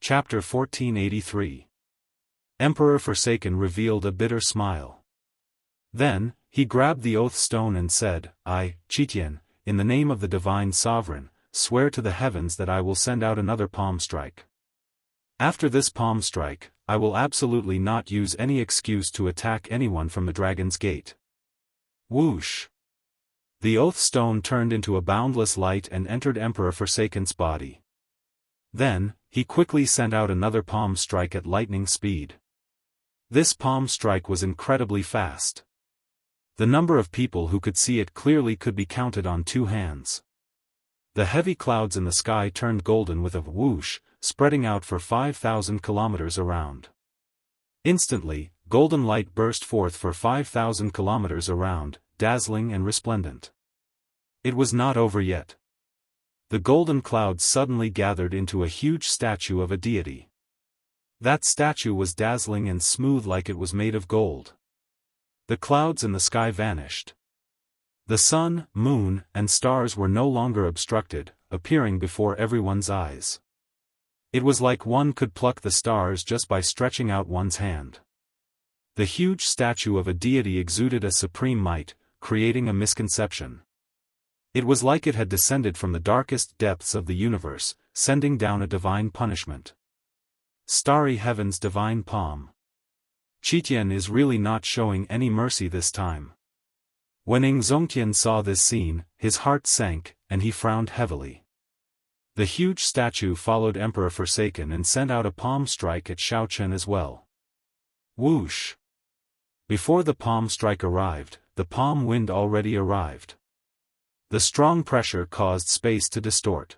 Chapter 1483. Emperor Forsaken revealed a bitter smile. Then, he grabbed the oath stone and said, I, Qitian, in the name of the divine sovereign, swear to the heavens that I will send out another palm strike. After this palm strike, I will absolutely not use any excuse to attack anyone from the Dragon's Gate. Whoosh! The oath stone turned into a boundless light and entered Emperor Forsaken's body. Then, he quickly sent out another palm strike at lightning speed. This palm strike was incredibly fast. The number of people who could see it clearly could be counted on two hands. The heavy clouds in the sky turned golden with a whoosh, spreading out for 5,000 kilometers around. Instantly, golden light burst forth for 5,000 kilometers around, dazzling and resplendent. It was not over yet. The golden clouds suddenly gathered into a huge statue of a deity. That statue was dazzling and smooth like it was made of gold. The clouds in the sky vanished. The sun, moon, and stars were no longer obstructed, appearing before everyone's eyes. It was like one could pluck the stars just by stretching out one's hand. The huge statue of a deity exuded a supreme might, creating a misconception. It was like it had descended from the darkest depths of the universe, sending down a divine punishment. Starry Heaven's divine palm. Qitian is really not showing any mercy this time. When Zongtian saw this scene, his heart sank, and he frowned heavily. The huge statue followed Emperor Forsaken and sent out a palm strike at Xiaochen as well. Whoosh! Before the palm strike arrived, the palm wind already arrived. The strong pressure caused space to distort.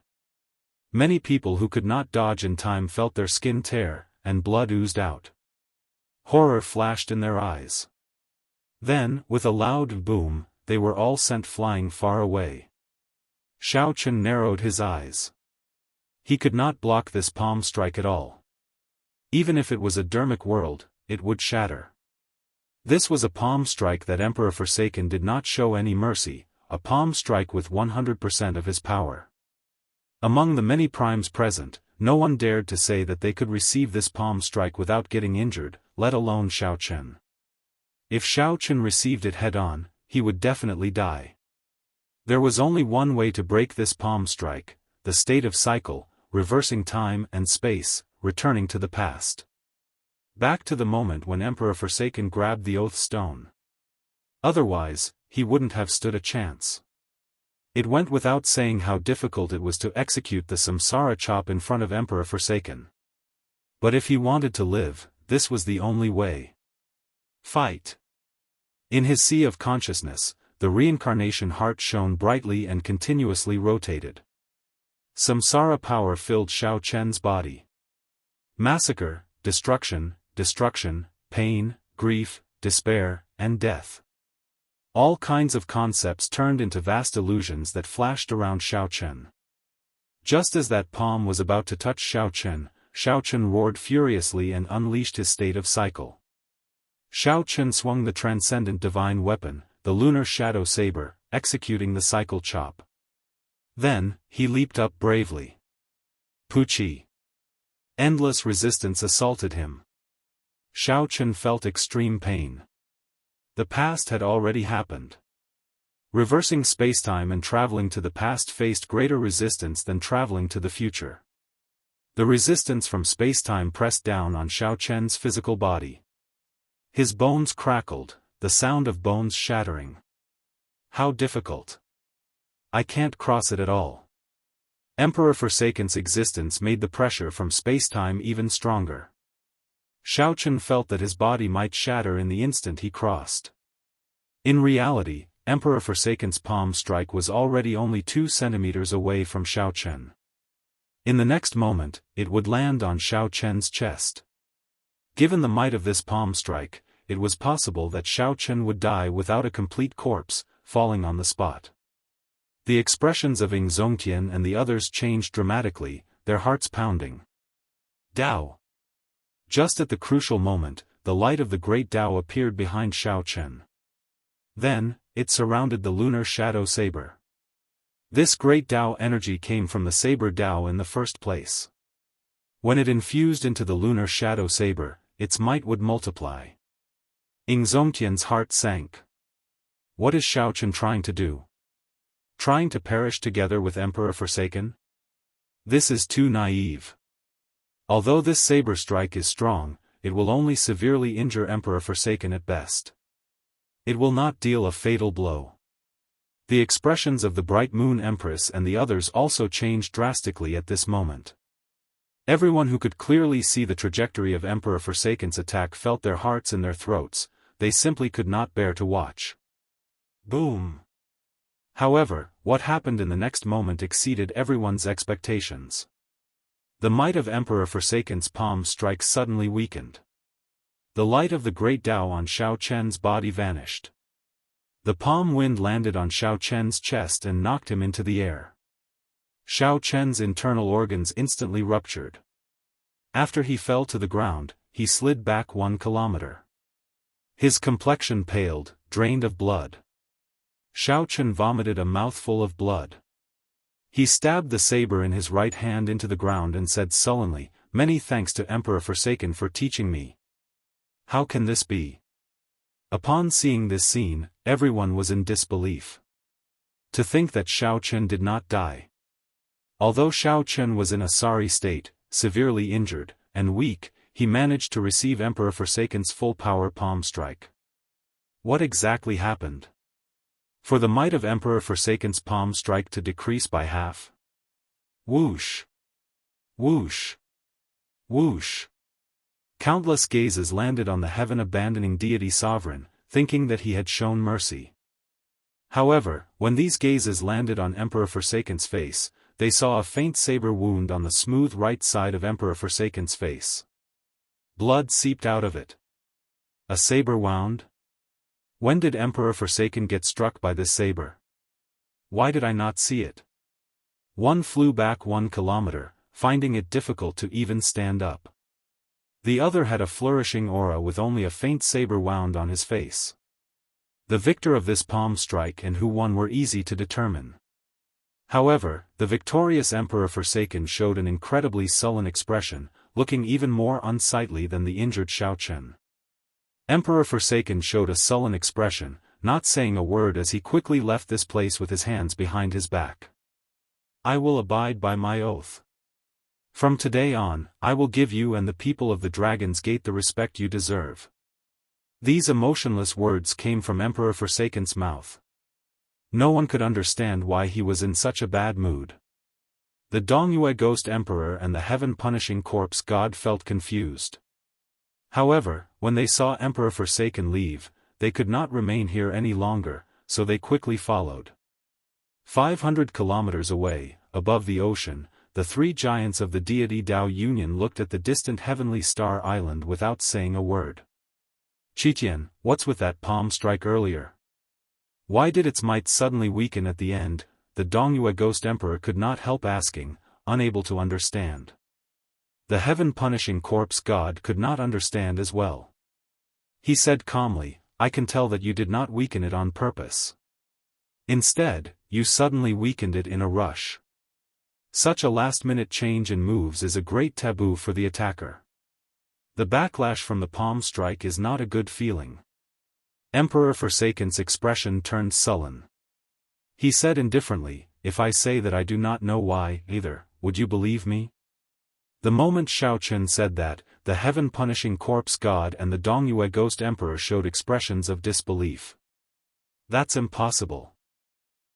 Many people who could not dodge in time felt their skin tear, and blood oozed out. Horror flashed in their eyes. Then, with a loud boom, they were all sent flying far away. Xiaochen narrowed his eyes. He could not block this palm strike at all. Even if it was a dermic world, it would shatter. This was a palm strike that Emperor Forsaken did not show any mercy, a palm strike with 100% of his power. Among the many primes present, no one dared to say that they could receive this palm strike without getting injured, let alone Xiaochen. If Xiaochen received it head-on, he would definitely die. There was only one way to break this palm strike, the state of cycle, reversing time and space, returning to the past. Back to the moment when Emperor Forsaken grabbed the oath stone. Otherwise, he wouldn't have stood a chance. It went without saying how difficult it was to execute the Samsara chop in front of Emperor Forsaken. But if he wanted to live, this was the only way. Fight! In his sea of consciousness, the reincarnation heart shone brightly and continuously rotated. Samsara power filled Xiaochen's body. Massacre, destruction, destruction, pain, grief, despair, and death. All kinds of concepts turned into vast illusions that flashed around Xiaochen. Just as that palm was about to touch Xiaochen, Xiaochen roared furiously and unleashed his state of cycle. Xiaochen swung the transcendent divine weapon, the lunar shadow saber, executing the cycle chop. Then, he leaped up bravely. Puchi! Endless resistance assaulted him. Xiaochen felt extreme pain. The past had already happened. Reversing spacetime and traveling to the past faced greater resistance than traveling to the future. The resistance from spacetime pressed down on Xiaochen's physical body. His bones crackled, the sound of bones shattering. How difficult. I can't cross it at all. Emperor Forsaken's existence made the pressure from spacetime even stronger. Xiaochen felt that his body might shatter in the instant he crossed. In reality, Emperor Forsaken's palm strike was already only 2 centimeters away from Xiaochen. In the next moment, it would land on Xiaochen's chest. Given the might of this palm strike, it was possible that Xiaochen would die without a complete corpse, falling on the spot. The expressions of Zongtian and the others changed dramatically, their hearts pounding. Dao! Just at the crucial moment, the light of the great Dao appeared behind Xiaochen. Then, it surrounded the lunar shadow saber. This great Dao energy came from the saber Dao in the first place. When it infused into the lunar shadow saber, its might would multiply. Ing Zongtian's heart sank. What is Shao Chen trying to do? Trying to perish together with Emperor Forsaken? This is too naive. Although this saber strike is strong, it will only severely injure Emperor Forsaken at best. It will not deal a fatal blow. The expressions of the Bright Moon Empress and the others also changed drastically at this moment. Everyone who could clearly see the trajectory of Emperor Forsaken's attack felt their hearts in their throats. They simply could not bear to watch. Boom! However, what happened in the next moment exceeded everyone's expectations. The might of Emperor Forsaken's palm strike suddenly weakened. The light of the great Tao on Shao Chen's body vanished. The palm wind landed on Shao Chen's chest and knocked him into the air. Shao Chen's internal organs instantly ruptured. After he fell to the ground, he slid back 1 kilometer. His complexion paled, drained of blood. Shao Chen vomited a mouthful of blood. He stabbed the saber in his right hand into the ground and said sullenly, "Many thanks to Emperor Forsaken for teaching me. How can this be?" Upon seeing this scene, everyone was in disbelief. To think that Shao Chen did not die. Although Shao Chen was in a sorry state, severely injured, and weak, he managed to receive Emperor Forsaken's full-power palm strike. What exactly happened? For the might of Emperor Forsaken's palm strike to decrease by half. Whoosh! Whoosh! Whoosh! Countless gazes landed on the heaven-abandoning deity sovereign, thinking that he had shown mercy. However, when these gazes landed on Emperor Forsaken's face, they saw a faint saber wound on the smooth right side of Emperor Forsaken's face. Blood seeped out of it. A saber wound? When did Emperor Forsaken get struck by this saber? Why did I not see it? One flew back 1 kilometer, finding it difficult to even stand up. The other had a flourishing aura with only a faint saber wound on his face. The victor of this palm strike and who won were easy to determine. However, the victorious Emperor Forsaken showed an incredibly sullen expression, looking even more unsightly than the injured Shao Chen. Emperor Forsaken showed a sullen expression, not saying a word as he quickly left this place with his hands behind his back. I will abide by my oath. From today on, I will give you and the people of the Dragon's Gate the respect you deserve. These emotionless words came from Emperor Forsaken's mouth. No one could understand why he was in such a bad mood. The Dongyue Ghost Emperor and the Heaven-Punishing Corpse God felt confused. However, when they saw Emperor Forsaken leave, they could not remain here any longer, so they quickly followed. 500 kilometers away, above the ocean, the 3 giants of the deity Dao Union looked at the distant heavenly star island without saying a word. Qitian, what's with that palm strike earlier? Why did its might suddenly weaken at the end? The Dongyue Ghost Emperor could not help asking, unable to understand. The Heaven-Punishing Corpse God could not understand as well. He said calmly, I can tell that you did not weaken it on purpose. Instead, you suddenly weakened it in a rush. Such a last-minute change in moves is a great taboo for the attacker. The backlash from the palm strike is not a good feeling. Emperor Forsaken's expression turned sullen. He said indifferently, if I say that I do not know why, either, would you believe me? The moment Shao Chen said that, the Heaven-Punishing Corpse God and the Dongyue Ghost Emperor showed expressions of disbelief. That's impossible.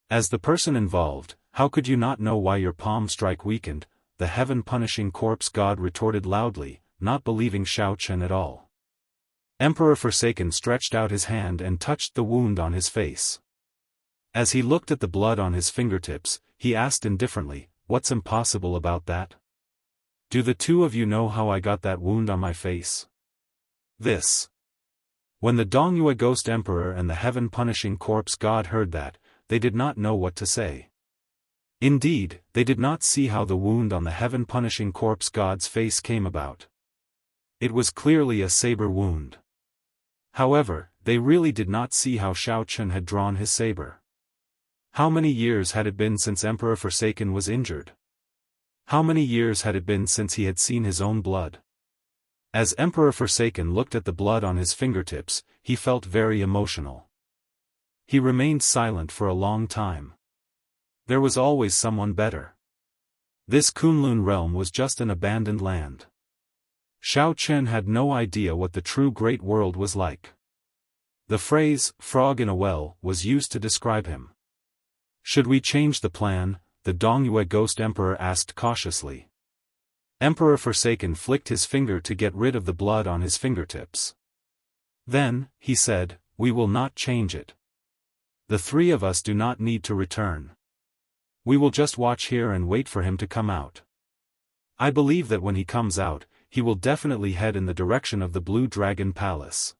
As the person involved, how could you not know why your palm strike weakened? The Heaven-Punishing Corpse God retorted loudly, not believing Shao Chen at all. Emperor Forsaken stretched out his hand and touched the wound on his face. As he looked at the blood on his fingertips, he asked indifferently, what's impossible about that? Do the two of you know how I got that wound on my face? This. When the Dongyue Ghost Emperor and the Heaven-Punishing Corpse God heard that, they did not know what to say. Indeed, they did not see how the wound on the Heaven-Punishing Corpse God's face came about. It was clearly a saber wound. However, they really did not see how Shao Chen had drawn his saber. How many years had it been since Emperor Forsaken was injured? How many years had it been since he had seen his own blood? As Emperor Forsaken looked at the blood on his fingertips, he felt very emotional. He remained silent for a long time. There was always someone better. This Kunlun realm was just an abandoned land. Xiao Chen had no idea what the true great world was like. The phrase, frog in a well, was used to describe him. Should we change the plan? The Dongyue Ghost Emperor asked cautiously. Emperor Forsaken flicked his finger to get rid of the blood on his fingertips. Then, he said, we will not change it. The three of us do not need to return. We will just watch here and wait for him to come out. I believe that when he comes out, he will definitely head in the direction of the Blue Dragon Palace.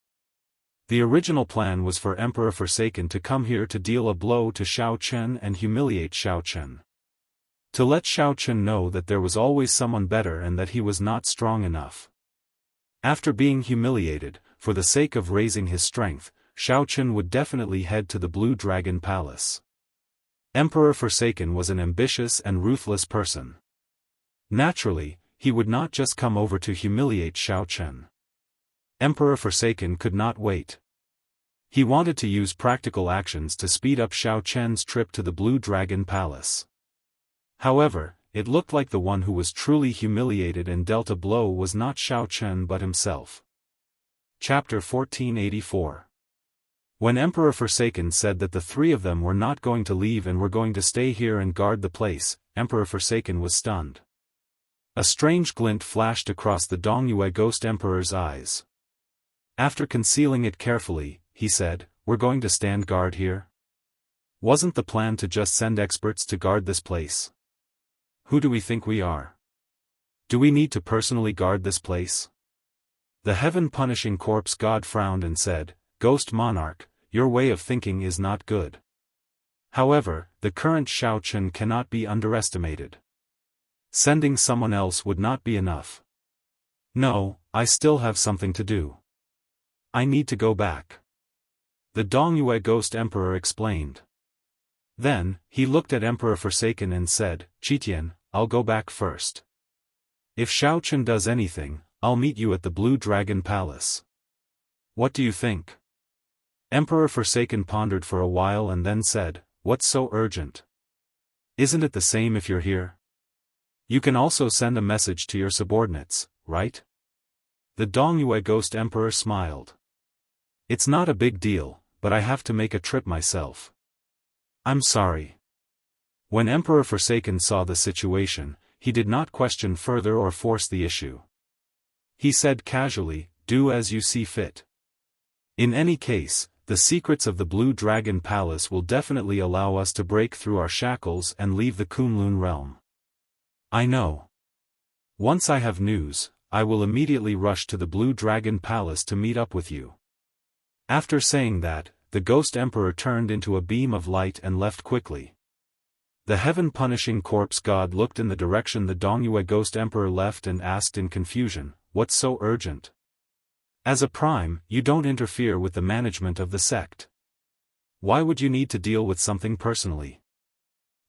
The original plan was for Emperor Forsaken to come here to deal a blow to Xiao Chen and humiliate Xiao Chen. To let Xiao Chen know that there was always someone better and that he was not strong enough. After being humiliated, for the sake of raising his strength, Xiao Chen would definitely head to the Blue Dragon Palace. Emperor Forsaken was an ambitious and ruthless person. Naturally, he would not just come over to humiliate Xiao Chen. Emperor Forsaken could not wait. He wanted to use practical actions to speed up Xiao Chen's trip to the Blue Dragon Palace. However, it looked like the one who was truly humiliated and dealt a blow was not Xiao Chen but himself. Chapter 1484. When Emperor Forsaken said that the three of them were not going to leave and were going to stay here and guard the place, Emperor Forsaken was stunned. A strange glint flashed across the Dongyue Ghost Emperor's eyes. After concealing it carefully, he said, we're going to stand guard here? Wasn't the plan to just send experts to guard this place? Who do we think we are? Do we need to personally guard this place? The heaven-punishing corpse god frowned and said, Ghost Monarch, your way of thinking is not good. However, the current Xiao Chen cannot be underestimated. Sending someone else would not be enough. No, I still have something to do. I need to go back. The Dongyue Ghost Emperor explained. Then, he looked at Emperor Forsaken and said, Qitian, I'll go back first. If Xiao Chen does anything, I'll meet you at the Blue Dragon Palace. What do you think? Emperor Forsaken pondered for a while and then said, what's so urgent? Isn't it the same if you're here? You can also send a message to your subordinates, right? The Dongyue Ghost Emperor smiled. It's not a big deal, but I have to make a trip myself. I'm sorry. When Emperor Forsaken saw the situation, he did not question further or force the issue. He said casually, do as you see fit. In any case, the secrets of the Blue Dragon Palace will definitely allow us to break through our shackles and leave the Kunlun realm. I know. Once I have news, I will immediately rush to the Blue Dragon Palace to meet up with you. After saying that, the Ghost Emperor turned into a beam of light and left quickly. The heaven-punishing corpse god looked in the direction the Dongyue Ghost Emperor left and asked in confusion, what's so urgent? As a prime, you don't interfere with the management of the sect. Why would you need to deal with something personally?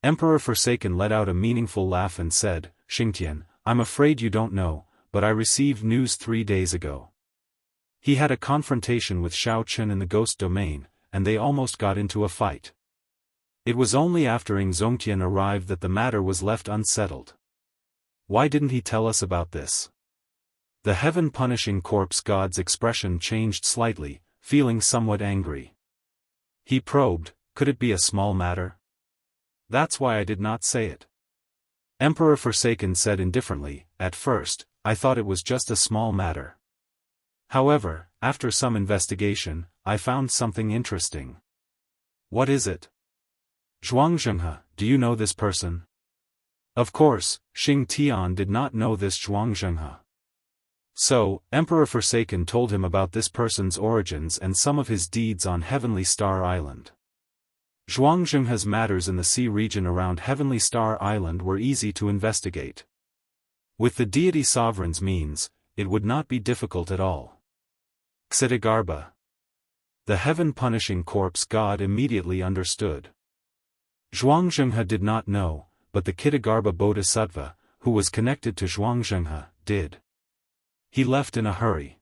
Emperor Forsaken let out a meaningful laugh and said, Xingtian, I'm afraid you don't know, but I received news 3 days ago. He had a confrontation with Xiao Chen in the ghost domain, and they almost got into a fight. It was only after Ing Zongtian arrived that the matter was left unsettled. Why didn't he tell us about this? The heaven-punishing corpse god's expression changed slightly, feeling somewhat angry. He probed, could it be a small matter? That's why I did not say it. Emperor Forsaken said indifferently, at first, I thought it was just a small matter. However, after some investigation, I found something interesting. What is it? Zhuangzhenghe, do you know this person? Of course, Xing Tian did not know this Zhuangzhenghe. So, Emperor Forsaken told him about this person's origins and some of his deeds on Heavenly Star Island. Zhuangzhenghe's matters in the sea region around Heavenly Star Island were easy to investigate. With the deity sovereign's means, it would not be difficult at all. Xitigarbha. The heaven-punishing corpse god immediately understood. Zhuangzhenghe did not know, but the Xitigarbha Bodhisattva, who was connected to Jianghu, did. He left in a hurry.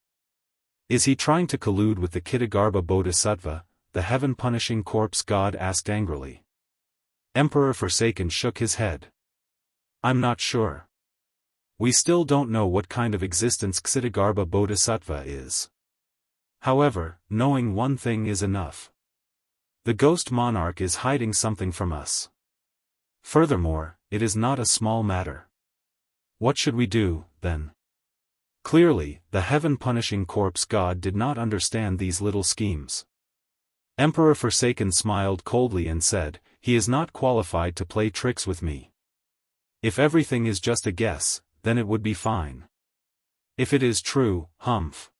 Is he trying to collude with the Kitagarbha Bodhisattva? The heaven-punishing corpse god asked angrily. Emperor Forsaken shook his head. I'm not sure. We still don't know what kind of existence Ksitagarbha Bodhisattva is. However, knowing one thing is enough. The ghost monarch is hiding something from us. Furthermore, it is not a small matter. What should we do, then? Clearly, the heaven-punishing corpse god did not understand these little schemes. Emperor Forsaken smiled coldly and said, he is not qualified to play tricks with me. If everything is just a guess, then it would be fine. If it is true, humph.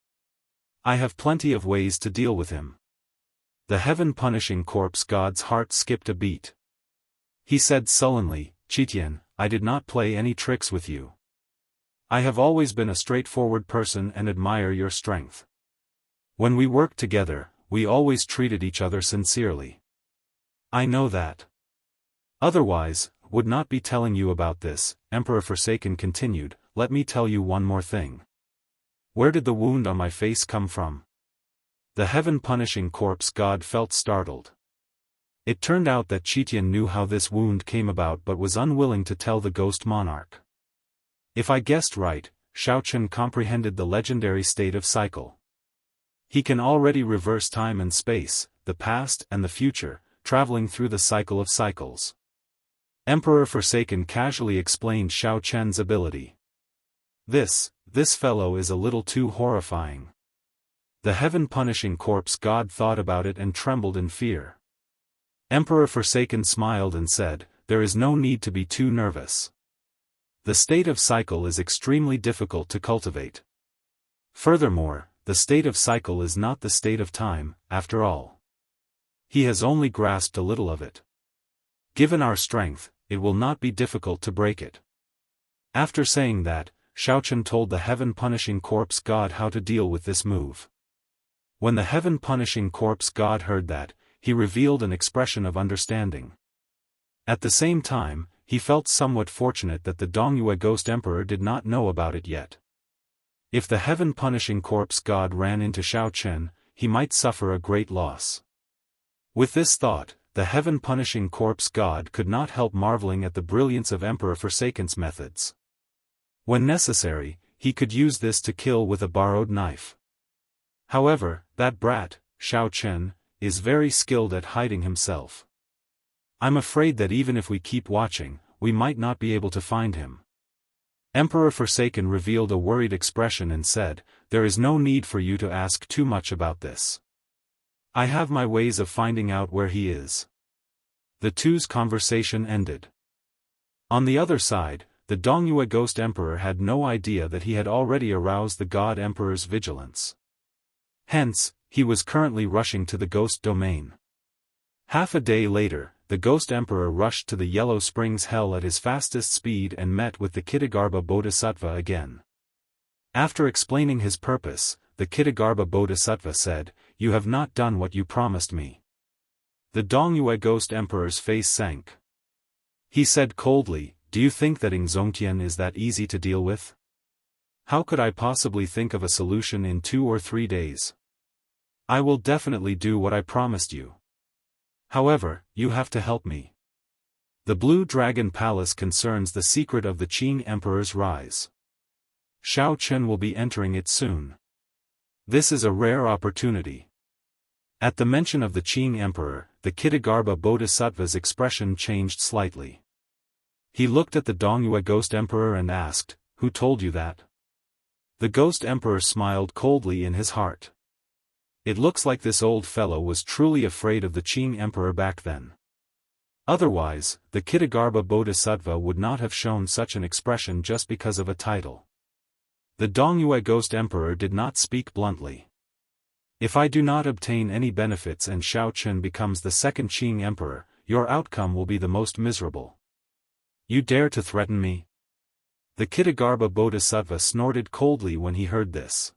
I have plenty of ways to deal with him. The heaven-punishing corpse god's heart skipped a beat. He said sullenly, Chitian, I did not play any tricks with you. I have always been a straightforward person and admire your strength. When we worked together, we always treated each other sincerely. I know that. Otherwise, would not be telling you about this. Emperor Forsaken continued, let me tell you one more thing. Where did the wound on my face come from? The heaven-punishing corpse god felt startled. It turned out that Chitian knew how this wound came about but was unwilling to tell the ghost monarch. If I guessed right, Xiaochen comprehended the legendary state of cycle. He can already reverse time and space, the past and the future, traveling through the cycle of cycles. Emperor Forsaken casually explained Xiaochen's ability. This fellow is a little too horrifying. The heaven-punishing corpse god thought about it and trembled in fear. Emperor Forsaken smiled and said, there is no need to be too nervous. The state of cycle is extremely difficult to cultivate. Furthermore, the state of cycle is not the state of time, after all. He has only grasped a little of it. Given our strength, it will not be difficult to break it. After saying that, Xiaochen told the heaven-punishing corpse god how to deal with this move. When the heaven-punishing corpse god heard that, he revealed an expression of understanding. At the same time, he felt somewhat fortunate that the Dongyue Ghost Emperor did not know about it yet. If the heaven-punishing corpse god ran into Xiaochen, he might suffer a great loss. With this thought, the heaven-punishing corpse god could not help marveling at the brilliance of Emperor Forsaken's methods. When necessary, he could use this to kill with a borrowed knife. However, that brat, Xiaochen, is very skilled at hiding himself. I'm afraid that even if we keep watching, we might not be able to find him. Emperor Forsaken revealed a worried expression and said, there is no need for you to ask too much about this. I have my ways of finding out where he is. The two's conversation ended. On the other side, the Dongyue Ghost Emperor had no idea that he had already aroused the God Emperor's vigilance. Hence, he was currently rushing to the Ghost Domain. Half a day later, the Ghost Emperor rushed to the Yellow Springs Hell at his fastest speed and met with the Kitagarbha Bodhisattva again. After explaining his purpose, the Kitagarbha Bodhisattva said, you have not done what you promised me. The Dongyue Ghost Emperor's face sank. He said coldly, do you think that Ingzongtian is that easy to deal with? How could I possibly think of a solution in 2 or 3 days? I will definitely do what I promised you. However, you have to help me. The Blue Dragon Palace concerns the secret of the Qing Emperor's rise. Xiao Chen will be entering it soon. This is a rare opportunity. At the mention of the Qing Emperor, the Kitagarbha Bodhisattva's expression changed slightly. He looked at the Dongyue Ghost Emperor and asked, who told you that? The Ghost Emperor smiled coldly in his heart. It looks like this old fellow was truly afraid of the Qing Emperor back then. Otherwise, the Kitagarbha Bodhisattva would not have shown such an expression just because of a title. The Dongyue Ghost Emperor did not speak bluntly. If I do not obtain any benefits and Xiao Chen becomes the second Qing Emperor, your outcome will be the most miserable. You dare to threaten me? The Kitagarbha Bodhisattva snorted coldly when he heard this.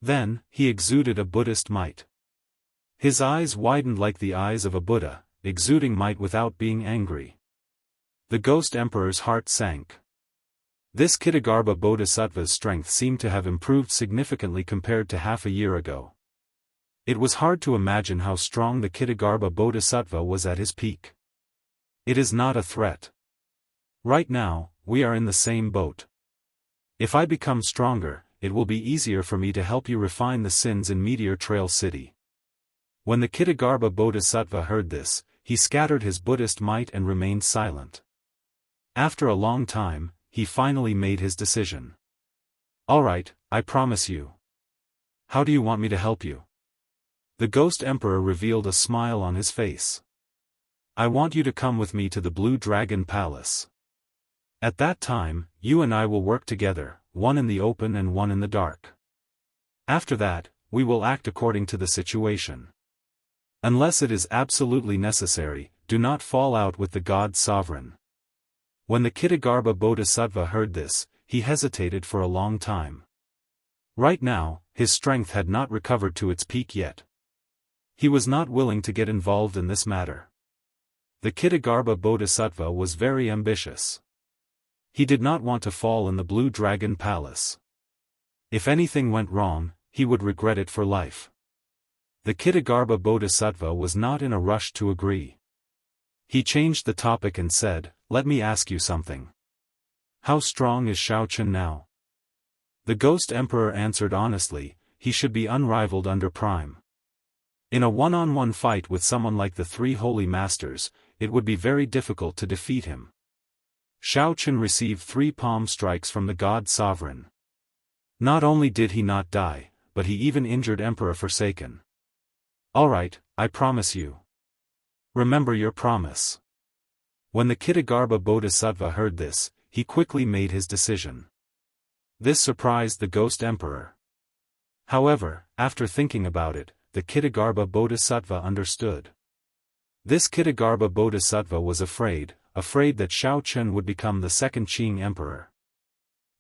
Then, he exuded a Buddhist might. His eyes widened like the eyes of a Buddha, exuding might without being angry. The Ghost Emperor's heart sank. This Kitagarbha Bodhisattva's strength seemed to have improved significantly compared to half a year ago. It was hard to imagine how strong the Kitagarbha Bodhisattva was at his peak. It is not a threat. Right now, we are in the same boat. If I become stronger, it will be easier for me to help you refine the sins in Meteor Trail City. When the Kitagarbha Bodhisattva heard this, he scattered his Buddhist might and remained silent. After a long time, he finally made his decision. Alright, I promise you. How do you want me to help you? The Ghost Emperor revealed a smile on his face. I want you to come with me to the Blue Dragon Palace. At that time, you and I will work together, one in the open and one in the dark. After that, we will act according to the situation. Unless it is absolutely necessary, do not fall out with the God Sovereign. When the Kitagarbha Bodhisattva heard this, he hesitated for a long time. Right now, his strength had not recovered to its peak yet. He was not willing to get involved in this matter. The Kitagarbha Bodhisattva was very ambitious. He did not want to fall in the Blue Dragon Palace. If anything went wrong, he would regret it for life. The Kitagarbha Bodhisattva was not in a rush to agree. He changed the topic and said, "Let me ask you something. How strong is Shao Chen now?" The Ghost Emperor answered honestly, he should be unrivaled under Prime. In a one-on-one fight with someone like the three Holy Masters, it would be very difficult to defeat him. Shao Chen received 3 palm strikes from the God Sovereign. Not only did he not die, but he even injured Emperor Forsaken. Alright, I promise you. Remember your promise. When the Kitagarbha Bodhisattva heard this, he quickly made his decision. This surprised the Ghost Emperor. However, after thinking about it, the Kitagarbha Bodhisattva understood. This Kitagarbha Bodhisattva was afraid that Shao Chen would become the second Qing Emperor.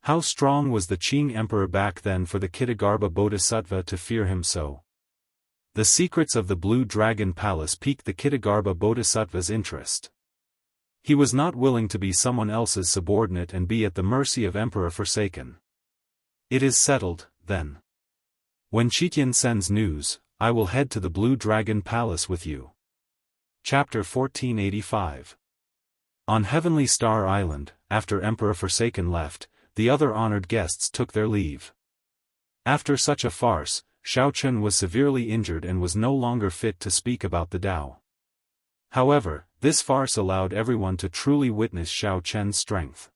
How strong was the Qing Emperor back then for the Kitagarbha Bodhisattva to fear him so? The secrets of the Blue Dragon Palace piqued the Kitagarbha Bodhisattva's interest. He was not willing to be someone else's subordinate and be at the mercy of Emperor Forsaken. It is settled, then. When Chitian sends news, I will head to the Blue Dragon Palace with you. Chapter 1485. On Heavenly Star Island, after Emperor Forsaken left, the other honored guests took their leave. After such a farce, Shao Chen was severely injured and was no longer fit to speak about the Tao. However, this farce allowed everyone to truly witness Shao Chen's strength.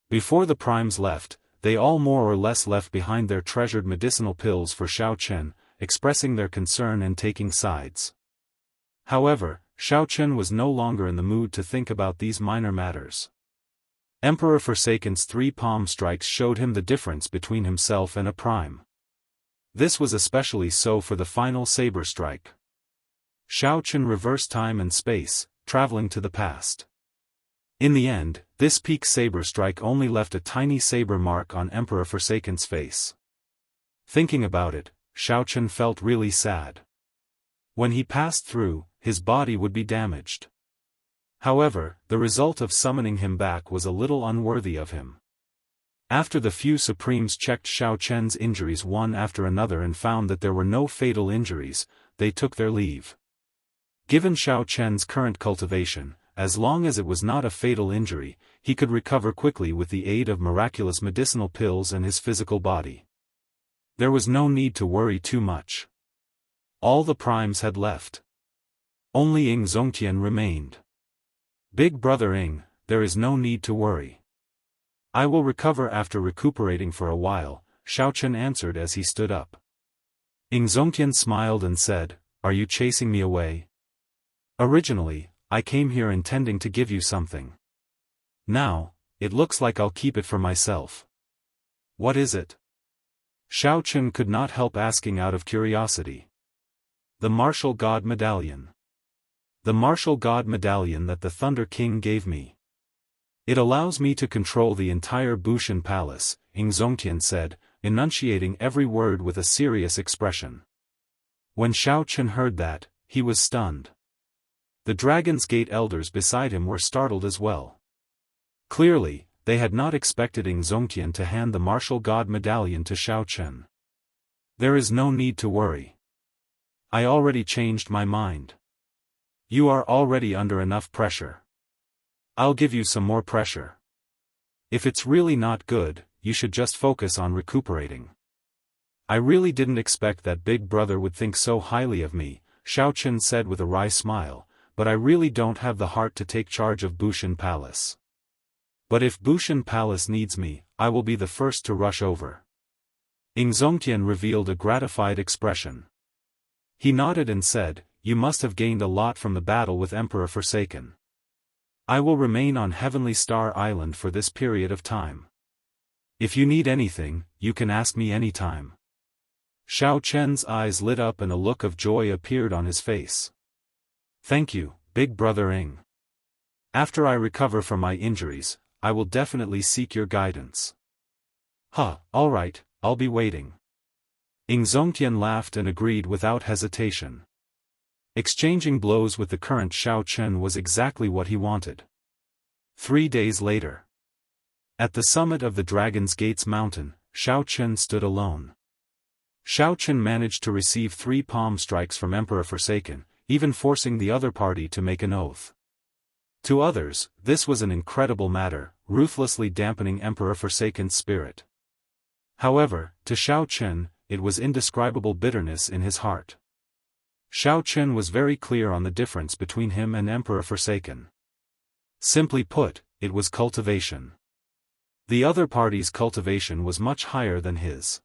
Before the primes left, they all more or less left behind their treasured medicinal pills for Shao Chen, expressing their concern and taking sides. However, Shao Chen was no longer in the mood to think about these minor matters. Emperor Forsaken's 3 palm strikes showed him the difference between himself and a prime. This was especially so for the final saber strike. Shao Chen reversed time and space, traveling to the past. In the end, this peak saber strike only left a tiny saber mark on Emperor Forsaken's face. Thinking about it, Shao Chen felt really sad. When he passed through, his body would be damaged. However, the result of summoning him back was a little unworthy of him. After the few Supremes checked Shao Chen's injuries one after another and found that there were no fatal injuries, they took their leave. Given Shao Chen's current cultivation, as long as it was not a fatal injury, he could recover quickly with the aid of miraculous medicinal pills and his physical body. There was no need to worry too much. All the primes had left. Only Ying Zongtian remained. Big brother Ying, there is no need to worry. I will recover after recuperating for a while, Shao Chen answered as he stood up. Ying Zongtian smiled and said, "Are you chasing me away? Originally, I came here intending to give you something. Now, it looks like I'll keep it for myself." "What is it?" Shao Chen could not help asking out of curiosity. "The Martial God Medallion. The Martial God Medallion that the Thunder King gave me. It allows me to control the entire Bushan Palace," Ying Zongtian said, enunciating every word with a serious expression. When Shao Chen heard that, he was stunned. The Dragon's Gate elders beside him were startled as well. Clearly, they had not expected Zongtian to hand the martial god medallion to Xiao Chen. There is no need to worry. I already changed my mind. You are already under enough pressure. I'll give you some more pressure. If it's really not good, you should just focus on recuperating. I really didn't expect that big brother would think so highly of me, Xiao Chen said with a wry smile, but I really don't have the heart to take charge of Bushan Palace. But if Bushan Palace needs me, I will be the first to rush over. Zongtian revealed a gratified expression. He nodded and said, you must have gained a lot from the battle with Emperor Forsaken. I will remain on Heavenly Star Island for this period of time. If you need anything, you can ask me anytime. Xiao Chen's eyes lit up and a look of joy appeared on his face. Thank you, big brother Ing. After I recover from my injuries, I will definitely seek your guidance. Alright, I'll be waiting. Zongtian laughed and agreed without hesitation. Exchanging blows with the current Xiao Chen was exactly what he wanted. 3 days later. At the summit of the Dragon's Gates mountain, Xiao Chen stood alone. Xiao Chen managed to receive 3 palm strikes from Emperor Forsaken, even forcing the other party to make an oath. To others, this was an incredible matter, ruthlessly dampening Emperor Forsaken's spirit. However, to Xiao Chen, it was indescribable bitterness in his heart. Xiao Chen was very clear on the difference between him and Emperor Forsaken. Simply put, it was cultivation. The other party's cultivation was much higher than his.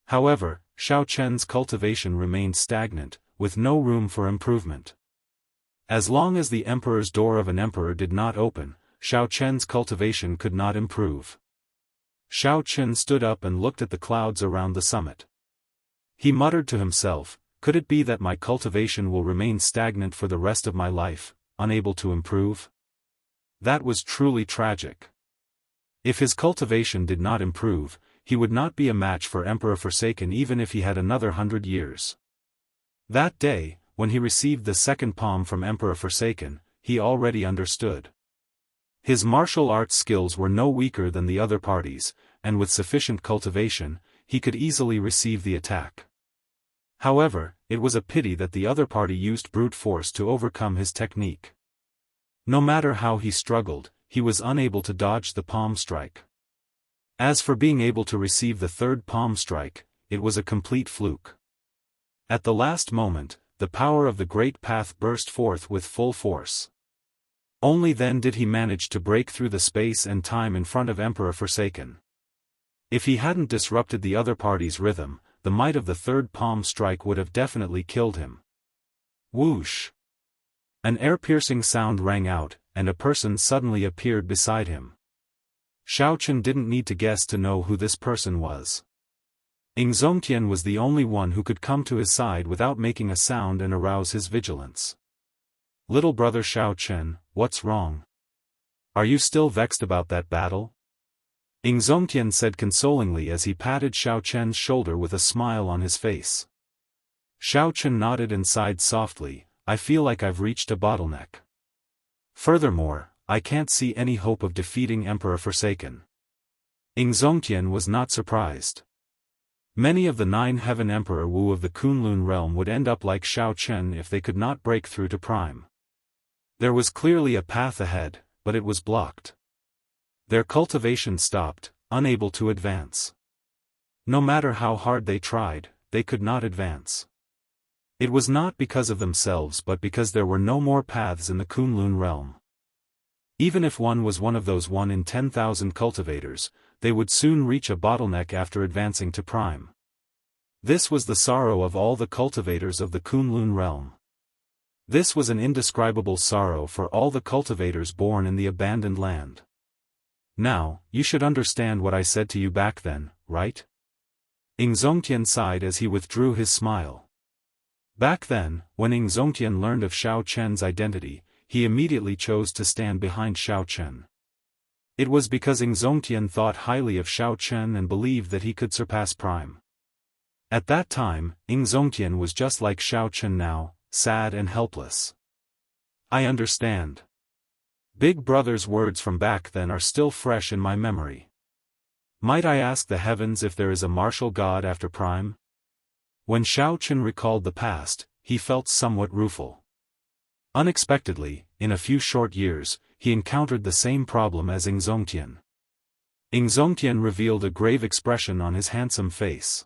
However, Xiao Chen's cultivation remained stagnant, with no room for improvement. As long as the emperor's door of an emperor did not open, Xiao Chen's cultivation could not improve. Xiao Chen stood up and looked at the clouds around the summit. He muttered to himself, could it be that my cultivation will remain stagnant for the rest of my life, unable to improve? That was truly tragic. If his cultivation did not improve, he would not be a match for Emperor Forsaken even if he had another 100 years. That day, when he received the second palm from Emperor Forsaken, he already understood. His martial arts skills were no weaker than the other parties, and with sufficient cultivation, he could easily receive the attack. However, it was a pity that the other party used brute force to overcome his technique. No matter how he struggled, he was unable to dodge the palm strike. As for being able to receive the third palm strike, it was a complete fluke. At the last moment, the power of the Great Path burst forth with full force. Only then did he manage to break through the space and time in front of Emperor Forsaken. If he hadn't disrupted the other party's rhythm, the might of the third palm strike would have definitely killed him. Whoosh! An air-piercing sound rang out, and a person suddenly appeared beside him. Xiao Chen didn't need to guess to know who this person was. Zongtian was the only one who could come to his side without making a sound and arouse his vigilance. Little brother Xiao Chen, what's wrong? Are you still vexed about that battle? Zongtian said consolingly as he patted Xiao Chen's shoulder with a smile on his face. Xiao Chen nodded and sighed softly, I feel like I've reached a bottleneck. Furthermore, I can't see any hope of defeating Emperor Forsaken. Zongtian was not surprised. Many of the 9 Heaven Emperor Wu of the Kunlun realm would end up like Xiao Chen if they could not break through to Prime. There was clearly a path ahead, but it was blocked. Their cultivation stopped, unable to advance. No matter how hard they tried, they could not advance. It was not because of themselves but because there were no more paths in the Kunlun realm. Even if one was one of those 1 in 10,000 cultivators, they would soon reach a bottleneck after advancing to Prime. This was the sorrow of all the cultivators of the Kunlun realm. This was an indescribable sorrow for all the cultivators born in the abandoned land. Now, you should understand what I said to you back then, right? Zongtian sighed as he withdrew his smile. Back then, when Zongtian learned of Xiao Chen's identity, he immediately chose to stand behind Xiao Chen. It was because Zongtian thought highly of Xiao Chen and believed that he could surpass Prime. At that time, Zongtian was just like Xiao Chen now, sad and helpless. I understand. Big Brother's words from back then are still fresh in my memory. Might I ask the heavens if there is a martial god after Prime? When Xiao Chen recalled the past, he felt somewhat rueful. Unexpectedly, in a few short years, he encountered the same problem as Ing Zongtian. Ing Zongtian revealed a grave expression on his handsome face.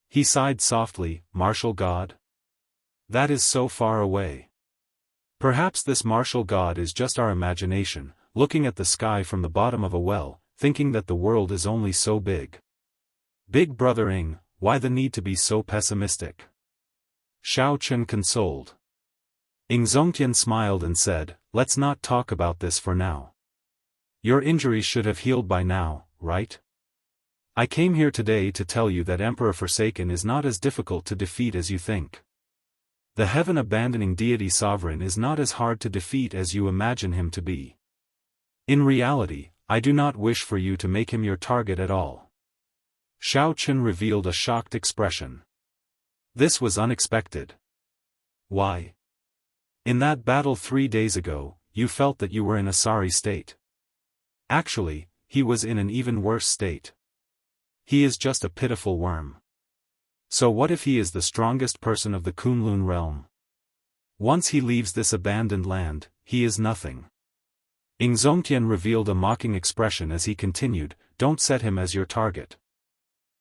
He sighed softly, martial god? That is so far away. Perhaps this martial god is just our imagination, looking at the sky from the bottom of a well, thinking that the world is only so big. Big Brother Ing, why the need to be so pessimistic? Xiao Chen consoled. Ing Zongtian smiled and said, let's not talk about this for now. Your injuries should have healed by now, right? I came here today to tell you that Emperor Forsaken is not as difficult to defeat as you think. The heaven-abandoning deity sovereign is not as hard to defeat as you imagine him to be. In reality, I do not wish for you to make him your target at all. Xiao Chen revealed a shocked expression. This was unexpected. Why? In that battle 3 days ago, you felt that you were in a sorry state. Actually, he was in an even worse state. He is just a pitiful worm. So what if he is the strongest person of the Kunlun realm? Once he leaves this abandoned land, he is nothing. Ing Zongtian revealed a mocking expression as he continued, don't set him as your target.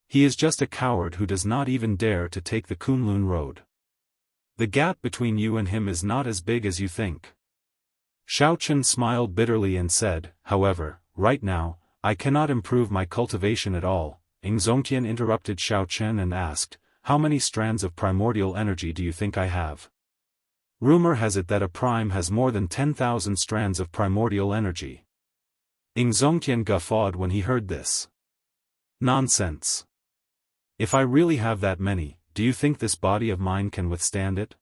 He is just a coward who does not even dare to take the Kunlun road. The gap between you and him is not as big as you think. Xiao Chen smiled bitterly and said, however, right now, I cannot improve my cultivation at all. Ing Zongtian interrupted Xiao Chen and asked, how many strands of primordial energy do you think I have? Rumor has it that a prime has more than 10,000 strands of primordial energy. Ing Zongtian guffawed when he heard this. Nonsense. If I really have that many, do you think this body of mine can withstand it?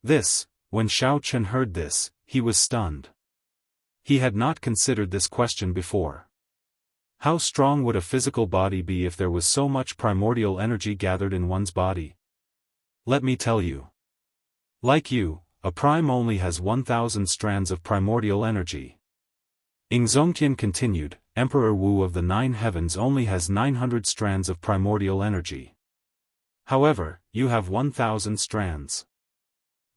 When Xiao Chen heard this, he was stunned. He had not considered this question before. How strong would a physical body be if there was so much primordial energy gathered in one's body? Let me tell you. Like you, a prime only has 1,000 strands of primordial energy. Ing Zongtian continued, Emperor Wu of the Nine Heavens only has 900 strands of primordial energy. However, you have 1,000 strands.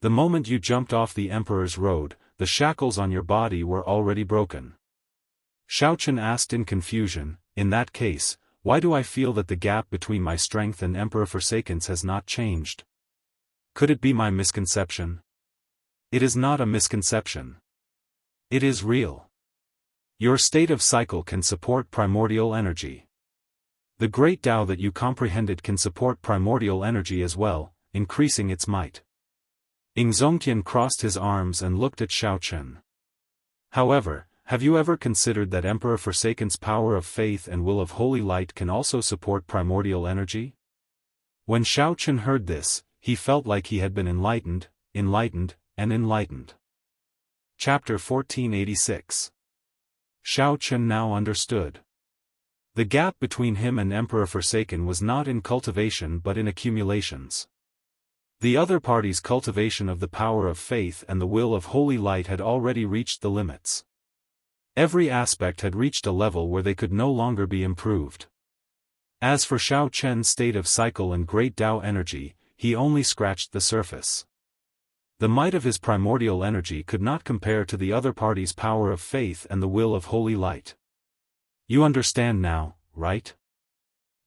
The moment you jumped off the Emperor's road, the shackles on your body were already broken. Xiao Chen asked in confusion, in that case, why do I feel that the gap between my strength and Emperor Forsaken's has not changed? Could it be my misconception? It is not a misconception. It is real. Your state of cycle can support primordial energy. The great Tao that you comprehended can support primordial energy as well, increasing its might. Ing Zongtian crossed his arms and looked at Xiao Chen. However, have you ever considered that Emperor Forsaken's power of faith and will of holy light can also support primordial energy? When Xiao Chen heard this, he felt like he had been enlightened, and enlightened. Chapter 1486. Xiao Chen now understood. The gap between him and Emperor Forsaken was not in cultivation but in accumulations. The other party's cultivation of the power of faith and the will of holy light had already reached the limits. Every aspect had reached a level where they could no longer be improved. As for Xiao Chen's state of cycle and great Tao energy, he only scratched the surface. The might of his primordial energy could not compare to the other party's power of faith and the will of holy light. You understand now, right?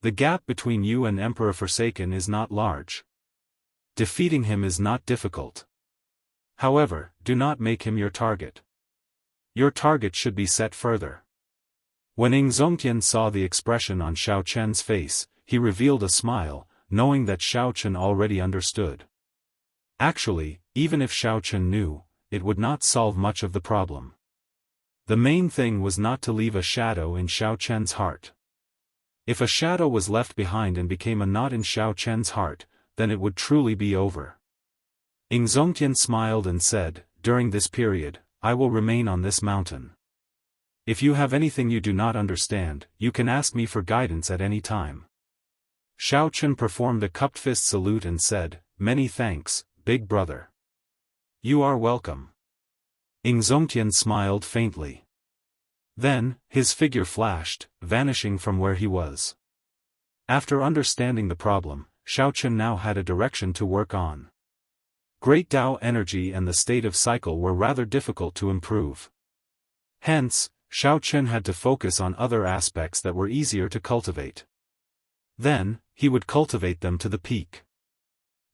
The gap between you and Emperor Forsaken is not large. Defeating him is not difficult. However, do not make him your target. Your target should be set further. When Ing Zongtian saw the expression on Xiao Chen's face, he revealed a smile, knowing that Xiao Chen already understood. Actually, even if Xiao Chen knew, it would not solve much of the problem. The main thing was not to leave a shadow in Xiao Chen's heart. If a shadow was left behind and became a knot in Xiao Chen's heart, then it would truly be over. Ing Zongtian smiled and said, during this period, I will remain on this mountain. If you have anything you do not understand, you can ask me for guidance at any time. Xiao Chen performed a cupped fist salute and said, many thanks, big brother. You are welcome. Zongtian smiled faintly. Then, his figure flashed, vanishing from where he was. After understanding the problem, Xiaochen now had a direction to work on. Great Tao energy and the state of cycle were rather difficult to improve. Hence, Xiaochen had to focus on other aspects that were easier to cultivate. Then, he would cultivate them to the peak.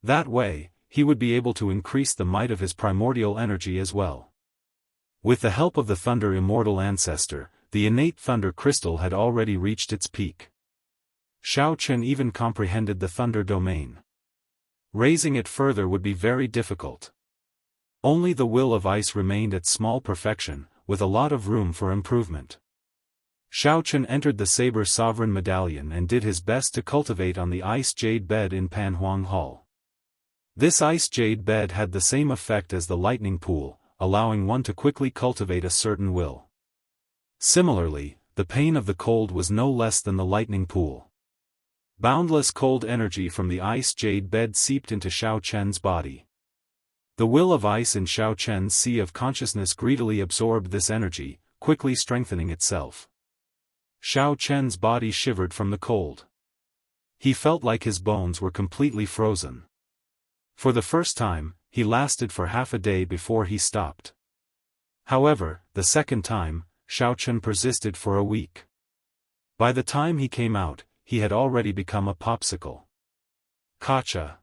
That way, he would be able to increase the might of his primordial energy as well. With the help of the Thunder Immortal Ancestor, the innate Thunder Crystal had already reached its peak. Xiaochen even comprehended the Thunder Domain. Raising it further would be very difficult. Only the Will of Ice remained at small perfection, with a lot of room for improvement. Xiaochen entered the Saber Sovereign Medallion and did his best to cultivate on the Ice Jade Bed in Panhuang Hall. This Ice Jade Bed had the same effect as the Lightning Pool, allowing one to quickly cultivate a certain will. Similarly, the pain of the cold was no less than the Lightning Pool. Boundless cold energy from the Ice Jade Bed seeped into Xiaochen's body. The Will of Ice in Xiaochen's sea of consciousness greedily absorbed this energy, quickly strengthening itself. Xiaochen's body shivered from the cold. He felt like his bones were completely frozen. For the first time, he lasted for half a day before he stopped. However, the second time, Xiaochen persisted for a week. By the time he came out, he had already become a popsicle. Kacha.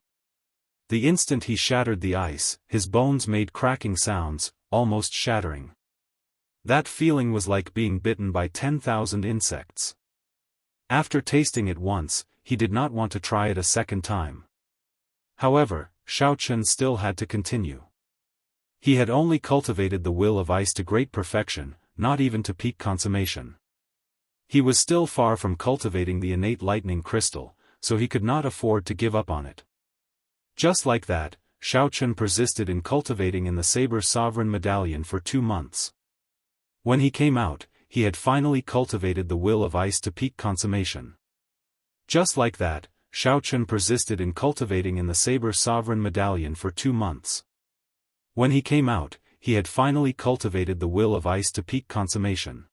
The instant he shattered the ice, his bones made cracking sounds, almost shattering. That feeling was like being bitten by 10,000 insects. After tasting it once, he did not want to try it a second time. However, Xiaochen still had to continue. He had only cultivated the Will of Ice to great perfection, not even to peak consummation. He was still far from cultivating the innate lightning crystal, so he could not afford to give up on it. Just like that, Xiaochen persisted in cultivating in the Saber Sovereign Medallion for 2 months. When he came out, he had finally cultivated the Will of Ice to peak consummation. Just like that, Xiaochen persisted in cultivating in the Saber Sovereign Medallion for 2 months. When he came out, he had finally cultivated the Will of Ice to peak consummation.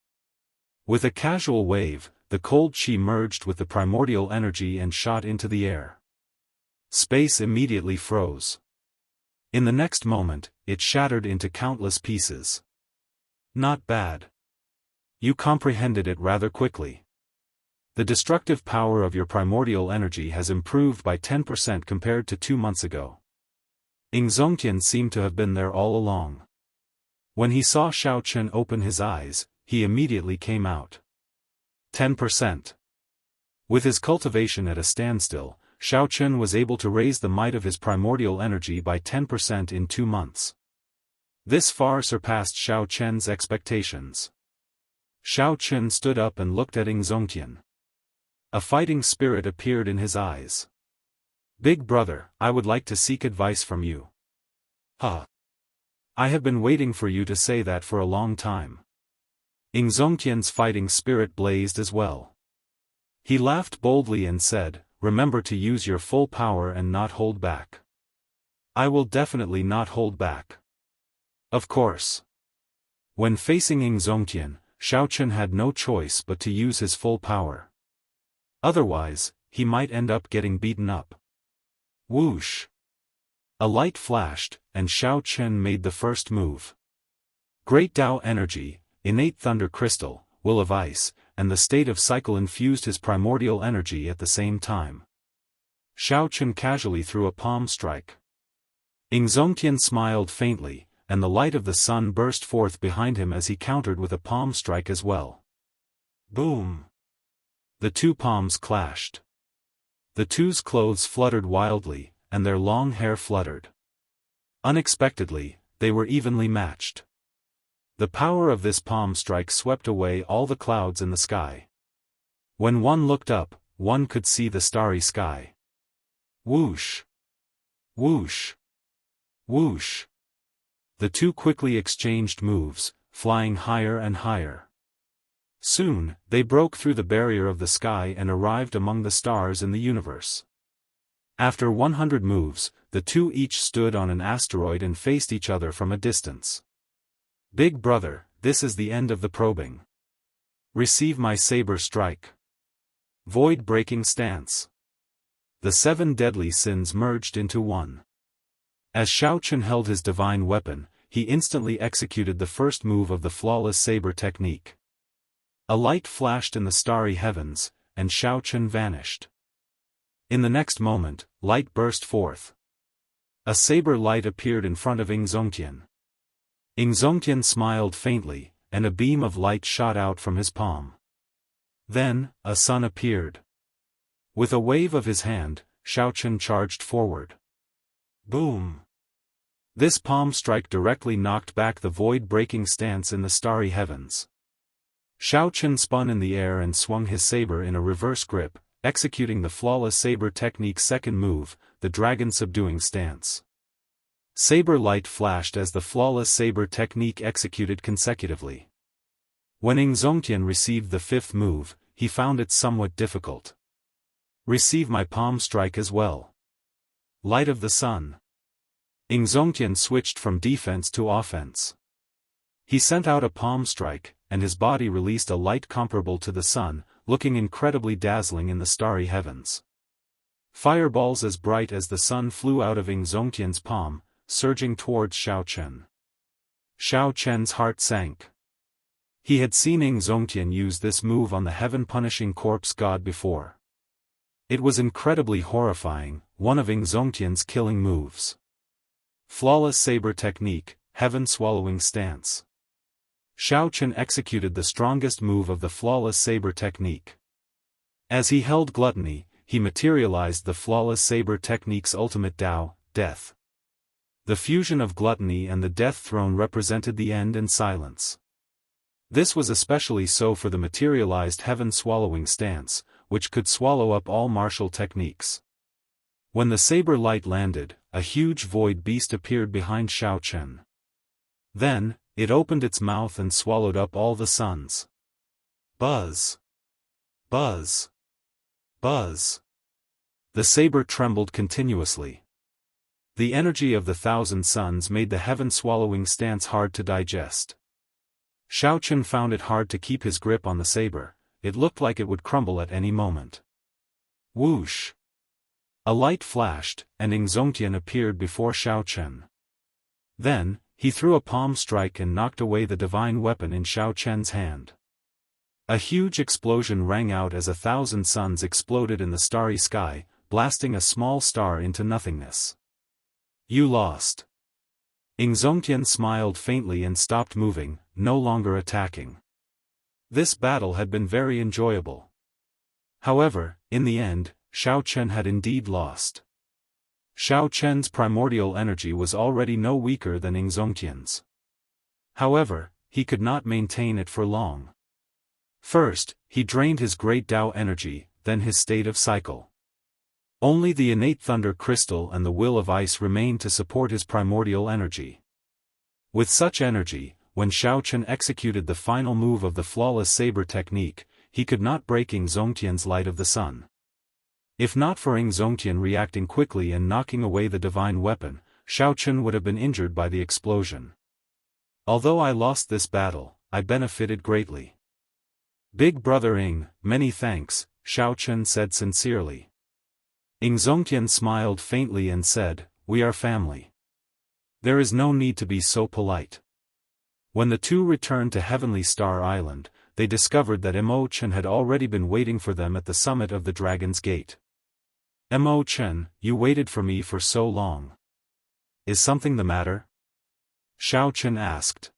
With a casual wave, the cold qi merged with the primordial energy and shot into the air. Space immediately froze. In the next moment, it shattered into countless pieces. Not bad. You comprehended it rather quickly. The destructive power of your primordial energy has improved by 10% compared to 2 months ago. Zongtian seemed to have been there all along. When he saw Xiaochen open his eyes, he immediately came out. 10%. With his cultivation at a standstill, Xiaochen was able to raise the might of his primordial energy by 10% in 2 months. This far surpassed Xiaochen's expectations. Xiaochen stood up and looked at Zongtian. A fighting spirit appeared in his eyes. "Big brother, I would like to seek advice from you." "Huh. I have been waiting for you to say that for a long time." Zongtian's fighting spirit blazed as well. He laughed boldly and said, "Remember to use your full power and not hold back." "I will definitely not hold back." Of course. When facing Zongtian, Xiaochen had no choice but to use his full power. Otherwise, he might end up getting beaten up. Whoosh! A light flashed, and Xiaochen made the first move. Great Tao energy, innate thunder crystal, Will of Ice, and the state of cycle infused his primordial energy at the same time. Xiaochen casually threw a palm strike. Zongtian smiled faintly, and the light of the sun burst forth behind him as he countered with a palm strike as well. Boom! The 2 palms clashed. The two's clothes fluttered wildly, and their long hair fluttered. Unexpectedly, they were evenly matched. The power of this palm strike swept away all the clouds in the sky. When one looked up, one could see the starry sky. Whoosh! Whoosh! Whoosh! The two quickly exchanged moves, flying higher and higher. Soon, they broke through the barrier of the sky and arrived among the stars in the universe. After 100 moves, the two each stood on an asteroid and faced each other from a distance. Big brother, this is the end of the probing. Receive my saber strike. Void-breaking stance. The 7 deadly sins merged into one. As Shao Chun held his divine weapon, he instantly executed the first move of the flawless saber technique. A light flashed in the starry heavens, and Shao Chun vanished. In the next moment, light burst forth. A saber light appeared in front of Ing Zongtian. Ing Zongtian smiled faintly, and a beam of light shot out from his palm. Then, a sun appeared. With a wave of his hand, Shao Chun charged forward. Boom! This palm strike directly knocked back the void-breaking stance in the starry heavens. Shao Chun spun in the air and swung his saber in a reverse grip, executing the flawless saber technique's second move, the dragon-subduing stance. Saber light flashed as the flawless saber technique executed consecutively. When Ing Zongtian received the fifth move, he found it somewhat difficult. Receive my palm strike as well. Light of the sun. Ing Zongtian switched from defense to offense. He sent out a palm strike, and his body released a light comparable to the sun, looking incredibly dazzling in the starry heavens. Fireballs as bright as the sun flew out of Ing Zongtian's palm, surging towards Shao Chun. Shao Chun's heart sank. He had seen Ing Zongtian use this move on the heaven-punishing corpse god before. It was incredibly horrifying, one of Ing Zongtian's killing moves. Flawless saber technique, heaven-swallowing stance. Shao Chun executed the strongest move of the flawless saber technique. As he held gluttony, he materialized the flawless saber technique's ultimate Tao, death. The fusion of gluttony and the death throne represented the end and silence. This was especially so for the materialized heaven-swallowing stance, which could swallow up all martial techniques. When the saber light landed, a huge void beast appeared behind Shao Chun. Then, it opened its mouth and swallowed up all the suns. Buzz! Buzz! Buzz! The saber trembled continuously. The energy of the 1,000 suns made the heaven-swallowing stance hard to digest. Shao Chun found it hard to keep his grip on the saber, it looked like it would crumble at any moment. Whoosh! A light flashed, and Ing Zongtian appeared before Shao Chun. Then, he threw a palm strike and knocked away the divine weapon in Shao Chun's hand. A huge explosion rang out as 1,000 suns exploded in the starry sky, blasting a small star into nothingness. You lost. Ing Zongtian smiled faintly and stopped moving, no longer attacking. This battle had been very enjoyable. However, in the end, Shao Chun had indeed lost. Shao Chun's primordial energy was already no weaker than Ing Zongtian's. However, he could not maintain it for long. First, he drained his great Tao energy, then his state of cycle. Only the innate thunder crystal and the will of ice remained to support his primordial energy. With such energy, when Shao Chun executed the final move of the flawless saber technique, he could not break Ing Zongtian's light of the sun. If not for Ing Zongtian reacting quickly and knocking away the divine weapon, Shao Chun would have been injured by the explosion. Although I lost this battle, I benefited greatly. Big brother Ing, many thanks, Shao Chun said sincerely. Ing Zongtian smiled faintly and said, we are family. There is no need to be so polite. When the two returned to Heavenly Star Island, they discovered that Mo Chen had already been waiting for them at the summit of the Dragon's Gate. Mo Chen, you waited for me for so long. Is something the matter? Shao Chun asked.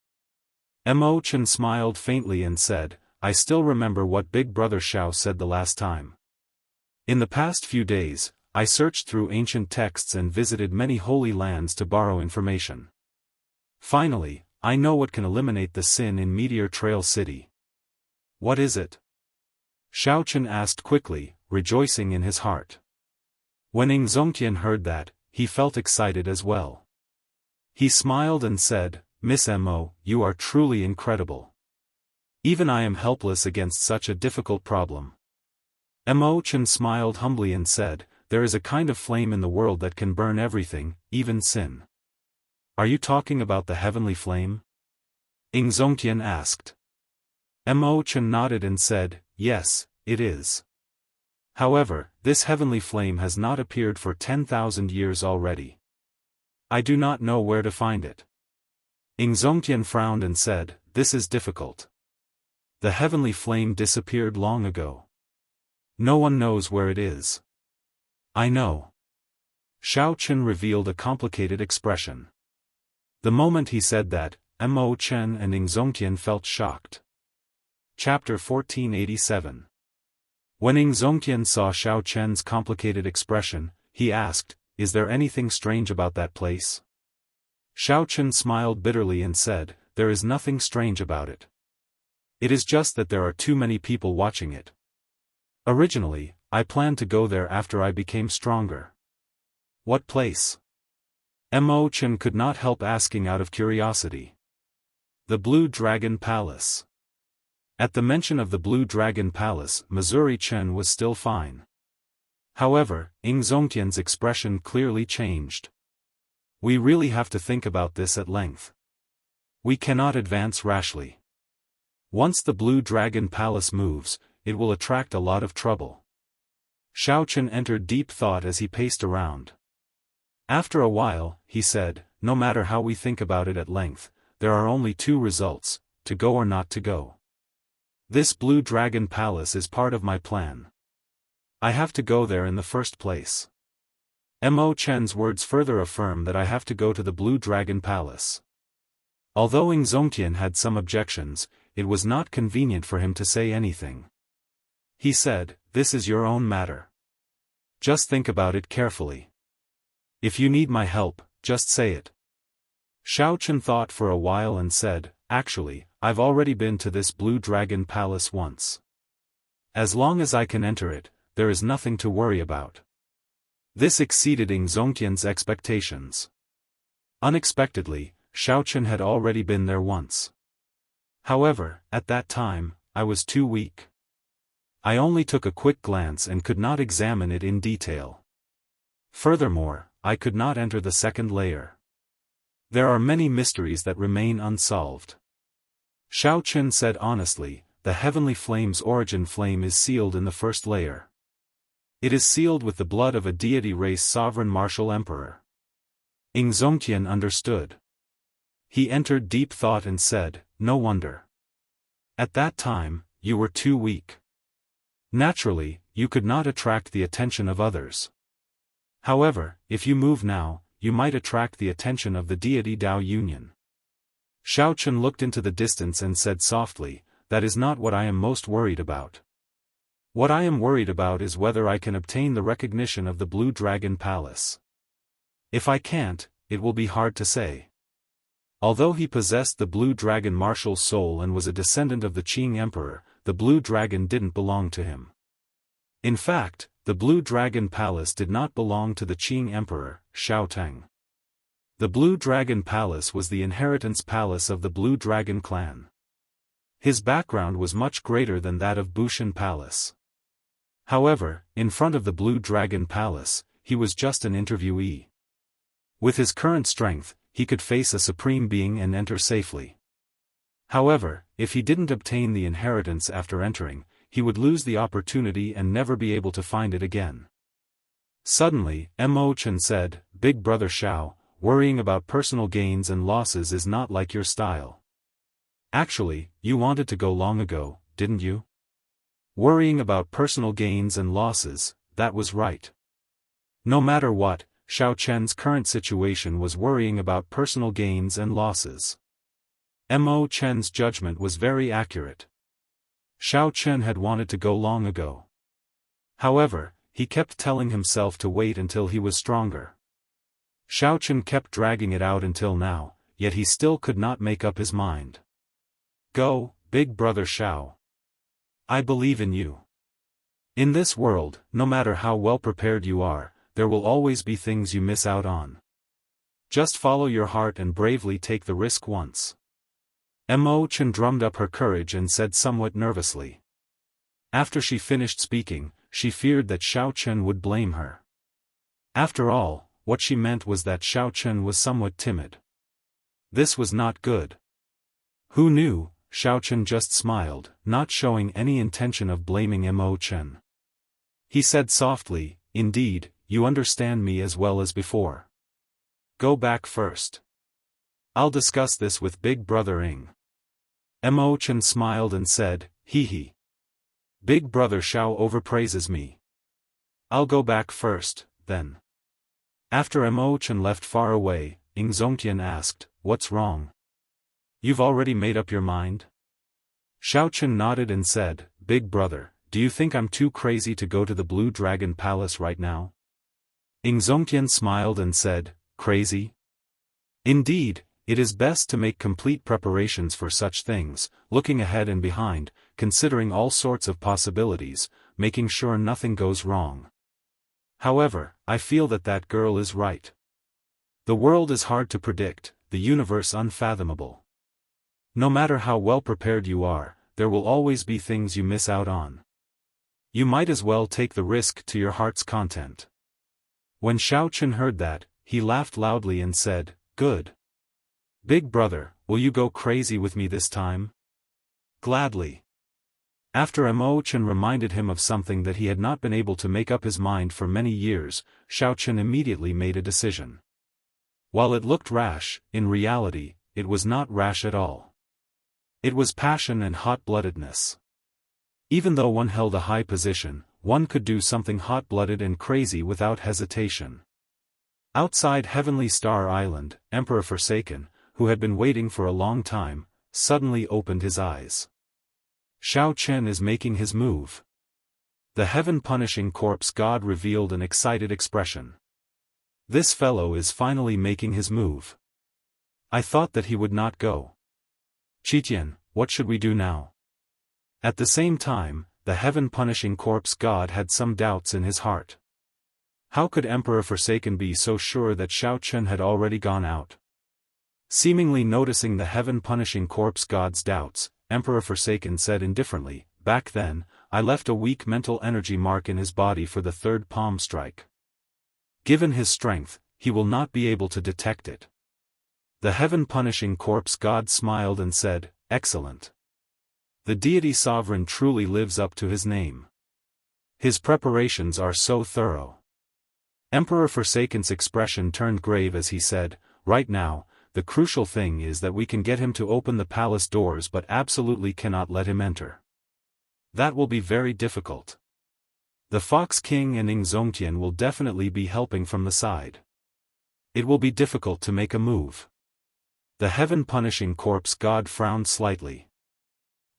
Mo Chen smiled faintly and said, I still remember what Big Brother Shao said the last time. In the past few days, I searched through ancient texts and visited many holy lands to borrow information. Finally, I know what can eliminate the sin in Meteor Trail City. What is it? Shao Chun asked quickly, rejoicing in his heart. When Ing Zongtian heard that, he felt excited as well. He smiled and said, Miss Mo, you are truly incredible. Even I am helpless against such a difficult problem. Mo Chen smiled humbly and said, there is a kind of flame in the world that can burn everything, even sin. Are you talking about the heavenly flame? Ing Zongtian asked. Mo Chen nodded and said, yes, it is. However, this heavenly flame has not appeared for 10,000 years already. I do not know where to find it. Ing Zongtian frowned and said, this is difficult. The heavenly flame disappeared long ago. No one knows where it is. I know. Xiao Chen revealed a complicated expression. The moment he said that, Mo Chen and Ing Zongtian felt shocked. Chapter 1487. When Ing Zongtian saw Xiao Chen's complicated expression, he asked, is there anything strange about that place? Xiao Chen smiled bitterly and said, there is nothing strange about it. It is just that there are too many people watching it. Originally, I planned to go there after I became stronger. What place? Mo Chen could not help asking out of curiosity. The Blue Dragon Palace. At the mention of the Blue Dragon Palace, Missouri Chen was still fine. However, Ing Zongtian's expression clearly changed. We really have to think about this at length. We cannot advance rashly. Once the Blue Dragon Palace moves, it will attract a lot of trouble. Xiao Chen entered deep thought as he paced around. After a while, he said, no matter how we think about it at length, there are only two results, to go or not to go. This Blue Dragon Palace is part of my plan. I have to go there in the first place. Mo Chen's words further affirm that I have to go to the Blue Dragon Palace. Although Ing Zongtian had some objections, it was not convenient for him to say anything. He said, this is your own matter. Just think about it carefully. If you need my help, just say it. Xiao Chen thought for a while and said, actually, I've already been to this Blue Dragon Palace once. As long as I can enter it, there is nothing to worry about. This exceeded Ing Zongtian's expectations. Unexpectedly, Xiao Chen had already been there once. However, at that time, I was too weak. I only took a quick glance and could not examine it in detail. Furthermore, I could not enter the second layer. There are many mysteries that remain unsolved. Xiao Chen said honestly, the heavenly flame's origin flame is sealed in the first layer. It is sealed with the blood of a deity race sovereign martial emperor. Ing Zongtian understood. He entered deep thought and said, no wonder. At that time, you were too weak. Naturally, you could not attract the attention of others. However, if you move now, you might attract the attention of the deity Dao Union. Xiao Chen looked into the distance and said softly, that is not what I am most worried about. What I am worried about is whether I can obtain the recognition of the Blue Dragon Palace. If I can't, it will be hard to say. Although he possessed the Blue Dragon martial soul and was a descendant of the Qing Emperor, the Blue Dragon didn't belong to him. In fact, the Blue Dragon Palace did not belong to the Qing Emperor, Xiao Teng. The Blue Dragon Palace was the inheritance palace of the Blue Dragon clan. His background was much greater than that of Bushan Palace. However, in front of the Blue Dragon Palace, he was just an interviewee. With his current strength, he could face a supreme being and enter safely. However, if he didn't obtain the inheritance after entering, he would lose the opportunity and never be able to find it again. Suddenly, Mo Chen said, Big Brother Xiao, worrying about personal gains and losses is not like your style. Actually, you wanted to go long ago, didn't you? Worrying about personal gains and losses, that was right. No matter what, Xiao Chen's current situation was worrying about personal gains and losses. Mo Chen's judgment was very accurate. Xiao Chen had wanted to go long ago. However, he kept telling himself to wait until he was stronger. Xiao Chen kept dragging it out until now, yet he still could not make up his mind. Go, Big Brother Xiao. I believe in you. In this world, no matter how well prepared you are, there will always be things you miss out on. Just follow your heart and bravely take the risk once. Mo Chen drummed up her courage and said somewhat nervously. After she finished speaking, she feared that Xiao Chen would blame her. After all, what she meant was that Xiao Chen was somewhat timid. This was not good. Who knew? Xiaochen just smiled, not showing any intention of blaming Imochen. He said softly, indeed, you understand me as well as before. Go back first. I'll discuss this with Big Brother Ing. Imochen smiled and said, hee hee. Big Brother Xiao overpraises me. I'll go back first, then. After Imochen left far away, Ing Zongtian asked, what's wrong? You've already made up your mind? Xiaochen nodded and said, Big Brother, do you think I'm too crazy to go to the Blue Dragon Palace right now? Ing Zongtian smiled and said, crazy? Indeed, it is best to make complete preparations for such things, looking ahead and behind, considering all sorts of possibilities, making sure nothing goes wrong. However, I feel that girl is right. The world is hard to predict, the universe unfathomable. No matter how well prepared you are, there will always be things you miss out on. You might as well take the risk to your heart's content. When Xiaochen heard that, he laughed loudly and said, good. Big Brother, will you go crazy with me this time? Gladly. After Imochen reminded him of something that he had not been able to make up his mind for many years, Xiaochen immediately made a decision. While it looked rash, in reality, it was not rash at all. It was passion and hot-bloodedness. Even though one held a high position, one could do something hot-blooded and crazy without hesitation. Outside Heavenly Star Island, Emperor Forsaken, who had been waiting for a long time, suddenly opened his eyes. Xiao Chen is making his move. The heaven-punishing corpse god revealed an excited expression. This fellow is finally making his move. I thought that he would not go. Qitian, what should we do now? At the same time, the heaven-punishing corpse god had some doubts in his heart. How could Emperor Forsaken be so sure that Xiao Chen had already gone out? Seemingly noticing the heaven-punishing corpse god's doubts, Emperor Forsaken said indifferently, back then, I left a weak mental energy mark in his body for the third palm strike. Given his strength, he will not be able to detect it. The heaven-punishing corpse god smiled and said, excellent. The deity sovereign truly lives up to his name. His preparations are so thorough. Emperor Forsaken's expression turned grave as he said, right now, the crucial thing is that we can get him to open the palace doors but absolutely cannot let him enter. That will be very difficult. The Fox King and Ing Zongtian will definitely be helping from the side. It will be difficult to make a move. The heaven-punishing corpse god frowned slightly.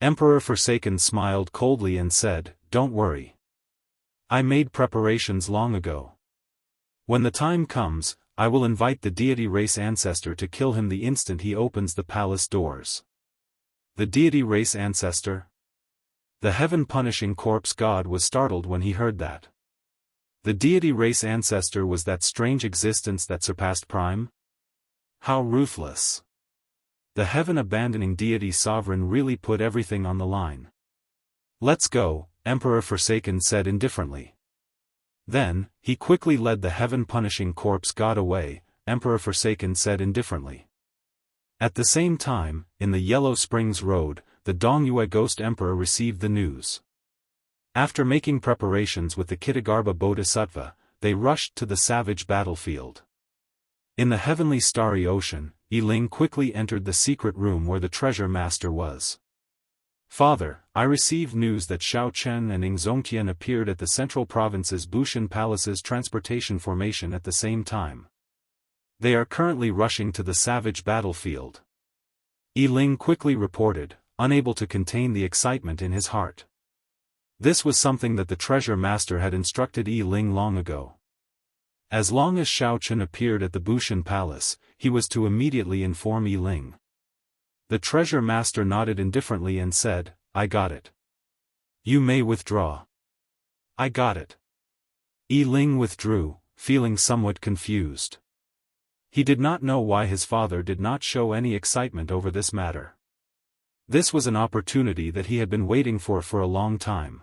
Emperor Forsaken smiled coldly and said, don't worry. I made preparations long ago. When the time comes, I will invite the deity race ancestor to kill him the instant he opens the palace doors. The deity race ancestor? The heaven-punishing corpse god was startled when he heard that. The deity race ancestor was that strange existence that surpassed Prime? How ruthless. The heaven-abandoning deity sovereign really put everything on the line. Let's go, Emperor Forsaken said indifferently. Then, he quickly led the heaven-punishing corpse god away, Emperor Forsaken said indifferently. At the same time, in the Yellow Springs Road, the Dongyue Ghost Emperor received the news. After making preparations with the Kitagarbha Bodhisattva, they rushed to the savage battlefield. In the heavenly starry ocean, Yi Ling quickly entered the secret room where the treasure master was. Father, I received news that Xiao Chen and Ing Zongtian appeared at the central province's Bushan Palace's transportation formation at the same time. They are currently rushing to the savage battlefield. Yi Ling quickly reported, unable to contain the excitement in his heart. This was something that the treasure master had instructed Yi Ling long ago. As long as Xiao Chen appeared at the Bushan Palace, he was to immediately inform Yi Ling. The treasure master nodded indifferently and said, I got it. You may withdraw. I got it. Yi Ling withdrew, feeling somewhat confused. He did not know why his father did not show any excitement over this matter. This was an opportunity that he had been waiting for a long time.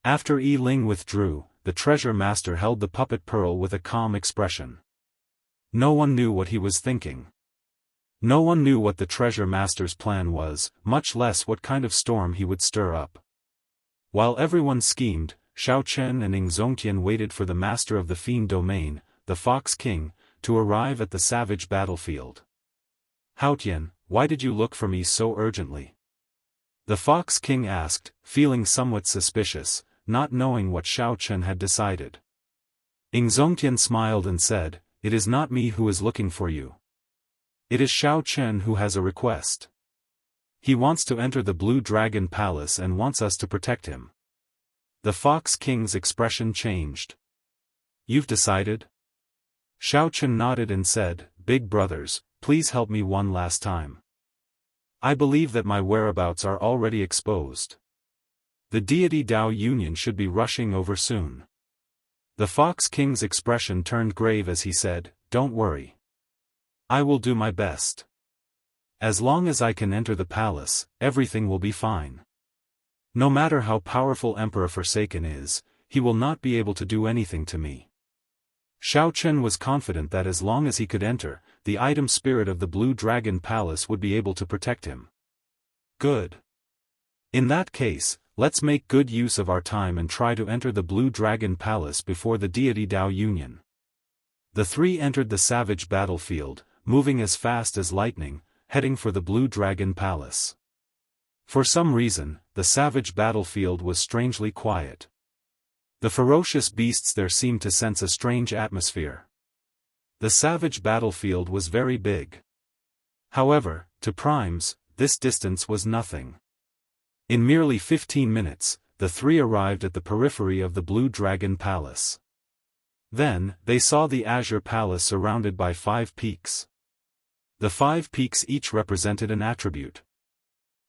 After Yi Ling withdrew, the treasure master held the puppet pearl with a calm expression. No one knew what he was thinking. No one knew what the treasure master's plan was, much less what kind of storm he would stir up. While everyone schemed, Xiao Chen and Ing Zongtian waited for the master of the Fiend Domain, the Fox King, to arrive at the savage battlefield. Haotian, why did you look for me so urgently? The Fox King asked, feeling somewhat suspicious, not knowing what Xiao Chen had decided. Ing Zongtian smiled and said, "It is not me who is looking for you. It is Xiao Chen who has a request. He wants to enter the Blue Dragon Palace and wants us to protect him." The Fox King's expression changed. "You've decided?" Xiao Chen nodded and said, "Big brothers, please help me one last time. I believe that my whereabouts are already exposed. The deity Dao Union should be rushing over soon." The Fox King's expression turned grave as he said, "Don't worry. I will do my best. As long as I can enter the palace, everything will be fine. No matter how powerful Emperor Forsaken is, he will not be able to do anything to me." Xiao Chen was confident that as long as he could enter, the item spirit of the Blue Dragon Palace would be able to protect him. Good. In that case, let's make good use of our time and try to enter the Blue Dragon Palace before the deity Dao Union. The three entered the savage battlefield, moving as fast as lightning, heading for the Blue Dragon Palace. For some reason, the savage battlefield was strangely quiet. The ferocious beasts there seemed to sense a strange atmosphere. The savage battlefield was very big. However, to primes, this distance was nothing. In merely 15 minutes, the three arrived at the periphery of the Blue Dragon Palace. Then, they saw the Azure Palace surrounded by 5 peaks. The 5 peaks each represented an attribute.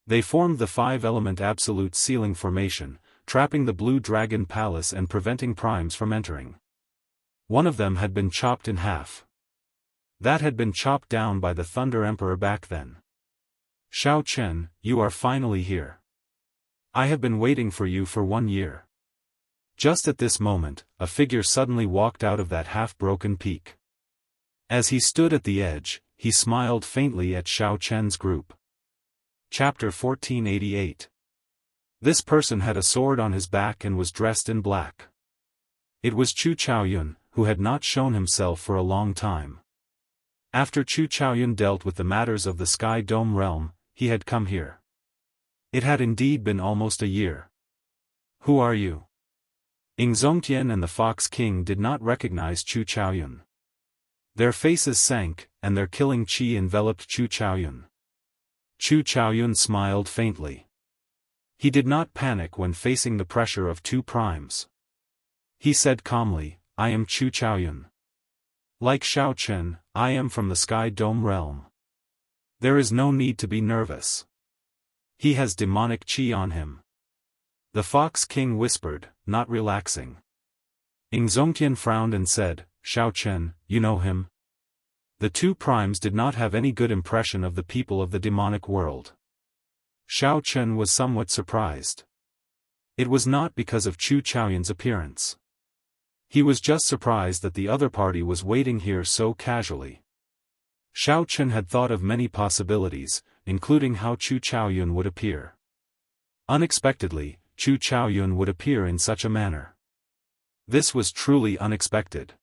They formed the 5-element absolute ceiling formation, trapping the Blue Dragon Palace and preventing primes from entering. One of them had been chopped in half. That had been chopped down by the Thunder Emperor back then. "Xiao Chen, you are finally here. I have been waiting for you for 1 year." Just at this moment, a figure suddenly walked out of that half-broken peak. As he stood at the edge, he smiled faintly at Xiao Chen's group. Chapter 1488. This person had a sword on his back and was dressed in black. It was Chu Chaoyun, who had not shown himself for a long time. After Chu Chaoyun dealt with the matters of the Sky Dome realm, he had come here. It had indeed been almost a year. "Who are you?" Ing Zongtian and the Fox King did not recognize Chu Chaoyun. Their faces sank, and their killing chi enveloped Chu Chaoyun. Chu Chaoyun smiled faintly. He did not panic when facing the pressure of 2 primes. He said calmly, "I am Chu Chaoyun. Like Xiao Chen, I am from the Sky Dome realm. There is no need to be nervous. He has demonic chi on him." The Fox King whispered, not relaxing. Ing Zongtian frowned and said, "Xiao Chen, you know him?" The 2 primes did not have any good impression of the people of the demonic world. Xiao Chen was somewhat surprised. It was not because of Chu Chaoyun's appearance. He was just surprised that the other party was waiting here so casually. Xiao Chen had thought of many possibilities, including how Chu Chaoyun would appear. Unexpectedly, Chu Chaoyun would appear in such a manner. This was truly unexpected.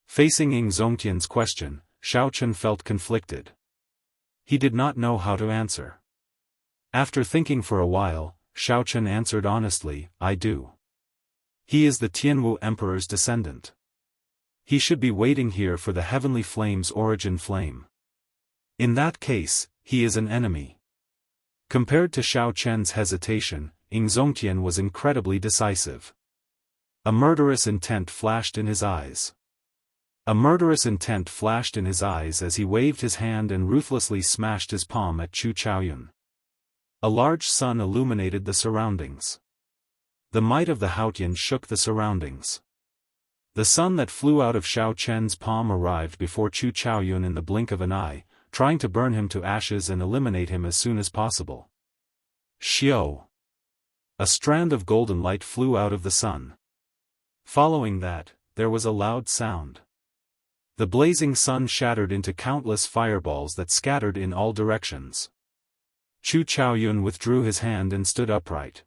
Facing Ing Zongtian's question, Xiao Chen felt conflicted. He did not know how to answer. After thinking for a while, Xiao Chen answered honestly, "I do. He is the Tianwu Emperor's descendant. He should be waiting here for the Heavenly Flame's origin flame. In that case, he is an enemy." Compared to Xiao Chen's hesitation, Ing Zongtian was incredibly decisive. A murderous intent flashed in his eyes. A murderous intent flashed in his eyes as he waved his hand and ruthlessly smashed his palm at Chu Chaoyun. A large sun illuminated the surroundings. The might of the Haotian shook the surroundings. The sun that flew out of Xiao Chen's palm arrived before Chu Chaoyun in the blink of an eye, trying to burn him to ashes and eliminate him as soon as possible. Xiao! A strand of golden light flew out of the sun. Following that, there was a loud sound. The blazing sun shattered into countless fireballs that scattered in all directions. Chu Chaoyun withdrew his hand and stood upright.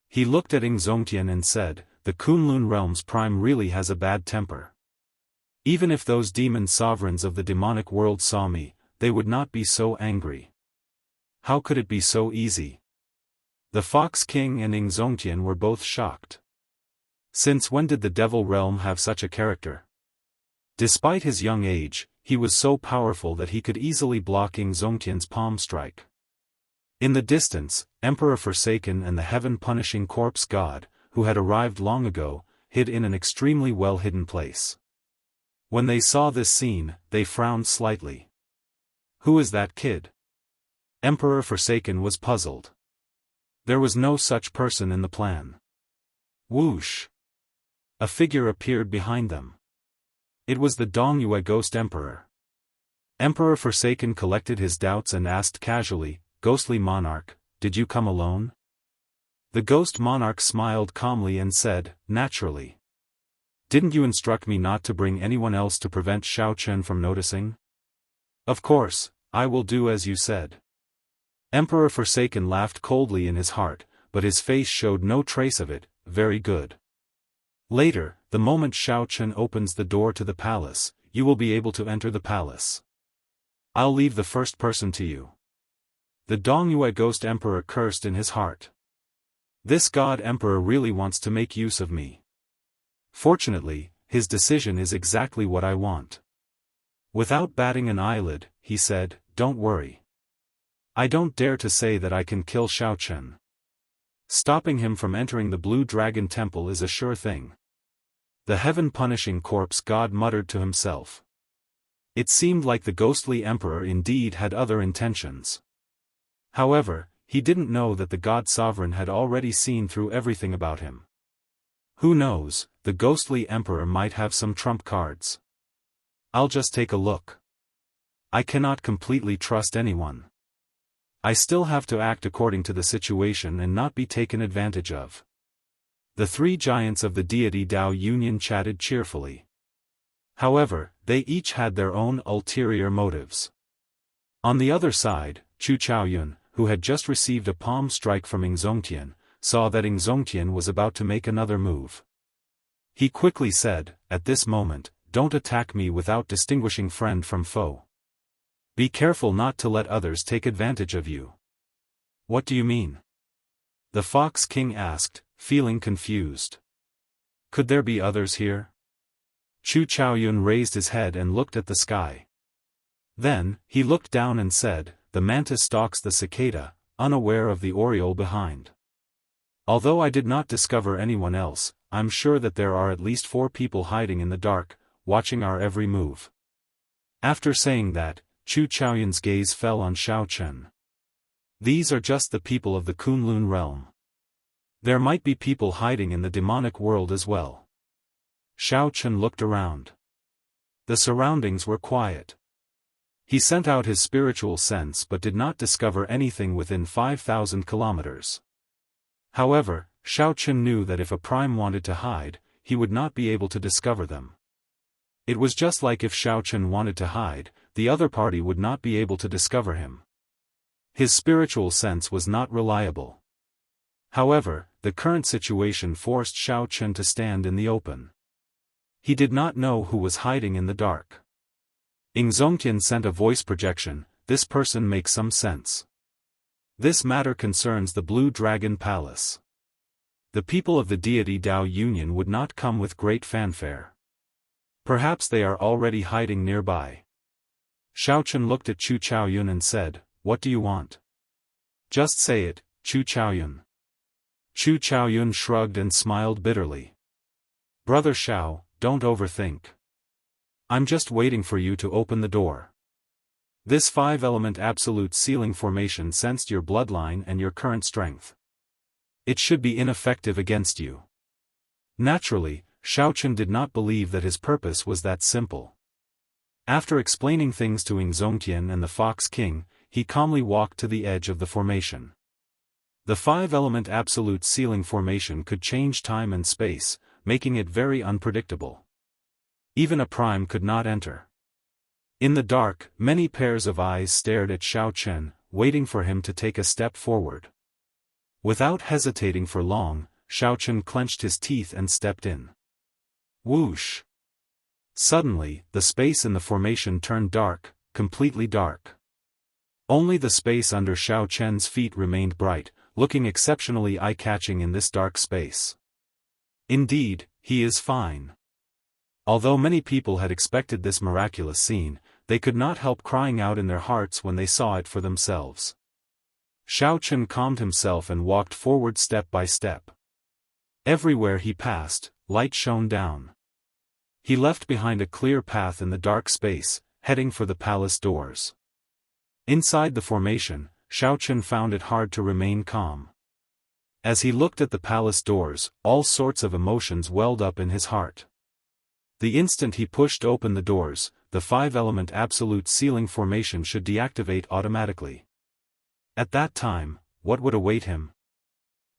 He looked at Ingzongtian and said, "The Kunlun realm's prime really has a bad temper. Even if those demon sovereigns of the demonic world saw me, they would not be so angry. How could it be so easy?" The Fox King and Ingzongtian were both shocked. Since when did the Devil Realm have such a character? Despite his young age, he was so powerful that he could easily block Ingzongtian's palm strike. In the distance, Emperor Forsaken and the heaven-punishing corpse god, who had arrived long ago, hid in an extremely well-hidden place. When they saw this scene, they frowned slightly. "Who is that kid?" Emperor Forsaken was puzzled. There was no such person in the plan. Whoosh! A figure appeared behind them. It was the Dongyue Ghost Emperor. Emperor Forsaken collected his doubts and asked casually, "Ghostly monarch, did you come alone?" The ghost monarch smiled calmly and said, "Naturally. Didn't you instruct me not to bring anyone else to prevent Xiao Chen from noticing?" "Of course, I will do as you said." Emperor Forsaken laughed coldly in his heart, but his face showed no trace of it. "Very good. Later, the moment Xiao Chen opens the door to the palace, you will be able to enter the palace. I'll leave the first person to you." The Dongyue Ghost Emperor cursed in his heart. "This god emperor really wants to make use of me. Fortunately, his decision is exactly what I want." Without batting an eyelid, he said, "Don't worry. I don't dare to say that I can kill Xiao Chen. Stopping him from entering the Blue Dragon Temple is a sure thing." The heaven-punishing corpse god muttered to himself. It seemed like the ghostly emperor indeed had other intentions. However, he didn't know that the god sovereign had already seen through everything about him. Who knows, the ghostly emperor might have some trump cards. "I'll just take a look. I cannot completely trust anyone. I still have to act according to the situation and not be taken advantage of." The three giants of the deity Dao Union chatted cheerfully. However, they each had their own ulterior motives. On the other side, Chu Chaoyun, who had just received a palm strike from Ingzongtian, saw that Ingzongtian was about to make another move. He quickly said, "At this moment, don't attack me without distinguishing friend from foe. Be careful not to let others take advantage of you." "What do you mean?" the Fox King asked, feeling confused. Could there be others here? Chu Chaoyun raised his head and looked at the sky. Then, he looked down and said, "The mantis stalks the cicada, unaware of the oriole behind. Although I did not discover anyone else, I'm sure that there are at least 4 people hiding in the dark, watching our every move." After saying that, Chu Chaoyun's gaze fell on Xiao Chen. These are just the people of the Kunlun realm. There might be people hiding in the demonic world as well. Xiao Chen looked around. The surroundings were quiet. He sent out his spiritual sense but did not discover anything within 5,000 kilometers. However, Xiao Chen knew that if a prime wanted to hide, he would not be able to discover them. It was just like if Xiao Chen wanted to hide, the other party would not be able to discover him. His spiritual sense was not reliable. However, the current situation forced Xiao Chen to stand in the open. He did not know who was hiding in the dark. Ingzongtian sent a voice projection, "This person makes some sense. This matter concerns the Blue Dragon Palace. The people of the deity Dao Union would not come with great fanfare. Perhaps they are already hiding nearby." Xiao Chen looked at Chu Chaoyun and said, "What do you want?" "Just say it, Chu Chaoyun." Chu Chaoyun shrugged and smiled bitterly. "Brother Xiao, don't overthink. I'm just waiting for you to open the door. This 5-element absolute sealing formation sensed your bloodline and your current strength. It should be ineffective against you." Naturally, Xiao Chen did not believe that his purpose was that simple. After explaining things to Ingzongtian and the Fox King, he calmly walked to the edge of the formation. The 5-element absolute sealing formation could change time and space, making it very unpredictable. Even a prime could not enter. In the dark, many pairs of eyes stared at Xiao Chen, waiting for him to take a step forward. Without hesitating for long, Xiao Chen clenched his teeth and stepped in. Whoosh! Suddenly, the space in the formation turned dark, completely dark. Only the space under Xiao Chen's feet remained bright, looking exceptionally eye-catching in this dark space. Indeed, he is fine. Although many people had expected this miraculous scene, they could not help crying out in their hearts when they saw it for themselves. Xiao Chen calmed himself and walked forward step by step. Everywhere he passed, light shone down. He left behind a clear path in the dark space, heading for the palace doors. Inside the formation, Xiao Chen found it hard to remain calm. As he looked at the palace doors, all sorts of emotions welled up in his heart. The instant he pushed open the doors, the 5-element absolute sealing formation should deactivate automatically. At that time, what would await him?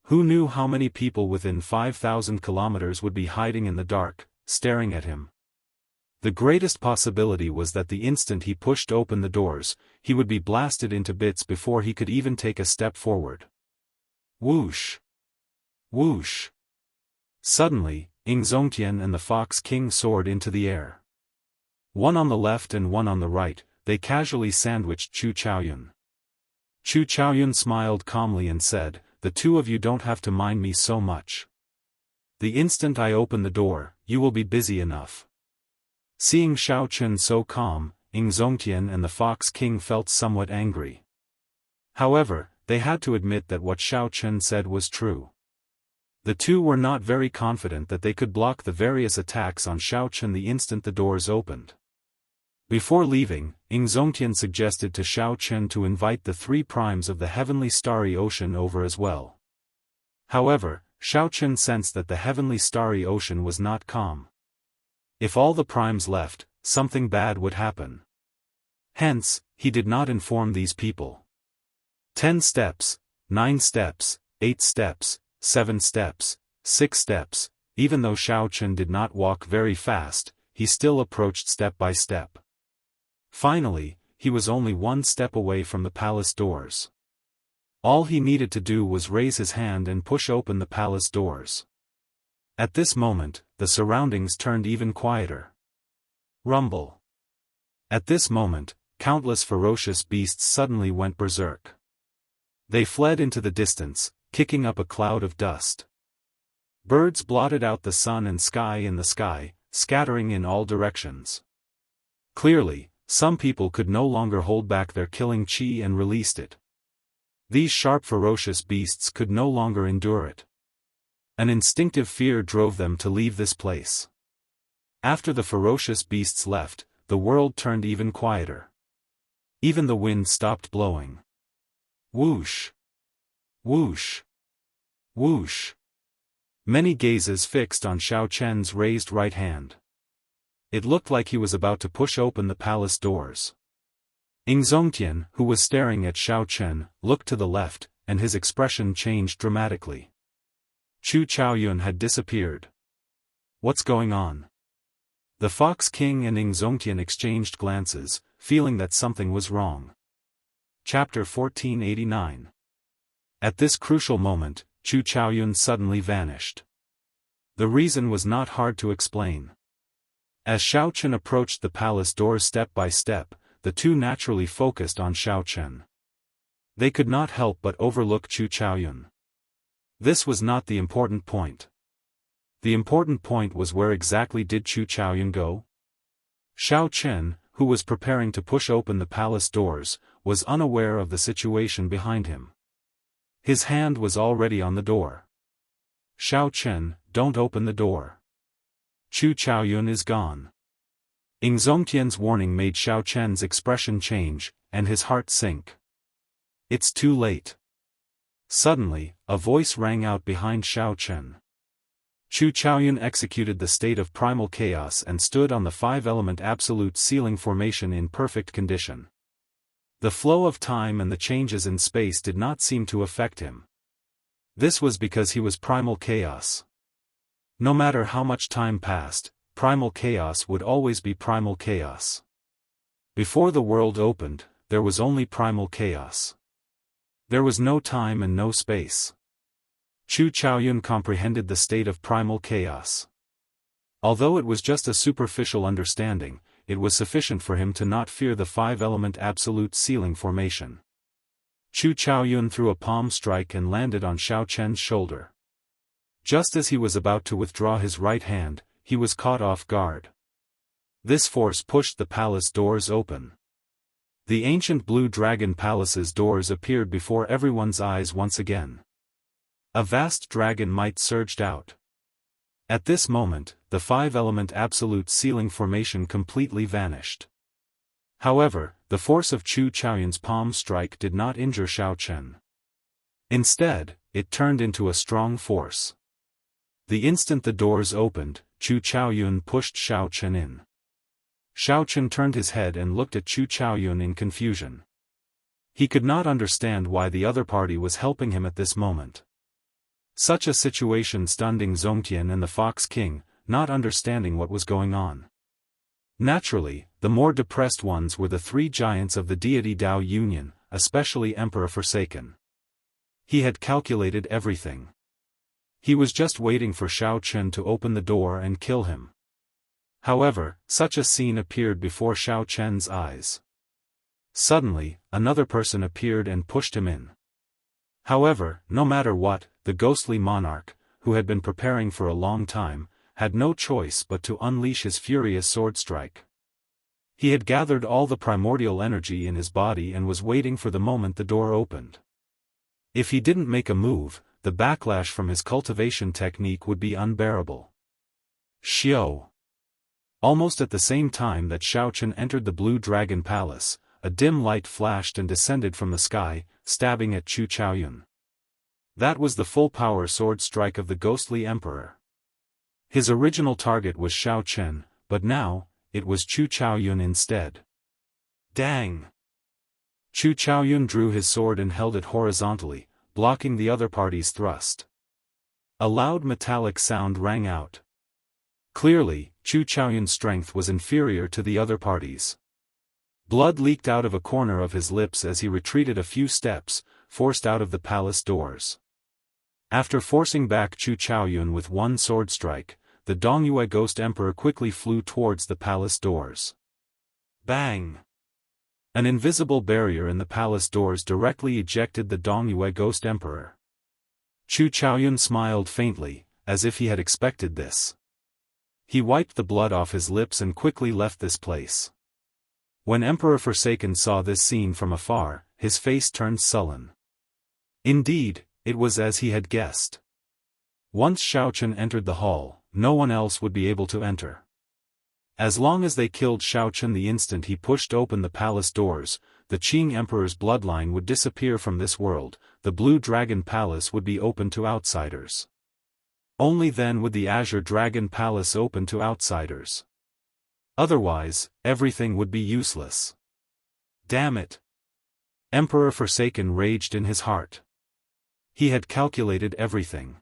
Who knew how many people within 5,000 kilometers would be hiding in the dark, staring at him? The greatest possibility was that the instant he pushed open the doors, he would be blasted into bits before he could even take a step forward. Whoosh! Whoosh! Suddenly, Zongtian and the Fox King soared into the air. One on the left and one on the right, they casually sandwiched Chu Chaoyun. Chu Chaoyun smiled calmly and said, "The two of you don't have to mind me so much. The instant I open the door, you will be busy enough." Seeing Xiao Chen so calm, Zongtian and the Fox King felt somewhat angry. However, they had to admit that what Xiao Chen said was true. The two were not very confident that they could block the various attacks on Xiao Chen the instant the doors opened. Before leaving, Zongtian suggested to Xiao Chen to invite the 3 primes of the heavenly starry ocean over as well. However, Xiao Chen sensed that the heavenly starry ocean was not calm. If all the primes left, something bad would happen. Hence, he did not inform these people. 10 steps, 9 steps, 8 steps, 7 steps, 6 steps, even though Xiao Chen did not walk very fast, he still approached step by step. Finally, he was only 1 step away from the palace doors. All he needed to do was raise his hand and push open the palace doors. At this moment, the surroundings turned even quieter. Rumble. At this moment, countless ferocious beasts suddenly went berserk. They fled into the distance, kicking up a cloud of dust. Birds blotted out the sun and sky in the sky, scattering in all directions. Clearly, some people could no longer hold back their killing chi and released it. These sharp ferocious beasts could no longer endure it. An instinctive fear drove them to leave this place. After the ferocious beasts left, the world turned even quieter. Even the wind stopped blowing. Whoosh! Whoosh! Whoosh! Many gazes fixed on Xiao Chen's raised right hand. It looked like he was about to push open the palace doors. Zongtian, who was staring at Xiao Chen, looked to the left, and his expression changed dramatically. Chu Chaoyun had disappeared. What's going on? The Fox King and Zongtian exchanged glances, feeling that something was wrong. Chapter 1489. At this crucial moment, Chu Chaoyun suddenly vanished. The reason was not hard to explain. As Xiao Chen approached the palace doors step by step, the two naturally focused on Xiao Chen. They could not help but overlook Chu Chaoyun. This was not the important point. The important point was where exactly did Chu Chaoyun go? Xiao Chen, who was preparing to push open the palace doors, was unaware of the situation behind him. His hand was already on the door. Xiao Chen, don't open the door. Chu Chaoyun is gone. Zongtian's warning made Xiao Chen's expression change, and his heart sink. It's too late. Suddenly, a voice rang out behind Xiao Chen. Chu Chaoyun executed the state of primal chaos and stood on the 5-element absolute sealing formation in perfect condition. The flow of time and the changes in space did not seem to affect him. This was because he was primal chaos. No matter how much time passed, primal chaos would always be primal chaos. Before the world opened, there was only primal chaos. There was no time and no space. Chu Chaoyun comprehended the state of primal chaos. Although it was just a superficial understanding, it was sufficient for him to not fear the five-element absolute ceiling formation. Chu Chaoyun threw a palm strike and landed on Xiao Chen's shoulder. Just as he was about to withdraw his right hand, he was caught off guard. This force pushed the palace doors open. The ancient Blue Dragon Palace's doors appeared before everyone's eyes once again. A vast dragon might surged out. At this moment, the five-element absolute ceiling formation completely vanished. However, the force of Chu Chaoyun's palm strike did not injure Xiao Chen. Instead, it turned into a strong force. The instant the doors opened, Chu Chaoyun pushed Xiao Chen in. Xiao Chen turned his head and looked at Chu Chaoyun in confusion. He could not understand why the other party was helping him at this moment. Such a situation stunned Zongtian and the Fox King, not understanding what was going on. Naturally, the more depressed ones were the three giants of the deity Dao Union, especially Emperor Forsaken. He had calculated everything. He was just waiting for Xiao Chen to open the door and kill him. However, such a scene appeared before Xiao Chen's eyes. Suddenly, another person appeared and pushed him in. However, no matter what, the ghostly monarch, who had been preparing for a long time, had no choice but to unleash his furious sword strike. He had gathered all the primordial energy in his body and was waiting for the moment the door opened. If he didn't make a move, the backlash from his cultivation technique would be unbearable. Xiao. Almost at the same time that Xiao Chen entered the Blue Dragon Palace, a dim light flashed and descended from the sky, stabbing at Chu Chaoyun. That was the full-power sword strike of the ghostly emperor. His original target was Xiao Chen, but now, it was Chu Chaoyun instead. Dang! Chu Chaoyun drew his sword and held it horizontally, blocking the other party's thrust. A loud metallic sound rang out. Clearly, Chu Chaoyun's strength was inferior to the other party's. Blood leaked out of a corner of his lips as he retreated a few steps, forced out of the palace doors. After forcing back Chu Chaoyun with one sword strike, the Dongyue Ghost Emperor quickly flew towards the palace doors. Bang! An invisible barrier in the palace doors directly ejected the Dongyue Ghost Emperor. Chu Chaoyun smiled faintly, as if he had expected this. He wiped the blood off his lips and quickly left this place. When Emperor Forsaken saw this scene from afar, his face turned sullen. Indeed, it was as he had guessed. Once Xiao Chen entered the hall, no one else would be able to enter. As long as they killed Xiao Chen the instant he pushed open the palace doors, the Qing Emperor's bloodline would disappear from this world, the Blue Dragon Palace would be open to outsiders. Only then would the Azure Dragon Palace open to outsiders. Otherwise, everything would be useless. Damn it! Emperor Forsaken raged in his heart. He had calculated everything.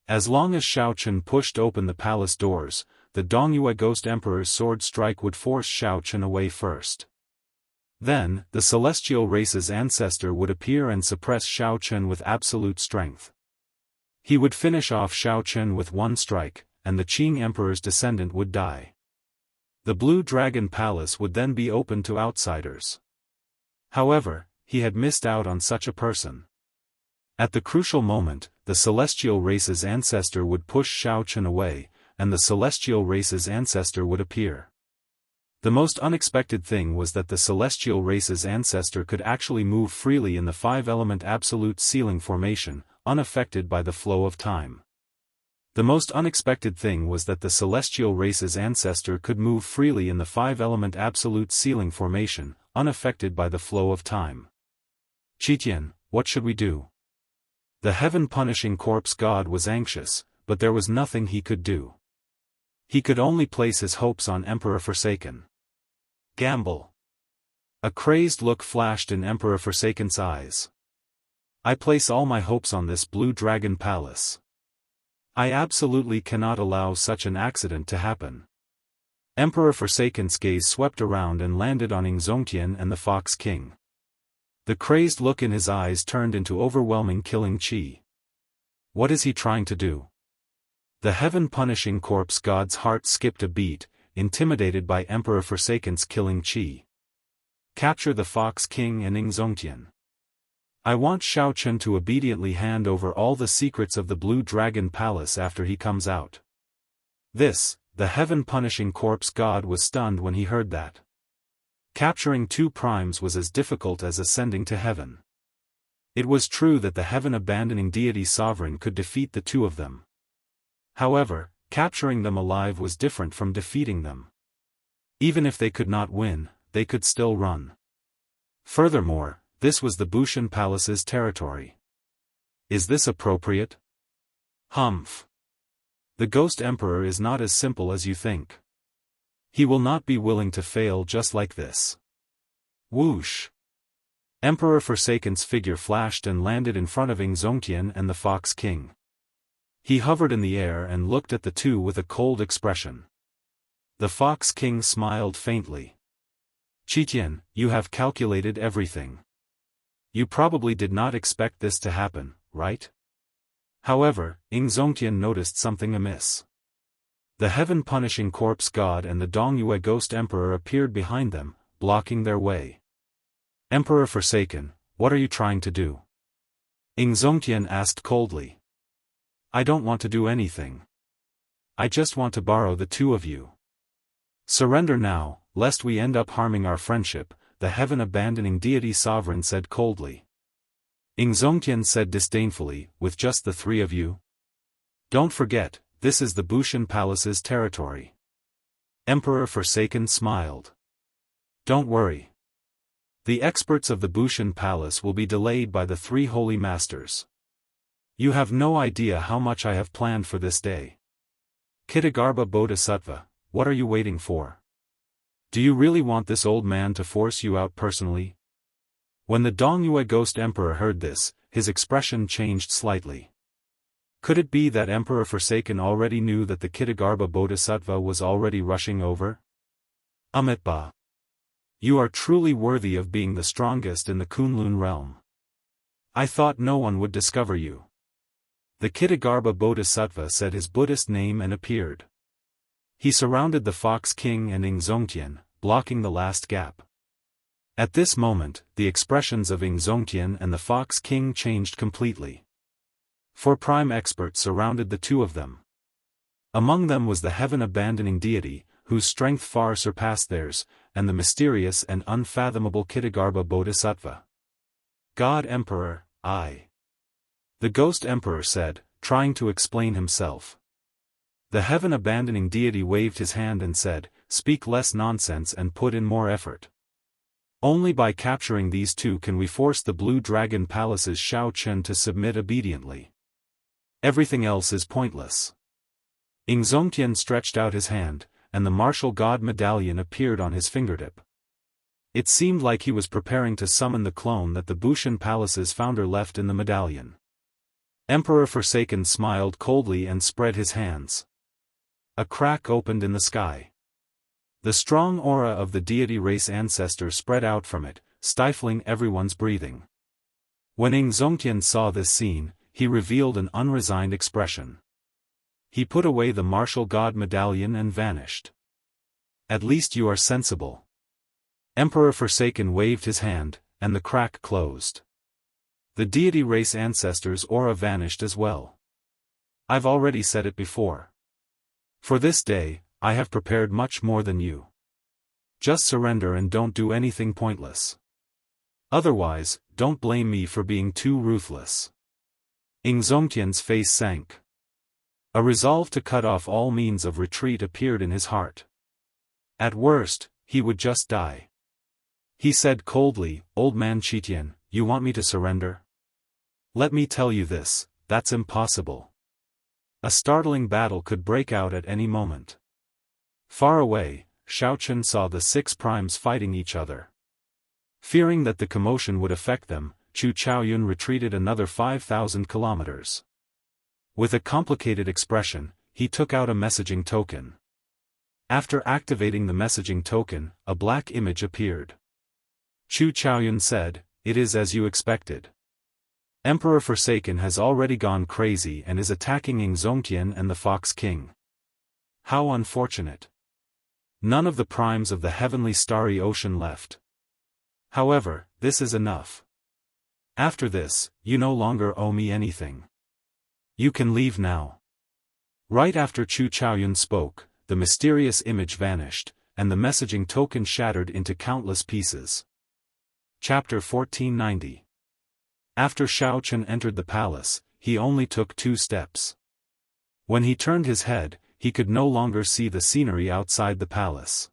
As long as Xiao Chen pushed open the palace doors, the Dongyue Ghost Emperor's sword strike would force Xiao Chen away first. Then, the celestial race's ancestor would appear and suppress Xiao Chen with absolute strength. He would finish off Xiao Chen with one strike, and the Qing Emperor's descendant would die. The Blue Dragon Palace would then be open to outsiders. However, he had missed out on such a person. At the crucial moment, the celestial race's ancestor would push Xiao Chen away, and the celestial race's ancestor would appear. The most unexpected thing was that the celestial race's ancestor could actually move freely in the five-element absolute ceiling formation, unaffected by the flow of time. The most unexpected thing was that the celestial race's ancestor could move freely in the five-element absolute ceiling formation, unaffected by the flow of time. Qitian, what should we do? The heaven-punishing corpse god was anxious, but there was nothing he could do. He could only place his hopes on Emperor Forsaken. Gamble. A crazed look flashed in Emperor Forsaken's eyes. I place all my hopes on this Blue Dragon Palace. I absolutely cannot allow such an accident to happen. Emperor Forsaken's gaze swept around and landed on Ingzongtian and the Fox King. The crazed look in his eyes turned into overwhelming killing chi. What is he trying to do? The heaven-punishing corpse god's heart skipped a beat, intimidated by Emperor Forsaken's killing chi. Capture the Fox King and Ingzongtian. I want Shao Chun to obediently hand over all the secrets of the Blue Dragon Palace after he comes out. This, the heaven-punishing corpse god was stunned when he heard that. Capturing two primes was as difficult as ascending to heaven. It was true that the heaven-abandoning deity sovereign could defeat the two of them. However, capturing them alive was different from defeating them. Even if they could not win, they could still run. Furthermore, this was the Bushan Palace's territory. Is this appropriate? Humph. The Ghost Emperor is not as simple as you think. He will not be willing to fail just like this. Whoosh. Emperor Forsaken's figure flashed and landed in front of Ingzongtian and the Fox King. He hovered in the air and looked at the two with a cold expression. The Fox King smiled faintly. Qitian, you have calculated everything. You probably did not expect this to happen, right? However, Ingzongtian noticed something amiss. The heaven-punishing corpse god and the Dongyue Ghost Emperor appeared behind them, blocking their way. Emperor Forsaken, what are you trying to do? Ingzongtian asked coldly. I don't want to do anything. I just want to borrow the two of you. Surrender now, lest we end up harming our friendship, the heaven-abandoning deity sovereign said coldly. Ingzongtian said disdainfully, with just the three of you? Don't forget, this is the Bushan Palace's territory. Emperor Forsaken smiled. Don't worry. The experts of the Bushan Palace will be delayed by the three holy masters. You have no idea how much I have planned for this day. Kitagarbha Bodhisattva, what are you waiting for? Do you really want this old man to force you out personally? When the Dongyue Ghost Emperor heard this, his expression changed slightly. Could it be that Emperor Forsaken already knew that the Kitagarbha Bodhisattva was already rushing over? Amitba. You are truly worthy of being the strongest in the Kunlun realm. I thought no one would discover you. The Kitagarbha Bodhisattva said his Buddhist name and appeared. He surrounded the Fox King and Ingzongtian, blocking the last gap. At this moment, the expressions of Ingzongtian and the Fox King changed completely. Four prime experts surrounded the two of them. Among them was the heaven-abandoning deity, whose strength far surpassed theirs, and the mysterious and unfathomable Kitagarbha Bodhisattva. God Emperor, I. The Ghost Emperor said, trying to explain himself. The heaven-abandoning deity waved his hand and said, speak less nonsense and put in more effort. Only by capturing these two can we force the Blue Dragon Palace's Shao Chun to submit obediently. Everything else is pointless. Ingzongtian stretched out his hand, and the martial god medallion appeared on his fingertip. It seemed like he was preparing to summon the clone that the Bushan Palace's founder left in the medallion. Emperor Forsaken smiled coldly and spread his hands. A crack opened in the sky. The strong aura of the deity race ancestor spread out from it, stifling everyone's breathing. When Ingzongtian saw this scene, he revealed an unresigned expression. He put away the martial god medallion and vanished. At least you are sensible. Emperor Forsaken waved his hand, and the crack closed. The deity race ancestor's aura vanished as well. I've already said it before. For this day, I have prepared much more than you. Just surrender and don't do anything pointless. Otherwise, don't blame me for being too ruthless. Ingzongtian's face sank. A resolve to cut off all means of retreat appeared in his heart. At worst, he would just die. He said coldly, Old man Qitian, you want me to surrender? Let me tell you this, that's impossible. A startling battle could break out at any moment. Far away, Shao Chun saw the six primes fighting each other. Fearing that the commotion would affect them, Chu Chaoyun retreated another 5,000 kilometers. With a complicated expression, he took out a messaging token. After activating the messaging token, a black image appeared. Chu Chaoyun said, "It is as you expected. Emperor Forsaken has already gone crazy and is attacking Ying Zongtian and the Fox King. How unfortunate. None of the primes of the heavenly starry ocean left. However, this is enough. After this, you no longer owe me anything. You can leave now." Right after Chu Chaoyun spoke, the mysterious image vanished, and the messaging token shattered into countless pieces. Chapter 1490. After Xiao Chen entered the palace, he only took 2 steps. When he turned his head, he could no longer see the scenery outside the palace.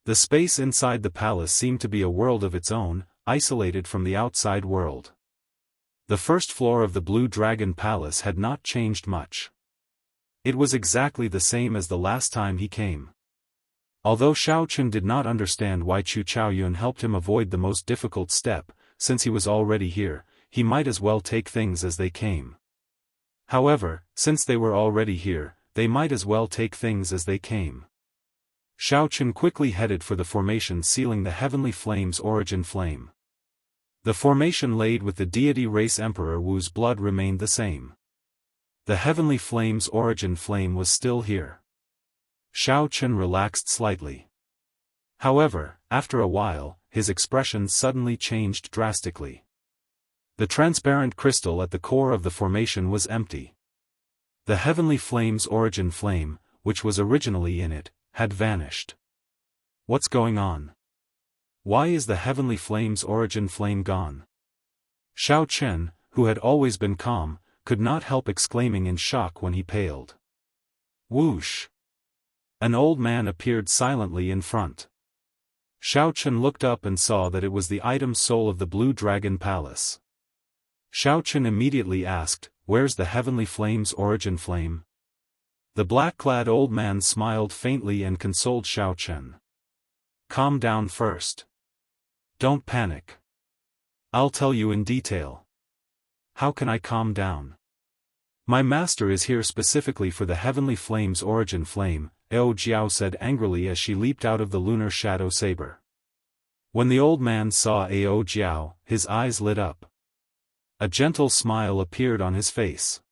The space inside the palace seemed to be a world of its own, isolated from the outside world. The first floor of the Blue Dragon Palace had not changed much. It was exactly the same as the last time he came. Although Xiao Chen did not understand why Chu Chaoyun helped him avoid the most difficult step, since he was already here, he might as well take things as they came. However, since they were already here, they might as well take things as they came. Xiao Chen quickly headed for the formation sealing the Heavenly Flame's origin flame. The formation laid with the deity race Emperor Wu's blood remained the same. The Heavenly Flame's origin flame was still here. Xiao Chen relaxed slightly. However, after a while, his expression suddenly changed drastically. The transparent crystal at the core of the formation was empty. The Heavenly Flame's origin flame, which was originally in it, had vanished. What's going on? Why is the Heavenly Flame's origin flame gone? Xiao Chen, who had always been calm, could not help exclaiming in shock when he paled. Whoosh! An old man appeared silently in front. Xiao Chen looked up and saw that it was the item soul of the Blue Dragon Palace. Xiao Chen immediately asked, "Where's the Heavenly Flame's origin flame?" The black-clad old man smiled faintly and consoled Xiao Chen. "Calm down first. Don't panic. I'll tell you in detail." "How can I calm down? My master is here specifically for the Heavenly Flame's origin flame," Ao Jiao said angrily as she leaped out of the lunar shadow saber. When the old man saw Ao Jiao, his eyes lit up. A gentle smile appeared on his face.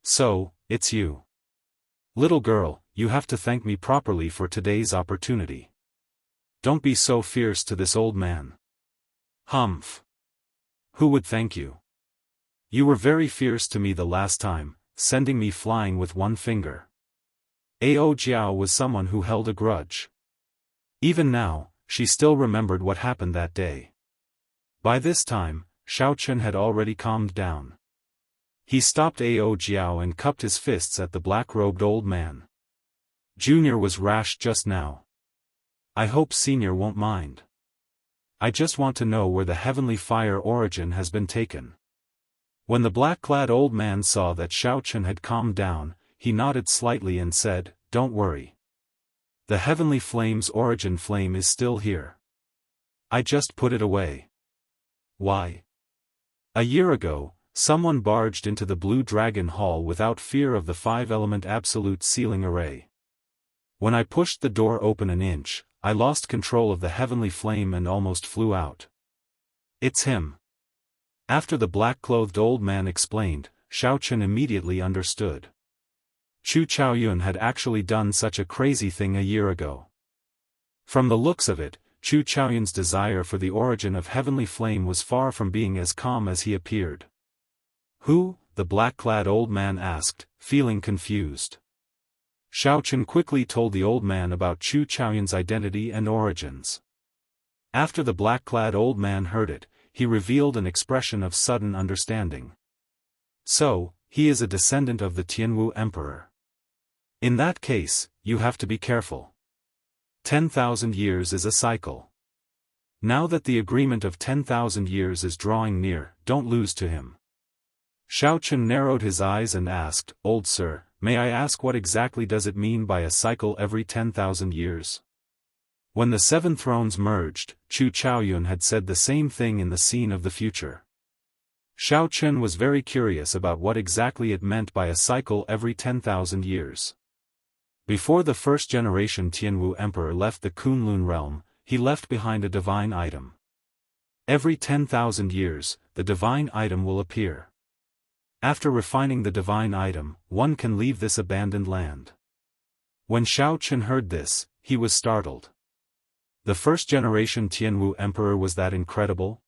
"So, it's you. Little girl, you have to thank me properly for today's opportunity. Don't be so fierce to this old man." "Humph. Who would thank you? You were very fierce to me the last time, sending me flying with one finger." Ao Jiao was someone who held a grudge. Even now, she still remembered what happened that day. By this time, Xiao Chen had already calmed down. He stopped Ao Jiao and cupped his fists at the black-robed old man. "Junior was rash just now. I hope Senior won't mind. I just want to know where the Heavenly Fire origin has been taken." When the black-clad old man saw that Xiao Chen had calmed down, he nodded slightly and said, "Don't worry. The Heavenly Flame's origin flame is still here. I just put it away." "Why?" "A year ago, someone barged into the Blue Dragon Hall without fear of the 5-element absolute sealing array. When I pushed the door open an inch, I lost control of the Heavenly Flame and almost flew out. It's him." After the black-clothed old man explained, Xiao Chen immediately understood. Chu Chaoyun had actually done such a crazy thing a year ago. From the looks of it, Chu Chaoyun's desire for the origin of Heavenly Flame was far from being as calm as he appeared. "Who?" the black-clad old man asked, feeling confused. Xiao Chen quickly told the old man about Chu Chaoyun's identity and origins. After the black-clad old man heard it, he revealed an expression of sudden understanding. "So, he is a descendant of the Tianwu Emperor. In that case, you have to be careful. 10,000 years is a cycle. Now that the agreement of 10,000 years is drawing near, don't lose to him." Xiao Chen narrowed his eyes and asked, "Old sir, may I ask what exactly does it mean by a cycle every 10,000 years? When the 7 thrones merged, Chu Chaoyun had said the same thing in the scene of the future. Xiao Chen was very curious about what exactly it meant by a cycle every 10,000 years. Before the first generation Tianwu Emperor left the Kunlun realm, he left behind a divine item. Every 10,000 years, the divine item will appear. After refining the divine item, one can leave this abandoned land. When Xiao Chen heard this, he was startled. The first generation Tianwu Emperor was that incredible?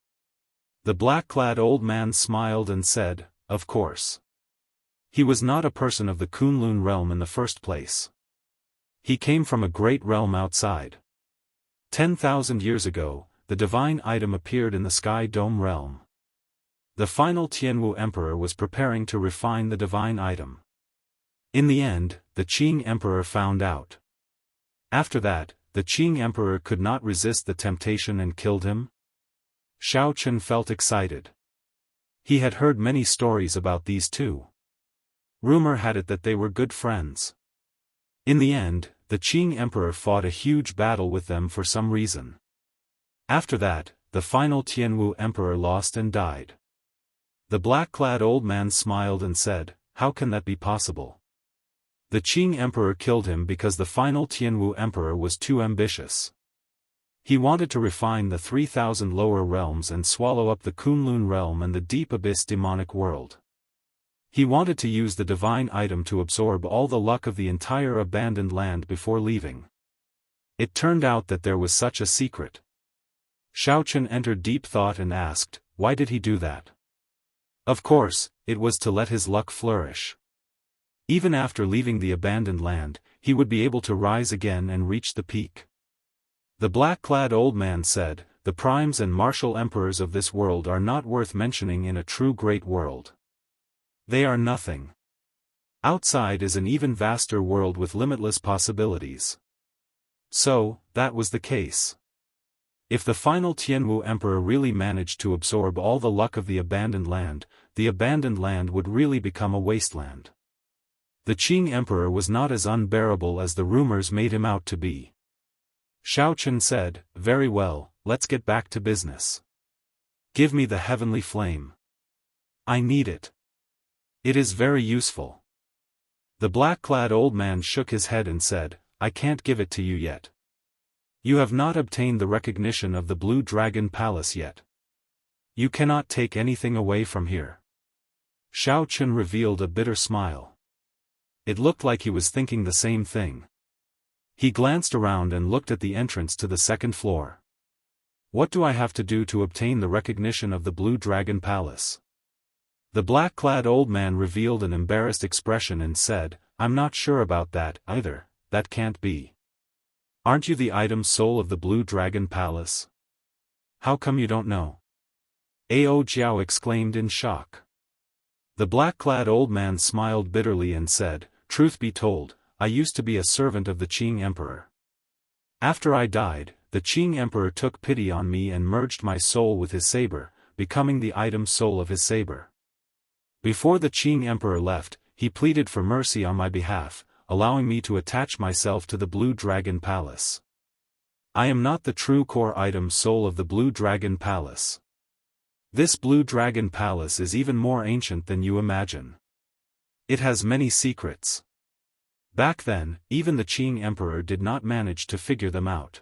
The black-clad old man smiled and said, "Of course. He was not a person of the Kunlun realm in the first place. He came from a great realm outside. 10,000 years ago, the divine item appeared in the Sky Dome realm. The final Tianwu Emperor was preparing to refine the divine item. In the end, the Qing Emperor found out. After that, the Qing Emperor could not resist the temptation and killed him?" Xiao Chen felt excited. He had heard many stories about these two. Rumor had it that they were good friends. In the end, the Qing Emperor fought a huge battle with them for some reason. After that, the final Tianwu Emperor lost and died. The black-clad old man smiled and said, "How can that be possible?" The Qing Emperor killed him because the final Tianwu Emperor was too ambitious. He wanted to refine the 3,000 lower realms and swallow up the Kunlun realm and the deep abyss demonic world. He wanted to use the divine item to absorb all the luck of the entire abandoned land before leaving. It turned out that there was such a secret. Xiao Chen entered deep thought and asked, why did he do that? Of course, it was to let his luck flourish. Even after leaving the abandoned land, he would be able to rise again and reach the peak. The black-clad old man said, "The primes and martial emperors of this world are not worth mentioning in a true great world. They are nothing. Outside is an even vaster world with limitless possibilities." So, that was the case. If the final Tianwu Emperor really managed to absorb all the luck of the abandoned land would really become a wasteland. The Qing Emperor was not as unbearable as the rumors made him out to be. Xiao Chen said, "Very well, let's get back to business. Give me the heavenly flame. I need it. It is very useful." The black-clad old man shook his head and said, "I can't give it to you yet. You have not obtained the recognition of the Blue Dragon Palace yet. You cannot take anything away from here." Xiao Chen revealed a bitter smile. It looked like he was thinking the same thing. He glanced around and looked at the entrance to the second floor. "What do I have to do to obtain the recognition of the Blue Dragon Palace?" The black-clad old man revealed an embarrassed expression and said, "I'm not sure about that, either. That can't be. Aren't you the item soul of the Blue Dragon Palace? How come you don't know?" Ao Jiao exclaimed in shock. The black-clad old man smiled bitterly and said, "Truth be told, I used to be a servant of the Qing Emperor. After I died, the Qing Emperor took pity on me and merged my soul with his saber, becoming the item soul of his saber. Before the Qing Emperor left, he pleaded for mercy on my behalf, allowing me to attach myself to the Blue Dragon Palace. I am not the true core item soul of the Blue Dragon Palace. This Blue Dragon Palace is even more ancient than you imagine. It has many secrets. Back then, even the Qing Emperor did not manage to figure them out."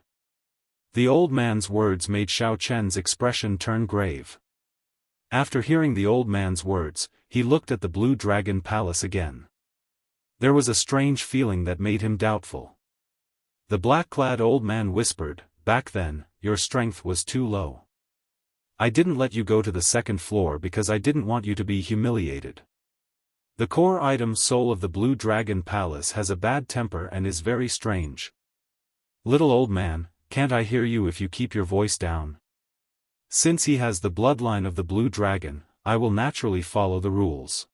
The old man's words made Xiao Chen's expression turn grave. After hearing the old man's words, he looked at the Blue Dragon Palace again. There was a strange feeling that made him doubtful. The black-clad old man whispered, "Back then, your strength was too low. I didn't let you go to the second floor because I didn't want you to be humiliated. The core item soul of the Blue Dragon Palace has a bad temper and is very strange. Little old man, can't I hear you if you keep your voice down? Since he has the bloodline of the Blue Dragon, I will naturally follow the rules.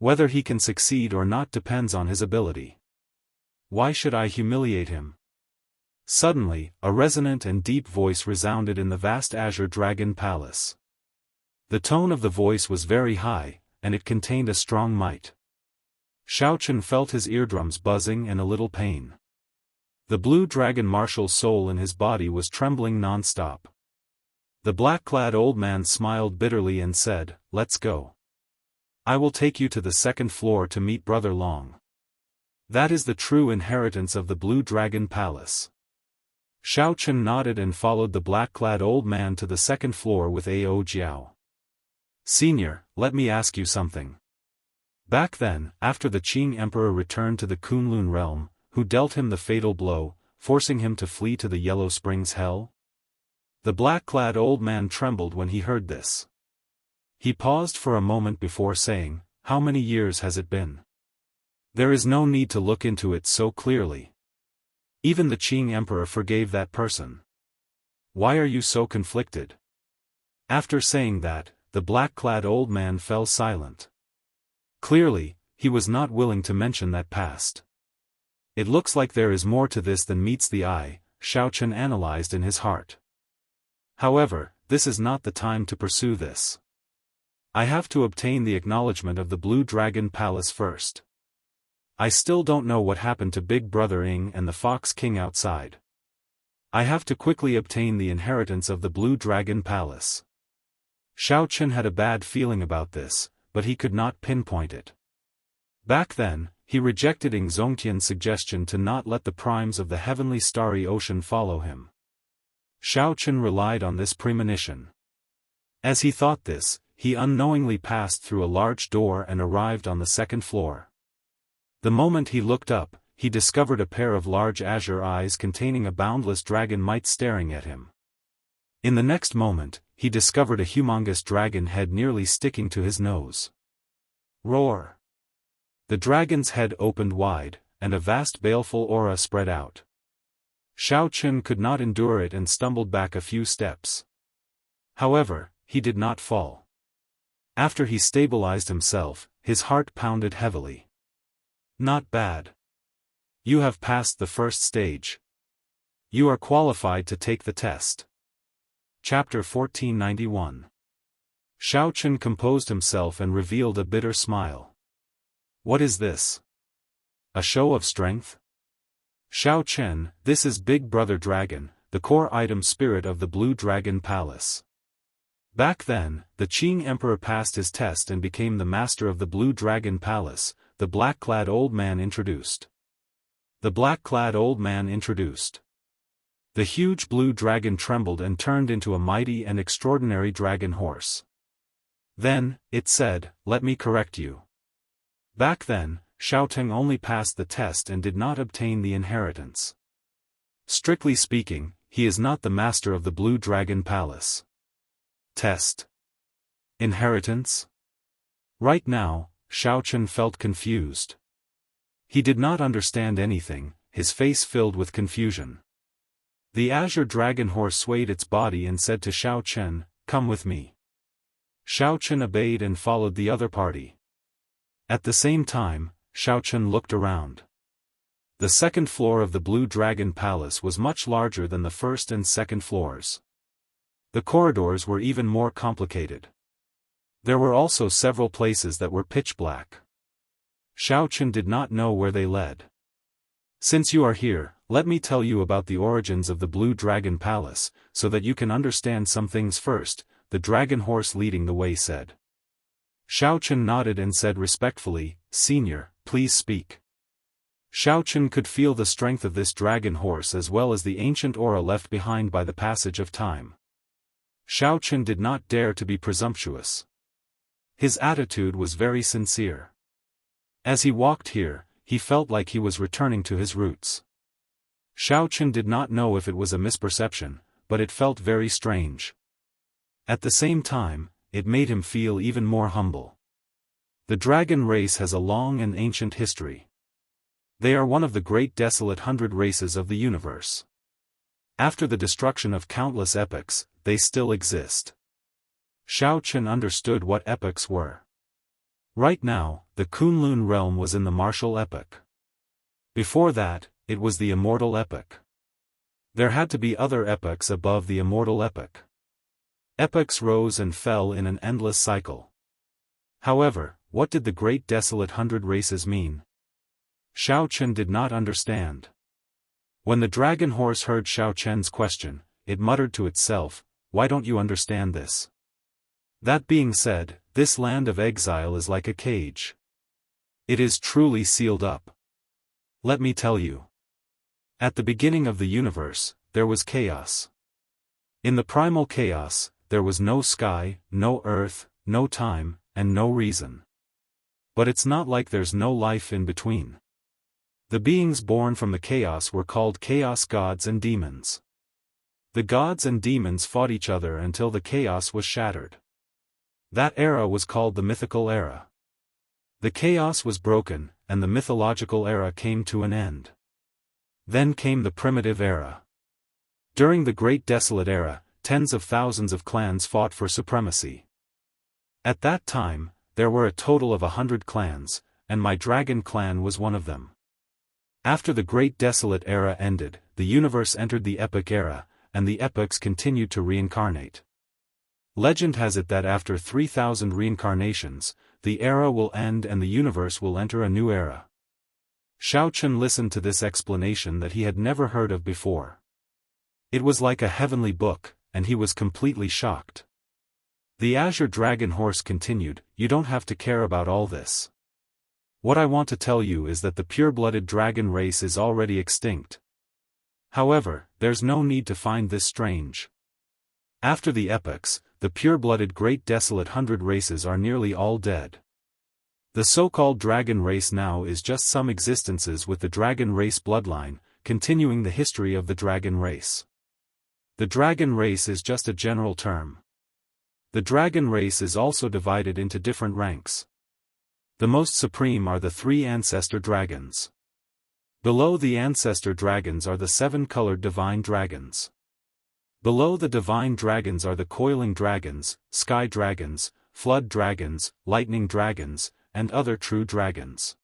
Whether he can succeed or not depends on his ability. Why should I humiliate him?" Suddenly, a resonant and deep voice resounded in the vast Azure Dragon Palace. The tone of the voice was very high, and it contained a strong might. Xiao Chen felt his eardrums buzzing and a little pain. The Blue Dragon martial soul in his body was trembling non-stop. The black-clad old man smiled bitterly and said, "Let's go. I will take you to the second floor to meet Brother Long. That is the true inheritance of the Blue Dragon Palace." Xiao Chen nodded and followed the black-clad old man to the second floor with Ao Jiao. "Senior, let me ask you something. Back then, after the Qing Emperor returned to the Kunlun realm, who dealt him the fatal blow, forcing him to flee to the Yellow Springs Hell?" The black-clad old man trembled when he heard this. He paused for a moment before saying, "How many years has it been? There is no need to look into it so clearly. Even the Qing Emperor forgave that person. Why are you so conflicted?" After saying that, the black-clad old man fell silent. Clearly, he was not willing to mention that past. "It looks like there is more to this than meets the eye," Xiao Chen analyzed in his heart. "However, this is not the time to pursue this. I have to obtain the acknowledgement of the Blue Dragon Palace first. I still don't know what happened to Big Brother Ing and the Fox King outside. I have to quickly obtain the inheritance of the Blue Dragon Palace." Xiao Chen had a bad feeling about this, but he could not pinpoint it. Back then, he rejected Ing Zongtian's suggestion to not let the primes of the heavenly starry ocean follow him. Xiao Chen relied on this premonition. As he thought this, he unknowingly passed through a large door and arrived on the second floor. The moment he looked up, he discovered a pair of large azure eyes containing a boundless dragon might staring at him. In the next moment, he discovered a humongous dragon head nearly sticking to his nose. Roar! The dragon's head opened wide, and a vast baleful aura spread out. Xiao Chen could not endure it and stumbled back a few steps. However, he did not fall. After he stabilized himself, his heart pounded heavily. "Not bad. You have passed the first stage. You are qualified to take the test." Chapter 1491. Xiao Chen composed himself and revealed a bitter smile. "What is this? A show of strength? Xiao Chen, this is Big Brother Dragon, the core item spirit of the Blue Dragon Palace. Back then, the Qing Emperor passed his test and became the master of the Blue Dragon Palace," the black-clad old man introduced. The black-clad old man introduced. The huge blue dragon trembled and turned into a mighty and extraordinary dragon horse. Then, it said, "Let me correct you. Back then, Xiao Teng only passed the test and did not obtain the inheritance. Strictly speaking, he is not the master of the Blue Dragon Palace." Test. Inheritance? Right now, Xiao Chen felt confused. He did not understand anything, his face filled with confusion. The azure dragon horse swayed its body and said to Xiao Chen, "Come with me." Xiao Chen obeyed and followed the other party. At the same time, Xiao Chen looked around. The second floor of the Blue Dragon Palace was much larger than the first and second floors. The corridors were even more complicated. There were also several places that were pitch black. Xiao Chen did not know where they led. "Since you are here, let me tell you about the origins of the Blue Dragon Palace, so that you can understand some things first," the dragon horse leading the way said. Xiao Chen nodded and said respectfully, "Senior, please speak." Xiao Chen could feel the strength of this dragon horse as well as the ancient aura left behind by the passage of time. Xiao Chen did not dare to be presumptuous. His attitude was very sincere. As he walked here, he felt like he was returning to his roots. Xiao Chen did not know if it was a misperception, but it felt very strange. At the same time, it made him feel even more humble. The dragon race has a long and ancient history. They are one of the great desolate 100 races of the universe. After the destruction of countless epochs, they still exist. Xiao Chen understood what epochs were. Right now, the Kunlun realm was in the martial epoch. Before that, it was the immortal epoch. There had to be other epochs above the immortal epoch. Epochs rose and fell in an endless cycle. However, what did the great desolate 100 races mean? Xiao Chen did not understand. When the dragon horse heard Xiao Chen's question, it muttered to itself, why don't you understand this? That being said, this land of exile is like a cage. It is truly sealed up. Let me tell you. At the beginning of the universe, there was chaos. In the primal chaos, there was no sky, no earth, no time, and no reason. But it's not like there's no life in between. The beings born from the chaos were called chaos gods and demons. The gods and demons fought each other until the chaos was shattered. That era was called the mythical era. The chaos was broken, and the mythological era came to an end. Then came the primitive era. During the Great Desolate Era, tens of thousands of clans fought for supremacy. At that time, there were a total of 100 clans, and my dragon clan was one of them. After the Great Desolate Era ended, the universe entered the Epic Era, and the epochs continued to reincarnate. Legend has it that after 3,000 reincarnations, the era will end and the universe will enter a new era. Xiao Chen listened to this explanation that he had never heard of before. It was like a heavenly book, and he was completely shocked. The Azure Dragon Horse continued, "You don't have to care about all this. What I want to tell you is that the pure-blooded dragon race is already extinct. However, there's no need to find this strange. After the epochs, the pure-blooded Great Desolate 100 races are nearly all dead. The so-called dragon race now is just some existences with the dragon race bloodline, continuing the history of the dragon race. The dragon race is just a general term. The dragon race is also divided into different ranks. The most supreme are the 3 ancestor dragons. Below the ancestor dragons are the 7-colored divine dragons. Below the divine dragons are the coiling dragons, sky dragons, flood dragons, lightning dragons, and other true dragons.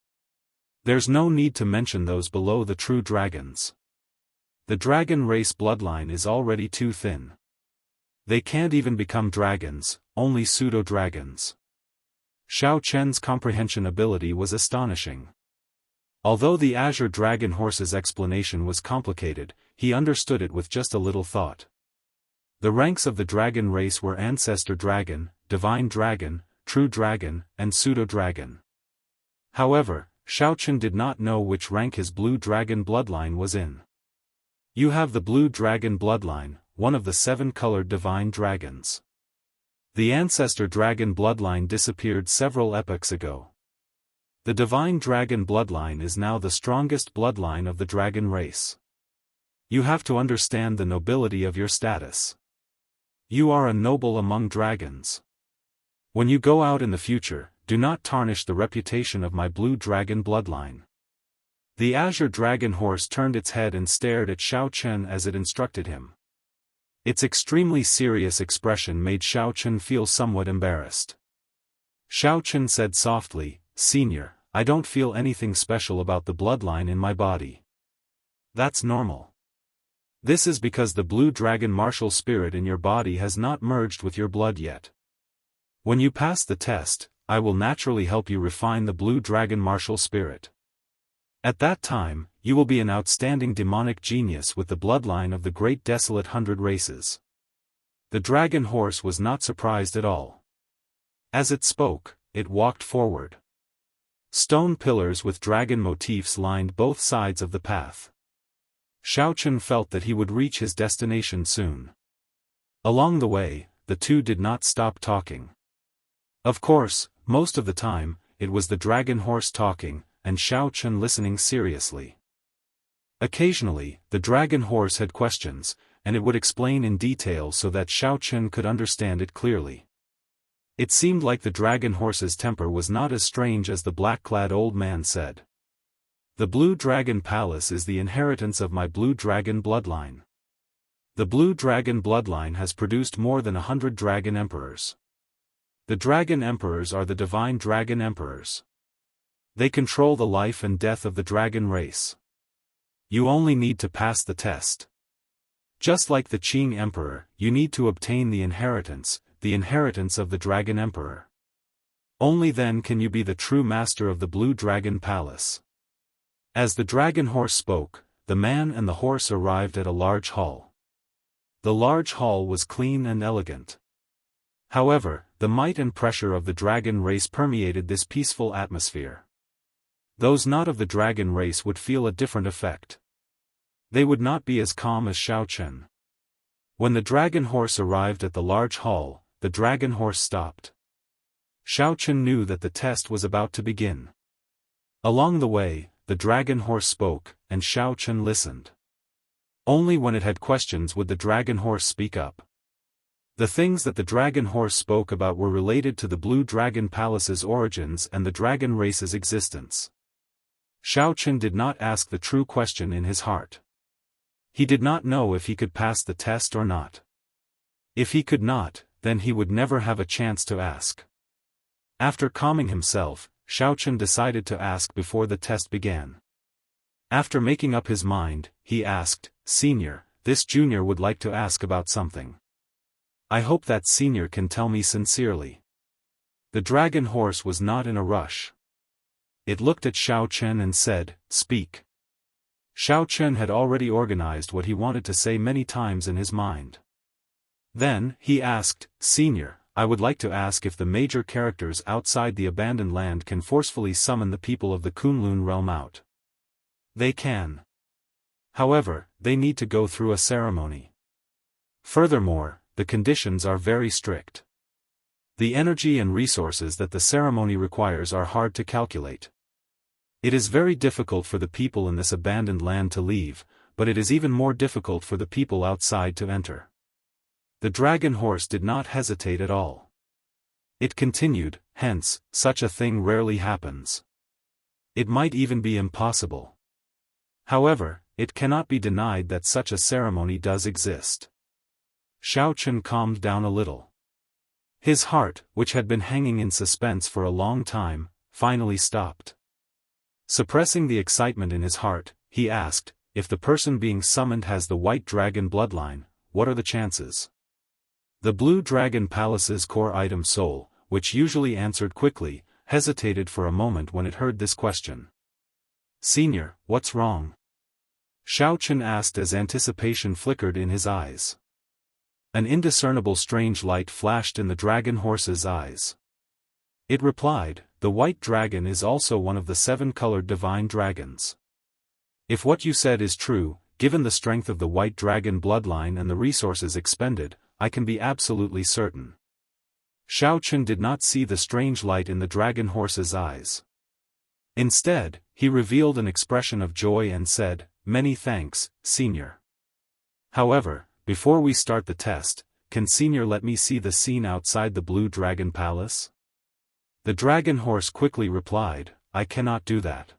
There's no need to mention those below the true dragons. The dragon race bloodline is already too thin. They can't even become dragons, only pseudo-dragons. Xiao Chen's comprehension ability was astonishing. Although the Azure Dragon Horse's explanation was complicated, he understood it with just a little thought. The ranks of the dragon race were Ancestor Dragon, Divine Dragon, True Dragon, and Pseudo-Dragon. However, Xiao Chen did not know which rank his Blue Dragon bloodline was in. You have the Blue Dragon bloodline, one of the 7-colored divine dragons. The Ancestor Dragon bloodline disappeared several epochs ago. The Divine Dragon bloodline is now the strongest bloodline of the dragon race. You have to understand the nobility of your status. You are a noble among dragons. When you go out in the future, do not tarnish the reputation of my Blue Dragon bloodline." The Azure Dragon Horse turned its head and stared at Xiao Chen as it instructed him. Its extremely serious expression made Xiao Chen feel somewhat embarrassed. Xiao Chen said softly, "Senior, I don't feel anything special about the bloodline in my body. That's normal. This is because the Blue Dragon martial spirit in your body has not merged with your blood yet. When you pass the test, I will naturally help you refine the Blue Dragon martial spirit. At that time, you will be an outstanding demonic genius with the bloodline of the Great Desolate 100 races." The dragon horse was not surprised at all. As it spoke, it walked forward. Stone pillars with dragon motifs lined both sides of the path. Xiao Chen felt that he would reach his destination soon. Along the way, the two did not stop talking. Of course, most of the time, it was the dragon horse talking, and Xiao Chen listening seriously. Occasionally, the dragon horse had questions, and it would explain in detail so that Xiao Chen could understand it clearly. It seemed like the dragon horse's temper was not as strange as the black-clad old man said. "The Blue Dragon Palace is the inheritance of my Blue Dragon bloodline. The Blue Dragon bloodline has produced more than 100 Dragon Emperors. The Dragon Emperors are the Divine Dragon Emperors. They control the life and death of the dragon race. You only need to pass the test. Just like the Qing Emperor, you need to obtain the inheritance of the Dragon Emperor. Only then can you be the true master of the Blue Dragon Palace." As the dragon horse spoke, the man and the horse arrived at a large hall. The large hall was clean and elegant. However, the might and pressure of the dragon race permeated this peaceful atmosphere. Those not of the dragon race would feel a different effect. They would not be as calm as Xiaochen. When the dragon horse arrived at the large hall, the dragon horse stopped. Xiaochen knew that the test was about to begin. Along the way, the dragon horse spoke, and Xiaochen listened. Only when it had questions would the dragon horse speak up. The things that the dragon horse spoke about were related to the Blue Dragon Palace's origins and the dragon race's existence. Xiaochen did not ask the true question in his heart. He did not know if he could pass the test or not. If he could not, then he would never have a chance to ask. After calming himself, Xiaochen decided to ask before the test began. After making up his mind, he asked, "Senior, this junior would like to ask about something. I hope that senior can tell me sincerely." The dragon horse was not in a rush. It looked at Xiaochen and said, "Speak." Xiaochen had already organized what he wanted to say many times in his mind. Then, he asked, "Senior, I would like to ask if the major characters outside the abandoned land can forcefully summon the people of the Kunlun realm out." They can. However, they need to go through a ceremony. Furthermore, the conditions are very strict. The energy and resources that the ceremony requires are hard to calculate. It is very difficult for the people in this abandoned land to leave, but it is even more difficult for the people outside to enter. The dragon horse did not hesitate at all. It continued, "Hence, such a thing rarely happens. It might even be impossible. However, it cannot be denied that such a ceremony does exist." Xiaochen calmed down a little. His heart, which had been hanging in suspense for a long time, finally stopped. Suppressing the excitement in his heart, he asked, "If the person being summoned has the white dragon bloodline, what are the chances?" The Blue Dragon Palace's core item soul, which usually answered quickly, hesitated for a moment when it heard this question. "Senior, what's wrong?" Xiaochen asked as anticipation flickered in his eyes. An indiscernible strange light flashed in the dragon horse's eyes. It replied, "The white dragon is also one of the 7-colored divine dragons. If what you said is true, given the strength of the white dragon bloodline and the resources expended, I can be absolutely certain." Xiaochen did not see the strange light in the dragon horse's eyes. Instead, he revealed an expression of joy and said, "Many thanks, Senior. However, before we start the test, can Senior let me see the scene outside the Blue Dragon Palace?" The dragon horse quickly replied, "I cannot do that.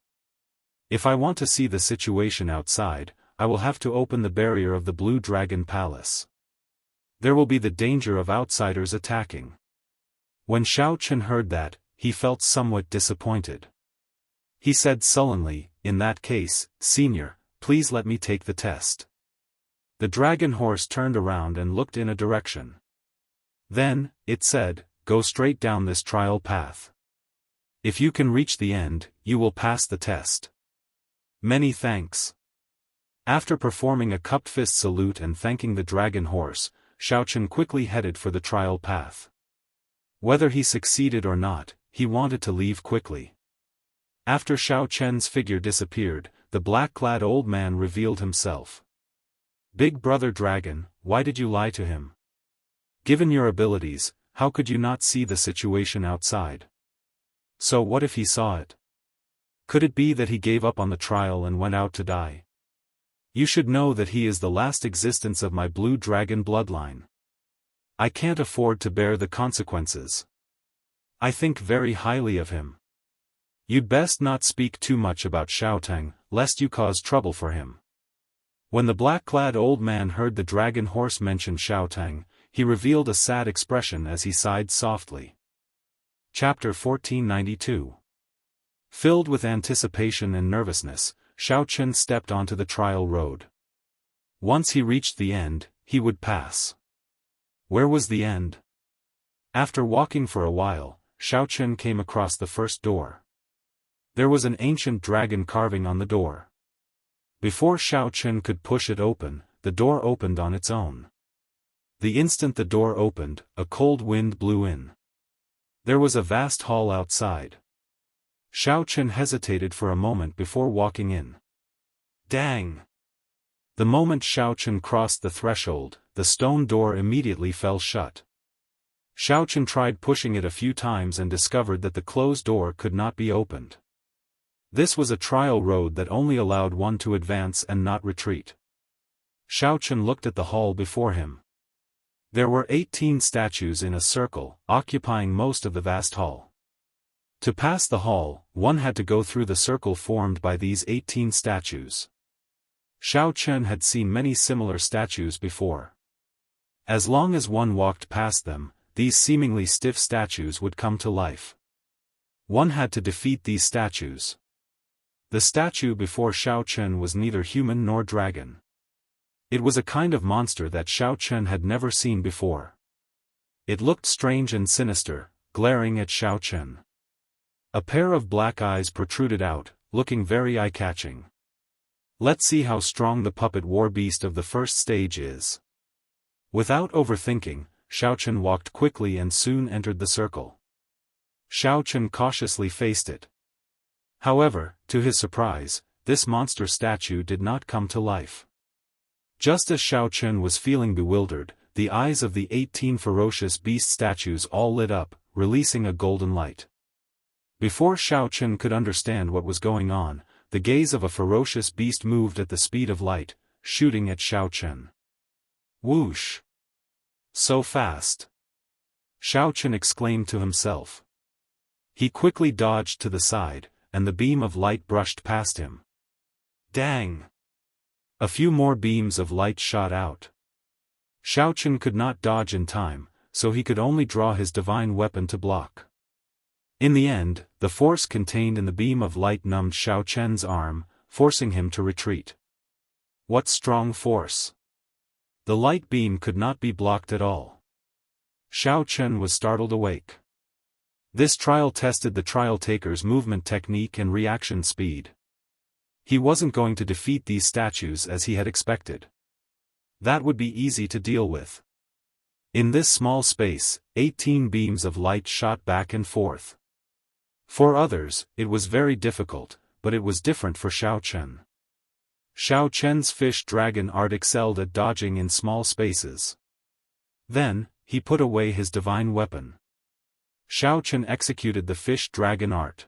If I want to see the situation outside, I will have to open the barrier of the Blue Dragon Palace. There will be the danger of outsiders attacking." When Xiaochen heard that, he felt somewhat disappointed. He said sullenly, "In that case, Senior, please let me take the test." The dragon horse turned around and looked in a direction. Then, it said, "Go straight down this trial path. If you can reach the end, you will pass the test. Many thanks." After performing a cupped fist salute and thanking the dragon horse, Xiaochen quickly headed for the trial path. Whether he succeeded or not, he wanted to leave quickly. After Xiaochen's figure disappeared, the black-clad old man revealed himself. "Big brother dragon, why did you lie to him? Given your abilities, how could you not see the situation outside? So what if he saw it? Could it be that he gave up on the trial and went out to die? You should know that he is the last existence of my blue dragon bloodline. I can't afford to bear the consequences. I think very highly of him. You'd best not speak too much about Xiaoteng, lest you cause trouble for him." When the black-clad old man heard the dragon horse mention Xiaoteng, he revealed a sad expression as he sighed softly. Chapter 1492. Filled with anticipation and nervousness, Xiaochen stepped onto the trial road. Once he reached the end, he would pass. Where was the end? After walking for a while, Xiaochen came across the first door. There was an ancient dragon carving on the door. Before Xiaochen could push it open, the door opened on its own. The instant the door opened, a cold wind blew in. There was a vast hall outside. Xiao Chen hesitated for a moment before walking in. Dang! The moment Xiao Chen crossed the threshold, the stone door immediately fell shut. Xiao Chen tried pushing it a few times and discovered that the closed door could not be opened. This was a trial road that only allowed one to advance and not retreat. Xiao Chen looked at the hall before him. There were 18 statues in a circle, occupying most of the vast hall. To pass the hall, one had to go through the circle formed by these 18 statues. Xiao Chen had seen many similar statues before. As long as one walked past them, these seemingly stiff statues would come to life. One had to defeat these statues. The statue before Xiao Chen was neither human nor dragon. It was a kind of monster that Xiao Chen had never seen before. It looked strange and sinister, glaring at Xiao Chen. A pair of black eyes protruded out, looking very eye-catching. Let's see how strong the puppet war beast of the first stage is. Without overthinking, Xiao Chen walked quickly and soon entered the circle. Xiao Chen cautiously faced it. However, to his surprise, this monster statue did not come to life. Just as Xiao Chen was feeling bewildered, the eyes of the 18 ferocious beast statues all lit up, releasing a golden light. Before Xiao Chen could understand what was going on, the gaze of a ferocious beast moved at the speed of light, shooting at Xiao Chen. Whoosh! So fast! Xiao Chen exclaimed to himself. He quickly dodged to the side, and the beam of light brushed past him. Dang! A few more beams of light shot out. Xiao Chen could not dodge in time, so he could only draw his divine weapon to block. In the end, the force contained in the beam of light numbed Xiao Chen's arm, forcing him to retreat. What strong force! The light beam could not be blocked at all. Xiao Chen was startled awake. This trial tested the trial taker's movement technique and reaction speed. He wasn't going to defeat these statues as he had expected. That would be easy to deal with. In this small space, 18 beams of light shot back and forth. For others, it was very difficult, but it was different for Xiao Chen. Xiao Chen's fish dragon art excelled at dodging in small spaces. Then, he put away his divine weapon. Xiao Chen executed the fish dragon art.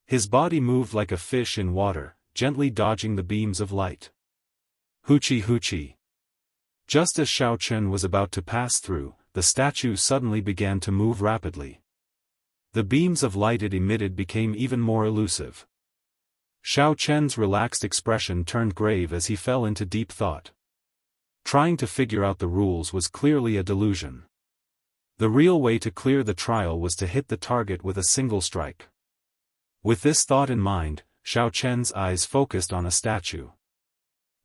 His body moved like a fish in water, gently dodging the beams of light. Hoochie hoochie. Just as Xiao Chen was about to pass through, the statue suddenly began to move rapidly. The beams of light it emitted became even more elusive. Xiao Chen's relaxed expression turned grave as he fell into deep thought. Trying to figure out the rules was clearly a delusion. The real way to clear the trial was to hit the target with a single strike. With this thought in mind, Xiao Chen's eyes focused on a statue.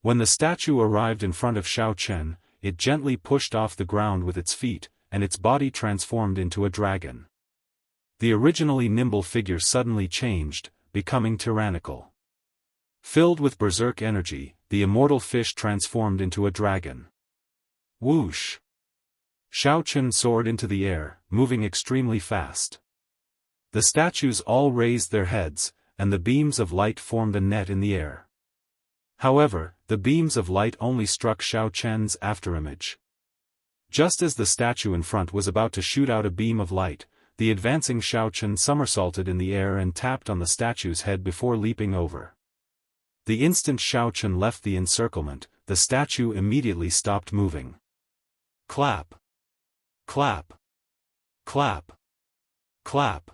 When the statue arrived in front of Xiao Chen, it gently pushed off the ground with its feet, and its body transformed into a dragon. The originally nimble figure suddenly changed, becoming tyrannical. Filled with berserk energy, the immortal fish transformed into a dragon. Whoosh! Xiao Chen soared into the air, moving extremely fast. The statues all raised their heads, and the beams of light formed a net in the air. However, the beams of light only struck Xiao Chen's afterimage. Just as the statue in front was about to shoot out a beam of light, the advancing Xiao Chen somersaulted in the air and tapped on the statue's head before leaping over. The instant Xiao Chen left the encirclement, the statue immediately stopped moving. Clap! Clap! Clap! Clap!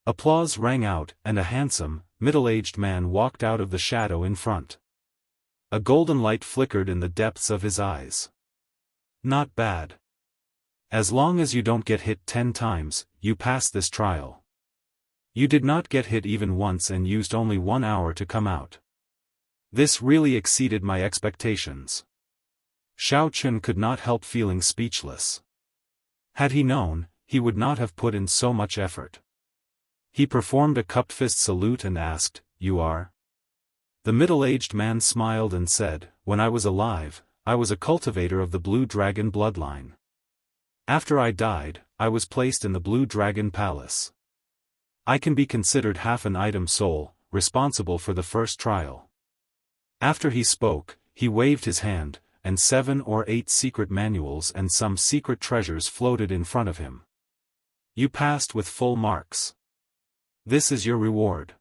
Applause rang out, and a handsome, middle-aged man walked out of the shadow in front. A golden light flickered in the depths of his eyes. Not bad. As long as you don't get hit 10 times, you pass this trial. You did not get hit even once and used only 1 hour to come out. This really exceeded my expectations. Xiao Chen could not help feeling speechless. Had he known, he would not have put in so much effort. He performed a cupped fist salute and asked, "You are?" The middle-aged man smiled and said, "When I was alive, I was a cultivator of the Blue Dragon bloodline. After I died, I was placed in the Blue Dragon Palace. I can be considered half an item soul, responsible for the first trial. After he spoke, he waved his hand, and 7 or 8 secret manuals and some secret treasures floated in front of him. You passed with full marks. This is your reward.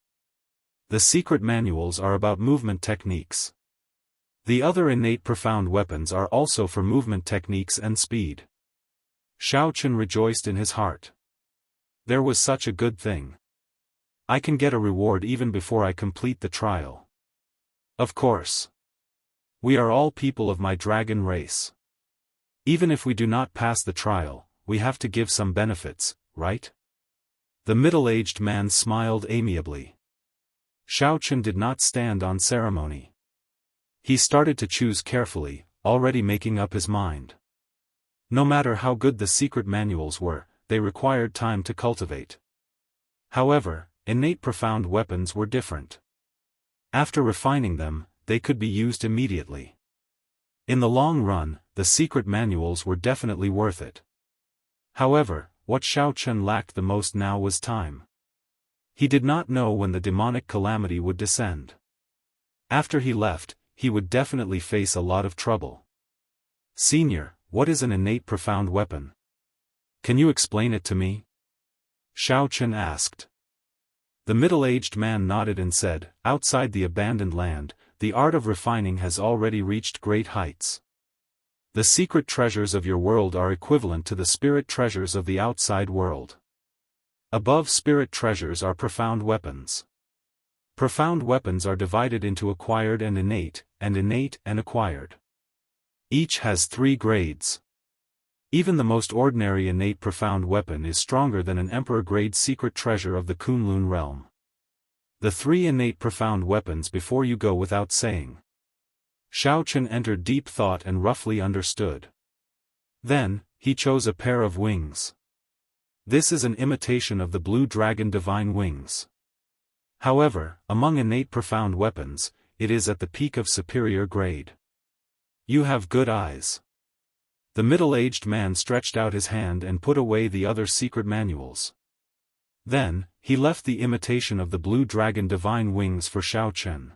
The secret manuals are about movement techniques. The other innate profound weapons are also for movement techniques and speed. Xiao Chen rejoiced in his heart. There was such a good thing. I can get a reward even before I complete the trial. Of course. We are all people of my dragon race. Even if we do not pass the trial, we have to give some benefits, right? The middle-aged man smiled amiably. Xiao Chen did not stand on ceremony. He started to choose carefully, already making up his mind. No matter how good the secret manuals were, they required time to cultivate. However, innate profound weapons were different. After refining them, they could be used immediately. In the long run, the secret manuals were definitely worth it. However, what Xiao Chen lacked the most now was time. He did not know when the demonic calamity would descend. After he left, he would definitely face a lot of trouble. Senior, what is an innate profound weapon? Can you explain it to me? Xiao Chen asked. The middle-aged man nodded and said, outside the abandoned land, the art of refining has already reached great heights. The secret treasures of your world are equivalent to the spirit treasures of the outside world. Above spirit treasures are profound weapons. Profound weapons are divided into acquired and innate and acquired. Each has 3 grades. Even the most ordinary innate profound weapon is stronger than an emperor-grade secret treasure of the Kunlun realm. The 3 innate profound weapons before you go without saying. Xiao Chen entered deep thought and roughly understood. Then, he chose a pair of wings. This is an imitation of the Blue Dragon Divine Wings. However, among innate profound weapons, it is at the peak of superior grade. You have good eyes. The middle-aged man stretched out his hand and put away the other secret manuals. Then, he left the imitation of the Blue Dragon Divine Wings for Xiao Chen.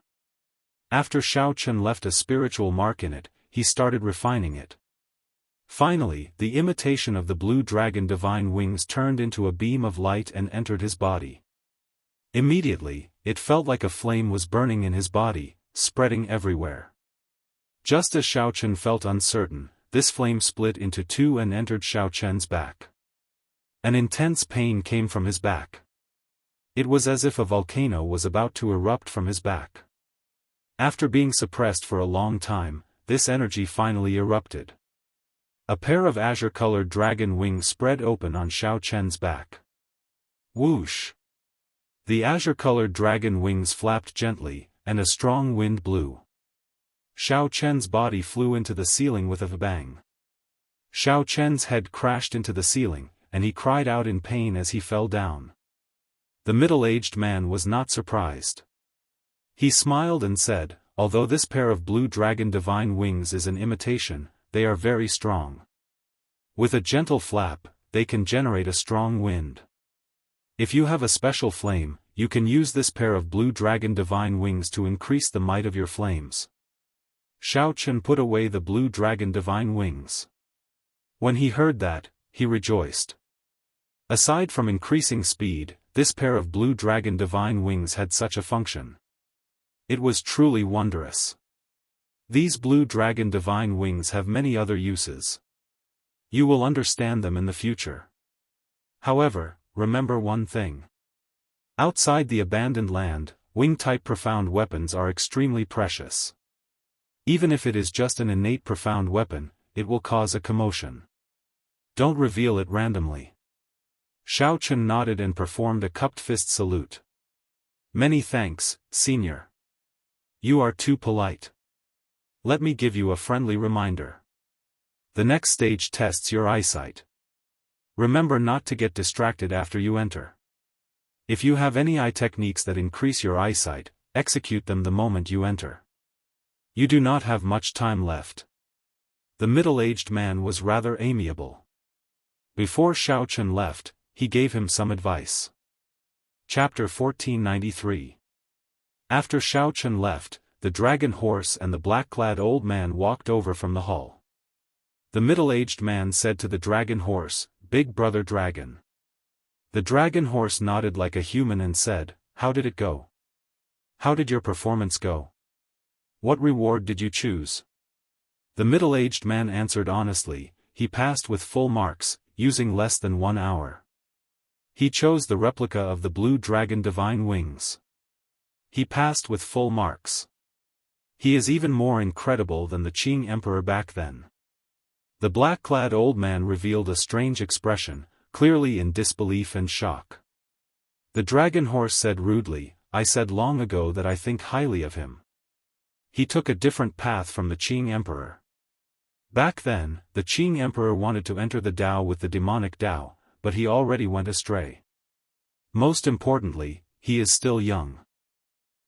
After Xiao Chen left a spiritual mark in it, he started refining it. Finally, the imitation of the Blue Dragon Divine Wings turned into a beam of light and entered his body. Immediately, it felt like a flame was burning in his body, spreading everywhere. Just as Xiao Chen felt uncertain, this flame split into 2 and entered Xiao Chen's back. An intense pain came from his back. It was as if a volcano was about to erupt from his back. After being suppressed for a long time, this energy finally erupted. A pair of azure-colored dragon wings spread open on Xiao Chen's back. Whoosh! The azure-colored dragon wings flapped gently, and a strong wind blew. Xiao Chen's body flew into the ceiling with a bang. Xiao Chen's head crashed into the ceiling, and he cried out in pain as he fell down. The middle-aged man was not surprised. He smiled and said, although this pair of Blue Dragon Divine Wings is an imitation, they are very strong. With a gentle flap, they can generate a strong wind. If you have a special flame, you can use this pair of Blue Dragon Divine Wings to increase the might of your flames. Xiao Chen put away the Blue Dragon Divine Wings. When he heard that, he rejoiced. Aside from increasing speed, this pair of Blue Dragon Divine Wings had such a function. It was truly wondrous. These Blue Dragon Divine Wings have many other uses. You will understand them in the future. However, remember one thing. Outside the abandoned land, wing-type profound weapons are extremely precious. Even if it is just an innate profound weapon, it will cause a commotion. Don't reveal it randomly. Xiao Chen nodded and performed a cupped fist salute. Many thanks, Senior. You are too polite. Let me give you a friendly reminder. The next stage tests your eyesight. Remember not to get distracted after you enter. If you have any eye techniques that increase your eyesight, execute them the moment you enter. You do not have much time left. The middle-aged man was rather amiable. Before Xiao Chen left, he gave him some advice. Chapter 1493. After Xiao Chen left, the dragon horse and the black-clad old man walked over from the hall. The middle-aged man said to the dragon horse, "Big brother dragon." The dragon horse nodded like a human and said, "How did it go? How did your performance go? What reward did you choose?" The middle-aged man answered honestly, "He passed with full marks, using less than 1 hour. He chose the replica of the blue dragon divine wings. He passed with full marks. He is even more incredible than the Qing emperor back then." The black-clad old man revealed a strange expression, clearly in disbelief and shock. The dragon horse said rudely, "I said long ago that I think highly of him. He took a different path from the Qing emperor. Back then, the Qing emperor wanted to enter the Tao with the demonic Tao, but he already went astray. Most importantly, he is still young.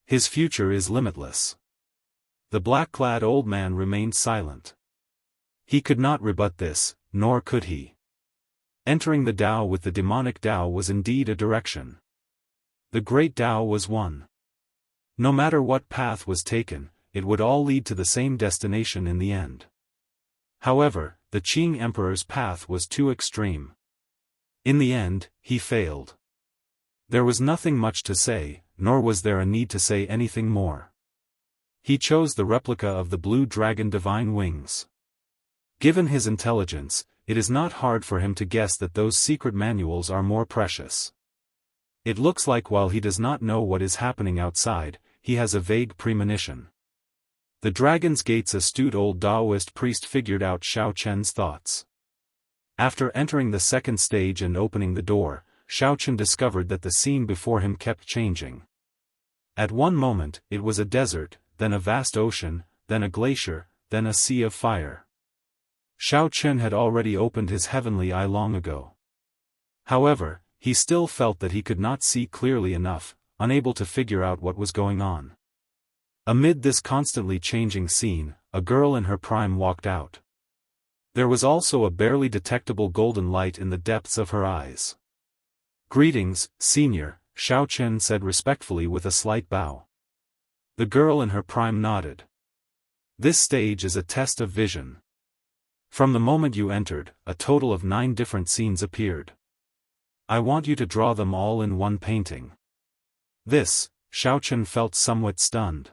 His future is limitless." The black-clad old man remained silent. He could not rebut this, nor could he. Entering the Tao with the demonic Tao was indeed a direction. The great Tao was one. No matter what path was taken, it would all lead to the same destination in the end. However, the Qing emperor's path was too extreme. In the end, he failed. There was nothing much to say, nor was there a need to say anything more. He chose the replica of the blue dragon divine wings. Given his intelligence, it is not hard for him to guess that those secret manuals are more precious. It looks like while he does not know what is happening outside, he has a vague premonition. The Dragon's Gate's astute old Daoist priest figured out Xiao Chen's thoughts. After entering the second stage and opening the door, Xiao Chen discovered that the scene before him kept changing. At one moment, it was a desert, then a vast ocean, then a glacier, then a sea of fire. Xiao Chen had already opened his heavenly eye long ago. However, he still felt that he could not see clearly enough, unable to figure out what was going on. Amid this constantly changing scene, a girl in her prime walked out. There was also a barely detectable golden light in the depths of her eyes. "Greetings, senior," Xiao Chen said respectfully with a slight bow. The girl in her prime nodded. "This stage is a test of vision. From the moment you entered, a total of 9 different scenes appeared. I want you to draw them all in one painting." This, Xiao Chen felt somewhat stunned.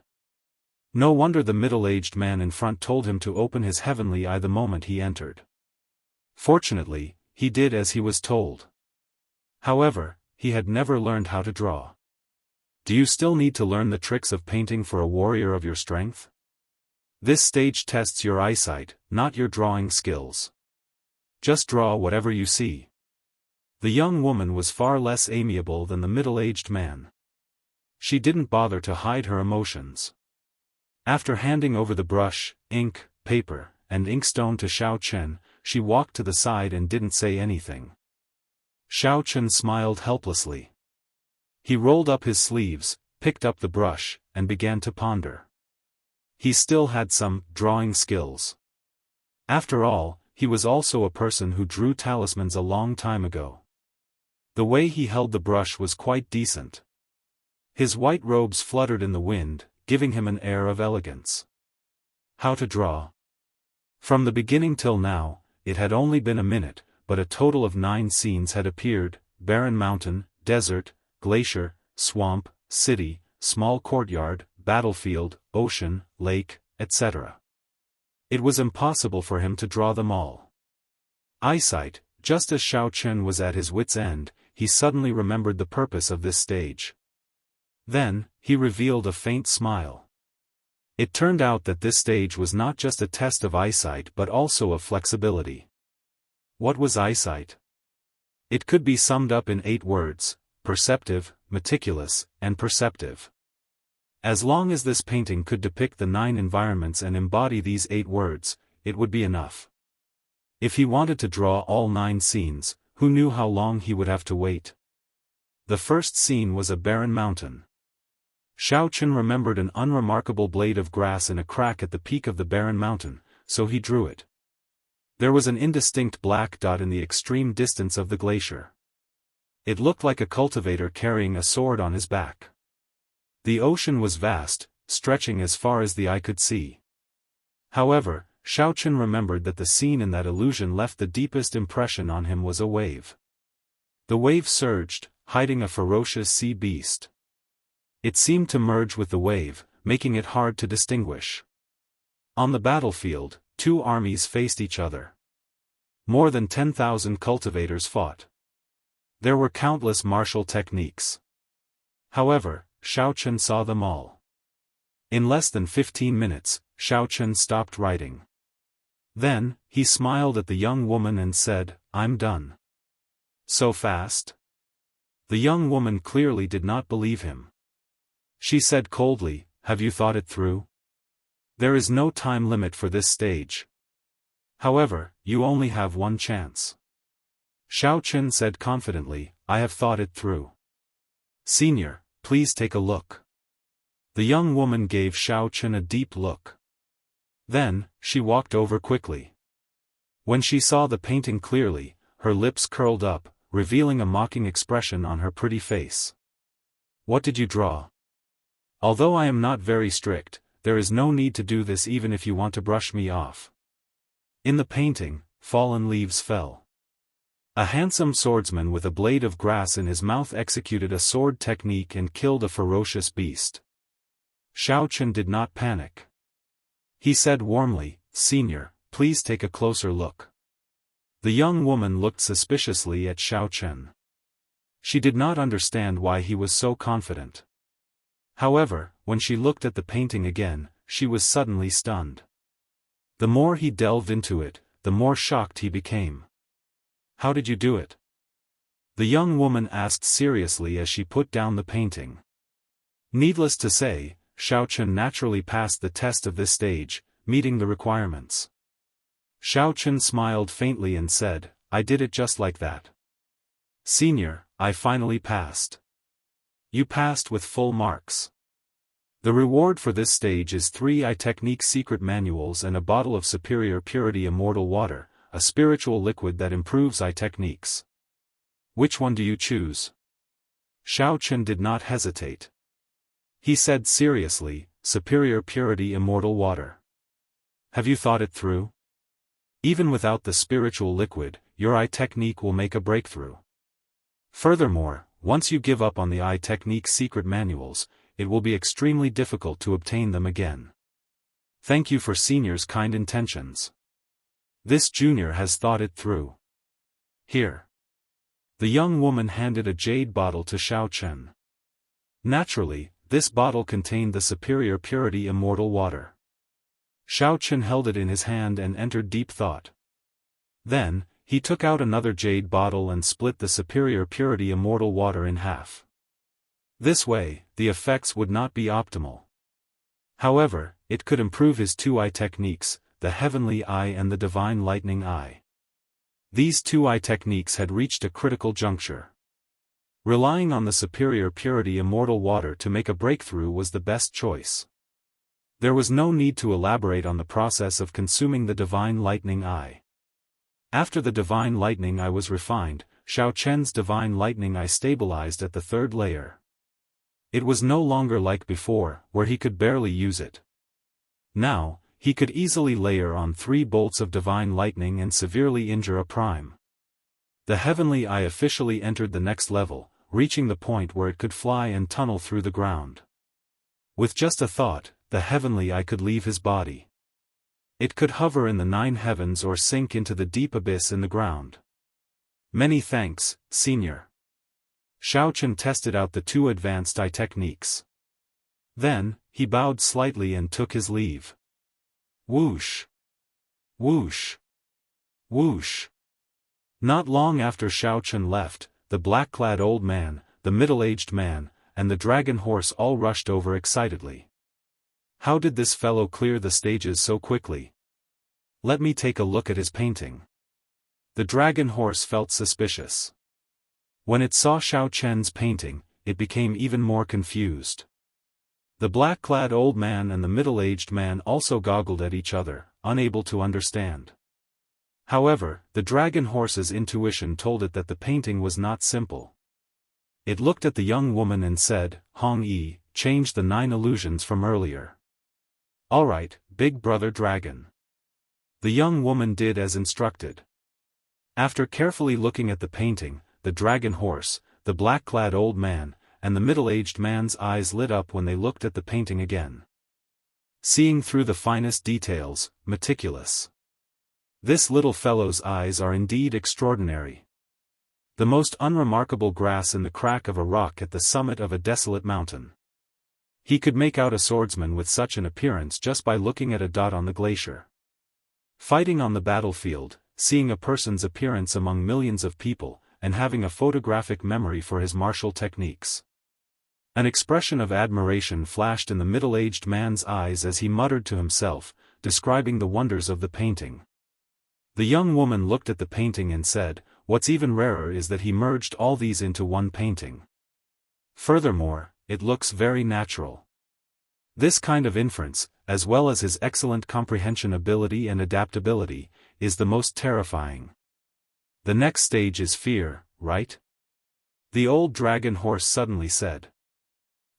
No wonder the middle-aged man in front told him to open his heavenly eye the moment he entered. Fortunately, he did as he was told. However, he had never learned how to draw. Do you still need to learn the tricks of painting for a warrior of your strength? This stage tests your eyesight, not your drawing skills. Just draw whatever you see. The young woman was far less amiable than the middle-aged man. She didn't bother to hide her emotions. After handing over the brush, ink, paper, and inkstone to Xiao Chen, she walked to the side and didn't say anything. Xiao Chen smiled helplessly. He rolled up his sleeves, picked up the brush, and began to ponder. He still had some drawing skills. After all, he was also a person who drew talismans a long time ago. The way he held the brush was quite decent. His white robes fluttered in the wind, giving him an air of elegance. How to draw? From the beginning till now, it had only been a minute, but a total of 9 scenes had appeared: barren mountain, desert, glacier, swamp, city, small courtyard, battlefield, ocean, lake, etc. It was impossible for him to draw them all. Eyesight, just as Xiao Chen was at his wit's end, he suddenly remembered the purpose of this stage. Then, he revealed a faint smile. It turned out that this stage was not just a test of eyesight but also of flexibility. What was eyesight? It could be summed up in 8 words: perceptive, meticulous, and perceptive. As long as this painting could depict the 9 environments and embody these 8 words, it would be enough. If he wanted to draw all 9 scenes, who knew how long he would have to wait? The first scene was a barren mountain. Xiao Chen remembered an unremarkable blade of grass in a crack at the peak of the barren mountain, so he drew it. There was an indistinct black dot in the extreme distance of the glacier. It looked like a cultivator carrying a sword on his back. The ocean was vast, stretching as far as the eye could see. However, Xiaochen remembered that the scene in that illusion left the deepest impression on him was a wave. The wave surged, hiding a ferocious sea beast. It seemed to merge with the wave, making it hard to distinguish. On the battlefield, two armies faced each other. More than 10,000 cultivators fought. There were countless martial techniques. However, Xiaochen saw them all. In less than 15 minutes, Xiaochen stopped writing. Then, he smiled at the young woman and said, "I'm done." "So fast?" The young woman clearly did not believe him. She said coldly, "Have you thought it through? There is no time limit for this stage. However, you only have one chance." Xiaochen said confidently, "I have thought it through. Senior, please take a look." The young woman gave Xiaochen a deep look. Then, she walked over quickly. When she saw the painting clearly, her lips curled up, revealing a mocking expression on her pretty face. "What did you draw? Although I am not very strict, there is no need to do this even if you want to brush me off." In the painting, fallen leaves fell. A handsome swordsman with a blade of grass in his mouth executed a sword technique and killed a ferocious beast. Xiaochen did not panic. He said warmly, "Senior, please take a closer look." The young woman looked suspiciously at Xiaochen. She did not understand why he was so confident. However, when she looked at the painting again, she was suddenly stunned. The more he delved into it, the more shocked he became. "How did you do it?" the young woman asked seriously as she put down the painting. Needless to say, Xiaochen naturally passed the test of this stage, meeting the requirements. Xiaochen smiled faintly and said, "I did it just like that. Senior, I finally passed." "You passed with full marks. The reward for this stage is 3 technique secret manuals and a bottle of superior purity immortal water, a spiritual liquid that improves techniques. Which one do you choose?" Xiaochen did not hesitate. He said seriously, "Superior purity immortal water. Have you thought it through? Even without the spiritual liquid, your technique will make a breakthrough. Furthermore, once you give up on the technique secret manuals, it will be extremely difficult to obtain them again. Thank you for Senior's kind intentions. This junior has thought it through. Here." The young woman handed a jade bottle to Xiaochen. Naturally, this bottle contained the superior purity immortal water. Xiaochen held it in his hand and entered deep thought. Then, he took out another jade bottle and split the superior purity immortal water in half. This way, the effects would not be optimal. However, it could improve his 2 techniques, the heavenly eye and the divine lightning eye. These 2 techniques had reached a critical juncture. Relying on the superior purity immortal water to make a breakthrough was the best choice. There was no need to elaborate on the process of consuming the divine lightning eye. After the divine lightning eye was refined, Xiaochen's divine lightning eye stabilized at the 3rd layer. It was no longer like before, where he could barely use it. Now, he could easily layer on 3 bolts of divine lightning and severely injure a prime. The heavenly eye officially entered the next level, reaching the point where it could fly and tunnel through the ground. With just a thought, the heavenly eye could leave his body. It could hover in the 9 heavens or sink into the deep abyss in the ground. "Many thanks, Senior." Xiaochen tested out the 2 advanced techniques. Then, he bowed slightly and took his leave. Whoosh! Whoosh! Whoosh! Not long after Xiaochen left, the black-clad old man, the middle-aged man, and the dragon horse all rushed over excitedly. How did this fellow clear the stages so quickly? Let me take a look at his painting. The dragon horse felt suspicious. When it saw Xiaochen's painting, it became even more confused. The black-clad old man and the middle-aged man also goggled at each other, unable to understand. However, the dragon horse's intuition told it that the painting was not simple. It looked at the young woman and said, Hong Yi, change the 9 illusions from earlier. Alright, big brother dragon. The young woman did as instructed. After carefully looking at the painting, the dragon horse, the black-clad old man, and the middle-aged man's eyes lit up when they looked at the painting again. Seeing through the finest details, meticulous. This little fellow's eyes are indeed extraordinary. The most unremarkable grass in the crack of a rock at the summit of a desolate mountain. He could make out a swordsman with such an appearance just by looking at a dot on the glacier. Fighting on the battlefield, seeing a person's appearance among millions of people, and having a photographic memory for his martial techniques. An expression of admiration flashed in the middle-aged man's eyes as he muttered to himself, describing the wonders of the painting. The young woman looked at the painting and said, what's even rarer is that he merged all these into one painting. Furthermore, it looks very natural. This kind of inference, as well as his excellent comprehension ability and adaptability, is the most terrifying. The next stage is fear, right? The old dragon horse suddenly said.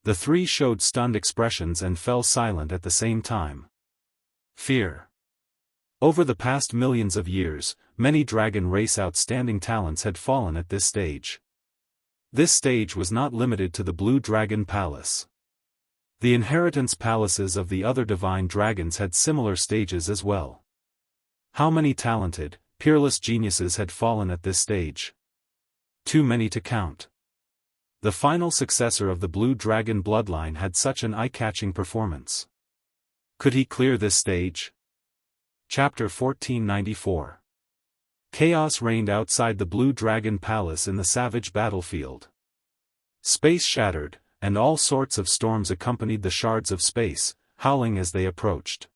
The 3 showed stunned expressions and fell silent at the same time. Fear. Over the past millions of years, many dragon race outstanding talents had fallen at this stage. This stage was not limited to the Blue Dragon Palace. The inheritance palaces of the other divine dragons had similar stages as well. How many talented, peerless geniuses had fallen at this stage? Too many to count. The final successor of the Blue Dragon bloodline had such an eye-catching performance. Could he clear this stage? Chapter 1494. Chaos reigned outside the Blue Dragon Palace in the savage battlefield. Space shattered, and all sorts of storms accompanied the shards of space, howling as they approached.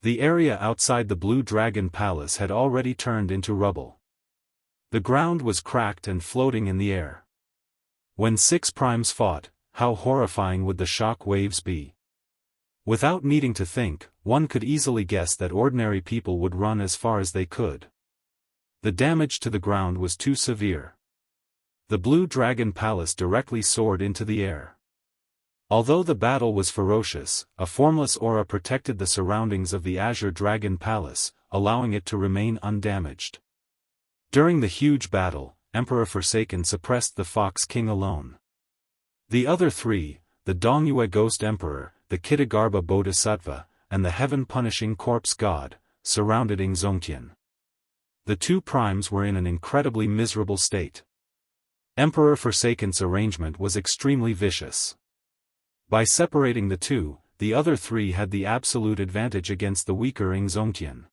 The area outside the Blue Dragon Palace had already turned into rubble. The ground was cracked and floating in the air. When 6 primes fought, how horrifying would the shock waves be? Without needing to think, one could easily guess that ordinary people would run as far as they could. The damage to the ground was too severe. The Blue Dragon Palace directly soared into the air. Although the battle was ferocious, a formless aura protected the surroundings of the Azure Dragon Palace, allowing it to remain undamaged. During the huge battle, Emperor Forsaken suppressed the Fox King alone. The other 3, the Dongyue Ghost Emperor, the Kitagarbha Bodhisattva, and the Heaven-Punishing Corpse God, surrounded Ingzongtian. The 2 primes were in an incredibly miserable state. Emperor Forsaken's arrangement was extremely vicious. By separating the 2, the other 3 had the absolute advantage against the weaker Ingzongtian.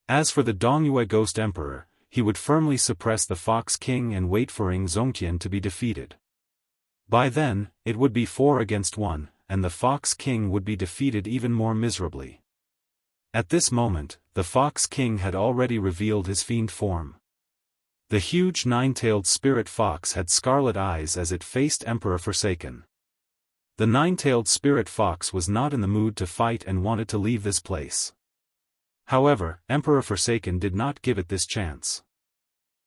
As for the Dongyue Ghost Emperor, he would firmly suppress the Fox King and wait for Ingzongtian to be defeated. By then, it would be 4 against 1, and the Fox King would be defeated even more miserably. At this moment, the Fox King had already revealed his fiend form. The huge 9-tailed spirit fox had scarlet eyes as it faced Emperor Forsaken. The 9-tailed spirit fox was not in the mood to fight and wanted to leave this place. However, Emperor Forsaken did not give it this chance.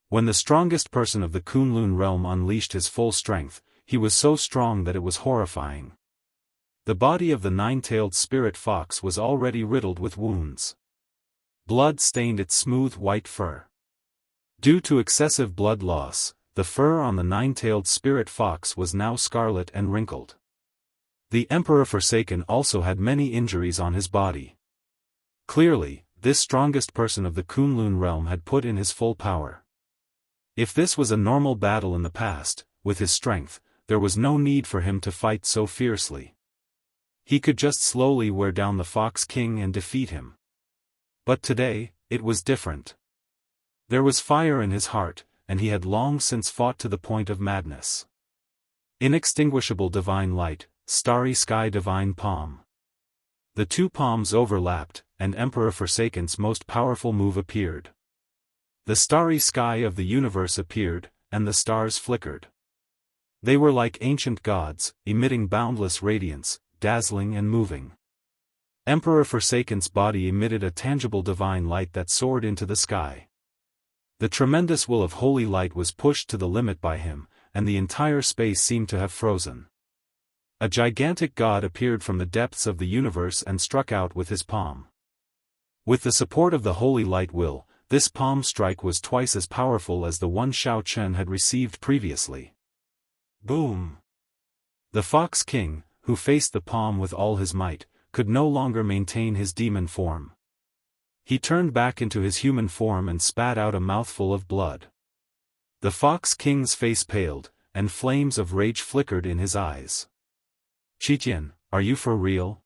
When the strongest person of the Kunlun realm unleashed his full strength, he was so strong that it was horrifying. The body of the 9-tailed spirit fox was already riddled with wounds. Blood stained its smooth white fur. Due to excessive blood loss, the fur on the 9-tailed spirit fox was now scarlet and wrinkled. The Emperor Forsaken also had many injuries on his body. Clearly, this strongest person of the Kunlun realm had put in his full power. If this was a normal battle in the past, with his strength, there was no need for him to fight so fiercely. He could just slowly wear down the Fox King and defeat him. But today, it was different. There was fire in his heart, and he had long since fought to the point of madness. Inextinguishable divine light, starry sky divine palm. The 2 palms overlapped, and Emperor Forsaken's most powerful move appeared. The starry sky of the universe appeared, and the stars flickered. They were like ancient gods, emitting boundless radiance, dazzling and moving. Emperor Forsaken's body emitted a tangible divine light that soared into the sky. The tremendous will of holy light was pushed to the limit by him, and the entire space seemed to have frozen. A gigantic god appeared from the depths of the universe and struck out with his palm. With the support of the holy light will, this palm strike was twice as powerful as the one Xiao Chen had received previously. Boom! The Fox King, who faced the palm with all his might, could no longer maintain his demon form. He turned back into his human form and spat out a mouthful of blood. The Fox King's face paled, and flames of rage flickered in his eyes. Qitian, are you for real?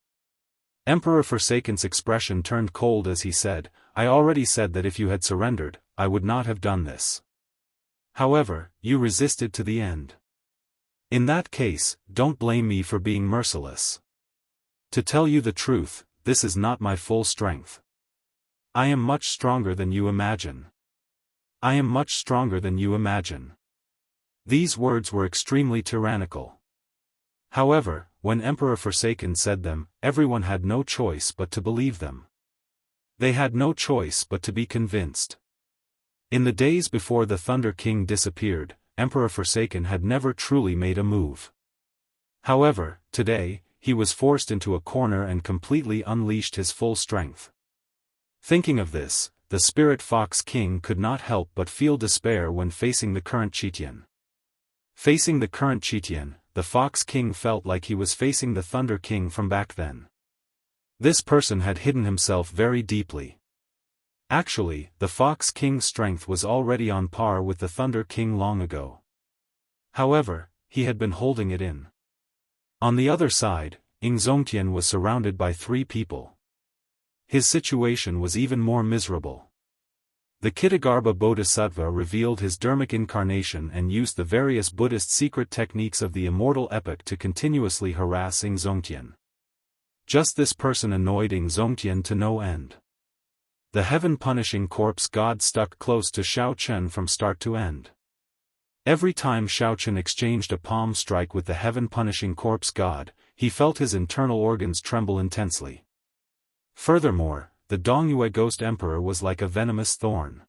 Emperor Forsaken's expression turned cold as he said, I already said that if you had surrendered, I would not have done this. However, you resisted to the end. In that case, don't blame me for being merciless. To tell you the truth, this is not my full strength. I am much stronger than you imagine. I am much stronger than you imagine. These words were extremely tyrannical. However, when Emperor Forsaken said them, everyone had no choice but to believe them. They had no choice but to be convinced. In the days before the Thunder King disappeared, Emperor Forsaken had never truly made a move. However, today, he was forced into a corner and completely unleashed his full strength. Thinking of this, the Spirit Fox King could not help but feel despair when facing the current Qitian. Facing the current Qitian, the Fox King felt like he was facing the Thunder King from back then. This person had hidden himself very deeply. Actually, the Fox King's strength was already on par with the Thunder King long ago. However, he had been holding it in. On the other side, Zongtian was surrounded by 3 people. His situation was even more miserable. The Kitagarbha Bodhisattva revealed his dharmic incarnation and used the various Buddhist secret techniques of the Immortal epoch to continuously harass Zongtian. Just this person annoyed Zongtian to no end. The heaven-punishing corpse god stuck close to Xiao Chen from start to end. Every time Xiao Chen exchanged a palm strike with the heaven-punishing corpse god, he felt his internal organs tremble intensely. Furthermore, the Dongyue Ghost Emperor was like a venomous thorn.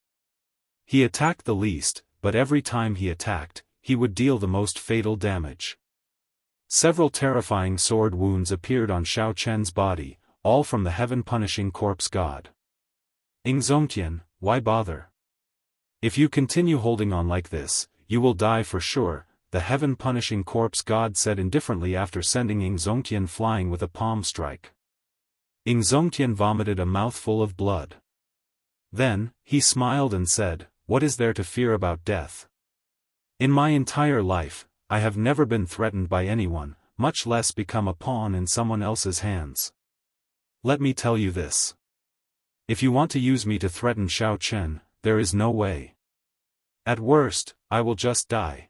He attacked the least, but every time he attacked, he would deal the most fatal damage. Several terrifying sword wounds appeared on Xiao Chen's body, all from the heaven-punishing corpse god. Zongtian, why bother? If you continue holding on like this, you will die for sure, the heaven-punishing corpse god said indifferently after sending Zongtian flying with a palm strike. Zongtian vomited a mouthful of blood. Then, he smiled and said, what is there to fear about death? In my entire life, I have never been threatened by anyone, much less become a pawn in someone else's hands. Let me tell you this. If you want to use me to threaten Xiao Chen, there is no way. At worst, I will just die.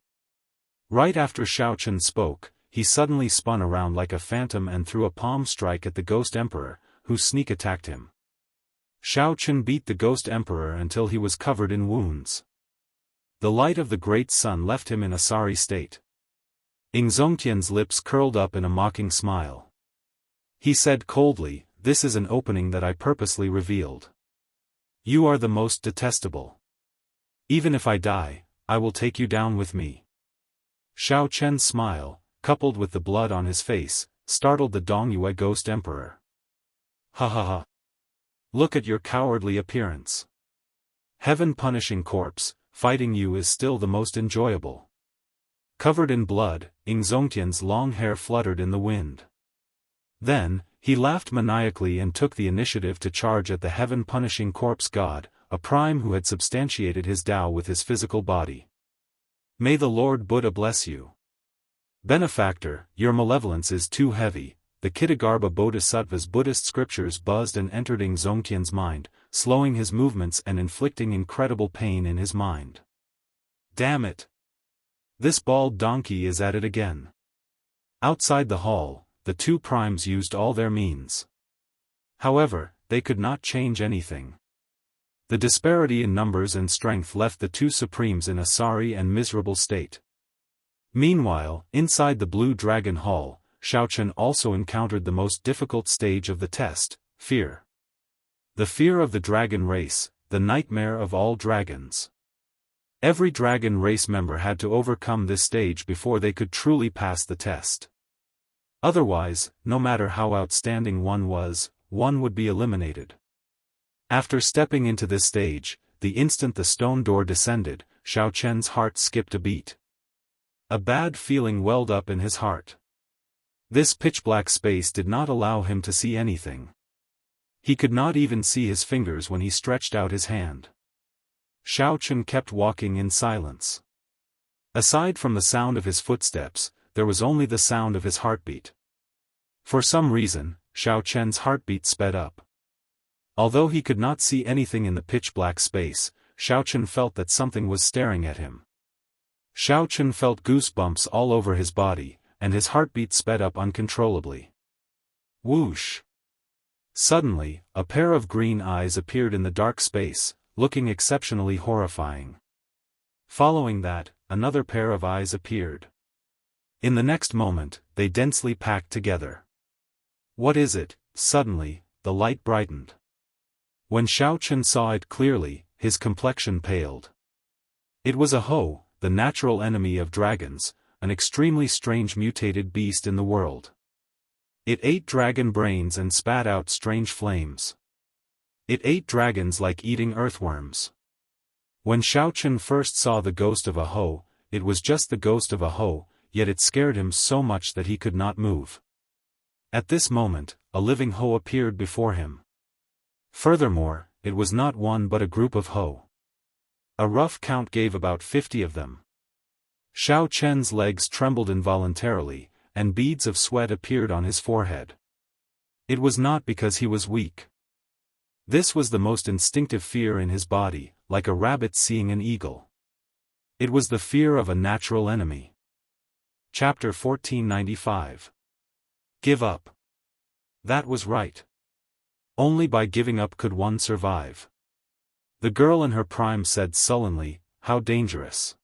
Right after Xiao Chen spoke, he suddenly spun around like a phantom and threw a palm strike at the Ghost Emperor, who sneak attacked him. Xiao Chen beat the Ghost Emperor until he was covered in wounds. The light of the great sun left him in a sorry state. Zongtian's lips curled up in a mocking smile. He said coldly, this is an opening that I purposely revealed. You are the most detestable. Even if I die, I will take you down with me. Xiao Chen's smile, coupled with the blood on his face, startled the Dongyue Ghost Emperor. Ha ha ha. Look at your cowardly appearance. Heaven-punishing corpse, fighting you is still the most enjoyable. Covered in blood, Zongtian's long hair fluttered in the wind. Then, he laughed maniacally and took the initiative to charge at the heaven-punishing corpse god, a prime who had substantiated his Tao with his physical body. May the Lord Buddha bless you. Benefactor, your malevolence is too heavy. The Kitagarbha Bodhisattva's Buddhist scriptures buzzed and entered Zongtian's mind, slowing his movements and inflicting incredible pain in his mind. Damn it! This bald donkey is at it again. Outside the hall, the 2 primes used all their means. However, they could not change anything. The disparity in numbers and strength left the 2 supremes in a sorry and miserable state. Meanwhile, inside the Blue Dragon Hall, Xiao Chen also encountered the most difficult stage of the test, fear. The fear of the dragon race, the nightmare of all dragons. Every dragon race member had to overcome this stage before they could truly pass the test. Otherwise, no matter how outstanding one was, one would be eliminated. After stepping into this stage, the instant the stone door descended, Xiao Chen's heart skipped a beat. A bad feeling welled up in his heart. This pitch-black space did not allow him to see anything. He could not even see his fingers when he stretched out his hand. Xiao Chen kept walking in silence. Aside from the sound of his footsteps, there was only the sound of his heartbeat. For some reason, Xiao Chen's heartbeat sped up. Although he could not see anything in the pitch-black space, Xiao Chen felt that something was staring at him. Xiao Chen felt goosebumps all over his body, and his heartbeat sped up uncontrollably. Whoosh! Suddenly, a pair of green eyes appeared in the dark space, looking exceptionally horrifying. Following that, another pair of eyes appeared. In the next moment, they densely packed together. What is it? Suddenly, the light brightened. When Xiao Chen saw it clearly, his complexion paled. It was a Ho, the natural enemy of dragons, an extremely strange mutated beast in the world. It ate dragon brains and spat out strange flames. It ate dragons like eating earthworms. When Xiao Chen first saw the ghost of a Ho, it was just the ghost of a Ho, yet it scared him so much that he could not move. At this moment, a living Ho appeared before him. Furthermore, it was not one but a group of Ho. A rough count gave about 50 of them. Xiao Chen's legs trembled involuntarily, and beads of sweat appeared on his forehead. It was not because he was weak. This was the most instinctive fear in his body, like a rabbit seeing an eagle. It was the fear of a natural enemy. Chapter 1495. Give up. That was right. Only by giving up could one survive. The girl in her prime said sullenly, "How dangerous.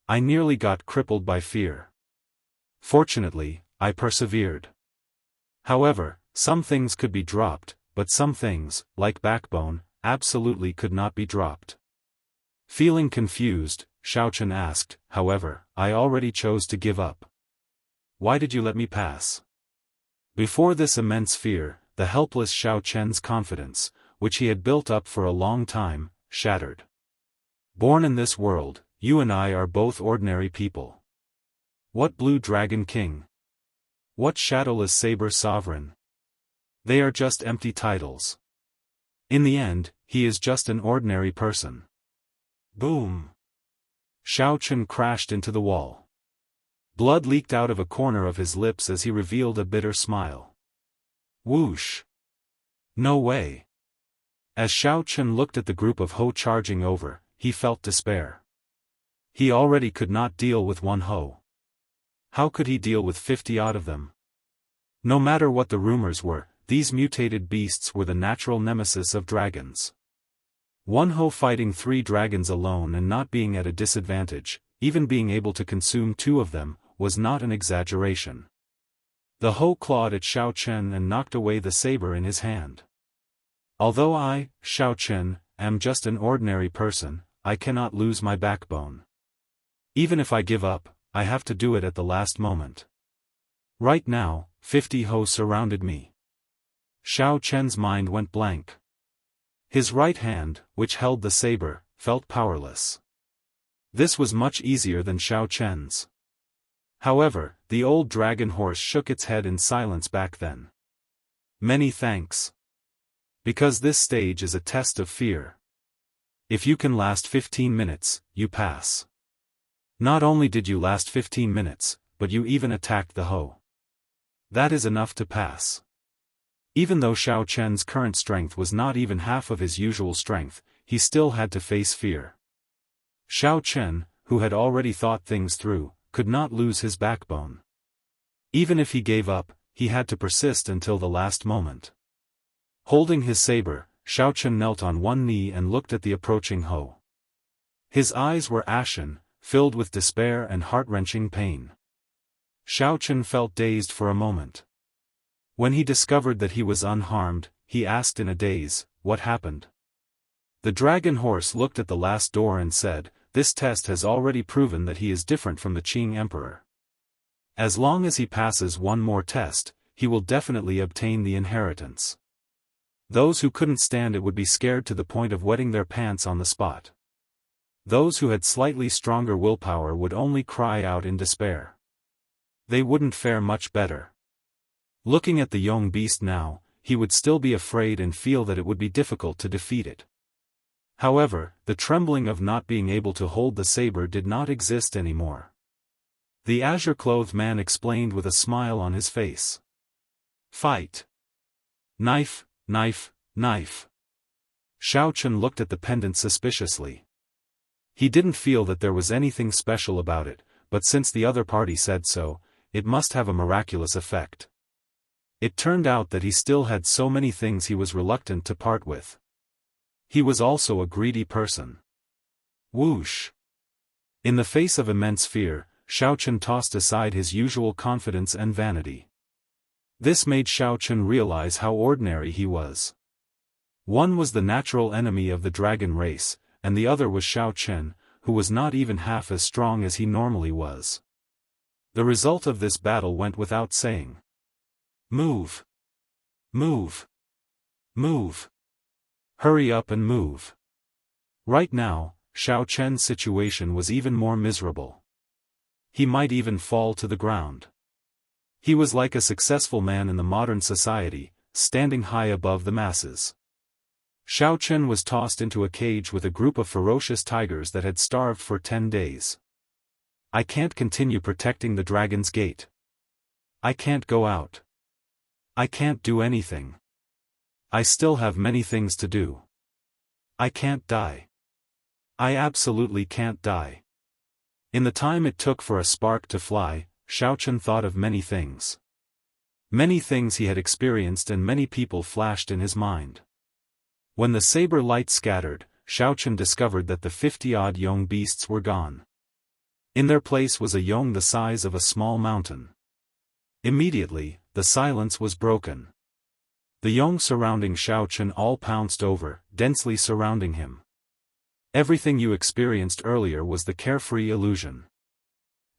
I nearly got crippled by fear. Fortunately, I persevered. However, some things could be dropped, but some things, like backbone, absolutely could not be dropped." Feeling confused, Xiao Chen asked, "However, I already chose to give up. Why did you let me pass?" Before this immense fear, the helpless Xiao Chen's confidence, which he had built up for a long time, shattered. Born in this world, you and I are both ordinary people. What Blue Dragon King? What Shadowless Saber Sovereign? They are just empty titles. In the end, he is just an ordinary person. Boom! Xiao Chen crashed into the wall. Blood leaked out of a corner of his lips as he revealed a bitter smile. Whoosh! No way! As Xiao Chen looked at the group of Ho charging over, he felt despair. He already could not deal with one Ho. How could he deal with 50-odd of them? No matter what the rumors were, these mutated beasts were the natural nemesis of dragons. One Ho fighting 3 dragons alone and not being at a disadvantage, even being able to consume 2 of them, was not an exaggeration. The Ho clawed at Xiao Chen and knocked away the saber in his hand. Although I, Xiao Chen, am just an ordinary person, I cannot lose my backbone. Even if I give up, I have to do it at the last moment. Right now, 50 Ho surrounded me. Xiao Chen's mind went blank. His right hand, which held the saber, felt powerless. This was much easier than Xiao Chen's. However, the old dragon horse shook its head in silence back then. Many thanks. Because this stage is a test of fear. If you can last 15 minutes, you pass. Not only did you last 15 minutes, but you even attacked the Ho. That is enough to pass. Even though Xiao Chen's current strength was not even half of his usual strength, he still had to face fear. Xiao Chen, who had already thought things through, could not lose his backbone. Even if he gave up, he had to persist until the last moment. Holding his saber, Xiao Chen knelt on one knee and looked at the approaching Ho. His eyes were ashen, filled with despair and heart-wrenching pain. Xiao Chen felt dazed for a moment. When he discovered that he was unharmed, he asked in a daze, "What happened?" The dragon horse looked at the last door and said, "This test has already proven that he is different from the Qing Emperor. As long as he passes one more test, he will definitely obtain the inheritance. Those who couldn't stand it would be scared to the point of wetting their pants on the spot. Those who had slightly stronger willpower would only cry out in despair. They wouldn't fare much better. Looking at the young beast now, he would still be afraid and feel that it would be difficult to defeat it. However, the trembling of not being able to hold the saber did not exist anymore. The azure-clothed man explained with a smile on his face. "Fight! Knife, knife, knife." Xiao Chen looked at the pendant suspiciously. He didn't feel that there was anything special about it, but since the other party said so, it must have a miraculous effect. It turned out that he still had so many things he was reluctant to part with. He was also a greedy person. Whoosh! In the face of immense fear, Xiao Chen tossed aside his usual confidence and vanity. This made Xiao Chen realize how ordinary he was. One was the natural enemy of the dragon race, and the other was Xiao Chen, who was not even half as strong as he normally was. The result of this battle went without saying. Move! Move! Move! Hurry up and move! Right now, Xiao Chen's situation was even more miserable. He might even fall to the ground. He was like a successful man in the modern society, standing high above the masses. Xiao Chen was tossed into a cage with a group of ferocious tigers that had starved for 10 days. "I can't continue protecting the dragon's gate. I can't go out. I can't do anything. I still have many things to do. I can't die. I absolutely can't die." In the time it took for a spark to fly, Xiao Chen thought of many things. Many things he had experienced and many people flashed in his mind. When the saber light scattered, Xiao Chen discovered that the 50-odd young beasts were gone. In their place was a yong the size of a small mountain. Immediately, the silence was broken. The yong surrounding Xiao Chen all pounced over, densely surrounding him. Everything you experienced earlier was the carefree illusion.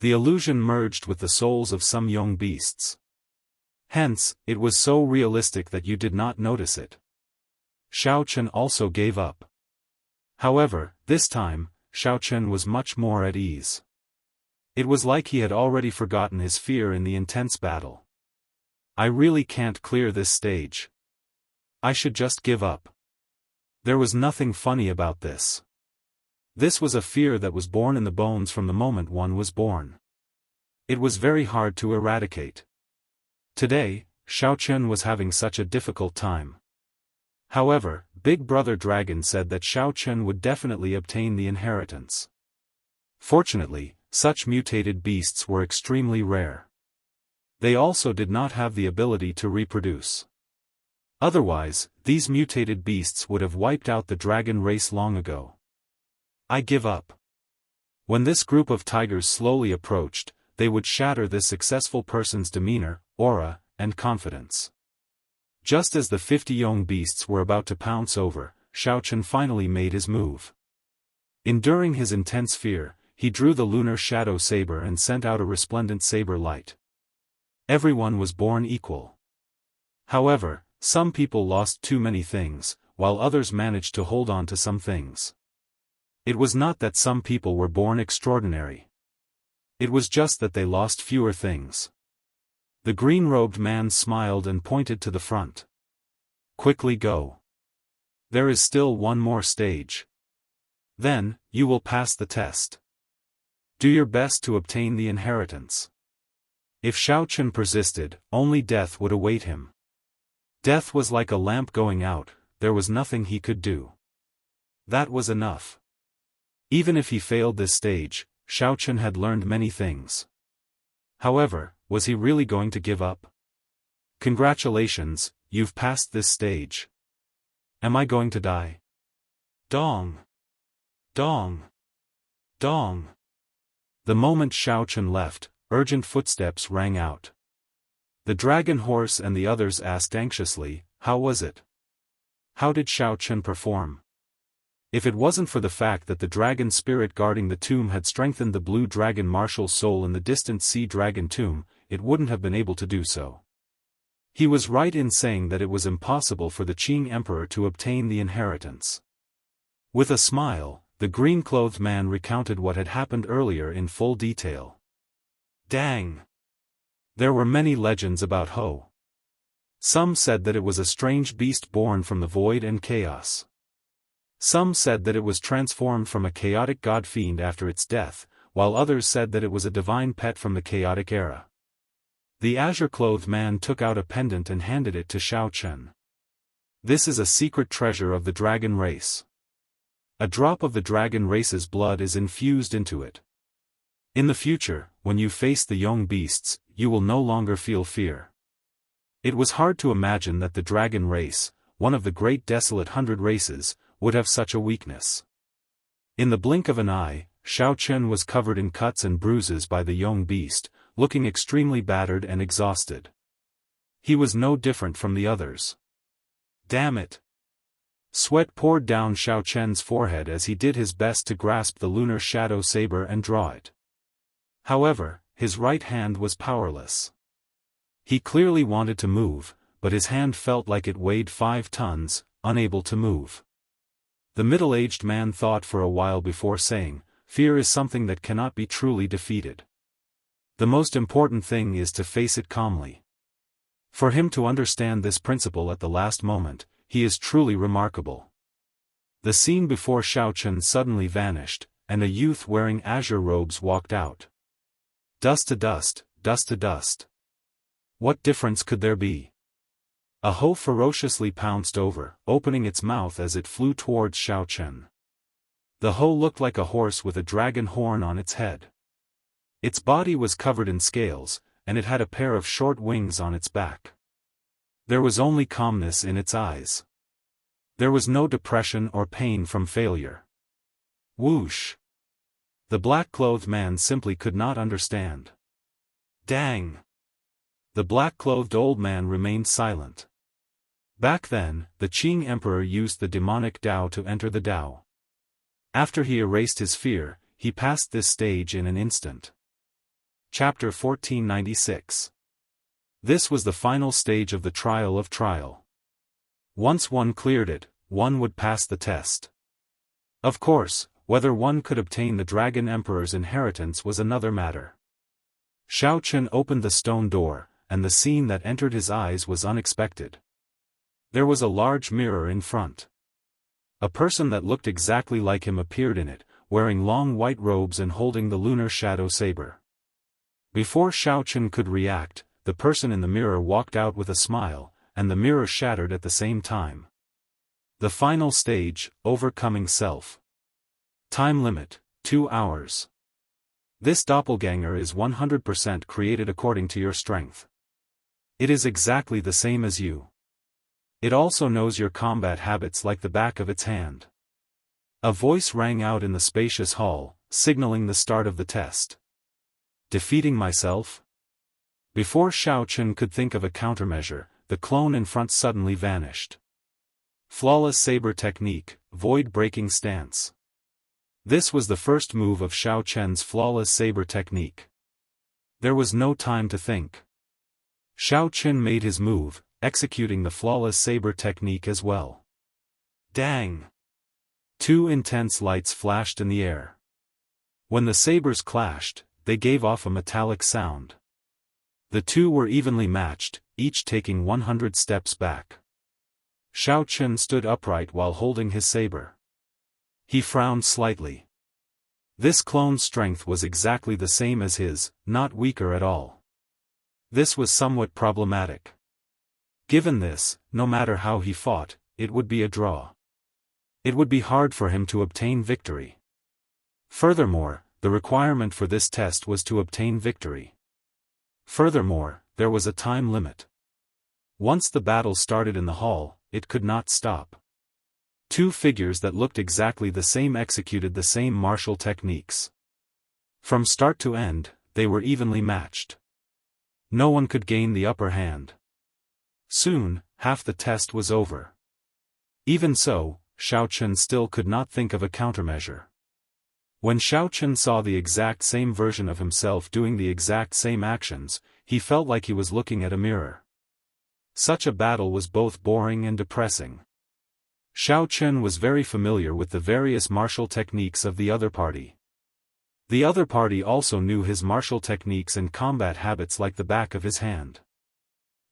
The illusion merged with the souls of some young beasts. Hence, it was so realistic that you did not notice it. Xiao Chen also gave up. However, this time, Xiao Chen was much more at ease. It was like he had already forgotten his fear in the intense battle. "I really can't clear this stage. I should just give up." There was nothing funny about this. This was a fear that was born in the bones from the moment one was born. It was very hard to eradicate. Today, Xiao Chen was having such a difficult time. However, Big Brother Dragon said that Xiao Chen would definitely obtain the inheritance. Fortunately, such mutated beasts were extremely rare. They also did not have the ability to reproduce. Otherwise, these mutated beasts would have wiped out the dragon race long ago. "I give up." When this group of tigers slowly approached, they would shatter this successful person's demeanor, aura, and confidence. Just as the 50 young beasts were about to pounce over, Xiao Chen finally made his move. Enduring his intense fear, he drew the lunar shadow saber and sent out a resplendent saber light. Everyone was born equal. However, some people lost too many things, while others managed to hold on to some things. It was not that some people were born extraordinary. It was just that they lost fewer things. The green-robed man smiled and pointed to the front. "Quickly go. There is still one more stage. Then, you will pass the test. Do your best to obtain the inheritance." If Xiao Chen persisted, only death would await him. Death was like a lamp going out, there was nothing he could do. That was enough. Even if he failed this stage, Xiao Chen had learned many things. However, was he really going to give up? "Congratulations, you've passed this stage. Am I going to die?" Dong! Dong! Dong! The moment Xiao Chen left, urgent footsteps rang out. The dragon horse and the others asked anxiously, how was it? How did Xiao Chen perform? If it wasn't for the fact that the dragon spirit guarding the tomb had strengthened the blue dragon martial soul in the distant sea dragon tomb, it wouldn't have been able to do so. He was right in saying that it was impossible for the Qing emperor to obtain the inheritance. With a smile, the green-clothed man recounted what had happened earlier in full detail. Dang! There were many legends about Ho. Some said that it was a strange beast born from the void and chaos. Some said that it was transformed from a chaotic god-fiend after its death, while others said that it was a divine pet from the chaotic era. The azure-clothed man took out a pendant and handed it to Xiao Chen. This is a secret treasure of the dragon race. A drop of the dragon race's blood is infused into it. In the future, when you face the young beasts, you will no longer feel fear. It was hard to imagine that the dragon race, one of the great desolate 100 races, would have such a weakness. In the blink of an eye, Xiao Chen was covered in cuts and bruises by the young beast, looking extremely battered and exhausted. He was no different from the others. Damn it! Sweat poured down Xiao Chen's forehead as he did his best to grasp the lunar shadow saber and draw it. However, his right hand was powerless. He clearly wanted to move, but his hand felt like it weighed 5 tons, unable to move. The middle-aged man thought for a while before saying, "Fear is something that cannot be truly defeated. The most important thing is to face it calmly." For him to understand this principle at the last moment, he is truly remarkable. The scene before Xiao Chen suddenly vanished, and a youth wearing azure robes walked out. Dust to dust, dust to dust. What difference could there be? A Ho ferociously pounced over, opening its mouth as it flew towards Xiao Chen. The Ho looked like a horse with a dragon horn on its head. Its body was covered in scales, and it had a pair of short wings on its back. There was only calmness in its eyes. There was no depression or pain from failure. Whoosh! The black-clothed man simply could not understand. Dang! The black-clothed old man remained silent. Back then, the Qing emperor used the demonic Dao to enter the Dao. After he erased his fear, he passed this stage in an instant. Chapter 1496. This was the final stage of the trial of trial. Once one cleared it, one would pass the test. Of course, whether one could obtain the Dragon Emperor's inheritance was another matter. Xiao Chen opened the stone door, and the scene that entered his eyes was unexpected. There was a large mirror in front. A person that looked exactly like him appeared in it, wearing long white robes and holding the lunar shadow saber. Before Xiao Chen could react, the person in the mirror walked out with a smile, and the mirror shattered at the same time. The final stage, overcoming self. Time limit, 2 hours. This doppelganger is 100% created according to your strength. It is exactly the same as you. It also knows your combat habits like the back of its hand. A voice rang out in the spacious hall, signaling the start of the test. Defeating myself? Before Xiao Chen could think of a countermeasure, the clone in front suddenly vanished. Flawless saber technique, void-breaking stance. This was the first move of Xiao Chen's flawless saber technique. There was no time to think. Xiao Chen made his move, executing the flawless saber technique as well. Dang! 2 intense lights flashed in the air. When the sabers clashed, they gave off a metallic sound. The two were evenly matched, each taking 100 steps back. Xiao Chen stood upright while holding his saber. He frowned slightly. This clone's strength was exactly the same as his, not weaker at all. This was somewhat problematic. Given this, no matter how he fought, it would be a draw. It would be hard for him to obtain victory. Furthermore, the requirement for this test was to obtain victory. Furthermore, there was a time limit. Once the battle started in the hall, it could not stop. 2 figures that looked exactly the same executed the same martial techniques. From start to end, they were evenly matched. No one could gain the upper hand. Soon, half the test was over. Even so, Xiao Chen still could not think of a countermeasure. When Xiao Chen saw the exact same version of himself doing the exact same actions, he felt like he was looking at a mirror. Such a battle was both boring and depressing. Xiao Chen was very familiar with the various martial techniques of the other party. The other party also knew his martial techniques and combat habits like the back of his hand.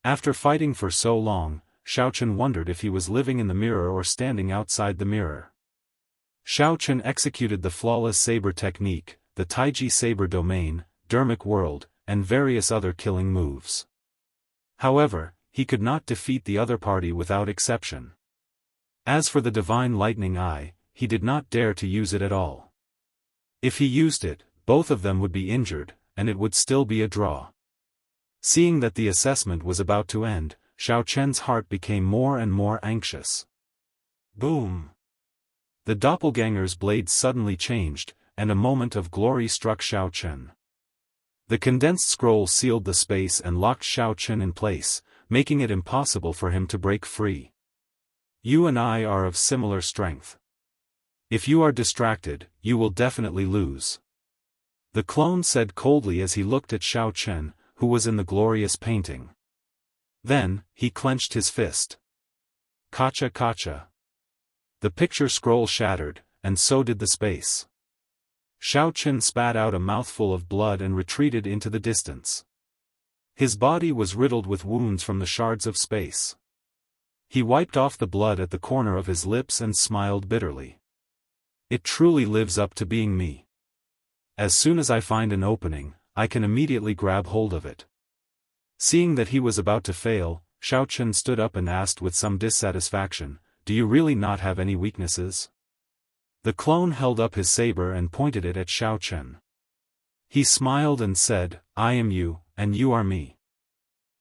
After fighting for so long, Xiao Chen wondered if he was living in the mirror or standing outside the mirror. Xiao Chen executed the flawless saber technique, the Taiji saber domain, dermic world, and various other killing moves. However, he could not defeat the other party without exception. As for the divine lightning eye, he did not dare to use it at all. If he used it, both of them would be injured, and it would still be a draw. Seeing that the assessment was about to end, Xiao Chen's heart became more and more anxious. Boom! The doppelganger's blade suddenly changed, and a moment of glory struck Xiao Chen. The condensed scroll sealed the space and locked Xiao Chen in place, making it impossible for him to break free. You and I are of similar strength. If you are distracted, you will definitely lose. The clone said coldly as he looked at Xiao Chen, who was in the glorious painting. Then, he clenched his fist. Kacha kacha. The picture scroll shattered, and so did the space. Xiao Chen spat out a mouthful of blood and retreated into the distance. His body was riddled with wounds from the shards of space. He wiped off the blood at the corner of his lips and smiled bitterly. It truly lives up to being me. As soon as I find an opening, I can immediately grab hold of it. Seeing that he was about to fail, Xiao Chen stood up and asked with some dissatisfaction, "Do you really not have any weaknesses?" The clone held up his saber and pointed it at Xiao Chen. He smiled and said, "I am you, and you are me.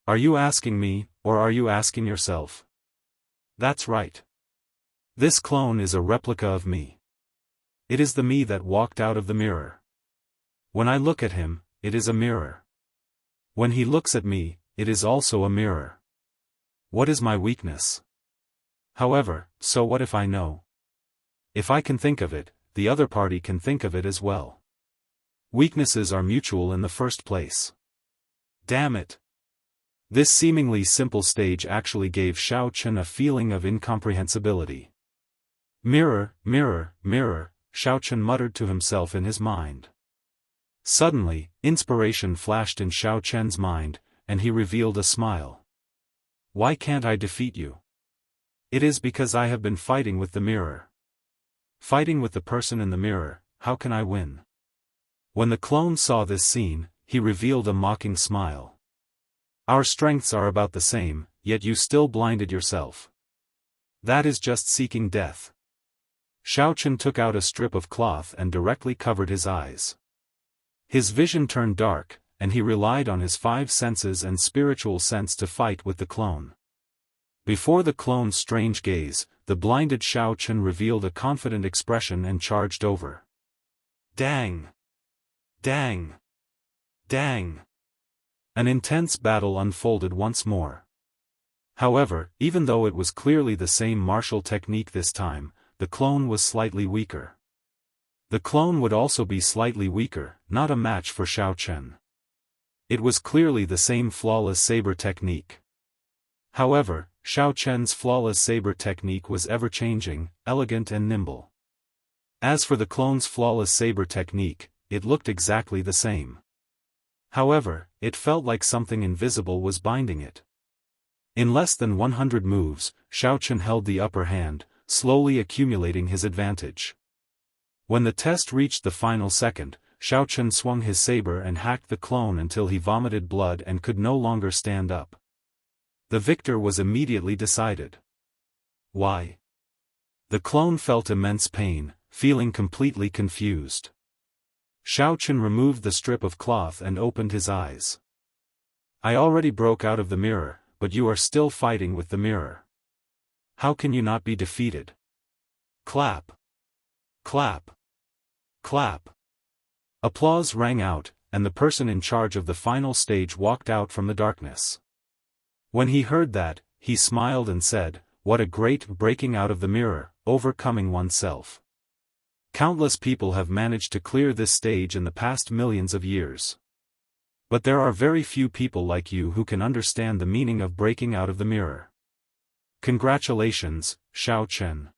Are you asking me, or are you asking yourself?" That's right. This clone is a replica of me. It is the me that walked out of the mirror. When I look at him, it is a mirror. When he looks at me, it is also a mirror. What is my weakness? However, so what if I know? If I can think of it, the other party can think of it as well. Weaknesses are mutual in the first place. Damn it! This seemingly simple stage actually gave Xiao Chen a feeling of incomprehensibility. Mirror, mirror, mirror, Xiao Chen muttered to himself in his mind. Suddenly, inspiration flashed in Xiao Chen's mind, and he revealed a smile. Why can't I defeat you? It is because I have been fighting with the mirror. Fighting with the person in the mirror, how can I win? When the clone saw this scene, he revealed a mocking smile. Our strengths are about the same, yet you still blinded yourself. That is just seeking death. Xiao Chen took out a strip of cloth and directly covered his eyes. His vision turned dark, and he relied on his 5 senses and spiritual sense to fight with the clone. Before the clone's strange gaze, the blinded Xiao Chen revealed a confident expression and charged over. Dang! Dang! Dang! An intense battle unfolded once more. However, even though it was clearly the same martial technique this time, the clone was slightly weaker. The clone would also be slightly weaker, not a match for Xiao Chen. It was clearly the same flawless saber technique. However, Xiao Chen's flawless saber technique was ever-changing, elegant and nimble. As for the clone's flawless saber technique, it looked exactly the same. However, it felt like something invisible was binding it. In less than 100 moves, Xiao Chen held the upper hand, slowly accumulating his advantage. When the test reached the final second, Xiao Chen swung his saber and hacked the clone until he vomited blood and could no longer stand up. The victor was immediately decided. Why? The clone felt immense pain, feeling completely confused. Xiao Chen removed the strip of cloth and opened his eyes. I already broke out of the mirror, but you are still fighting with the mirror. How can you not be defeated? Clap! Clap! Clap! Applause rang out, and the person in charge of the final stage walked out from the darkness. When he heard that, he smiled and said, "What a great breaking out of the mirror, overcoming oneself. Countless people have managed to clear this stage in the past millions of years. But there are very few people like you who can understand the meaning of breaking out of the mirror. Congratulations, Xiao Chen.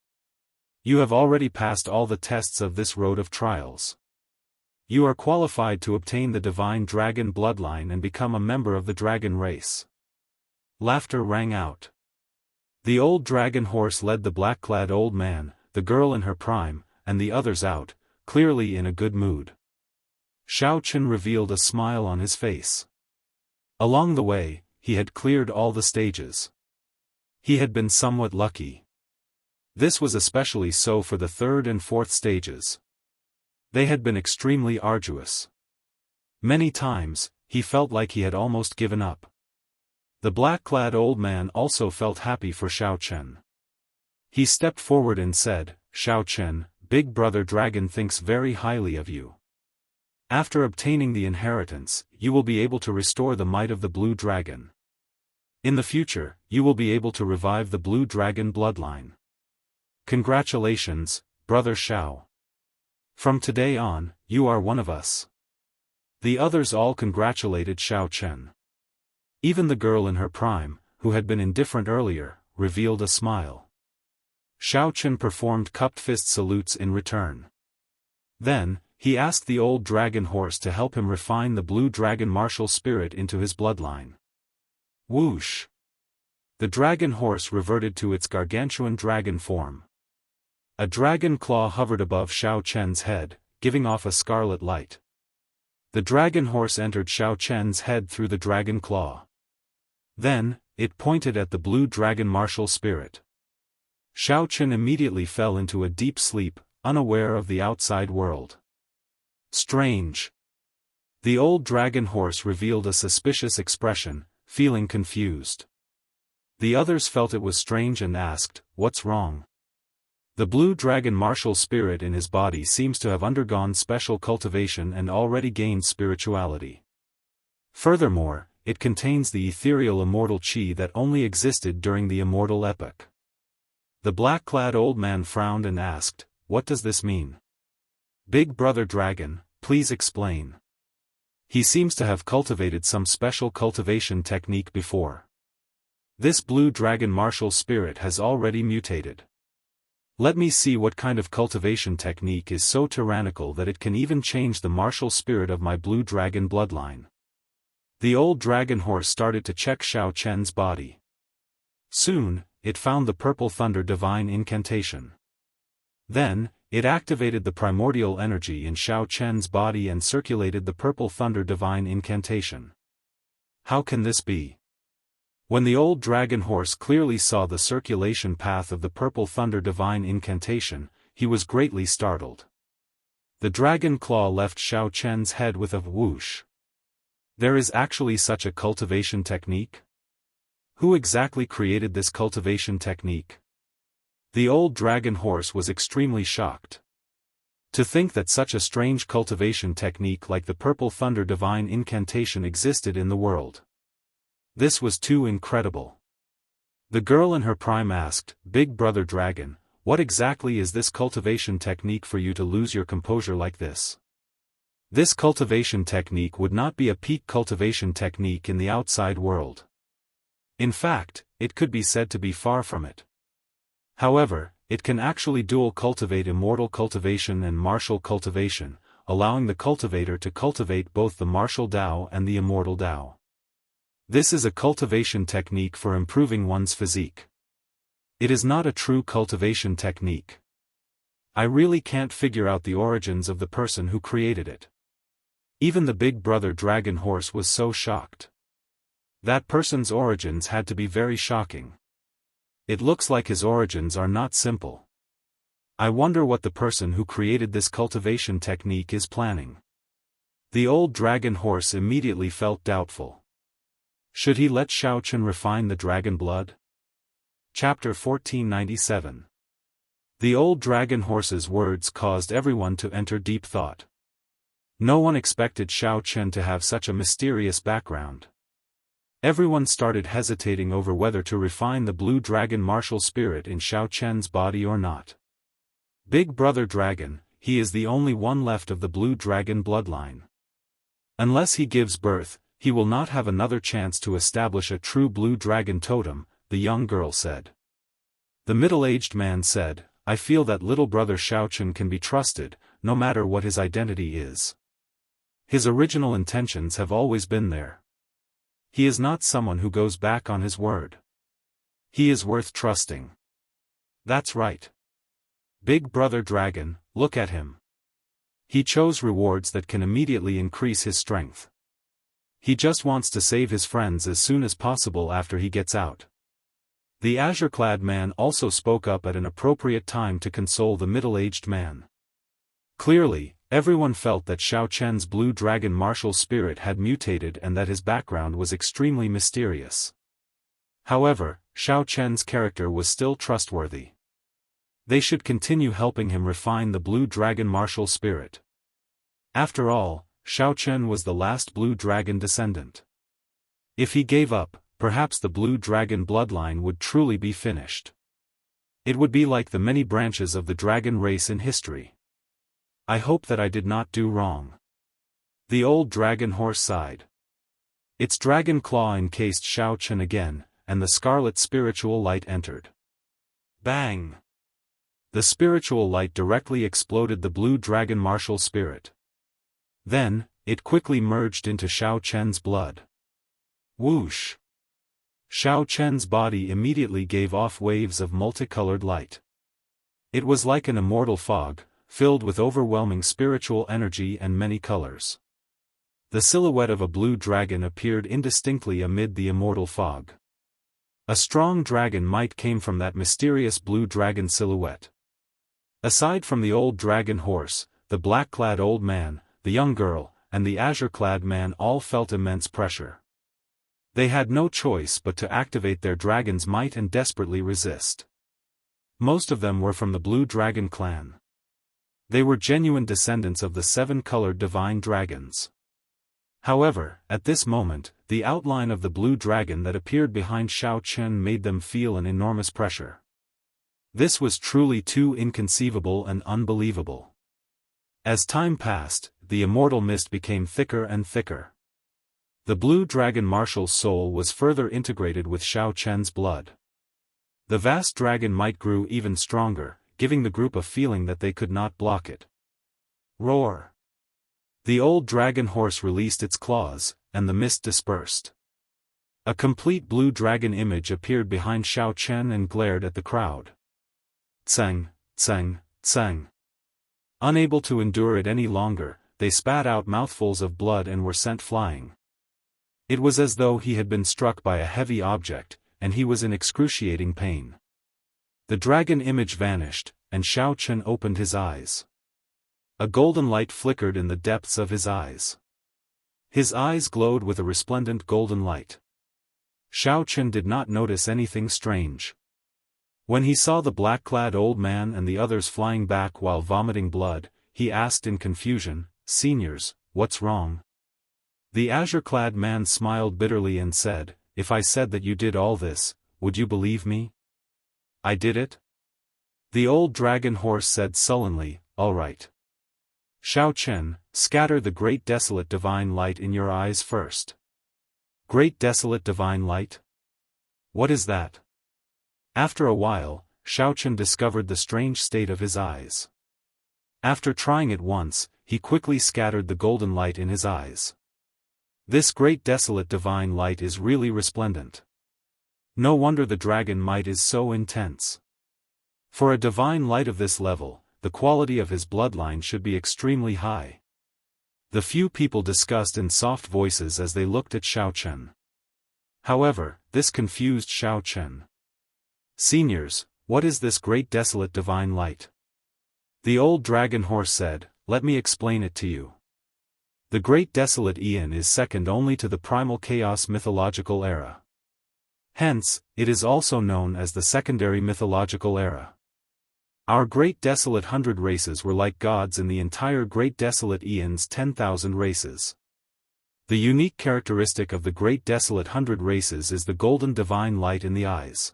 You have already passed all the tests of this road of trials. You are qualified to obtain the divine dragon bloodline and become a member of the dragon race." Laughter rang out. The old dragon horse led the black-clad old man, the girl in her prime, and the others out, clearly in a good mood. Xiao Chen revealed a smile on his face. Along the way, he had cleared all the stages. He had been somewhat lucky. This was especially so for the third and fourth stages. They had been extremely arduous. Many times, he felt like he had almost given up. The black-clad old man also felt happy for Xiao Chen. He stepped forward and said, "Xiao Chen, Big Brother Dragon thinks very highly of you. After obtaining the inheritance, you will be able to restore the might of the Blue Dragon. In the future, you will be able to revive the Blue Dragon bloodline. Congratulations, Brother Xiao. From today on, you are one of us." The others all congratulated Xiao Chen. Even the girl in her prime, who had been indifferent earlier, revealed a smile. Xiao Chen performed cupped fist salutes in return. Then, he asked the old dragon horse to help him refine the blue dragon martial spirit into his bloodline. Whoosh! The dragon horse reverted to its gargantuan dragon form. A dragon claw hovered above Xiao Chen's head, giving off a scarlet light. The dragon horse entered Xiao Chen's head through the dragon claw. Then, it pointed at the blue dragon martial spirit. Xiao Chen immediately fell into a deep sleep, unaware of the outside world. Strange. The old dragon horse revealed a suspicious expression, feeling confused. The others felt it was strange and asked, "What's wrong?" The blue dragon martial spirit in his body seems to have undergone special cultivation and already gained spirituality. Furthermore, it contains the ethereal immortal chi that only existed during the immortal epoch. The black-clad old man frowned and asked, "What does this mean? Big Brother Dragon, please explain." He seems to have cultivated some special cultivation technique before. This blue dragon martial spirit has already mutated. Let me see what kind of cultivation technique is so tyrannical that it can even change the martial spirit of my blue dragon bloodline. The old dragon horse started to check Xiao Chen's body. Soon, it found the purple thunder divine incantation. Then, it activated the primordial energy in Xiao Chen's body and circulated the purple thunder divine incantation. How can this be? When the old dragon horse clearly saw the circulation path of the purple thunder divine incantation, he was greatly startled. The dragon claw left Xiao Chen's head with a whoosh. There is actually such a cultivation technique? Who exactly created this cultivation technique? The old dragon horse was extremely shocked. To think that such a strange cultivation technique like the purple thunder divine incantation existed in the world. This was too incredible. The girl in her prime asked, "Big Brother Dragon, what exactly is this cultivation technique for you to lose your composure like this?" This cultivation technique would not be a peak cultivation technique in the outside world. In fact, it could be said to be far from it. However, it can actually dual cultivate immortal cultivation and martial cultivation, allowing the cultivator to cultivate both the martial Dao and the immortal Dao. This is a cultivation technique for improving one's physique. It is not a true cultivation technique. I really can't figure out the origins of the person who created it. Even the Big Brother Dragon Horse was so shocked. That person's origins had to be very shocking. It looks like his origins are not simple. I wonder what the person who created this cultivation technique is planning. The old dragon horse immediately felt doubtful. Should he let Xiao Chen refine the dragon blood? Chapter 1497. The old dragon horse's words caused everyone to enter deep thought. No one expected Xiao Chen to have such a mysterious background. Everyone started hesitating over whether to refine the blue dragon martial spirit in Xiao Chen's body or not. Big Brother Dragon, he is the only one left of the blue dragon bloodline. Unless he gives birth, he will not have another chance to establish a true blue dragon totem, the young girl said. The middle-aged man said, I feel that little brother Xiao Chen can be trusted, no matter what his identity is. His original intentions have always been there. He is not someone who goes back on his word. He is worth trusting. That's right. Big Brother Dragon, look at him. He chose rewards that can immediately increase his strength. He just wants to save his friends as soon as possible after he gets out. The azure-clad man also spoke up at an appropriate time to console the middle-aged man. Clearly, everyone felt that Xiao Chen's blue dragon martial spirit had mutated and that his background was extremely mysterious. However, Xiao Chen's character was still trustworthy. They should continue helping him refine the blue dragon martial spirit. After all, Xiao Chen was the last blue dragon descendant. If he gave up, perhaps the blue dragon bloodline would truly be finished. It would be like the many branches of the dragon race in history. I hope that I did not do wrong. The old dragon horse sighed. Its dragon claw encased Xiao Chen again, and the scarlet spiritual light entered. Bang! The spiritual light directly exploded the blue dragon martial spirit. Then, it quickly merged into Xiao Chen's blood. Whoosh! Xiao Chen's body immediately gave off waves of multicolored light. It was like an immortal fog, filled with overwhelming spiritual energy and many colors. The silhouette of a blue dragon appeared indistinctly amid the immortal fog. A strong dragon might came from that mysterious blue dragon silhouette. Aside from the old dragon horse, the black-clad old man, the young girl, and the azure-clad man all felt immense pressure. They had no choice but to activate their dragon's might and desperately resist. Most of them were from the blue dragon clan. They were genuine descendants of the seven-colored divine dragons. However, at this moment, the outline of the blue dragon that appeared behind Xiao Chen made them feel an enormous pressure. This was truly too inconceivable and unbelievable. As time passed, the immortal mist became thicker and thicker. The blue dragon martial soul was further integrated with Xiao Chen's blood. The vast dragon might grew even stronger, giving the group a feeling that they could not block it. Roar! The old dragon horse released its claws, and the mist dispersed. A complete blue dragon image appeared behind Xiao Chen and glared at the crowd. Tseng, tseng, tseng. Unable to endure it any longer, they spat out mouthfuls of blood and were sent flying. It was as though he had been struck by a heavy object, and he was in excruciating pain. The dragon image vanished, and Xiao Chen opened his eyes. A golden light flickered in the depths of his eyes. His eyes glowed with a resplendent golden light. Xiao Chen did not notice anything strange. When he saw the black-clad old man and the others flying back while vomiting blood, he asked in confusion, "Seniors, what's wrong?" The azure-clad man smiled bitterly and said, "If I said that you did all this, would you believe me?" "I did it?" The old dragon horse said sullenly, "All right. Xiao Chen, scatter the great desolate divine light in your eyes first." Great desolate divine light? What is that? After a while, Xiao Chen discovered the strange state of his eyes. After trying it once, he quickly scattered the golden light in his eyes. This great desolate divine light is really resplendent. No wonder the dragon might is so intense. For a divine light of this level, the quality of his bloodline should be extremely high. The few people discussed in soft voices as they looked at Xiao Chen. However, this confused Xiao Chen. "Seniors, what is this great desolate divine light?" The old dragon horse said, "Let me explain it to you. The great desolate Aeon is second only to the primal chaos mythological era. Hence, it is also known as the secondary mythological era. Our great desolate 100 races were like gods in the entire great desolate eon's 10,000 races. The unique characteristic of the great desolate 100 races is the golden divine light in the eyes.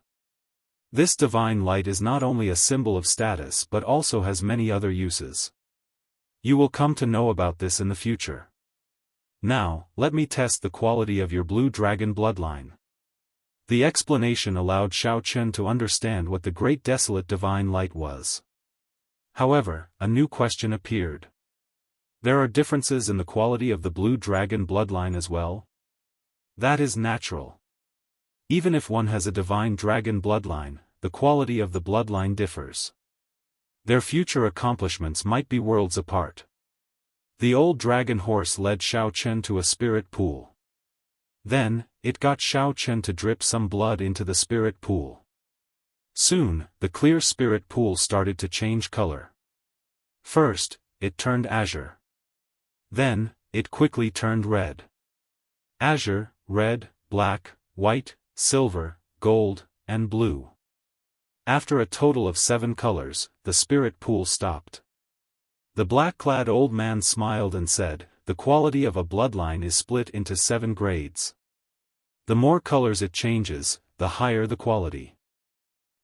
This divine light is not only a symbol of status but also has many other uses. You will come to know about this in the future. Now, let me test the quality of your blue dragon bloodline. The explanation allowed Xiao Chen to understand what the great desolate divine light was. However, a new question appeared. There are differences in the quality of the blue dragon bloodline as well? That is natural. Even if one has a divine dragon bloodline, the quality of the bloodline differs. Their future accomplishments might be worlds apart. The old dragon horse led Xiao Chen to a spirit pool. Then, it got Xiao Chen to drip some blood into the spirit pool. Soon, the clear spirit pool started to change color. First, it turned azure. Then, it quickly turned red. Azure, red, black, white, silver, gold, and blue. After a total of 7 colors, the spirit pool stopped. The black-clad old man smiled and said, "The quality of a bloodline is split into 7 grades. The more colors it changes, the higher the quality.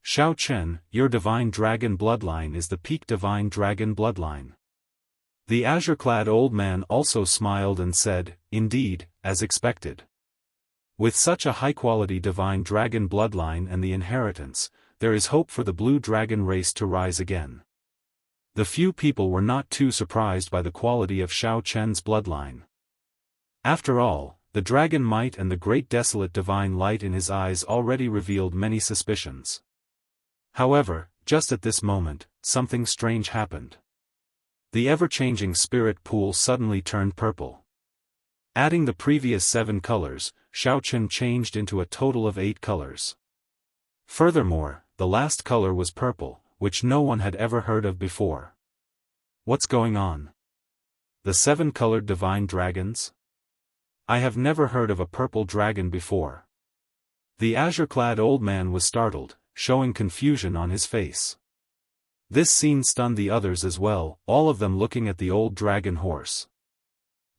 Xiao Chen, your divine dragon bloodline is the peak divine dragon bloodline." The azure-clad old man also smiled and said, "Indeed, as expected. With such a high-quality divine dragon bloodline and the inheritance, there is hope for the blue dragon race to rise again." The few people were not too surprised by the quality of Xiao Chen's bloodline. After all, the dragon might and the great desolate divine light in his eyes already revealed many suspicions. However, just at this moment, something strange happened. The ever-changing spirit pool suddenly turned purple. Adding the previous 7 colors, Xiao Chen changed into a total of 8 colors. Furthermore, the last color was purple, which no one had ever heard of before. What's going on? The 7-colored divine dragons? I have never heard of a purple dragon before. The azure-clad old man was startled, showing confusion on his face. This scene stunned the others as well, all of them looking at the old dragon horse.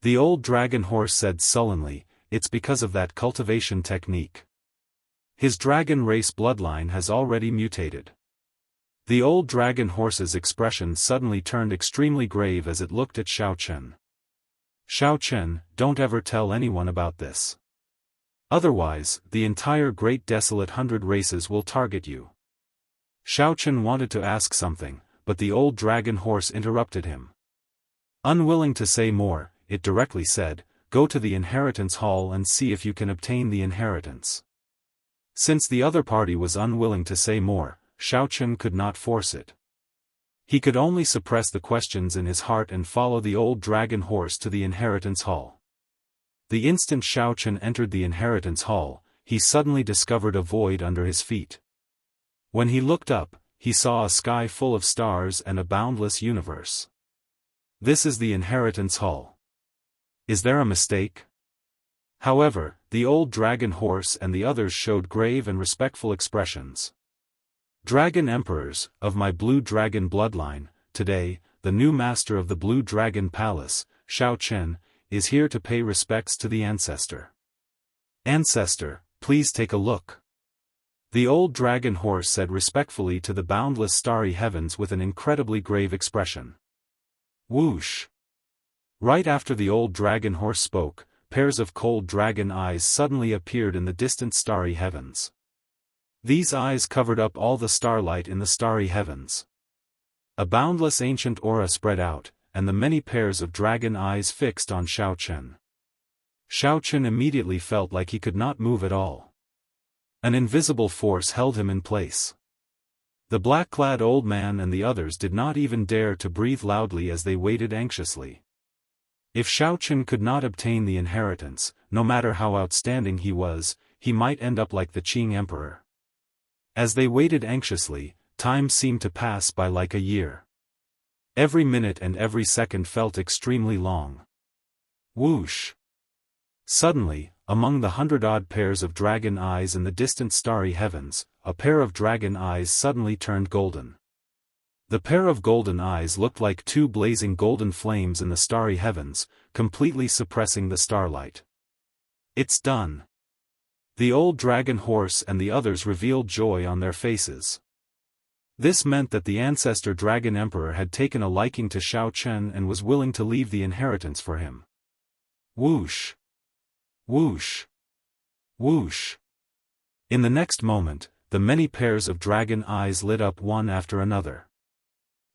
The old dragon horse said sullenly, "It's because of that cultivation technique. His dragon race bloodline has already mutated." The old dragon horse's expression suddenly turned extremely grave as it looked at Xiao Chen. "Xiao Chen, don't ever tell anyone about this. Otherwise, the entire great desolate 100 races will target you." Xiao Chen wanted to ask something, but the old dragon horse interrupted him. Unwilling to say more, it directly said, "Go to the inheritance hall and see if you can obtain the inheritance." Since the other party was unwilling to say more, Xiao Chen could not force it. He could only suppress the questions in his heart and follow the old dragon horse to the inheritance hall. The instant Xiao Chen entered the inheritance hall, he suddenly discovered a void under his feet. When he looked up, he saw a sky full of stars and a boundless universe. This is the inheritance hall. Is there a mistake? However, the old dragon horse and the others showed grave and respectful expressions. "Dragon Emperors, of my blue dragon bloodline, today, the new master of the Blue Dragon Palace, Xiao Chen, is here to pay respects to the ancestor. Ancestor, please take a look." The old dragon horse said respectfully to the boundless starry heavens with an incredibly grave expression. Whoosh! Right after the old dragon horse spoke, pairs of cold dragon eyes suddenly appeared in the distant starry heavens. These eyes covered up all the starlight in the starry heavens. A boundless ancient aura spread out, and the many pairs of dragon eyes fixed on Xiao Chen. Xiao Chen immediately felt like he could not move at all. An invisible force held him in place. The black-clad old man and the others did not even dare to breathe loudly as they waited anxiously. If Xiao Chen could not obtain the inheritance, no matter how outstanding he was, he might end up like the Qing Emperor. As they waited anxiously, time seemed to pass by like a year. Every minute and every second felt extremely long. Whoosh! Suddenly, among the 100-odd pairs of dragon eyes in the distant starry heavens, a pair of dragon eyes suddenly turned golden. The pair of golden eyes looked like two blazing golden flames in the starry heavens, completely suppressing the starlight. "It's done." The old dragon horse and the others revealed joy on their faces. This meant that the ancestor dragon emperor had taken a liking to Xiao Chen and was willing to leave the inheritance for him. Whoosh! Whoosh! Whoosh! In the next moment, the many pairs of dragon eyes lit up one after another.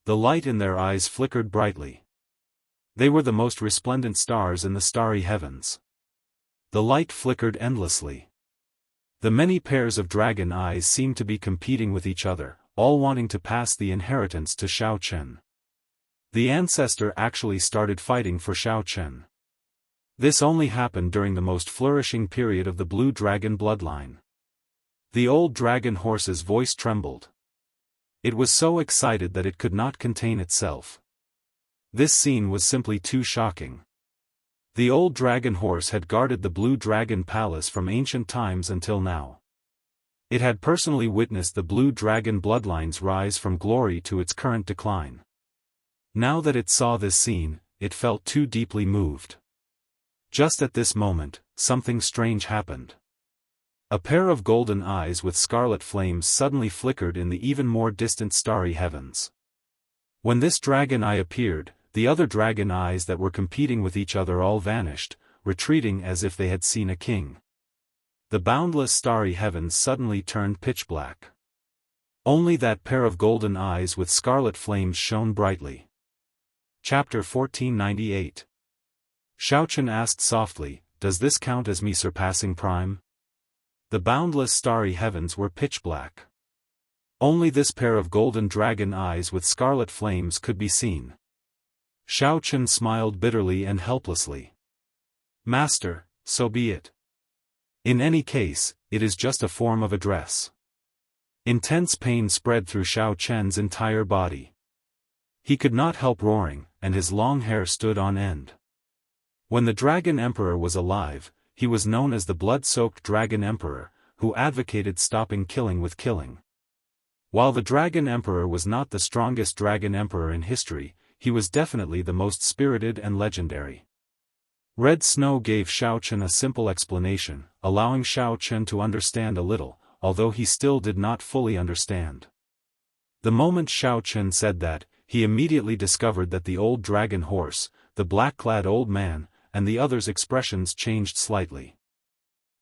The light in their eyes flickered brightly. They were the most resplendent stars in the starry heavens. The light flickered endlessly. The many pairs of dragon eyes seemed to be competing with each other, all wanting to pass the inheritance to Xiao Chen. The ancestor actually started fighting for Xiao Chen. This only happened during the most flourishing period of the blue dragon bloodline. The old dragon horse's voice trembled. It was so excited that it could not contain itself. This scene was simply too shocking. The old dragon horse had guarded the blue dragon palace from ancient times until now. It had personally witnessed the blue dragon bloodline's rise from glory to its current decline. Now that it saw this scene, it felt too deeply moved. Just at this moment, something strange happened. A pair of golden eyes with scarlet flames suddenly flickered in the even more distant starry heavens. When this dragon eye appeared, the other dragon eyes that were competing with each other all vanished, retreating as if they had seen a king. The boundless starry heavens suddenly turned pitch black. Only that pair of golden eyes with scarlet flames shone brightly. Chapter 1498. Xiao Chen asked softly, "Does this count as me surpassing Prime?" The boundless starry heavens were pitch black. Only this pair of golden dragon eyes with scarlet flames could be seen. Xiao Chen smiled bitterly and helplessly. "Master, so be it. In any case, it is just a form of address." Intense pain spread through Xiao Chen's entire body. He could not help roaring, and his long hair stood on end. When the Dragon Emperor was alive, he was known as the blood-soaked Dragon Emperor, who advocated stopping killing with killing. While the Dragon Emperor was not the strongest Dragon Emperor in history, he was definitely the most spirited and legendary. Red Snow gave Xiao Chen a simple explanation, allowing Xiao Chen to understand a little, although he still did not fully understand. The moment Xiao Chen said that, he immediately discovered that the old dragon horse, the black-clad old man, and the others' expressions changed slightly.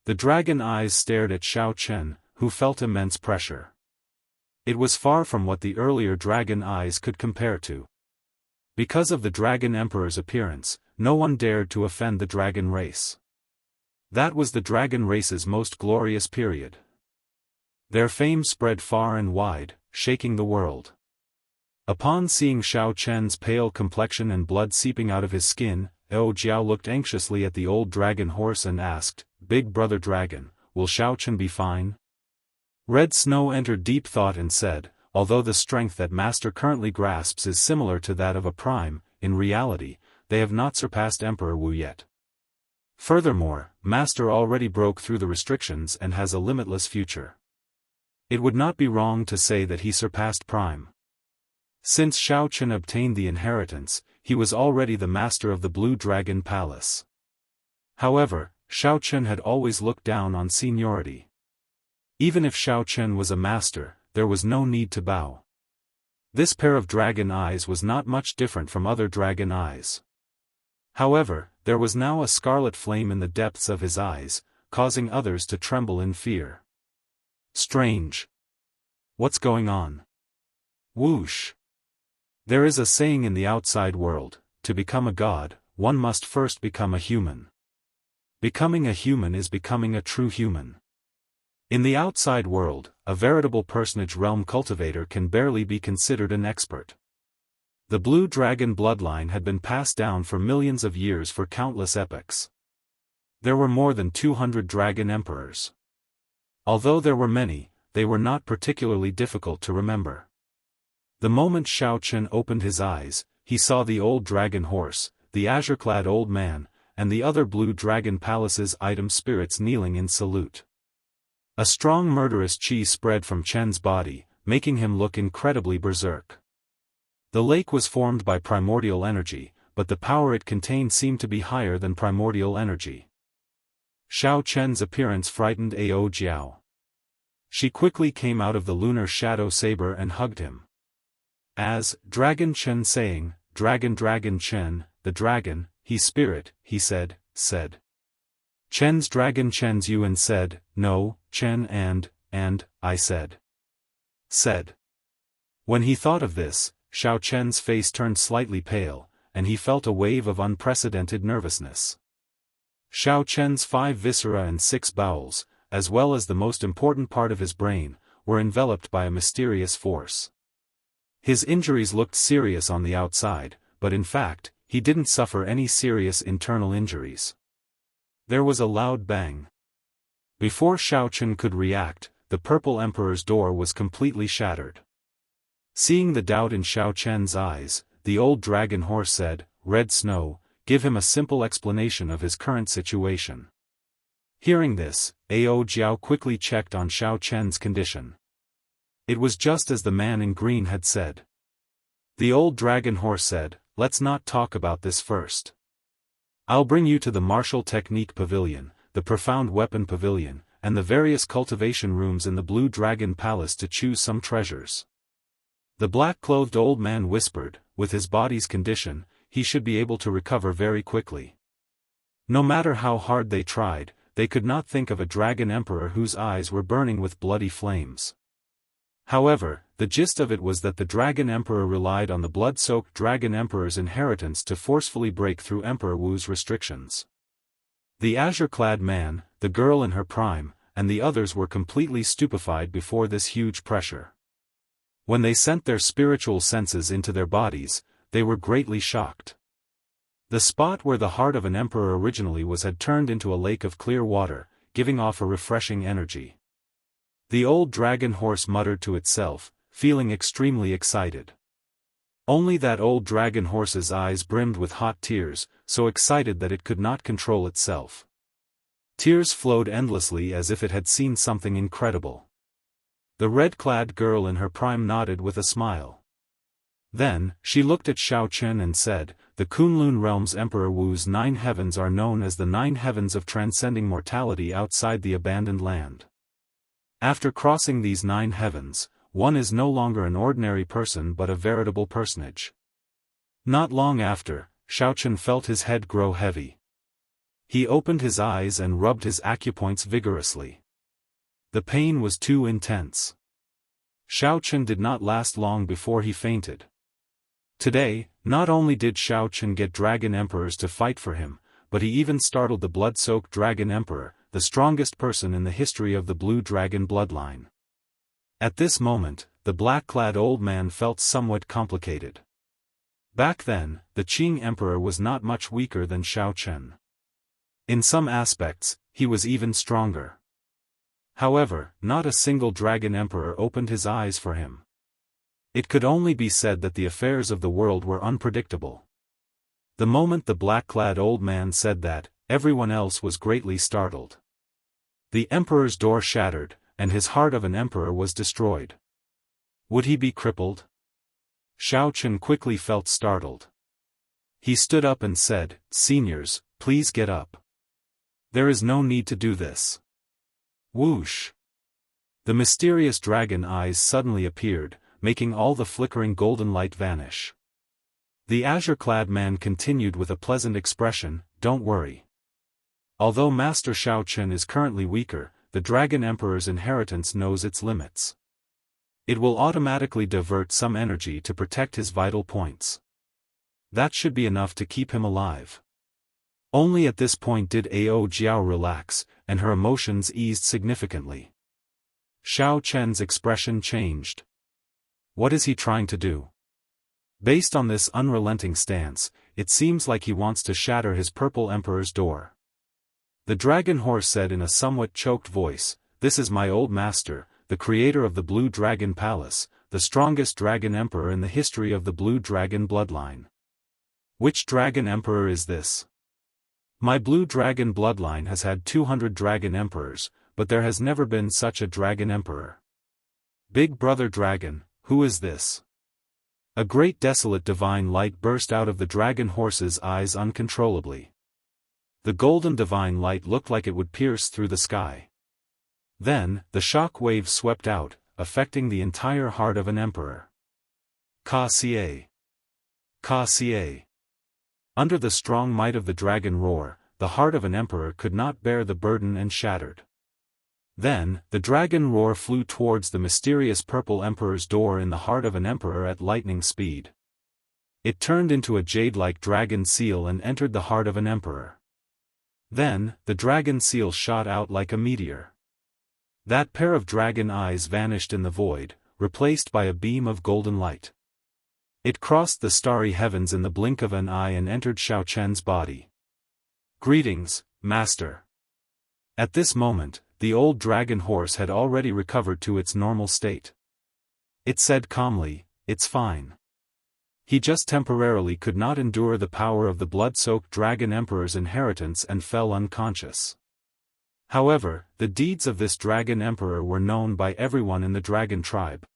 The dragon eyes stared at Xiao Chen, who felt immense pressure. It was far from what the earlier dragon eyes could compare to. Because of the Dragon Emperor's appearance, no one dared to offend the dragon race. That was the dragon race's most glorious period. Their fame spread far and wide, shaking the world. Upon seeing Xiao Chen's pale complexion and blood seeping out of his skin, Eao Jiao looked anxiously at the old dragon horse and asked, "Big brother dragon, will Xiao Chen be fine?" Red Snow entered deep thought and said, "Although the strength that Master currently grasps is similar to that of a prime, in reality, they have not surpassed Emperor Wu yet. Furthermore, Master already broke through the restrictions and has a limitless future. It would not be wrong to say that he surpassed Prime. Since Xiao Chen obtained the inheritance, he was already the master of the Blue Dragon Palace. However, Xiao Chen had always looked down on seniority. Even if Xiao Chen was a master, there was no need to bow. This pair of dragon eyes was not much different from other dragon eyes. However, there was now a scarlet flame in the depths of his eyes, causing others to tremble in fear. Strange. What's going on? Whoosh. There is a saying in the outside world, to become a god, one must first become a human. Becoming a human is becoming a true human. In the outside world, a veritable personage realm cultivator can barely be considered an expert. The blue dragon bloodline had been passed down for millions of years for countless epochs. There were more than 200 dragon emperors. Although there were many, they were not particularly difficult to remember. The moment Xiao Chen opened his eyes, he saw the old dragon horse, the azure-clad old man, and the other Blue Dragon Palace's item spirits kneeling in salute. A strong murderous qi spread from Chen's body, making him look incredibly berserk. The lake was formed by primordial energy, but the power it contained seemed to be higher than primordial energy. Xiao Chen's appearance frightened Ao Jiao. She quickly came out of the lunar shadow saber and hugged him. As Dragon Chen saying, Dragon Chen, the dragon, he spirit, he said. Chen's dragon Chen's you and said, no, Chen and, I said. When he thought of this, Xiao Chen's face turned slightly pale, and he felt a wave of unprecedented nervousness. Xiao Chen's 5 viscera and 6 bowels, as well as the most important part of his brain, were enveloped by a mysterious force. His injuries looked serious on the outside, but in fact, he didn't suffer any serious internal injuries. There was a loud bang. Before Xiao Chen could react, the Purple Emperor's door was completely shattered. Seeing the doubt in Xiao Chen's eyes, the old dragon horse said, Red Snow, give him a simple explanation of his current situation. Hearing this, Ao Jiao quickly checked on Xiao Chen's condition. It was just as the man in green had said. The old dragon horse said, let's not talk about this first. I'll bring you to the martial technique pavilion, the profound weapon pavilion, and the various cultivation rooms in the Blue Dragon Palace to choose some treasures. The black-clothed old man whispered, with his body's condition, he should be able to recover very quickly. No matter how hard they tried, they could not think of a dragon emperor whose eyes were burning with bloody flames. However, the gist of it was that the Dragon Emperor relied on the blood-soaked Dragon Emperor's inheritance to forcefully break through Emperor Wu's restrictions. The azure-clad man, the girl in her prime, and the others were completely stupefied before this huge pressure. When they sent their spiritual senses into their bodies, they were greatly shocked. The spot where the heart of an emperor originally was had turned into a lake of clear water, giving off a refreshing energy. The old dragon horse muttered to itself, feeling extremely excited. Only that old dragon horse's eyes brimmed with hot tears, so excited that it could not control itself. Tears flowed endlessly as if it had seen something incredible. The red-clad girl in her prime nodded with a smile. Then, she looked at Xiao Chen and said, the Kunlun realm's Emperor Wu's 9 heavens are known as the 9 heavens of transcending mortality outside the abandoned land. After crossing these 9 heavens, one is no longer an ordinary person but a veritable personage. Not long after, Xiao Chen felt his head grow heavy. He opened his eyes and rubbed his acupoints vigorously. The pain was too intense. Xiao Chen did not last long before he fainted. Today, not only did Xiao Chen get dragon emperors to fight for him, but he even startled the blood-soaked dragon emperor, the strongest person in the history of the blue dragon bloodline. At this moment, the black-clad old man felt somewhat complicated. Back then, the Qing emperor was not much weaker than Xiao Chen. In some aspects, he was even stronger. However, not a single dragon emperor opened his eyes for him. It could only be said that the affairs of the world were unpredictable. The moment the black-clad old man said that, everyone else was greatly startled. The emperor's door shattered, and his heart of an emperor was destroyed. Would he be crippled? Xiao Chen quickly felt startled. He stood up and said, Seniors, please get up. There is no need to do this. Whoosh! The mysterious dragon eyes suddenly appeared, making all the flickering golden light vanish. The azure-clad man continued with a pleasant expression, don't worry. Although Master Xiao Chen is currently weaker, the Dragon Emperor's inheritance knows its limits. It will automatically divert some energy to protect his vital points. That should be enough to keep him alive. Only at this point did Ao Jiao relax, and her emotions eased significantly. Xiao Chen's expression changed. What is he trying to do? Based on this unrelenting stance, it seems like he wants to shatter his Purple Emperor's door. The dragon horse said in a somewhat choked voice, This is my old master, the creator of the Blue Dragon Palace, the strongest dragon emperor in the history of the Blue Dragon bloodline. Which dragon emperor is this? My Blue Dragon bloodline has had 200 dragon emperors, but there has never been such a dragon emperor. Big Brother Dragon, who is this? A great desolate divine light burst out of the dragon horse's eyes uncontrollably. The golden divine light looked like it would pierce through the sky. Then, the shock wave swept out, affecting the entire heart of an emperor. Ka-Cie. Ka-Cie. Under the strong might of the dragon roar, the heart of an emperor could not bear the burden and shattered. Then, the dragon roar flew towards the mysterious purple emperor's door in the heart of an emperor at lightning speed. It turned into a jade-like dragon seal and entered the heart of an emperor. Then, the dragon seal shot out like a meteor. That pair of dragon eyes vanished in the void, replaced by a beam of golden light. It crossed the starry heavens in the blink of an eye and entered Xiao Chen's body. "Greetings, Master." At this moment, the old dragon horse had already recovered to its normal state. It said calmly, "It's fine." He just temporarily could not endure the power of the blood-soaked dragon emperor's inheritance and fell unconscious. However, the deeds of this dragon emperor were known by everyone in the dragon tribe.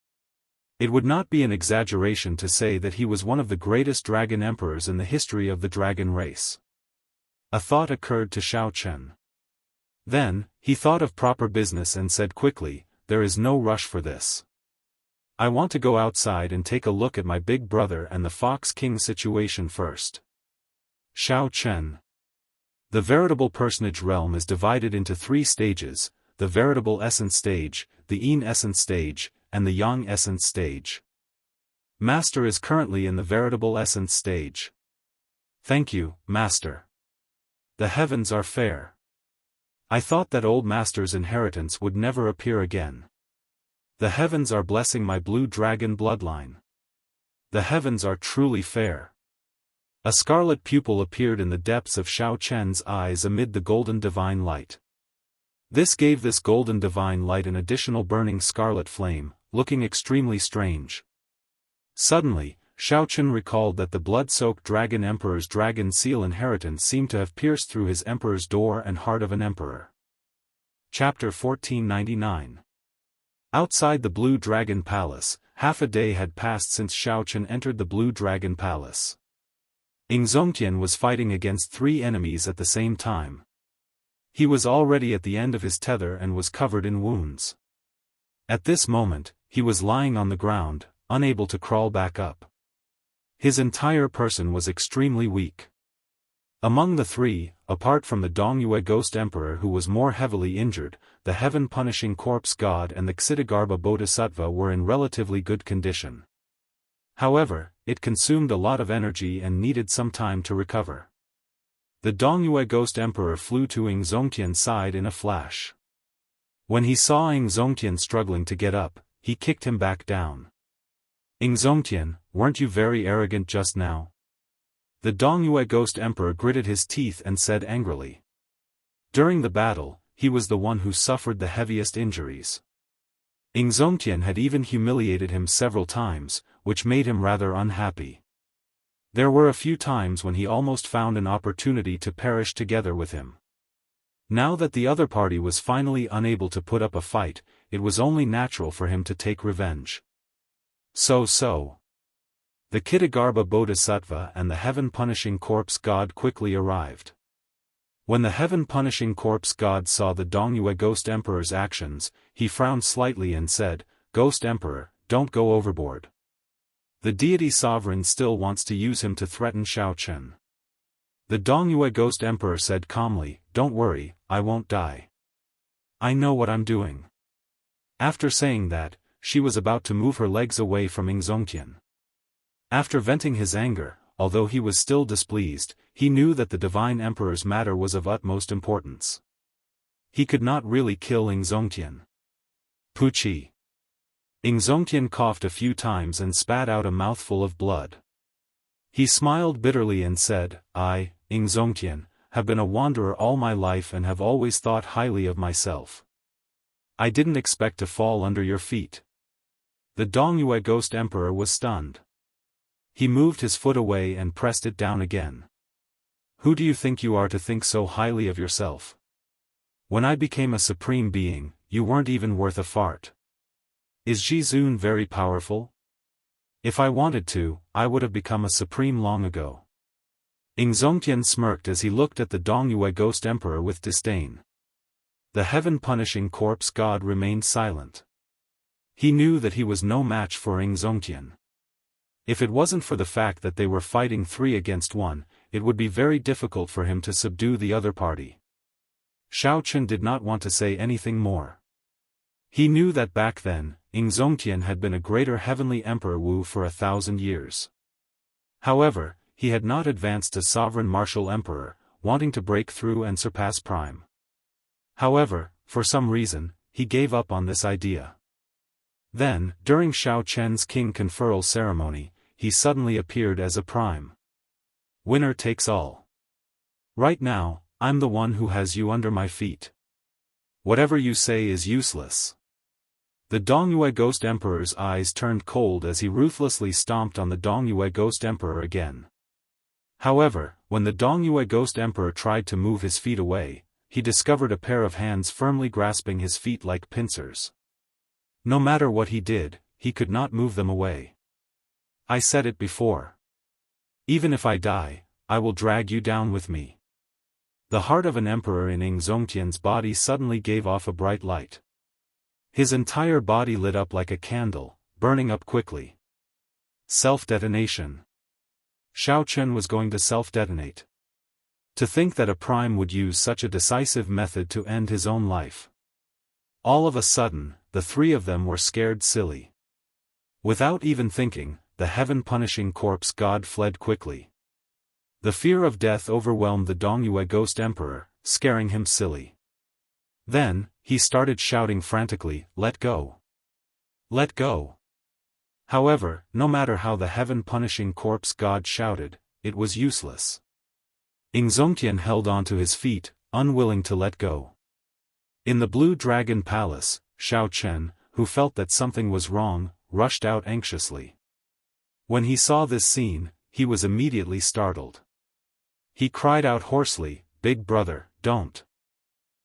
It would not be an exaggeration to say that he was one of the greatest dragon emperors in the history of the dragon race. A thought occurred to Xiao Chen. Then, he thought of proper business and said quickly, "There is no rush for this. I want to go outside and take a look at my big brother and the Fox King situation first." Xiao Chen. The veritable personage realm is divided into 3 stages: the veritable essence stage, the Yin essence stage, and the Yang essence stage. Master is currently in the veritable essence stage. "Thank you, Master. The heavens are fair. I thought that old Master's inheritance would never appear again. The heavens are blessing my blue dragon bloodline. The heavens are truly fair." A scarlet pupil appeared in the depths of Xiao Chen's eyes amid the golden divine light. This gave this golden divine light an additional burning scarlet flame, looking extremely strange. Suddenly, Xiao Chen recalled that the blood-soaked dragon emperor's dragon seal inheritance seemed to have pierced through his emperor's door and heart of an emperor. Chapter 1499. Outside the Blue Dragon Palace, half a day had passed since Xiao Chen entered the Blue Dragon Palace. Zongtian was fighting against 3 enemies at the same time. He was already at the end of his tether and was covered in wounds. At this moment, he was lying on the ground, unable to crawl back up. His entire person was extremely weak. Among the 3, apart from the Dongyue Ghost Emperor who was more heavily injured, the Heaven-Punishing Corpse God and the Ksitigarbha Bodhisattva were in relatively good condition. However, it consumed a lot of energy and needed some time to recover. The Dongyue Ghost Emperor flew to Zongtian's side in a flash. When he saw Zongtian struggling to get up, he kicked him back down. "Zongtian, weren't you very arrogant just now?" The Dongyue Ghost Emperor gritted his teeth and said angrily. During the battle, he was the one who suffered the heaviest injuries. Zongtian had even humiliated him several times, which made him rather unhappy. There were a few times when he almost found an opportunity to perish together with him. Now that the other party was finally unable to put up a fight, it was only natural for him to take revenge. So. The Ksitigarbha Bodhisattva and the Heaven-Punishing Corpse God quickly arrived. When the Heaven-Punishing Corpse God saw the Dongyue Ghost Emperor's actions, he frowned slightly and said, "Ghost Emperor, don't go overboard. The deity sovereign still wants to use him to threaten Xiao Chen." The Dongyue Ghost Emperor said calmly, "Don't worry, I won't die. I know what I'm doing." After saying that, she was about to move her legs away from Zongtian. After venting his anger, although he was still displeased, he knew that the Divine Emperor's matter was of utmost importance. He could not really kill Zongtian. Puchi. Zongtian coughed a few times and spat out a mouthful of blood. He smiled bitterly and said, "I, Zongtian, have been a wanderer all my life and have always thought highly of myself. I didn't expect to fall under your feet." The Dongyue Ghost Emperor was stunned. He moved his foot away and pressed it down again. "Who do you think you are to think so highly of yourself? When I became a supreme being, you weren't even worth a fart. Is Jizun very powerful?" If I wanted to, I would have become a supreme long ago. Zongtian smirked as he looked at the Dongyue Ghost Emperor with disdain. The heaven-punishing corpse god remained silent. He knew that he was no match for Zongtian. If it wasn't for the fact that they were fighting 3 against 1, it would be very difficult for him to subdue the other party. Xiao Chen did not want to say anything more. He knew that back then, Zongtian had been a greater heavenly emperor Wu for 1,000 years. However, he had not advanced to sovereign martial emperor, wanting to break through and surpass Prime. However, for some reason, he gave up on this idea. Then, during Xiao Chen's king conferral ceremony, he suddenly appeared as a Prime. Winner takes all. Right now, I'm the one who has you under my feet. Whatever you say is useless. The Dongyue Ghost Emperor's eyes turned cold as he ruthlessly stomped on the Dongyue Ghost Emperor again. However, when the Dongyue Ghost Emperor tried to move his feet away, he discovered a pair of hands firmly grasping his feet like pincers. No matter what he did, he could not move them away. I said it before. Even if I die, I will drag you down with me. The heart of an emperor in Zongtian's body suddenly gave off a bright light. His entire body lit up like a candle, burning up quickly. Self-detonation. Xiao Chen was going to self-detonate. To think that a Prime would use such a decisive method to end his own life. All of a sudden, the 3 of them were scared silly. Without even thinking, the heaven-punishing corpse god fled quickly. The fear of death overwhelmed the Dongyue Ghost Emperor, scaring him silly. Then, he started shouting frantically, "Let go! Let go!" However, no matter how the heaven-punishing corpse god shouted, it was useless. Zongtian held onto his feet, unwilling to let go. In the Blue Dragon Palace, Xiao Chen, who felt that something was wrong, rushed out anxiously. When he saw this scene, he was immediately startled. He cried out hoarsely, "Big brother, don't."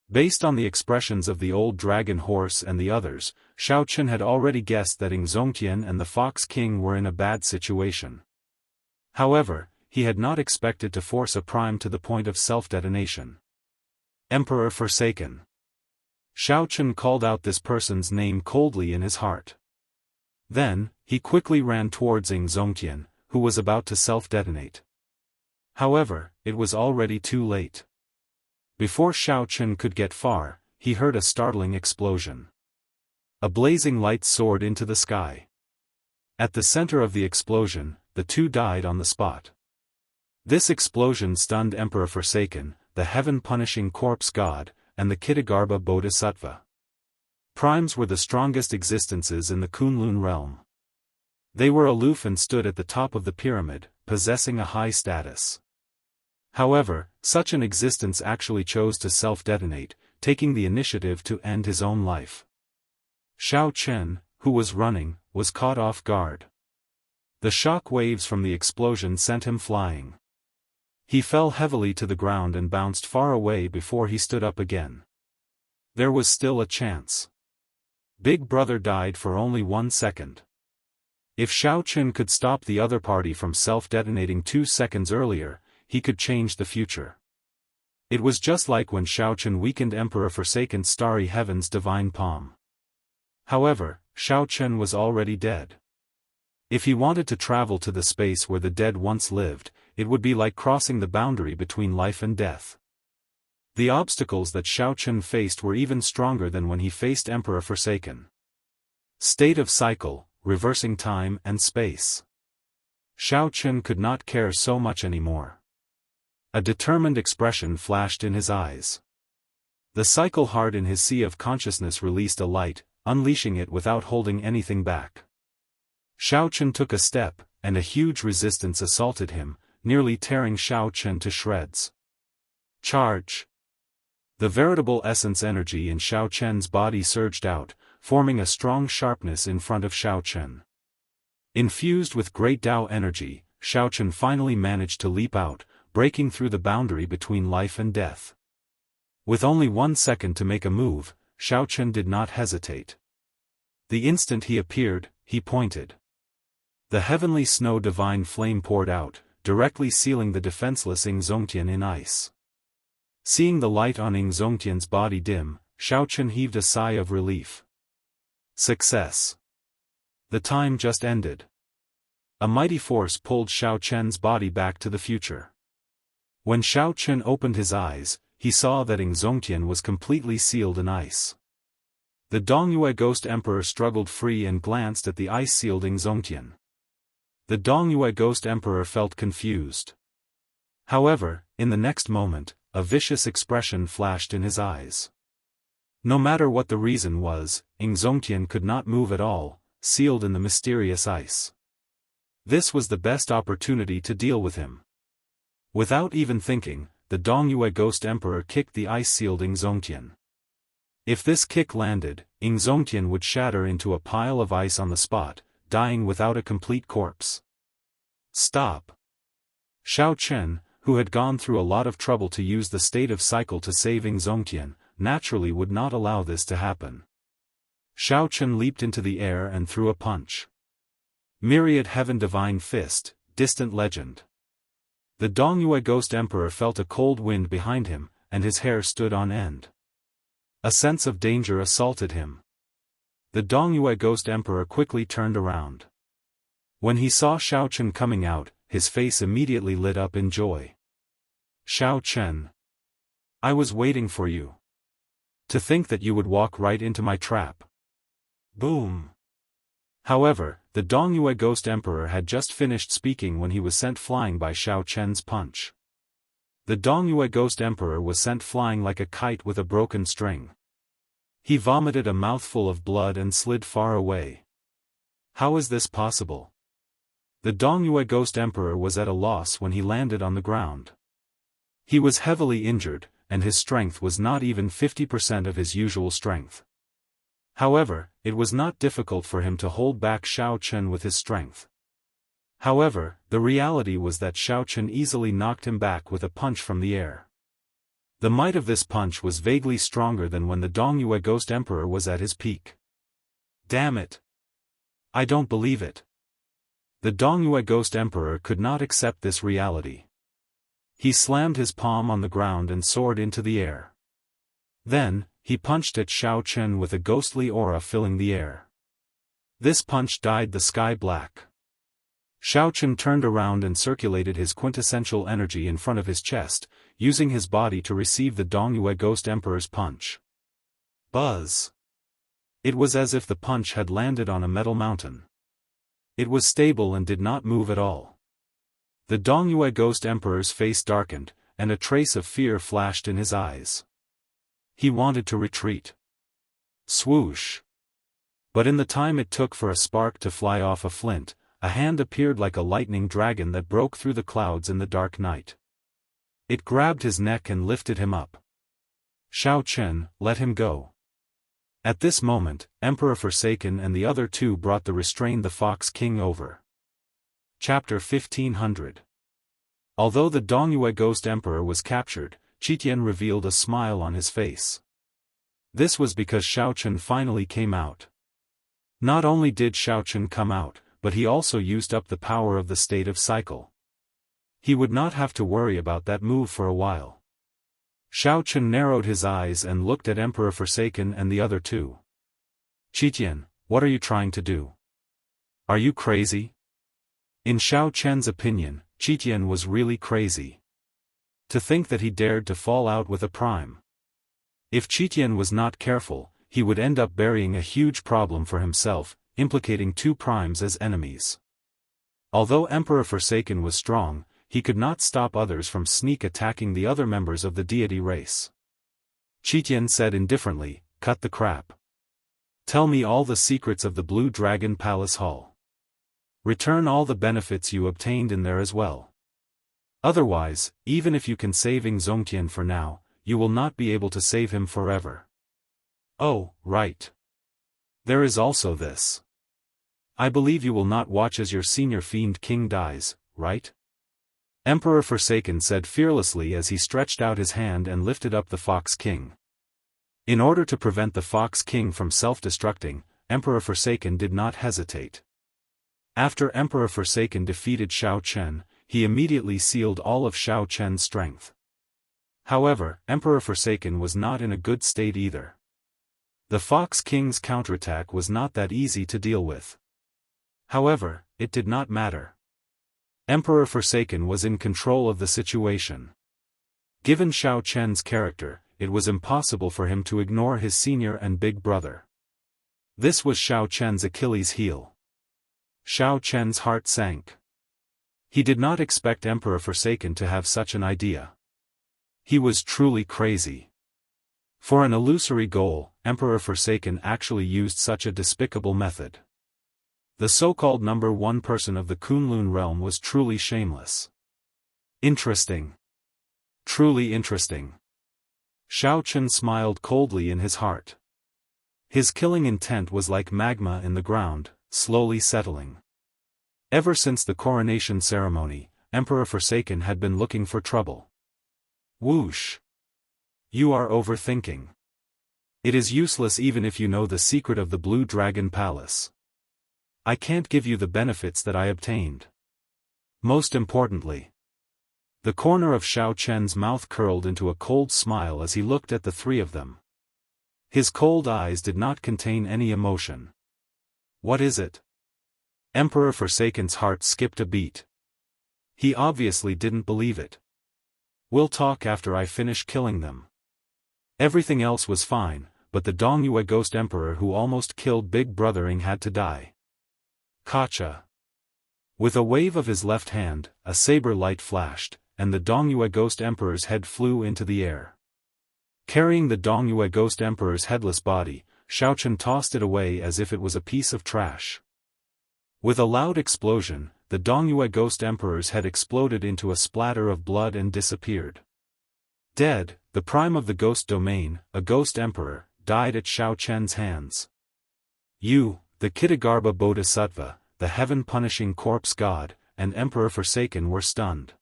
Based on the expressions of the old dragon horse and the others, Xiao Chen had already guessed that Zongtian and the Fox King were in a bad situation. However, he had not expected to force a Prime to the point of self-detonation. Emperor Forsaken. Xiao Chen called out this person's name coldly in his heart. Then, he quickly ran towards Zongtian, who was about to self-detonate. However, it was already too late. Before Xiao Chen could get far, he heard a startling explosion. A blazing light soared into the sky. At the center of the explosion, the 2 died on the spot. This explosion stunned Emperor Forsaken, the heaven-punishing corpse god, and the Kitagarbha Bodhisattva. Primes were the strongest existences in the Kunlun realm. They were aloof and stood at the top of the pyramid, possessing a high status. However, such an existence actually chose to self-detonate, taking the initiative to end his own life. Xiao Chen, who was running, was caught off guard. The shock waves from the explosion sent him flying. He fell heavily to the ground and bounced far away before he stood up again. There was still a chance. Big Brother died for only 1 second. If Xiao Chen could stop the other party from self-detonating 2 seconds earlier, he could change the future. It was just like when Xiao Chen weakened Emperor Forsaken's starry heaven's divine palm. However, Xiao Chen was already dead. If he wanted to travel to the space where the dead once lived, it would be like crossing the boundary between life and death. The obstacles that Xiao Chen faced were even stronger than when he faced Emperor Forsaken. State of cycle, reversing time and space. Xiao Chen could not care so much anymore. A determined expression flashed in his eyes. The cycle heart in his sea of consciousness released a light, unleashing it without holding anything back. Xiao Chen took a step, and a huge resistance assaulted him, nearly tearing Xiao Chen to shreds. Charge! The veritable essence energy in Xiao Chen's body surged out, forming a strong sharpness in front of Xiao Chen. Infused with great Tao energy, Xiao Chen finally managed to leap out, breaking through the boundary between life and death. With only 1 second to make a move, Xiao Chen did not hesitate. The instant he appeared, he pointed. The heavenly snow divine flame poured out, directly sealing the defenseless Ing Zongtian in ice. Seeing the light on Ing Zongtian's body dim, Xiaochen heaved a sigh of relief. Success. The time just ended. A mighty force pulled Xiaochen's body back to the future. When Xiaochen opened his eyes, he saw that Ing Zongtian was completely sealed in ice. The Dongyue Ghost Emperor struggled free and glanced at the ice-sealed Ing Zongtian. The Dongyue Ghost Emperor felt confused. However, in the next moment, a vicious expression flashed in his eyes. No matter what the reason was, Ing Zongtian could not move at all, sealed in the mysterious ice. This was the best opportunity to deal with him. Without even thinking, the Dongyue Ghost Emperor kicked the ice-sealed Ing Zongtian. If this kick landed, Ing Zongtian would shatter into a pile of ice on the spot, dying without a complete corpse. Stop! Xiaochen, who had gone through a lot of trouble to use the state of cycle to save Ing Zongtian, naturally would not allow this to happen. Xiaochen leaped into the air and threw a punch. Myriad Heaven Divine Fist, Distant Legend. The Dongyue Ghost Emperor felt a cold wind behind him, and his hair stood on end. A sense of danger assaulted him. The Dongyue Ghost Emperor quickly turned around. When he saw Xiaochen coming out, his face immediately lit up in joy. Xiaochen. I was waiting for you. To think that you would walk right into my trap. Boom. However, the Dongyue Ghost Emperor had just finished speaking when he was sent flying by Xiaochen's punch. The Dongyue Ghost Emperor was sent flying like a kite with a broken string. He vomited a mouthful of blood and slid far away. How is this possible? The Dongyue Ghost Emperor was at a loss when he landed on the ground. He was heavily injured, and his strength was not even 50% of his usual strength. However, it was not difficult for him to hold back Xiaochen with his strength. However, the reality was that Xiaochen easily knocked him back with a punch from the air. The might of this punch was vaguely stronger than when the Dongyue Ghost Emperor was at his peak. Damn it! I don't believe it. The Dongyue Ghost Emperor could not accept this reality. He slammed his palm on the ground and soared into the air. Then, he punched at Xiaochen with a ghostly aura filling the air. This punch dyed the sky black. Xiaochen turned around and circulated his quintessential energy in front of his chest, using his body to receive the Dongyue Ghost Emperor's punch. Buzz! It was as if the punch had landed on a metal mountain. It was stable and did not move at all. The Dongyue Ghost Emperor's face darkened, and a trace of fear flashed in his eyes. He wanted to retreat. Swoosh! But in the time it took for a spark to fly off a flint, a hand appeared like a lightning dragon that broke through the clouds in the dark night. It grabbed his neck and lifted him up. Xiaochen, let him go. At this moment, Emperor Forsaken and the other two brought the restrained the Fox King over. Chapter 1500. Although the Dongyue Ghost Emperor was captured, Qitian revealed a smile on his face. This was because Xiaochen finally came out. Not only did Xiaochen come out, but he also used up the power of the state of cycle. He would not have to worry about that move for a while. Xiaochen narrowed his eyes and looked at Emperor Forsaken and the other two. Qitian, what are you trying to do? Are you crazy? In Xiaochen's opinion, Qitian was really crazy. To think that he dared to fall out with a prime. If Qitian was not careful, he would end up burying a huge problem for himself, implicating two primes as enemies. Although Emperor Forsaken was strong, he could not stop others from sneak attacking the other members of the deity race. Qitian said indifferently, cut the crap. Tell me all the secrets of the Blue Dragon Palace Hall. Return all the benefits you obtained in there as well. Otherwise, even if you can save Ing Zongtian for now, you will not be able to save him forever. Oh, right. There is also this. I believe you will not watch as your senior fiend king dies, right? Emperor Forsaken said fearlessly as he stretched out his hand and lifted up the Fox King. In order to prevent the Fox King from self-destructing, Emperor Forsaken did not hesitate. After Emperor Forsaken defeated Xiao Chen, he immediately sealed all of Xiao Chen's strength. However, Emperor Forsaken was not in a good state either. The Fox King's counterattack was not that easy to deal with. However, it did not matter. Emperor Forsaken was in control of the situation. Given Xiao Chen's character, it was impossible for him to ignore his senior and big brother. This was Xiao Chen's Achilles heel. Xiao Chen's heart sank. He did not expect Emperor Forsaken to have such an idea. He was truly crazy. For an illusory goal, Emperor Forsaken actually used such a despicable method. The so-called number one person of the Kunlun realm was truly shameless. Interesting. Truly interesting. Xiao Chen smiled coldly in his heart. His killing intent was like magma in the ground, slowly settling. Ever since the coronation ceremony, Emperor Forsaken had been looking for trouble. Whoosh! You are overthinking. It is useless even if you know the secret of the Blue Dragon Palace. I can't give you the benefits that I obtained. Most importantly. The corner of Xiao Chen's mouth curled into a cold smile as he looked at the three of them. His cold eyes did not contain any emotion. What is it? Emperor Forsaken's heart skipped a beat. He obviously didn't believe it. We'll talk after I finish killing them. Everything else was fine, but the Dongyue Ghost Emperor who almost killed Big Brothering had to die. Gotcha. With a wave of his left hand, a saber light flashed, and the Dongyue Ghost Emperor's head flew into the air. Carrying the Dongyue Ghost Emperor's headless body, Xiao Chen tossed it away as if it was a piece of trash. With a loud explosion, the Dongyue Ghost Emperor's head exploded into a splatter of blood and disappeared. Dead, the prime of the Ghost Domain, a Ghost Emperor, died at Xiao Chen's hands. You, the Kitagarbha Bodhisattva, the heaven-punishing corpse god, and Emperor Forsaken were stunned.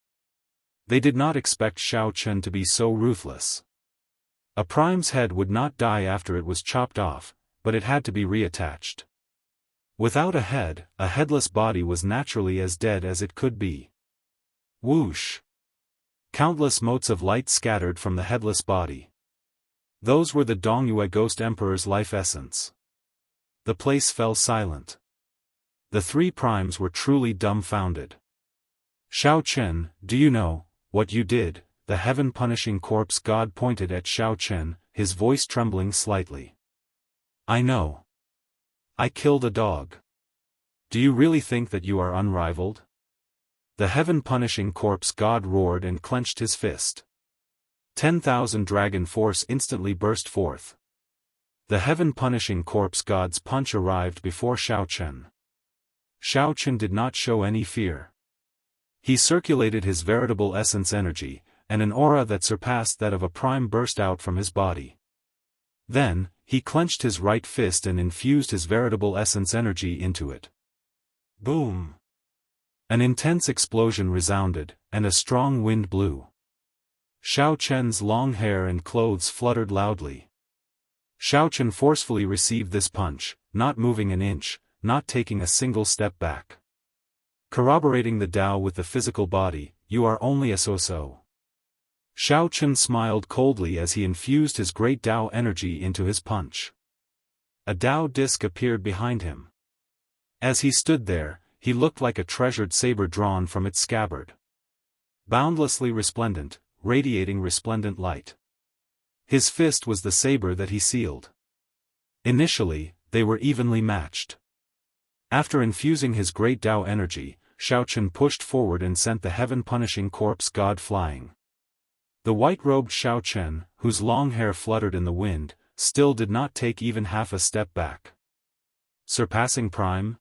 They did not expect Xiao Chen to be so ruthless. A prime's head would not die after it was chopped off, but it had to be reattached. Without a head, a headless body was naturally as dead as it could be. Whoosh! Countless motes of light scattered from the headless body. Those were the Dongyue Ghost Emperor's life essence. The place fell silent. The three primes were truly dumbfounded. Xiao Chen, do you know what you did? The heaven-punishing corpse god pointed at Xiao Chen, his voice trembling slightly. I know. I killed a dog. Do you really think that you are unrivaled? The heaven-punishing corpse god roared and clenched his fist. 10,000 dragon force instantly burst forth. The heaven-punishing corpse god's punch arrived before Xiao Chen. Xiao Chen did not show any fear. He circulated his veritable essence energy, and an aura that surpassed that of a prime burst out from his body. Then, he clenched his right fist and infused his veritable essence energy into it. Boom! An intense explosion resounded, and a strong wind blew. Xiao Chen's long hair and clothes fluttered loudly. Xiao Chen forcefully received this punch, not moving an inch, not taking a single step back. Corroborating the Tao with the physical body, you are only a so-so. Xiao Chen smiled coldly as he infused his great Tao energy into his punch. A Tao disc appeared behind him. As he stood there, he looked like a treasured saber drawn from its scabbard. Boundlessly resplendent, radiating resplendent light. His fist was the saber that he sealed. Initially, they were evenly matched. After infusing his great Tao energy, Xiao Chen pushed forward and sent the heaven-punishing corpse god flying. The white-robed Xiao Chen, whose long hair fluttered in the wind, still did not take even half a step back. Surpassing Prime?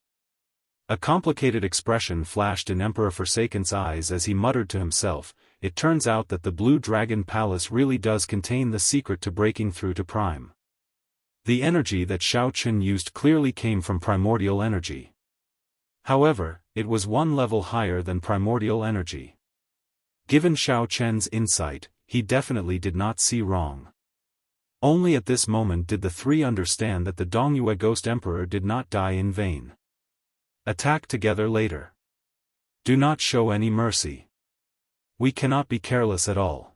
A complicated expression flashed in Emperor Forsaken's eyes as he muttered to himself, it turns out that the Blue Dragon Palace really does contain the secret to breaking through to Prime. The energy that Xiao Chen used clearly came from primordial energy. However, it was one level higher than primordial energy. Given Xiao Chen's insight, he definitely did not see wrong. Only at this moment did the three understand that the Dongyue Ghost Emperor did not die in vain. Attack together later. Do not show any mercy. We cannot be careless at all.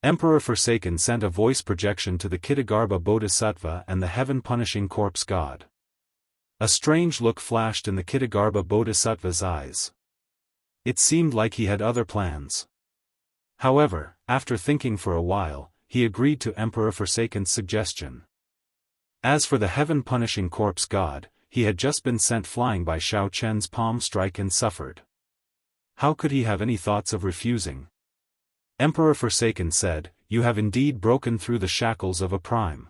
Emperor Forsaken sent a voice projection to the Kitagarbha Bodhisattva and the heaven-punishing corpse god. A strange look flashed in the Kitagarbha Bodhisattva's eyes. It seemed like he had other plans. However, after thinking for a while, he agreed to Emperor Forsaken's suggestion. As for the heaven-punishing corpse god, he had just been sent flying by Xiao Chen's palm strike and suffered. How could he have any thoughts of refusing? Emperor Forsaken said, "You have indeed broken through the shackles of a prime.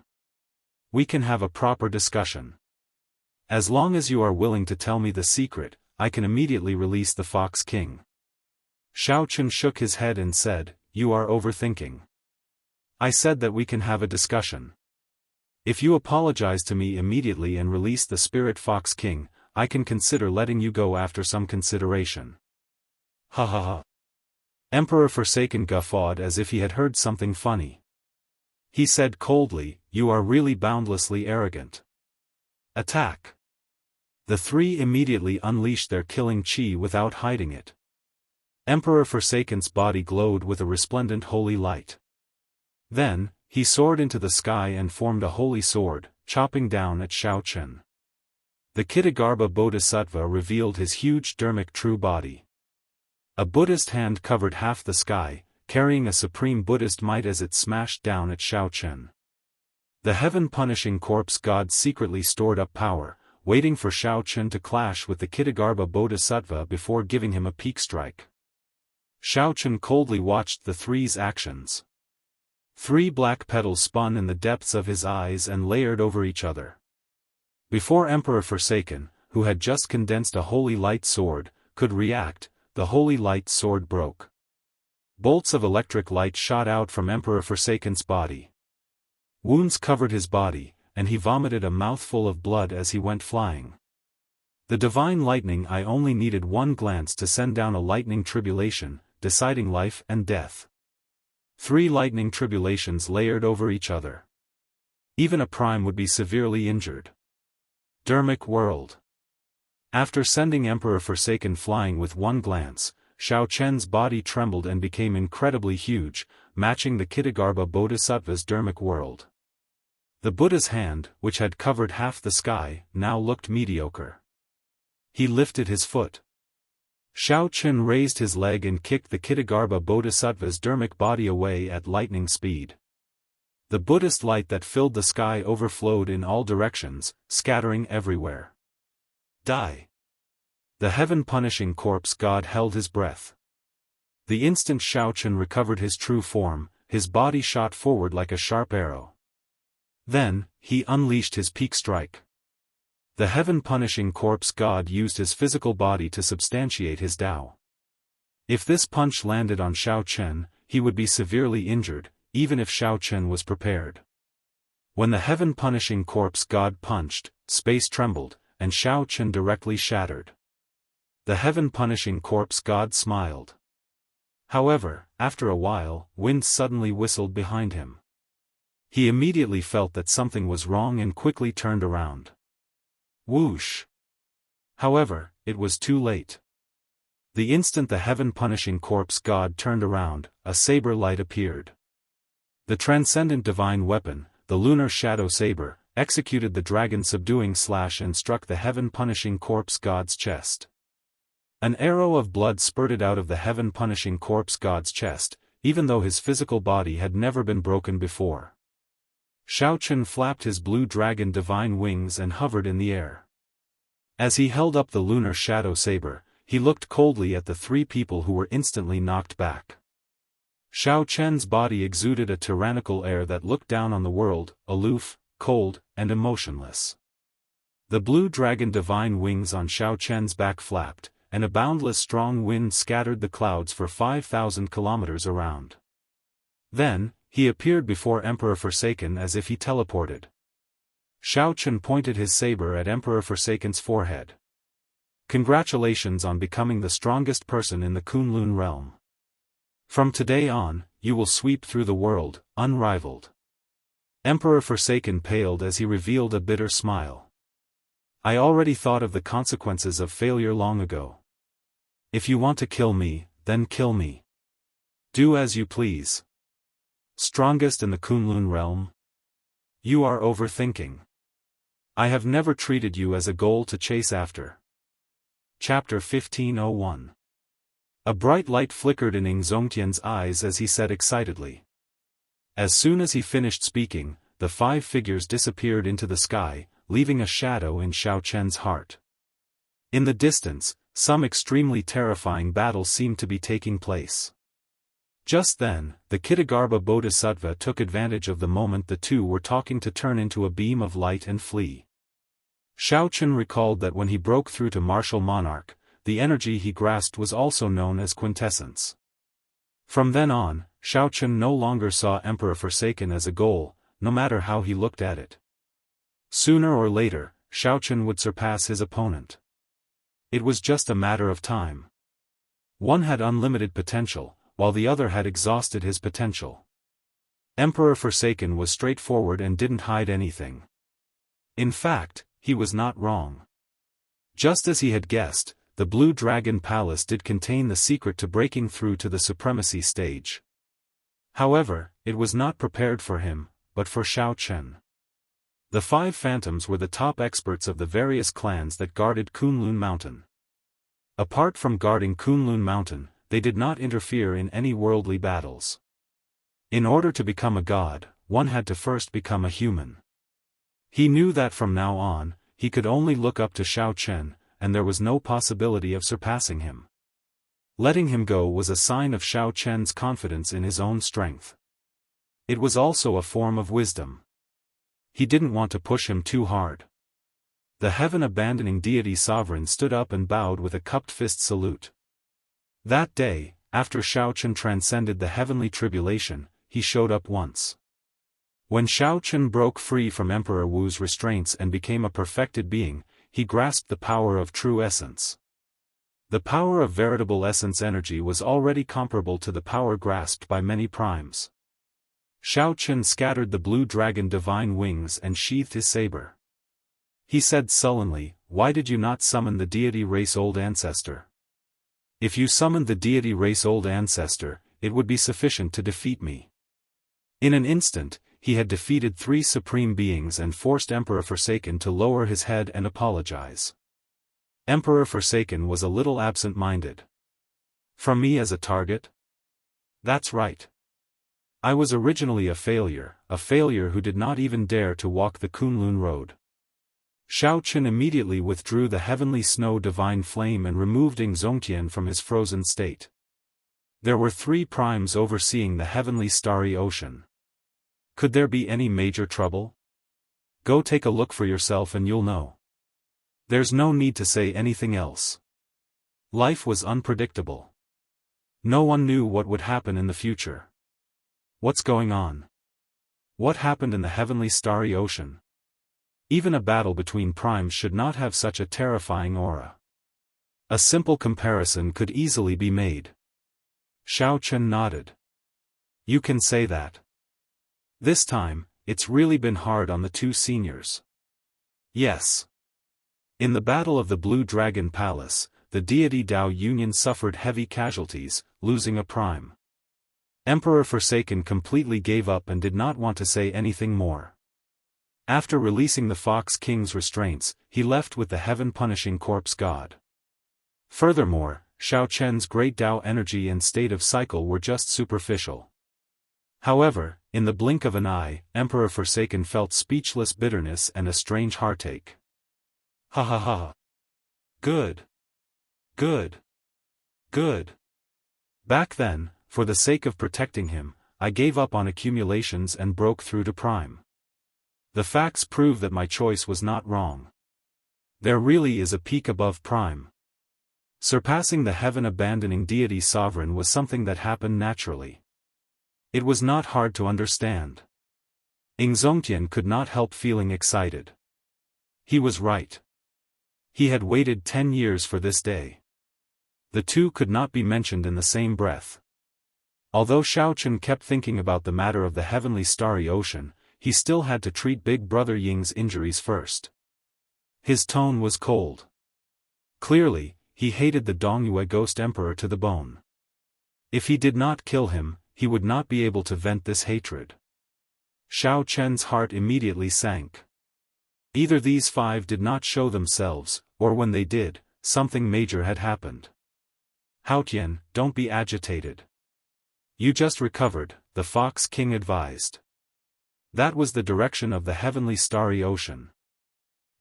We can have a proper discussion. As long as you are willing to tell me the secret, I can immediately release the Fox King." Xiao Chen shook his head and said, "You are overthinking. I said that we can have a discussion. If you apologize to me immediately and release the Spirit Fox King, I can consider letting you go after some consideration." Ha ha ha. Emperor Forsaken guffawed as if he had heard something funny. He said coldly, "You are really boundlessly arrogant. Attack." The three immediately unleashed their killing chi without hiding it. Emperor Forsaken's body glowed with a resplendent holy light. Then, he soared into the sky and formed a holy sword, chopping down at Xiao Chen. The Kitagarbha Bodhisattva revealed his huge dharmic true body. A Buddhist hand covered half the sky, carrying a supreme Buddhist might as it smashed down at Xiao Chen. The heaven-punishing corpse god secretly stored up power, waiting for Xiao Chen to clash with the Kitagarbha Bodhisattva before giving him a peak strike. Xiao Chen coldly watched the three's actions. 3 black petals spun in the depths of his eyes and layered over each other. Before Emperor Forsaken, who had just condensed a holy light sword, could react, the holy light sword broke. Bolts of electric light shot out from Emperor Forsaken's body. Wounds covered his body, and he vomited a mouthful of blood as he went flying. The divine lightning eye only needed one glance to send down a lightning tribulation, deciding life and death. 3 lightning tribulations layered over each other. Even a prime would be severely injured. Dharmic world. After sending Emperor Forsaken flying with one glance, Xiao Chen's body trembled and became incredibly huge, matching the Kitagarbha Bodhisattva's dharmic world. The Buddha's hand, which had covered half the sky, now looked mediocre. He lifted his foot. Xiao Chen raised his leg and kicked the Kitagarbha Bodhisattva's dharmic body away at lightning speed. The Buddhist light that filled the sky overflowed in all directions, scattering everywhere. Die. The heaven-punishing corpse god held his breath. The instant Xiao Chen recovered his true form, his body shot forward like a sharp arrow. Then, he unleashed his peak strike. The heaven-punishing corpse god used his physical body to substantiate his Tao. If this punch landed on Xiao Chen, he would be severely injured, even if Xiao Chen was prepared. When the heaven-punishing corpse god punched, space trembled, and Xiao Chen directly shattered. The heaven-punishing corpse god smiled. However, after a while, wind suddenly whistled behind him. He immediately felt that something was wrong and quickly turned around. Whoosh! However, it was too late. The instant the heaven-punishing corpse god turned around, a saber light appeared. The transcendent divine weapon, the lunar shadow saber, executed the dragon-subduing slash and struck the heaven-punishing corpse god's chest. An arrow of blood spurted out of the heaven-punishing corpse god's chest, even though his physical body had never been broken before. Xiao Chen flapped his blue dragon divine wings and hovered in the air. As he held up the lunar shadow saber, he looked coldly at the 3 people who were instantly knocked back. Xiao Chen's body exuded a tyrannical air that looked down on the world, aloof, cold, and emotionless. The blue dragon divine wings on Xiao Chen's back flapped, and a boundless strong wind scattered the clouds for 5,000 kilometers around. Then, he appeared before Emperor Forsaken as if he teleported. Xiao Chen pointed his saber at Emperor Forsaken's forehead. Congratulations on becoming the strongest person in the Kunlun realm. From today on, you will sweep through the world, unrivaled. Emperor Forsaken paled as he revealed a bitter smile. I already thought of the consequences of failure long ago. If you want to kill me, then kill me. Do as you please. Strongest in the Kunlun realm? You are overthinking. I have never treated you as a goal to chase after. Chapter 1501. A bright light flickered in Zongtian's eyes as he said excitedly. As soon as he finished speaking, the 5 figures disappeared into the sky, leaving a shadow in Xiao Chen's heart. In the distance, some extremely terrifying battle seemed to be taking place. Just then, the Kitagarbha Bodhisattva took advantage of the moment the two were talking to turn into a beam of light and flee. Xiao Chen recalled that when he broke through to martial monarch, the energy he grasped was also known as quintessence. From then on, Xiao Chen no longer saw Emperor Forsaken as a goal, no matter how he looked at it. Sooner or later, Xiao Chen would surpass his opponent. It was just a matter of time. One had unlimited potential, while the other had exhausted his potential. Emperor Forsaken was straightforward and didn't hide anything. In fact, he was not wrong. Just as he had guessed, the Blue Dragon Palace did contain the secret to breaking through to the supremacy stage. However, it was not prepared for him, but for Xiao Chen. The 5 phantoms were the top experts of the various clans that guarded Kunlun Mountain. Apart from guarding Kunlun Mountain, they did not interfere in any worldly battles. In order to become a god, one had to first become a human. He knew that from now on, he could only look up to Xiao Chen, and there was no possibility of surpassing him. Letting him go was a sign of Xiao Chen's confidence in his own strength. It was also a form of wisdom. He didn't want to push him too hard. The heaven-abandoning deity sovereign stood up and bowed with a cupped fist salute. That day, after Xiao Chen transcended the heavenly tribulation, he showed up once. When Xiao Chen broke free from Emperor Wu's restraints and became a perfected being, he grasped the power of true essence. The power of veritable essence energy was already comparable to the power grasped by many primes. Xiao Chen scattered the blue dragon divine wings and sheathed his saber. He said sullenly, "Why did you not summon the deity race-old ancestor? If you summoned the deity race-old ancestor, it would be sufficient to defeat me." In an instant, he had defeated 3 supreme beings and forced Emperor Forsaken to lower his head and apologize. Emperor Forsaken was a little absent-minded. "From me as a target? That's right. I was originally a failure who did not even dare to walk the Kunlun road." Xiao Chen immediately withdrew the heavenly snow divine flame and removed Zongtian from his frozen state. There were 3 primes overseeing the heavenly starry ocean. Could there be any major trouble? Go take a look for yourself and you'll know. There's no need to say anything else. Life was unpredictable. No one knew what would happen in the future. What's going on? What happened in the heavenly starry ocean? Even a battle between primes should not have such a terrifying aura. A simple comparison could easily be made. Xiao Chen nodded. You can say that. This time, it's really been hard on the 2 seniors. Yes. In the Battle of the Blue Dragon Palace, the deity Dao Union suffered heavy casualties, losing a prime. Emperor Forsaken completely gave up and did not want to say anything more. After releasing the Fox King's restraints, he left with the heaven-punishing corpse god. Furthermore, Xiao Chen's great Dao energy and state of cycle were just superficial. However, in the blink of an eye, Emperor Forsaken felt speechless bitterness and a strange heartache. Ha ha ha. Good. Good. Good. Back then, for the sake of protecting him, I gave up on accumulations and broke through to Prime. The facts prove that my choice was not wrong. There really is a peak above Prime. Surpassing the heaven-abandoning deity sovereign was something that happened naturally. It was not hard to understand. Zongtian could not help feeling excited. He was right. He had waited 10 years for this day. The 2 could not be mentioned in the same breath. Although Xiao Chen kept thinking about the matter of the heavenly starry ocean, he still had to treat Big Brother Ying's injuries first. His tone was cold. Clearly, he hated the Dongyue Ghost Emperor to the bone. If he did not kill him, he would not be able to vent this hatred. Xiao Chen's heart immediately sank. Either these five did not show themselves, or when they did, something major had happened. Haotian, don't be agitated. You just recovered, the Fox King advised. That was the direction of the heavenly starry ocean.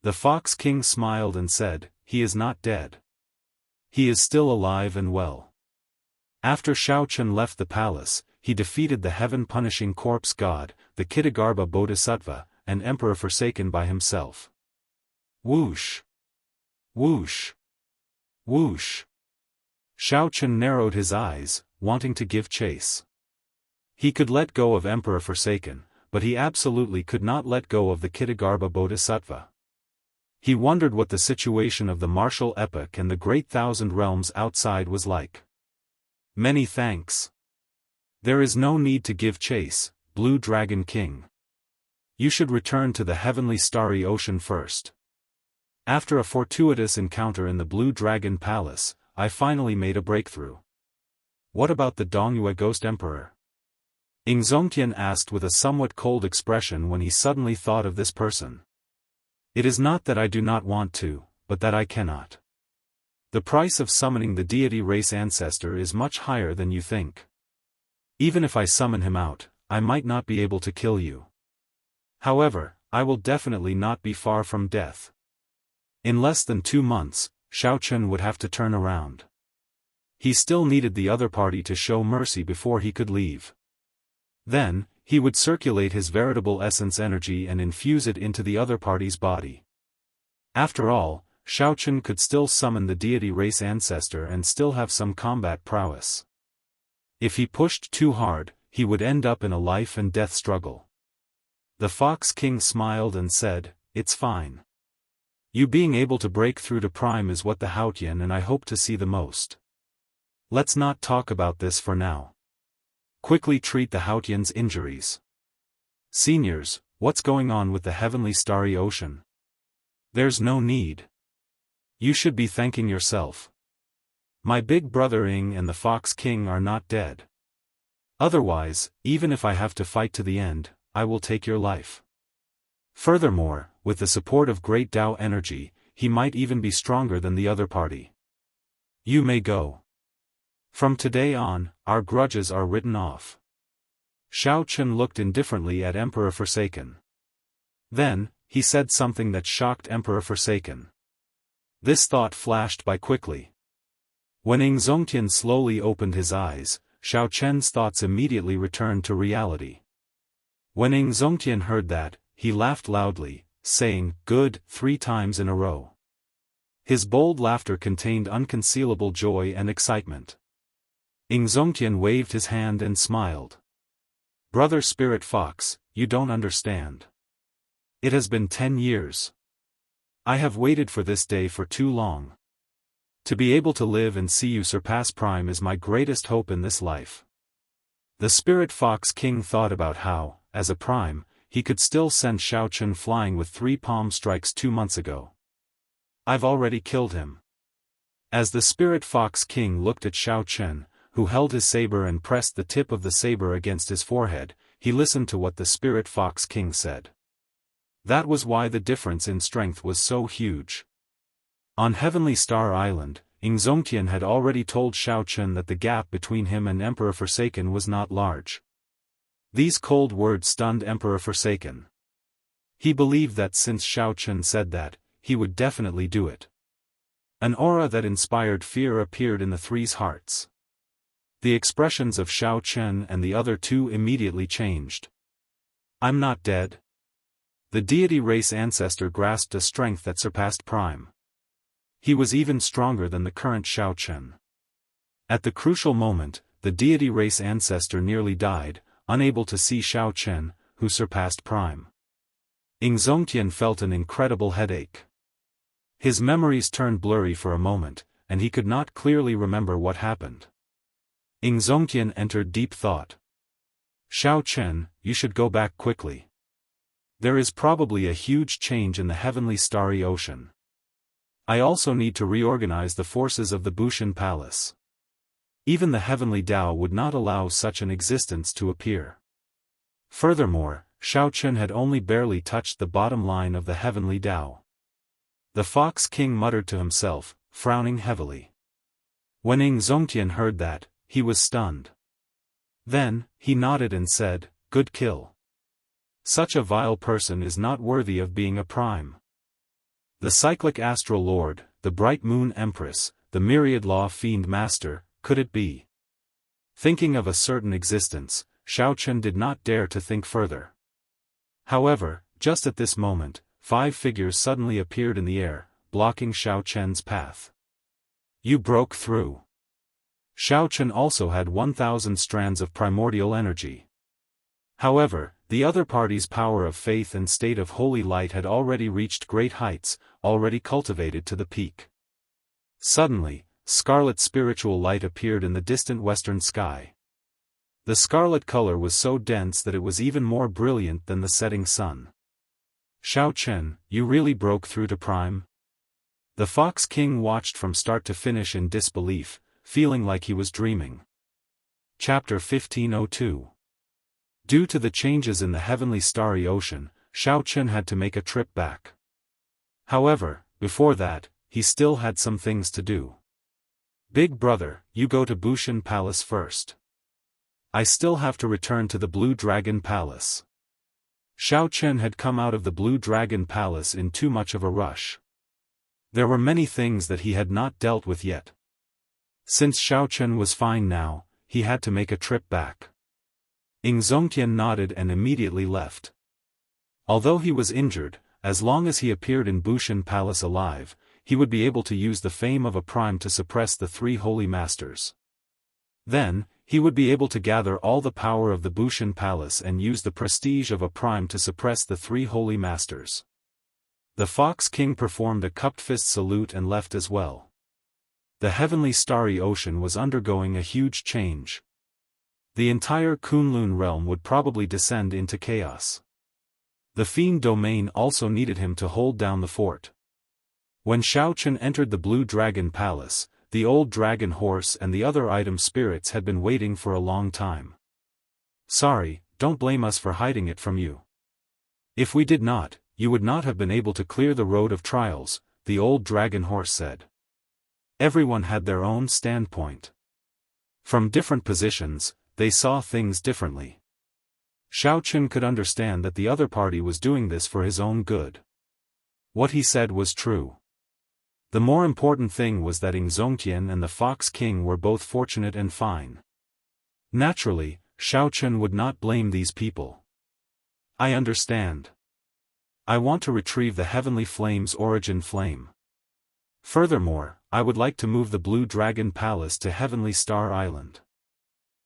The Fox King smiled and said, he is not dead. He is still alive and well. After Xiao Chen left the palace, he defeated the heaven-punishing corpse god, the Kitagarbha Bodhisattva, and Emperor Forsaken by himself. Whoosh! Whoosh! Whoosh! Xiao Chen narrowed his eyes, wanting to give chase. He could let go of Emperor Forsaken, but he absolutely could not let go of the Kitagarbha Bodhisattva. He wondered what the situation of the martial epoch and the great thousand realms outside was like. Many thanks. There is no need to give chase, Blue Dragon King. You should return to the heavenly starry ocean first. After a fortuitous encounter in the Blue Dragon Palace, I finally made a breakthrough. What about the Dongyue Ghost Emperor? Ingzongtian asked with a somewhat cold expression when he suddenly thought of this person. It is not that I do not want to, but that I cannot. The price of summoning the deity race ancestor is much higher than you think. Even if I summon him out, I might not be able to kill you. However, I will definitely not be far from death. In less than 2 months, Xiao Chen would have to turn around. He still needed the other party to show mercy before he could leave. Then, he would circulate his veritable essence energy and infuse it into the other party's body. After all, Xiao Chen could still summon the deity race ancestor and still have some combat prowess. If he pushed too hard, he would end up in a life and death struggle. The Fox King smiled and said, it's fine. You being able to break through to Prime is what the Haotian and I hope to see the most. Let's not talk about this for now. Quickly treat the Haotian's injuries. Seniors, what's going on with the heavenly starry ocean? There's no need. You should be thanking yourself. My big brother Ing and the Fox King are not dead. Otherwise, even if I have to fight to the end, I will take your life. Furthermore, with the support of great Tao energy, he might even be stronger than the other party. You may go. From today on, our grudges are written off. Xiao Chen looked indifferently at Emperor Forsaken. Then, he said something that shocked Emperor Forsaken. This thought flashed by quickly. When Ingzongtian slowly opened his eyes, Xiao Chen's thoughts immediately returned to reality. When Ingzongtian heard that, he laughed loudly, saying, good, 3 times in a row. His bold laughter contained unconcealable joy and excitement. Ingzongtian waved his hand and smiled. Brother Spirit Fox, you don't understand. It has been 10 years. I have waited for this day for too long. To be able to live and see you surpass Prime is my greatest hope in this life. The Spirit Fox King thought about how, as a Prime, he could still send Xiao Chen flying with 3 palm strikes 2 months ago. I've already killed him. As the Spirit Fox King looked at Xiao Chen, who held his saber and pressed the tip of the saber against his forehead, he listened to what the Spirit Fox King said. That was why the difference in strength was so huge. On Heavenly Star Island, Ingzongtian had already told Xiao Chen that the gap between him and Emperor Forsaken was not large. These cold words stunned Emperor Forsaken. He believed that since Xiao Chen said that, he would definitely do it. An aura that inspired fear appeared in the three's hearts. The expressions of Xiao Chen and the other 2 immediately changed. I'm not dead. The deity race ancestor grasped a strength that surpassed Prime. He was even stronger than the current Xiao Chen. At the crucial moment, the deity race ancestor nearly died, unable to see Xiao Chen, who surpassed Prime. Ingzongtian felt an incredible headache. His memories turned blurry for a moment, and he could not clearly remember what happened. Ingzongtian entered deep thought. Xiao Chen, you should go back quickly. There is probably a huge change in the heavenly starry ocean. I also need to reorganize the forces of the Bushan Palace. Even the heavenly Tao would not allow such an existence to appear. Furthermore, Xiao Chen had only barely touched the bottom line of the heavenly Tao. The Fox King muttered to himself, frowning heavily. When Ing Zongtian heard that, he was stunned. Then, he nodded and said, "Good kill. Such a vile person is not worthy of being a prime." The cyclic astral lord, the bright moon empress, the myriad law fiend master, could it be? Thinking of a certain existence, Xiao Chen did not dare to think further. However, just at this moment, 5 figures suddenly appeared in the air, blocking Xiao Chen's path. You broke through. Xiao Chen also had 1,000 strands of primordial energy. However, the other party's power of faith and state of holy light had already reached great heights, already cultivated to the peak. Suddenly, scarlet spiritual light appeared in the distant western sky. The scarlet color was so dense that it was even more brilliant than the setting sun. Xiao Chen, you really broke through to prime? The Fox King watched from start to finish in disbelief, feeling like he was dreaming. Chapter 1502. Due to the changes in the heavenly starry ocean, Xiao Chen had to make a trip back. However, before that, he still had some things to do. Big brother, you go to Bushan Palace first. I still have to return to the Blue Dragon Palace. Xiao Chen had come out of the Blue Dragon Palace in too much of a rush. There were many things that he had not dealt with yet. Since Xiao Chen was fine now, he had to make a trip back. Ing Zongtian nodded and immediately left. Although he was injured, as long as he appeared in Bushan Palace alive, he would be able to use the fame of a prime to suppress the 3 holy masters. Then, he would be able to gather all the power of the Bushan Palace and use the prestige of a prime to suppress the 3 holy masters. The Fox King performed a cupped fist salute and left as well. The heavenly starry ocean was undergoing a huge change. The entire Kunlun realm would probably descend into chaos. The fiend domain also needed him to hold down the fort. When Xiao Chen entered the Blue Dragon Palace, the old dragon horse and the other item spirits had been waiting for a long time. Sorry, don't blame us for hiding it from you. If we did not, you would not have been able to clear the road of trials, the old dragon horse said. Everyone had their own standpoint. From different positions, they saw things differently. Xiao Chen could understand that the other party was doing this for his own good. What he said was true. The more important thing was that Ing Zongtian and the Fox King were both fortunate and fine. Naturally, Xiao Chen would not blame these people. I understand. I want to retrieve the Heavenly Flame's origin flame. Furthermore, I would like to move the Blue Dragon Palace to Heavenly Star Island.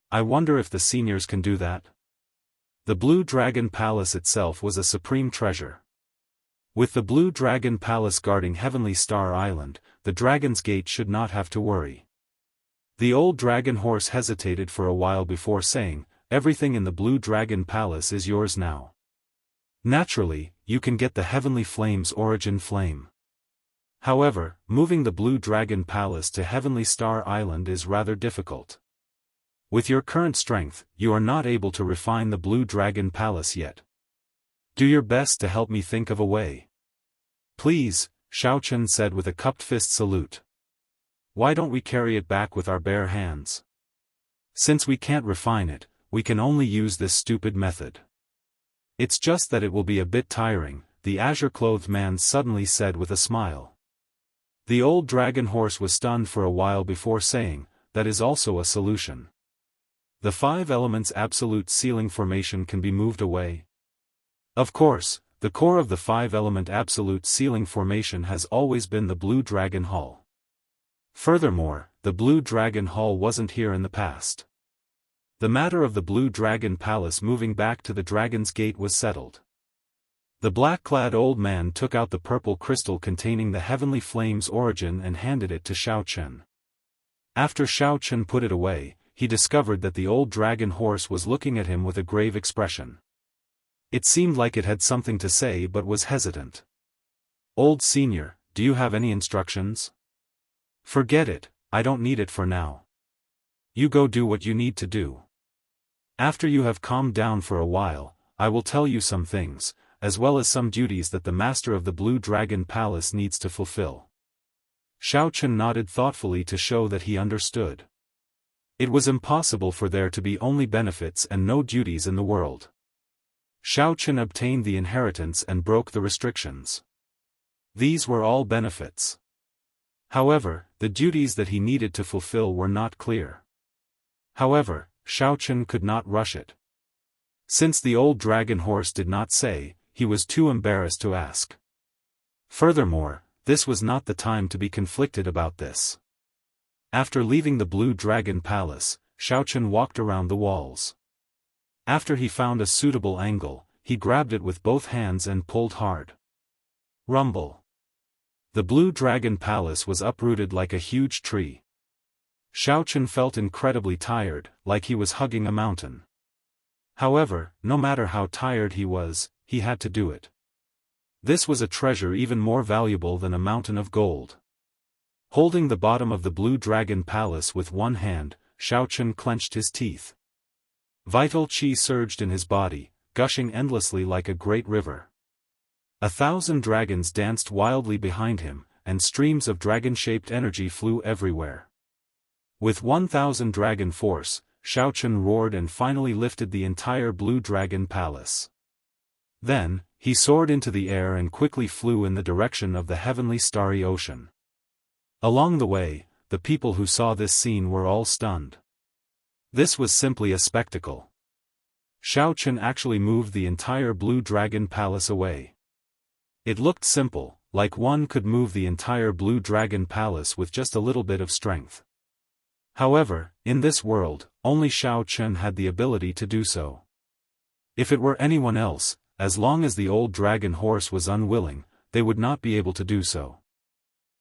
I wonder if the seniors can do that? The Blue Dragon Palace itself was a supreme treasure. With the Blue Dragon Palace guarding Heavenly Star Island, the Dragon's Gate should not have to worry. The old dragon horse hesitated for a while before saying, everything in the Blue Dragon Palace is yours now. Naturally, you can get the Heavenly Flame's origin flame. However, moving the Blue Dragon Palace to Heavenly Star Island is rather difficult. With your current strength, you are not able to refine the Blue Dragon Palace yet. Do your best to help me think of a way. Please, Xiao Chen said with a cupped fist salute. Why don't we carry it back with our bare hands? Since we can't refine it, we can only use this stupid method. It's just that it will be a bit tiring, the azure-clothed man suddenly said with a smile. The old dragon horse was stunned for a while before saying, that is also a solution. The 5 elements absolute ceiling formation can be moved away. Of course, the core of the 5-element absolute ceiling formation has always been the Blue Dragon Hall. Furthermore, the Blue Dragon Hall wasn't here in the past. The matter of the Blue Dragon Palace moving back to the Dragon's Gate was settled. The black-clad old man took out the purple crystal containing the Heavenly Flame's origin and handed it to Xiao Chen. After Xiao Chen put it away, he discovered that the old dragon horse was looking at him with a grave expression. It seemed like it had something to say but was hesitant. "Old senior, do you have any instructions?" "Forget it, I don't need it for now. You go do what you need to do. After you have calmed down for a while, I will tell you some things, as well as some duties that the master of the Blue Dragon Palace needs to fulfill." Xiao Chen nodded thoughtfully to show that he understood. It was impossible for there to be only benefits and no duties in the world. Xiao Chen obtained the inheritance and broke the restrictions. These were all benefits. However, the duties that he needed to fulfill were not clear. However, Xiao Chen could not rush it. Since the old dragon horse did not say, he was too embarrassed to ask. Furthermore, this was not the time to be conflicted about this. After leaving the Blue Dragon Palace, Xiao Chen walked around the walls. After he found a suitable angle, he grabbed it with both hands and pulled hard. Rumble. The Blue Dragon Palace was uprooted like a huge tree. Xiao Chen felt incredibly tired, like he was hugging a mountain. However, no matter how tired he was, he had to do it. This was a treasure even more valuable than a mountain of gold. Holding the bottom of the Blue Dragon Palace with one hand, Xiao Chen clenched his teeth. Vital qi surged in his body, gushing endlessly like a great river. 1,000 dragons danced wildly behind him, and streams of dragon-shaped energy flew everywhere. With 1,000 dragon force, Xiao Chen roared and finally lifted the entire Blue Dragon Palace. Then, he soared into the air and quickly flew in the direction of the heavenly starry ocean. Along the way, the people who saw this scene were all stunned. This was simply a spectacle. Xiao Chen actually moved the entire Blue Dragon Palace away. It looked simple, like one could move the entire Blue Dragon Palace with just a little bit of strength. However, in this world, only Xiao Chen had the ability to do so. If it were anyone else, as long as the old dragon horse was unwilling, they would not be able to do so.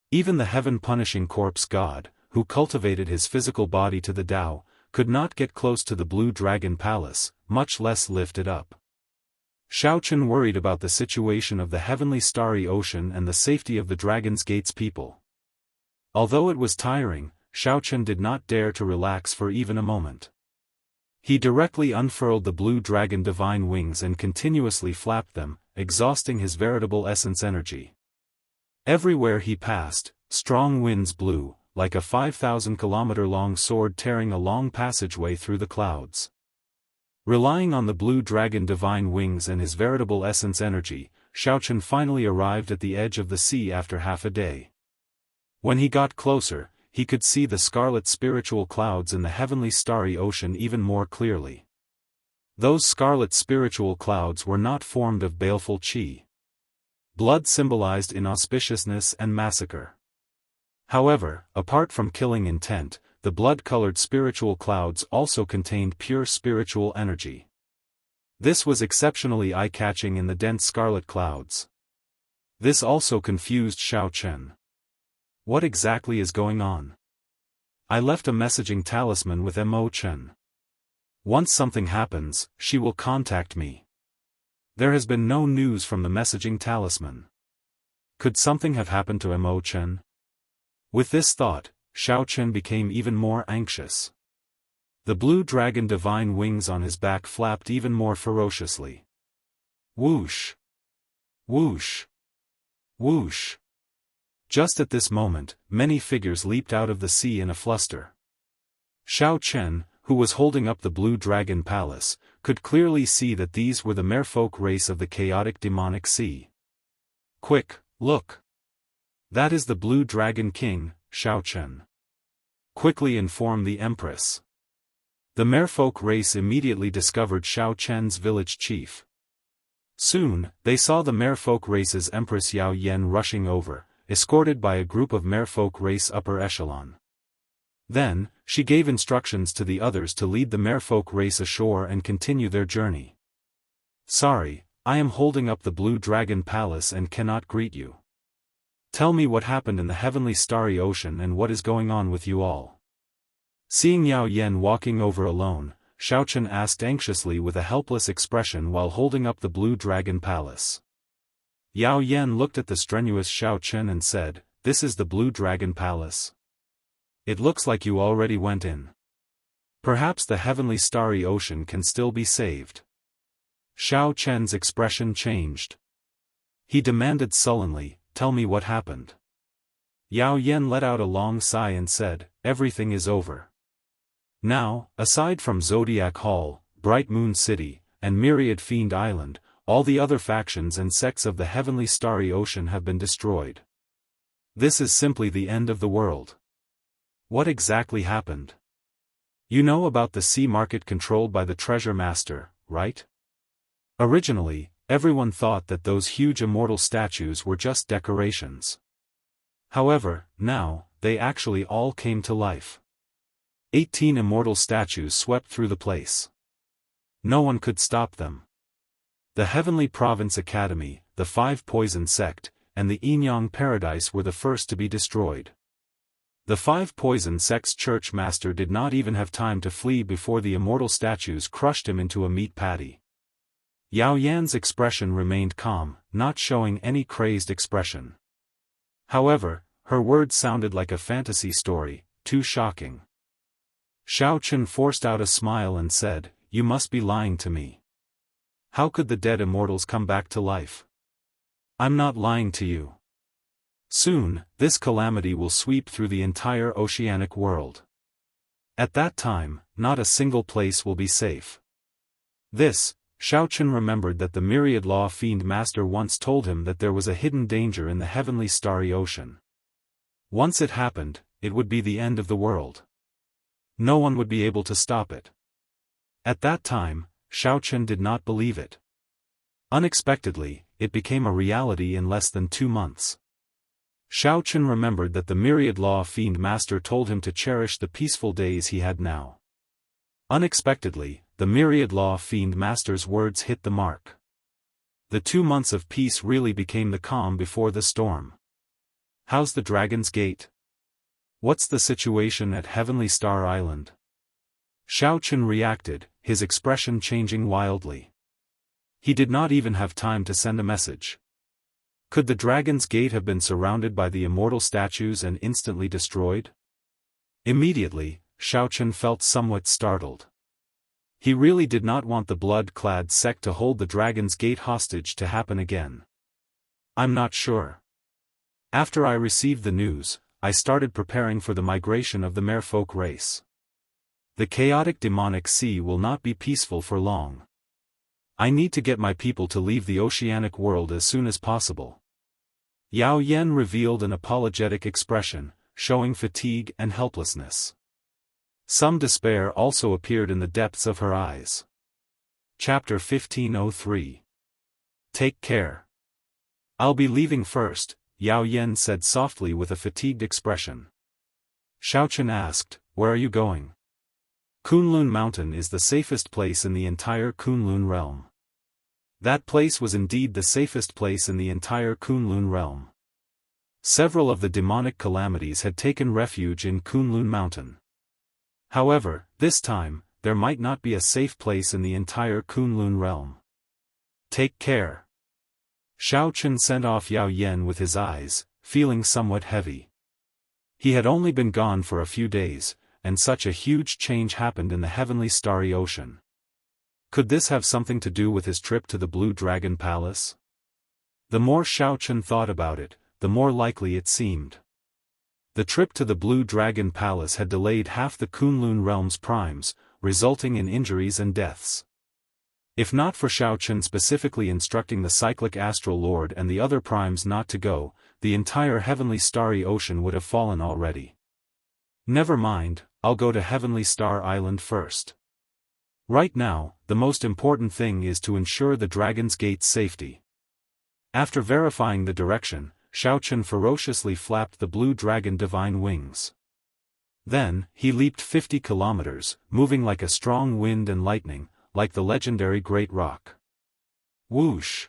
Even the heaven-punishing corpse god, who cultivated his physical body to the Tao, could not get close to the Blue Dragon Palace, much less lift it up. Xiao Chen worried about the situation of the heavenly starry ocean and the safety of the Dragon's Gate's people. Although it was tiring, Xiao Chen did not dare to relax for even a moment. He directly unfurled the Blue Dragon divine wings and continuously flapped them, exhausting his veritable essence energy. Everywhere he passed, strong winds blew, like a 5,000-kilometer-long sword tearing a long passageway through the clouds. Relying on the Blue Dragon divine wings and his veritable essence energy, Xiao Chen finally arrived at the edge of the sea after half a day. When he got closer, he could see the scarlet spiritual clouds in the heavenly starry ocean even more clearly. Those scarlet spiritual clouds were not formed of baleful qi. Blood symbolized inauspiciousness and massacre. However, apart from killing intent, the blood-colored spiritual clouds also contained pure spiritual energy. This was exceptionally eye-catching in the dense scarlet clouds. This also confused Xiao Chen. What exactly is going on? I left a messaging talisman with Mo Chen. Once something happens, she will contact me. There has been no news from the messaging talisman. Could something have happened to Mo Chen? With this thought, Xiao Chen became even more anxious. The Blue Dragon divine wings on his back flapped even more ferociously. Whoosh! Whoosh! Whoosh! Just at this moment, many figures leaped out of the sea in a fluster. Xiao Chen, who was holding up the Blue Dragon Palace, could clearly see that these were the merfolk race of the chaotic demonic sea. Quick, look! That is the Blue Dragon King, Xiao Chen. Quickly inform the Empress. The merfolk race immediately discovered Xiao Chen's village chief. Soon, they saw the merfolk race's Empress Yao Yan rushing over, escorted by a group of merfolk race upper echelon. Then, she gave instructions to the others to lead the merfolk race ashore and continue their journey. Sorry, I am holding up the Blue Dragon Palace and cannot greet you. Tell me what happened in the heavenly starry ocean and what is going on with you all. Seeing Yao Yan walking over alone, Xiao Chen asked anxiously with a helpless expression while holding up the Blue Dragon Palace. Yao Yan looked at the strenuous Xiao Chen and said, "This is the Blue Dragon Palace. It looks like you already went in. Perhaps the heavenly starry ocean can still be saved." Xiao Chen's expression changed. He demanded sullenly, "Tell me what happened." Yao Yan let out a long sigh and said, "Everything is over. Now, aside from Zodiac Hall, Bright Moon City, and Myriad Fiend Island, all the other factions and sects of the heavenly starry ocean have been destroyed. This is simply the end of the world." "What exactly happened? You know about the sea market controlled by the treasure master, right? Originally, everyone thought that those huge immortal statues were just decorations. However, now, they actually all came to life. 18 immortal statues swept through the place. No one could stop them. The Heavenly Province Academy, the Five Poison Sect, and the Yinyang Paradise were the first to be destroyed. The Five Poison Sect's church master did not even have time to flee before the immortal statues crushed him into a meat patty." Yao Yan's expression remained calm, not showing any crazed expression. However, her words sounded like a fantasy story, too shocking. Xiao Chen forced out a smile and said, "You must be lying to me. How could the dead immortals come back to life?" "I'm not lying to you. Soon, this calamity will sweep through the entire oceanic world. At that time, not a single place will be safe." Xiao Chen remembered that the Myriad Law Fiend Master once told him that there was a hidden danger in the heavenly starry ocean. Once it happened, it would be the end of the world. No one would be able to stop it. At that time, Xiao Chen did not believe it. Unexpectedly, it became a reality in less than 2 months. Xiao Chen remembered that the Myriad Law Fiend Master told him to cherish the peaceful days he had now. Unexpectedly, the Myriad Law Fiend Master's words hit the mark. The 2 months of peace really became the calm before the storm. "How's the Dragon's Gate? What's the situation at Heavenly Star Island?" Xiao Chen reacted, his expression changing wildly. He did not even have time to send a message. Could the Dragon's Gate have been surrounded by the immortal statues and instantly destroyed? Immediately, Xiao Chen felt somewhat startled. He really did not want the blood-clad sect to hold the Dragon's Gate hostage to happen again. "I'm not sure. After I received the news, I started preparing for the migration of the merfolk race. The chaotic demonic sea will not be peaceful for long. I need to get my people to leave the oceanic world as soon as possible." Yao Yan revealed an apologetic expression, showing fatigue and helplessness. Some despair also appeared in the depths of her eyes. Chapter 1503. Take care. "I'll be leaving first," Yao Yan said softly with a fatigued expression. Xiao Chen asked, "Where are you going?" "Kunlun Mountain is the safest place in the entire Kunlun realm." That place was indeed the safest place in the entire Kunlun realm. Several of the demonic calamities had taken refuge in Kunlun Mountain. However, this time, there might not be a safe place in the entire Kunlun realm. "Take care." Xiao Chen sent off Yao Yan with his eyes, feeling somewhat heavy. He had only been gone for a few days, and such a huge change happened in the heavenly starry ocean. Could this have something to do with his trip to the Blue Dragon Palace? The more Xiao Chen thought about it, the more likely it seemed. The trip to the Blue Dragon Palace had delayed half the Kunlun realm's primes, resulting in injuries and deaths. If not for Xiao Chen specifically instructing the Cyclic Astral Lord and the other primes not to go, the entire heavenly starry ocean would have fallen already. "Never mind, I'll go to Heavenly Star Island first. Right now, the most important thing is to ensure the Dragon's Gate's safety." After verifying the direction, Xiao Chen ferociously flapped the blue dragon divine wings. Then, he leaped 50 kilometers, moving like a strong wind and lightning, like the legendary Great Rock. Whoosh!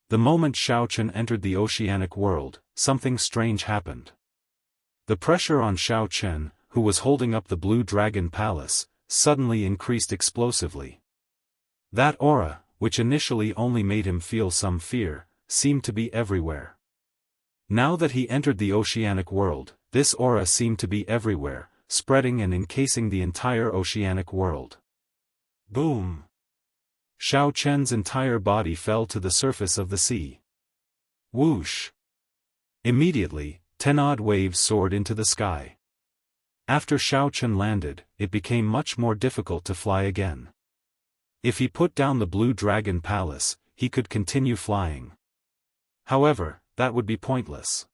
The moment Xiao Chen entered the oceanic world, something strange happened. The pressure on Xiao Chen, who was holding up the Blue Dragon Palace, suddenly increased explosively. That aura, which initially only made him feel some fear, seemed to be everywhere. Now that he entered the oceanic world, this aura seemed to be everywhere, spreading and encasing the entire oceanic world. Boom! Xiao Chen's entire body fell to the surface of the sea. Whoosh! Immediately, 10 odd waves soared into the sky. After Xiao Chen landed, it became much more difficult to fly again. If he put down the Blue Dragon Palace, he could continue flying. However, that would be pointless.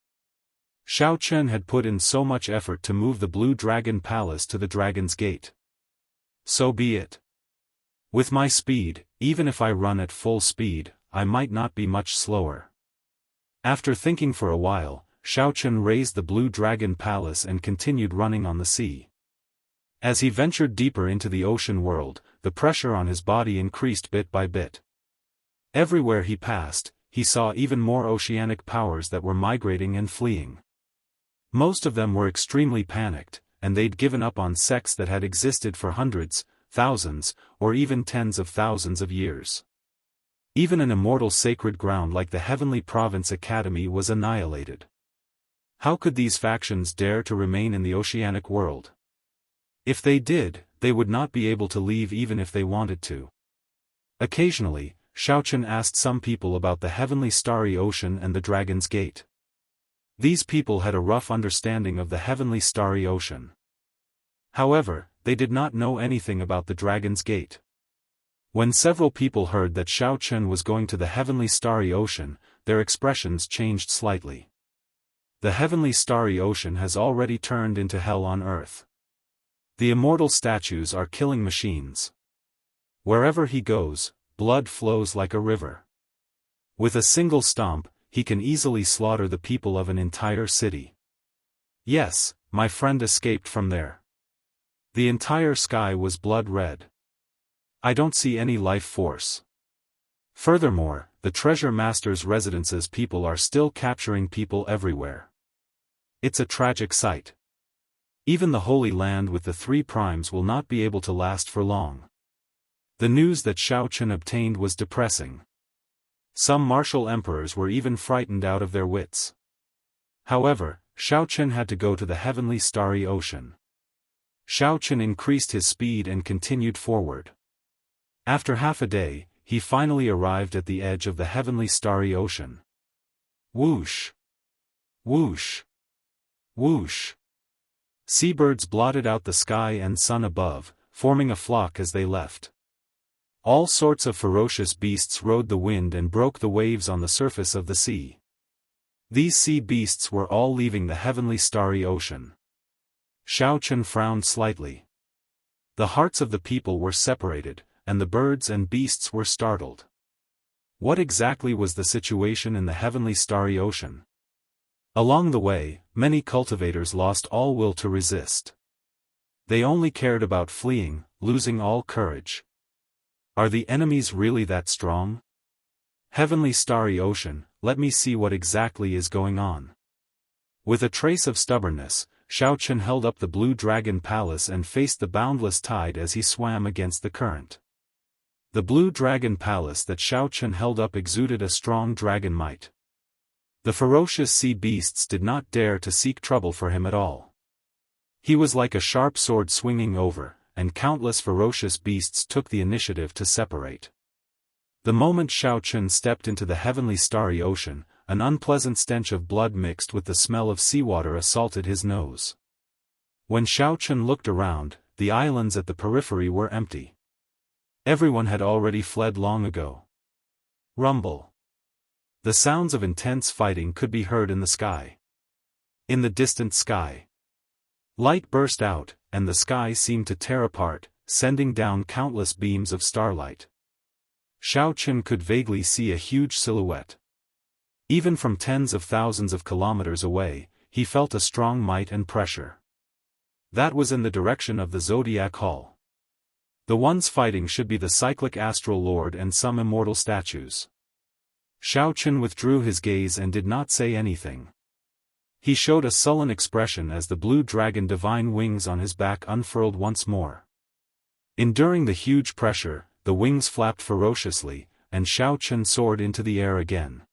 Xiao Chen had put in so much effort to move the Blue Dragon Palace to the Dragon's Gate. So be it. With my speed, even if I run at full speed, I might not be much slower. After thinking for a while, Xiao Chen raised the Blue Dragon Palace and continued running on the sea. As he ventured deeper into the ocean world, the pressure on his body increased bit by bit. Everywhere he passed, he saw even more oceanic powers that were migrating and fleeing. Most of them were extremely panicked, and they'd given up on sects that had existed for hundreds, thousands, or even tens of thousands of years. Even an immortal sacred ground like the Heavenly Province Academy was annihilated. How could these factions dare to remain in the oceanic world? If they did, they would not be able to leave even if they wanted to. Occasionally, Xiao Chen asked some people about the Heavenly Starry Ocean and the Dragon's Gate. These people had a rough understanding of the Heavenly Starry Ocean. However, they did not know anything about the Dragon's Gate. When several people heard that Xiao Chen was going to the Heavenly Starry Ocean, their expressions changed slightly. The Heavenly Starry Ocean has already turned into hell on earth. The immortal statues are killing machines. Wherever he goes, blood flows like a river. With a single stomp, he can easily slaughter the people of an entire city. Yes, my friend escaped from there. The entire sky was blood red. I don't see any life force. Furthermore, the Treasure Master's residence's people are still capturing people everywhere. It's a tragic sight. Even the Holy Land with the 3 primes will not be able to last for long. The news that Xiao Chen obtained was depressing. Some martial emperors were even frightened out of their wits. However, Xiao Chen had to go to the Heavenly Starry Ocean. Xiao Chen increased his speed and continued forward. After half a day, he finally arrived at the edge of the Heavenly Starry Ocean. Whoosh! Whoosh! Whoosh! Seabirds blotted out the sky and sun above, forming a flock as they left. All sorts of ferocious beasts rode the wind and broke the waves on the surface of the sea. These sea beasts were all leaving the Heavenly Starry Ocean. Xiao Chen frowned slightly. The hearts of the people were separated, and the birds and beasts were startled. What exactly was the situation in the Heavenly Starry Ocean? Along the way, many cultivators lost all will to resist. They only cared about fleeing, losing all courage. Are the enemies really that strong? Heavenly Starry Ocean, let me see what exactly is going on. With a trace of stubbornness, Xiao Chen held up the Blue Dragon Palace and faced the boundless tide as he swam against the current. The Blue Dragon Palace that Xiao Chen held up exuded a strong dragon might. The ferocious sea beasts did not dare to seek trouble for him at all. He was like a sharp sword swinging over, and countless ferocious beasts took the initiative to separate. The moment Xiao Chen stepped into the Heavenly Starry Ocean, an unpleasant stench of blood mixed with the smell of seawater assaulted his nose. When Xiao Chen looked around, the islands at the periphery were empty. Everyone had already fled long ago. Rumble. The sounds of intense fighting could be heard in the sky. In the distant sky. Light burst out, and the sky seemed to tear apart, sending down countless beams of starlight. Xiao Chen could vaguely see a huge silhouette. Even from tens of thousands of kilometers away, he felt a strong might and pressure. That was in the direction of the Zodiac Hall. The ones fighting should be the cyclic astral lord and some immortal statues. Xiao Chen withdrew his gaze and did not say anything. He showed a sullen expression as the blue dragon divine wings on his back unfurled once more. Enduring the huge pressure, the wings flapped ferociously, and Xiao Chen soared into the air again.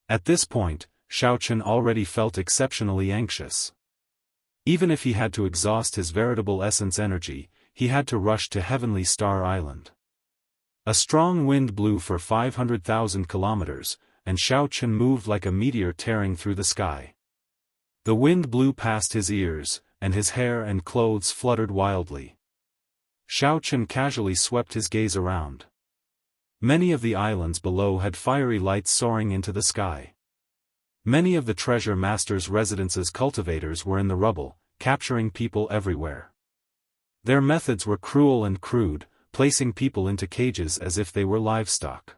At this point, Xiao Chen already felt exceptionally anxious. Even if he had to exhaust his veritable essence energy, he had to rush to Heavenly Star Island. A strong wind blew for 500,000 kilometers, and Xiao Chen moved like a meteor tearing through the sky. The wind blew past his ears, and his hair and clothes fluttered wildly. Xiao Chen casually swept his gaze around. Many of the islands below had fiery lights soaring into the sky. Many of the treasure master's residence's cultivators were in the rubble, capturing people everywhere. Their methods were cruel and crude, placing people into cages as if they were livestock.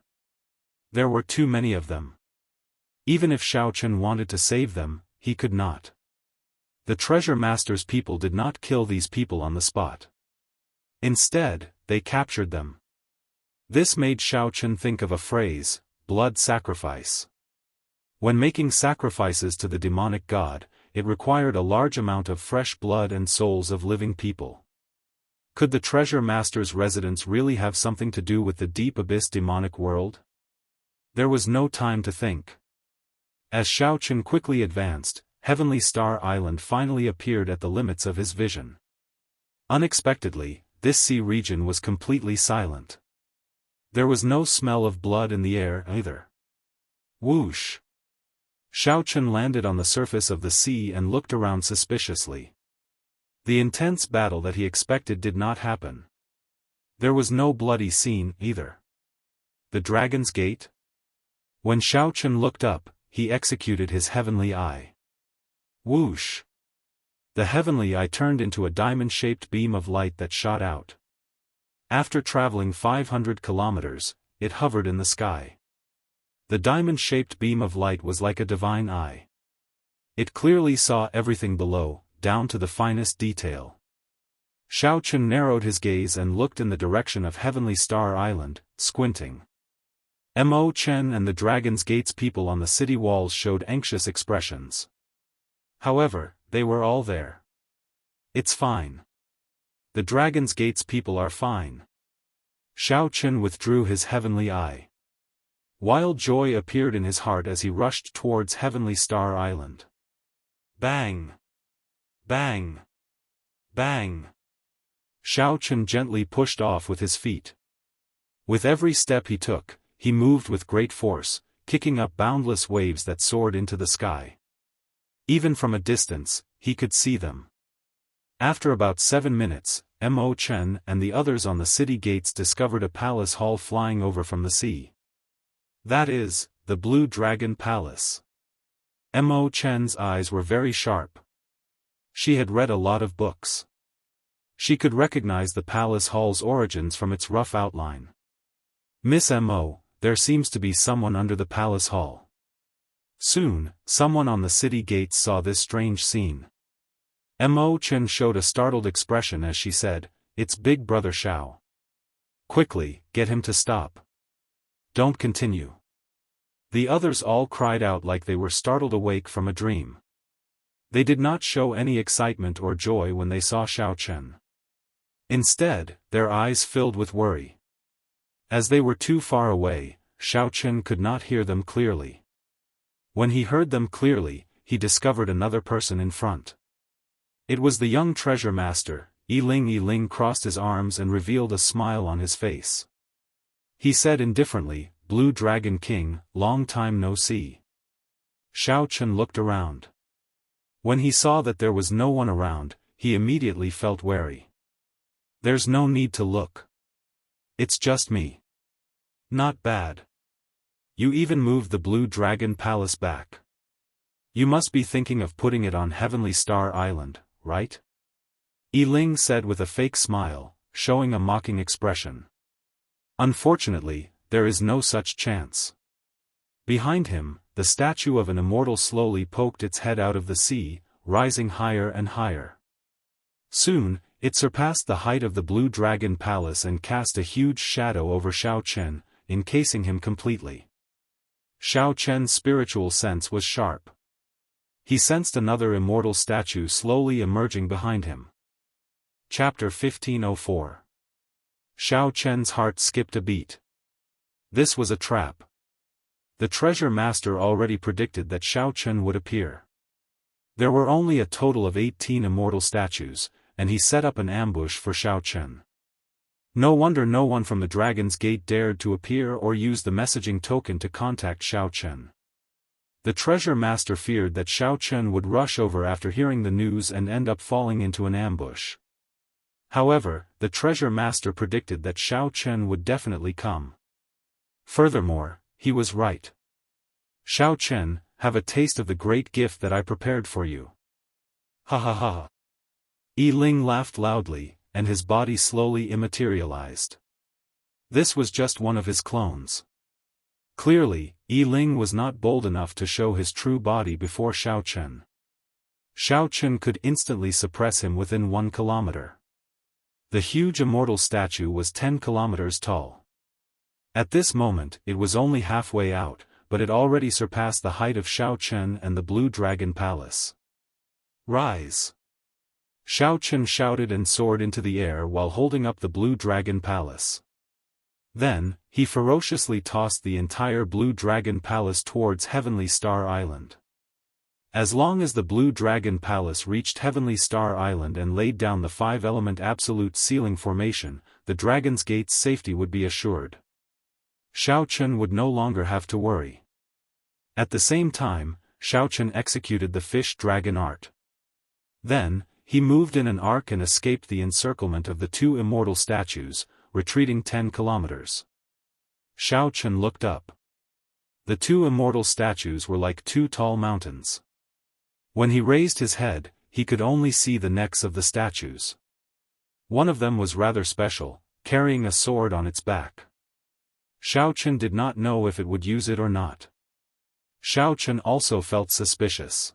There were too many of them. Even if Xiao Chen wanted to save them, he could not. The treasure master's people did not kill these people on the spot. Instead, they captured them. This made Xiao Chen think of a phrase, blood sacrifice. When making sacrifices to the demonic god, it required a large amount of fresh blood and souls of living people. Could the treasure master's residence really have something to do with the deep abyss demonic world? There was no time to think. As Xiao Chen quickly advanced, Heavenly Star Island finally appeared at the limits of his vision. Unexpectedly, this sea region was completely silent. There was no smell of blood in the air either. Whoosh! Xiao Chen landed on the surface of the sea and looked around suspiciously. The intense battle that he expected did not happen. There was no bloody scene either. The Dragon's Gate? When Xiao Chen looked up, he executed his heavenly eye. Whoosh! The heavenly eye turned into a diamond-shaped beam of light that shot out. After traveling 500 kilometers, it hovered in the sky. The diamond-shaped beam of light was like a divine eye. It clearly saw everything below, down to the finest detail. Xiao Chen narrowed his gaze and looked in the direction of Heavenly Star Island, squinting. Mo Chen and the Dragon's Gate's people on the city walls showed anxious expressions. However, they were all there. It's fine. The Dragon's Gate's people are fine. Xiao Chen withdrew his heavenly eye. Wild joy appeared in his heart as he rushed towards Heavenly Star Island. Bang! Bang! Bang! Xiao Chen gently pushed off with his feet. With every step he took, he moved with great force, kicking up boundless waves that soared into the sky. Even from a distance, he could see them. After about 7 minutes, Mo Chen and the others on the city gates discovered a palace hall flying over from the sea. That is, the Blue Dragon Palace. Mo Chen's eyes were very sharp. She had read a lot of books. She could recognize the palace hall's origins from its rough outline. Miss Mo, there seems to be someone under the palace hall. Soon, someone on the city gates saw this strange scene. Mo Chen showed a startled expression as she said, "It's Big Brother Xiao. Quickly, get him to stop. Don't continue." The others all cried out like they were startled awake from a dream. They did not show any excitement or joy when they saw Xiao Chen. Instead, their eyes filled with worry. As they were too far away, Xiao Chen could not hear them clearly. When he heard them clearly, he discovered another person in front. It was the young treasure master. Yiling crossed his arms and revealed a smile on his face. He said indifferently, "Blue Dragon King, long time no see." Xiao Chen looked around. When he saw that there was no one around, he immediately felt wary. "There's no need to look. It's just me." "Not bad. You even moved the Blue Dragon Palace back. You must be thinking of putting it on Heavenly Star Island, right?" Yiling said with a fake smile, showing a mocking expression. "Unfortunately, there is no such chance." Behind him, the statue of an immortal slowly poked its head out of the sea, rising higher and higher. Soon, it surpassed the height of the Blue Dragon Palace and cast a huge shadow over Xiao Chen, encasing him completely. Xiao Chen's spiritual sense was sharp. He sensed another immortal statue slowly emerging behind him. Chapter 1504. Xiao Chen's heart skipped a beat. This was a trap. The treasure master already predicted that Xiao Chen would appear. There were only a total of 18 immortal statues, and he set up an ambush for Xiao Chen. No wonder no one from the Dragon's Gate dared to appear or use the messaging token to contact Xiao Chen. The treasure master feared that Xiao Chen would rush over after hearing the news and end up falling into an ambush. However, the treasure master predicted that Xiao Chen would definitely come. Furthermore, he was right. Xiao Chen, have a taste of the great gift that I prepared for you. Ha ha ha. Yi Ling laughed loudly, and his body slowly immaterialized. This was just one of his clones. Clearly, Yi Ling was not bold enough to show his true body before Xiao Chen. Xiao Chen could instantly suppress him within 1 kilometer. The huge immortal statue was 10 kilometers tall. At this moment, it was only halfway out, but it already surpassed the height of Xiao Chen and the Blue Dragon Palace. Rise! Xiao Chen shouted and soared into the air while holding up the Blue Dragon Palace. Then, he ferociously tossed the entire Blue Dragon Palace towards Heavenly Star Island. As long as the Blue Dragon Palace reached Heavenly Star Island and laid down the 5-element absolute sealing formation, the Dragon's Gate's safety would be assured. Xiao Chen would no longer have to worry. At the same time, Xiao Chen executed the fish dragon art. Then, he moved in an arc and escaped the encirclement of the 2 immortal statues, retreating 10 kilometers. Xiao Chen looked up. The 2 immortal statues were like 2 tall mountains. When he raised his head, he could only see the necks of the statues. One of them was rather special, carrying a sword on its back. Xiao Chen did not know if it would use it or not. Xiao Chen also felt suspicious.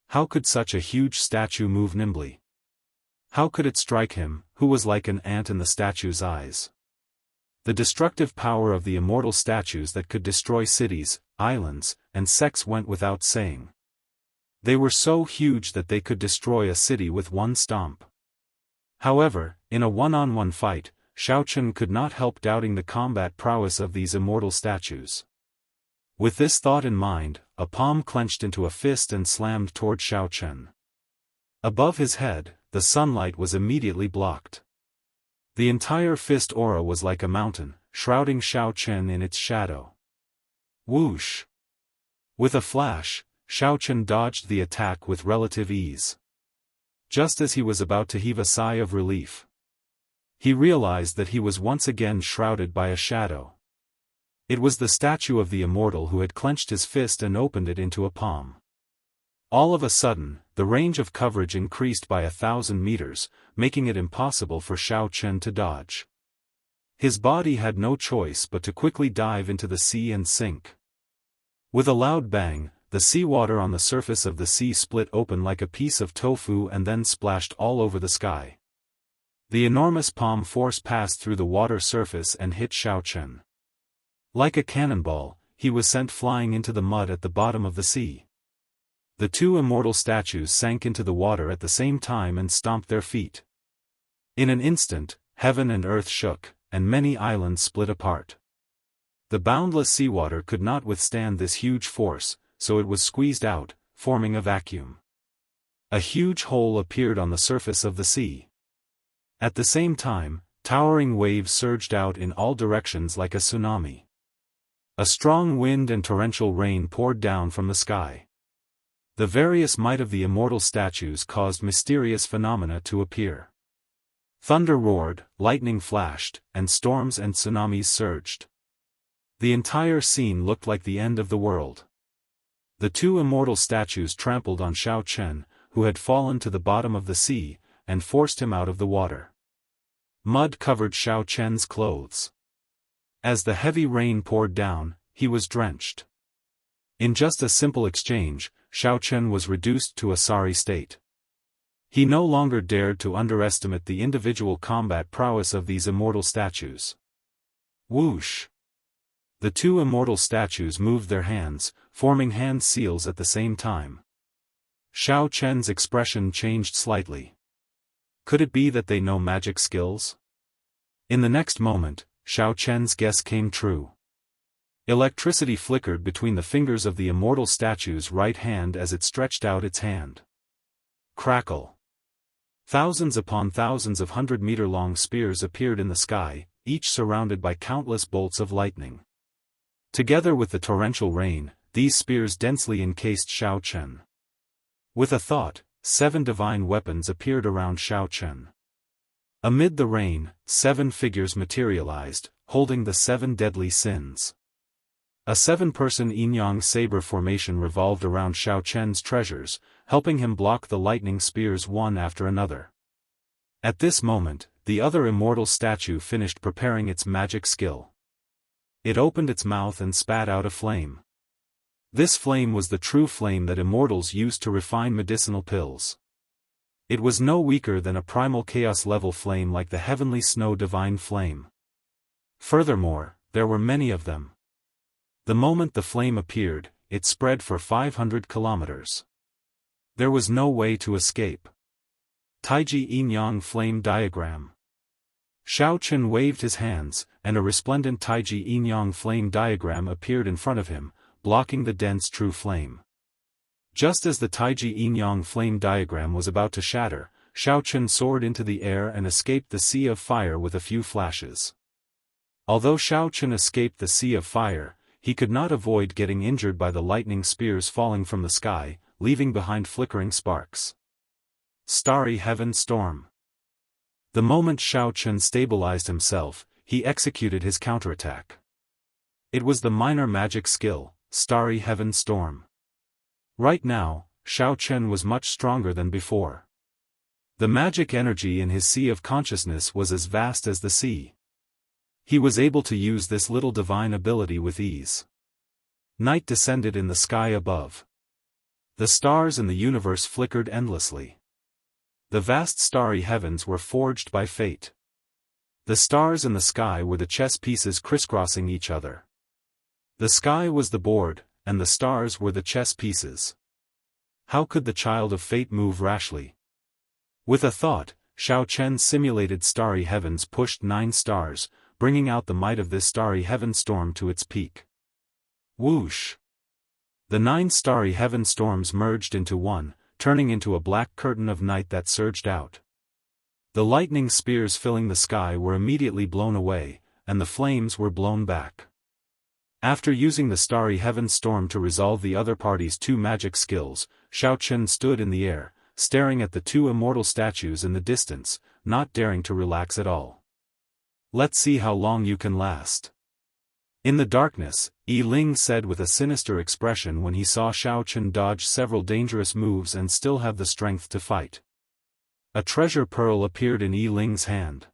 How could such a huge statue move nimbly? How could it strike him, who was like an ant in the statue's eyes? The destructive power of the immortal statues that could destroy cities, islands, and sects went without saying. They were so huge that they could destroy a city with one stomp. However, in a one-on-one fight, Xiao Chen could not help doubting the combat prowess of these immortal statues. With this thought in mind, a palm clenched into a fist and slammed toward Xiao Chen. Above his head, the sunlight was immediately blocked. The entire fist aura was like a mountain, shrouding Xiao Chen in its shadow. Whoosh! With a flash, Xiao Chen dodged the attack with relative ease. Just as he was about to heave a sigh of relief, he realized that he was once again shrouded by a shadow. It was the statue of the immortal who had clenched his fist and opened it into a palm. All of a sudden, the range of coverage increased by 1,000 meters, making it impossible for Xiao Chen to dodge. His body had no choice but to quickly dive into the sea and sink. With a loud bang, the seawater on the surface of the sea split open like a piece of tofu and then splashed all over the sky. The enormous palm force passed through the water surface and hit Xiao Chen. Like a cannonball, he was sent flying into the mud at the bottom of the sea. The 2 immortal statues sank into the water at the same time and stomped their feet. In an instant, heaven and earth shook, and many islands split apart. The boundless seawater could not withstand this huge force, so it was squeezed out, forming a vacuum. A huge hole appeared on the surface of the sea. At the same time, towering waves surged out in all directions like a tsunami. A strong wind and torrential rain poured down from the sky. The various might of the immortal statues caused mysterious phenomena to appear. Thunder roared, lightning flashed, and storms and tsunamis surged. The entire scene looked like the end of the world. The 2 immortal statues trampled on Xiao Chen, who had fallen to the bottom of the sea, and forced him out of the water. Mud covered Xiao Chen's clothes. As the heavy rain poured down, he was drenched. In just a simple exchange, Xiao Chen was reduced to a sorry state. He no longer dared to underestimate the individual combat prowess of these immortal statues. Whoosh! The 2 immortal statues moved their hands, forming hand seals at the same time. Xiao Chen's expression changed slightly. Could it be that they know magic skills? In the next moment, Xiao Chen's guess came true. Electricity flickered between the fingers of the immortal statue's right hand as it stretched out its hand. Crackle. Thousands upon thousands of 100-meter-long spears appeared in the sky, each surrounded by countless bolts of lightning. Together with the torrential rain, these spears densely encased Xiao Chen. With a thought, 7 divine weapons appeared around Xiao Chen. Amid the rain, 7 figures materialized, holding the 7 deadly sins. A 7-person yin-yang saber formation revolved around Xiao Chen's treasures, helping him block the lightning spears one after another. At this moment, the other immortal statue finished preparing its magic skill. It opened its mouth and spat out a flame. This flame was the true flame that immortals use to refine medicinal pills. It was no weaker than a primal chaos-level flame like the heavenly snow divine flame. Furthermore, there were many of them. The moment the flame appeared, it spread for 500 kilometers. There was no way to escape. Taiji Yin-Yang Flame Diagram. Xiao Chen waved his hands, and a resplendent Taiji Yin-Yang Flame Diagram appeared in front of him, blocking the dense true flame. Just as the Taiji Yin-Yang Flame Diagram was about to shatter, Xiao Chen soared into the air and escaped the sea of fire with a few flashes. Although Xiao Chen escaped the sea of fire, he could not avoid getting injured by the lightning spears falling from the sky, leaving behind flickering sparks. Starry Heaven Storm. The moment Xiao Chen stabilized himself, he executed his counterattack. It was the minor magic skill, Starry Heaven Storm. Right now, Xiao Chen was much stronger than before. The magic energy in his sea of consciousness was as vast as the sea. He was able to use this little divine ability with ease. Night descended in the sky above. The stars in the universe flickered endlessly. The vast starry heavens were forged by fate. The stars in the sky were the chess pieces crisscrossing each other. The sky was the board, and the stars were the chess pieces. How could the child of fate move rashly? With a thought, Xiao Chen's simulated starry heavens pushed 9 stars, bringing out the might of this starry heaven storm to its peak. Whoosh! The 9 starry heaven storms merged into one, turning into a black curtain of night that surged out. The lightning spears filling the sky were immediately blown away, and the flames were blown back. After using the starry heaven storm to resolve the other party's 2 magic skills, Xiao Chen stood in the air, staring at the 2 immortal statues in the distance, not daring to relax at all. Let's see how long you can last. In the darkness, Yi Ling said with a sinister expression when he saw Xiao Chen dodge several dangerous moves and still have the strength to fight. A treasure pearl appeared in Yi Ling's hand.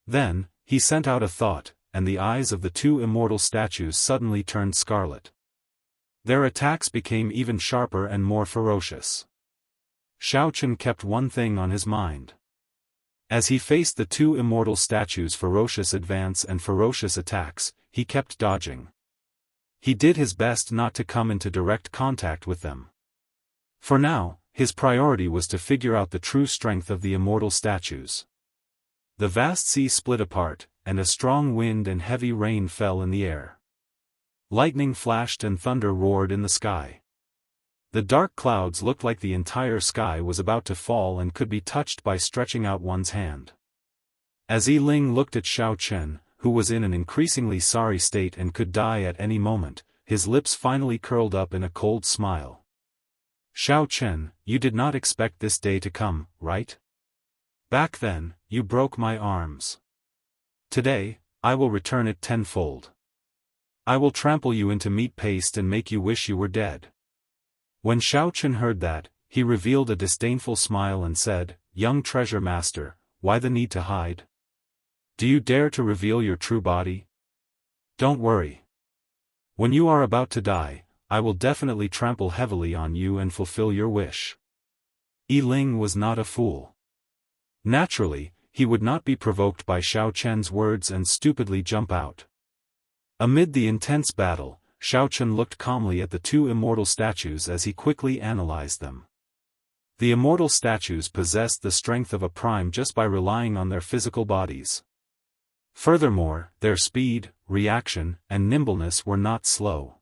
Then, he sent out a thought, and the eyes of the 2 immortal statues suddenly turned scarlet. Their attacks became even sharper and more ferocious. Xiao Chen kept one thing on his mind. As he faced the 2 immortal statues' ferocious advance and ferocious attacks, he kept dodging. He did his best not to come into direct contact with them. For now, his priority was to figure out the true strength of the immortal statues. The vast sea split apart, and a strong wind and heavy rain fell in the air. Lightning flashed and thunder roared in the sky. The dark clouds looked like the entire sky was about to fall and could be touched by stretching out one's hand. As Yi Ling looked at Xiao Chen, who was in an increasingly sorry state and could die at any moment, his lips finally curled up in a cold smile. Xiao Chen, you did not expect this day to come, right? Back then, you broke my arms. Today, I will return it tenfold. I will trample you into meat paste and make you wish you were dead. When Xiao Chen heard that, he revealed a disdainful smile and said, "Young treasure master, why the need to hide? Do you dare to reveal your true body? Don't worry. When you are about to die, I will definitely trample heavily on you and fulfill your wish." Yi Ling was not a fool. Naturally, he would not be provoked by Xiao Chen's words and stupidly jump out. Amid the intense battle, Xiao Chen looked calmly at the 2 immortal statues as he quickly analyzed them. The immortal statues possessed the strength of a prime just by relying on their physical bodies. Furthermore, their speed, reaction, and nimbleness were not slow.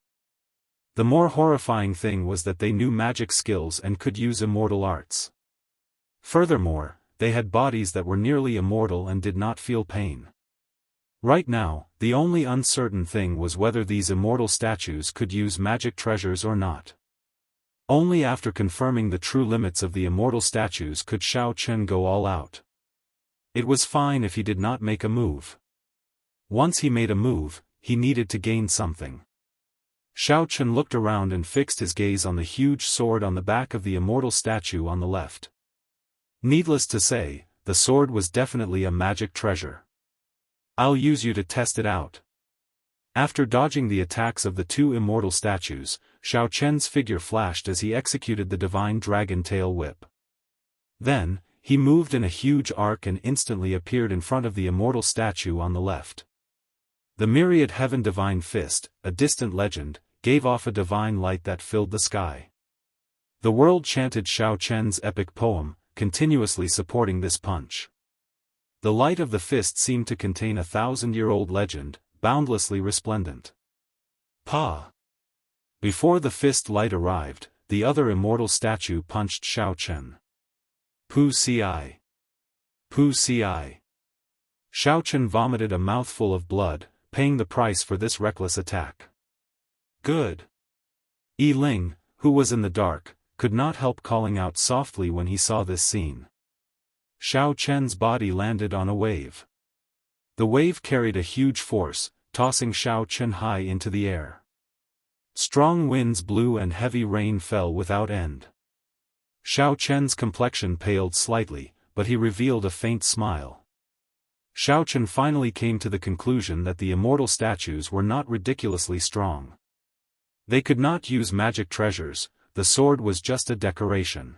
The more horrifying thing was that they knew magic skills and could use immortal arts. Furthermore, they had bodies that were nearly immortal and did not feel pain. Right now, the only uncertain thing was whether these immortal statues could use magic treasures or not. Only after confirming the true limits of the immortal statues could Xiao Chen go all out. It was fine if he did not make a move. Once he made a move, he needed to gain something. Xiao Chen looked around and fixed his gaze on the huge sword on the back of the immortal statue on the left. Needless to say, the sword was definitely a magic treasure. I'll use you to test it out. After dodging the attacks of the two immortal statues, Xiao Chen's figure flashed as he executed the divine dragon tail whip. Then, he moved in a huge arc and instantly appeared in front of the immortal statue on the left. The myriad heaven divine fist, a distant legend, gave off a divine light that filled the sky. The world chanted Xiao Chen's epic poem, continuously supporting this punch. The light of the fist seemed to contain a 1,000-year-old legend, boundlessly resplendent. Pa! Before the fist light arrived, the other immortal statue punched Xiao Chen. Pu ci. Pu ci. Xiao Chen vomited a mouthful of blood, paying the price for this reckless attack. Good. Yi Ling, who was in the dark, could not help calling out softly when he saw this scene. Xiao Chen's body landed on a wave. The wave carried a huge force, tossing Xiao Chen high into the air. Strong winds blew and heavy rain fell without end. Xiao Chen's complexion paled slightly, but he revealed a faint smile. Xiao Chen finally came to the conclusion that the immortal statues were not ridiculously strong. They could not use magic treasures, the sword was just a decoration.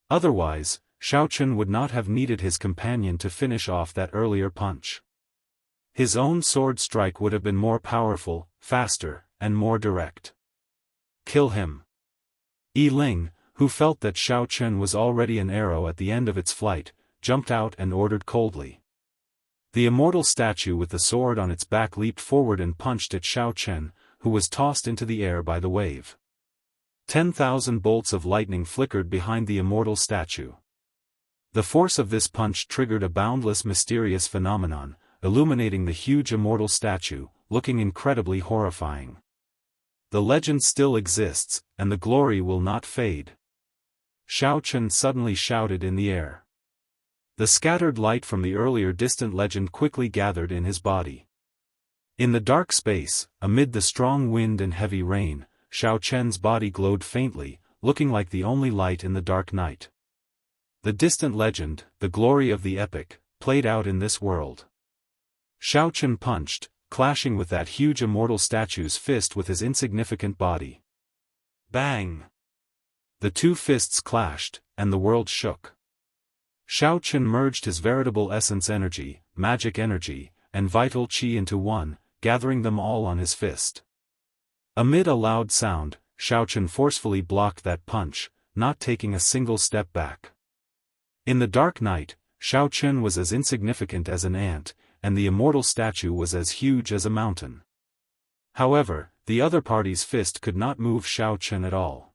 Otherwise, Xiao Chen would not have needed his companion to finish off that earlier punch. His own sword strike would have been more powerful, faster, and more direct. Kill him. Yi Ling, who felt that Xiao Chen was already an arrow at the end of its flight, jumped out and ordered coldly. The immortal statue with the sword on its back leaped forward and punched at Xiao Chen, who was tossed into the air by the wave. 10,000 bolts of lightning flickered behind the immortal statue. The force of this punch triggered a boundless mysterious phenomenon, illuminating the huge immortal statue, looking incredibly horrifying. The legend still exists, and the glory will not fade. Xiao Chen suddenly shouted in the air. The scattered light from the earlier distant legend quickly gathered in his body. In the dark space, amid the strong wind and heavy rain, Xiao Chen's body glowed faintly, looking like the only light in the dark night. The distant legend, the glory of the epic, played out in this world. Xiao Chen punched, clashing with that huge immortal statue's fist with his insignificant body. Bang! The two fists clashed, and the world shook. Xiao Chen merged his veritable essence energy, magic energy, and vital qi into one, gathering them all on his fist. Amid a loud sound, Xiao Chen forcefully blocked that punch, not taking a single step back. In the dark night, Xiao Chen was as insignificant as an ant, and the immortal statue was as huge as a mountain. However, the other party's fist could not move Xiao Chen at all.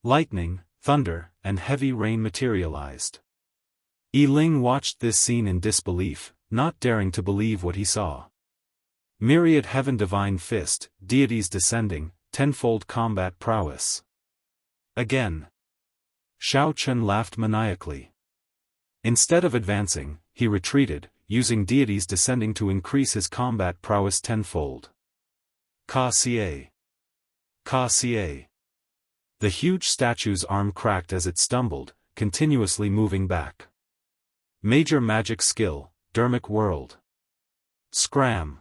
Lightning, thunder, and heavy rain materialized. Yi Ling watched this scene in disbelief, not daring to believe what he saw. Myriad heaven divine fist, deities descending, tenfold combat prowess. Again. Xiao Chen laughed maniacally. Instead of advancing, he retreated, using deities descending to increase his combat prowess tenfold. Ka Xie. Ka Xie. The huge statue's arm cracked as it stumbled, continuously moving back. Major magic skill, Dermic world. Scram.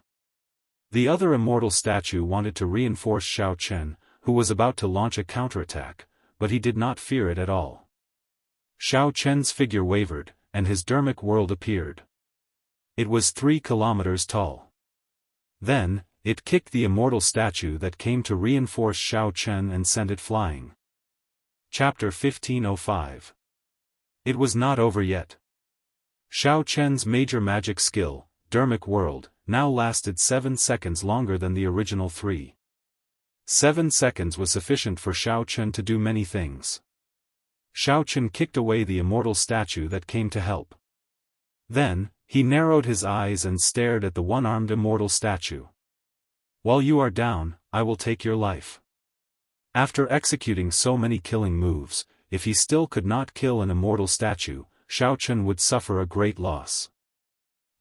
The other immortal statue wanted to reinforce Xiao Chen, who was about to launch a counterattack, but he did not fear it at all. Xiao Chen's figure wavered, and his Dermic world appeared. It was 3 kilometers tall. Then, it kicked the immortal statue that came to reinforce Xiao Chen and sent it flying. Chapter 1505. It was not over yet. Xiao Chen's major magic skill, dermic world, now lasted 7 seconds longer than the original 3. 7 seconds was sufficient for Xiao Chun to do many things. Xiao Chun kicked away the immortal statue that came to help. Then, he narrowed his eyes and stared at the one-armed immortal statue. While you are down, I will take your life. After executing so many killing moves, if he still could not kill an immortal statue, Xiao Chun would suffer a great loss.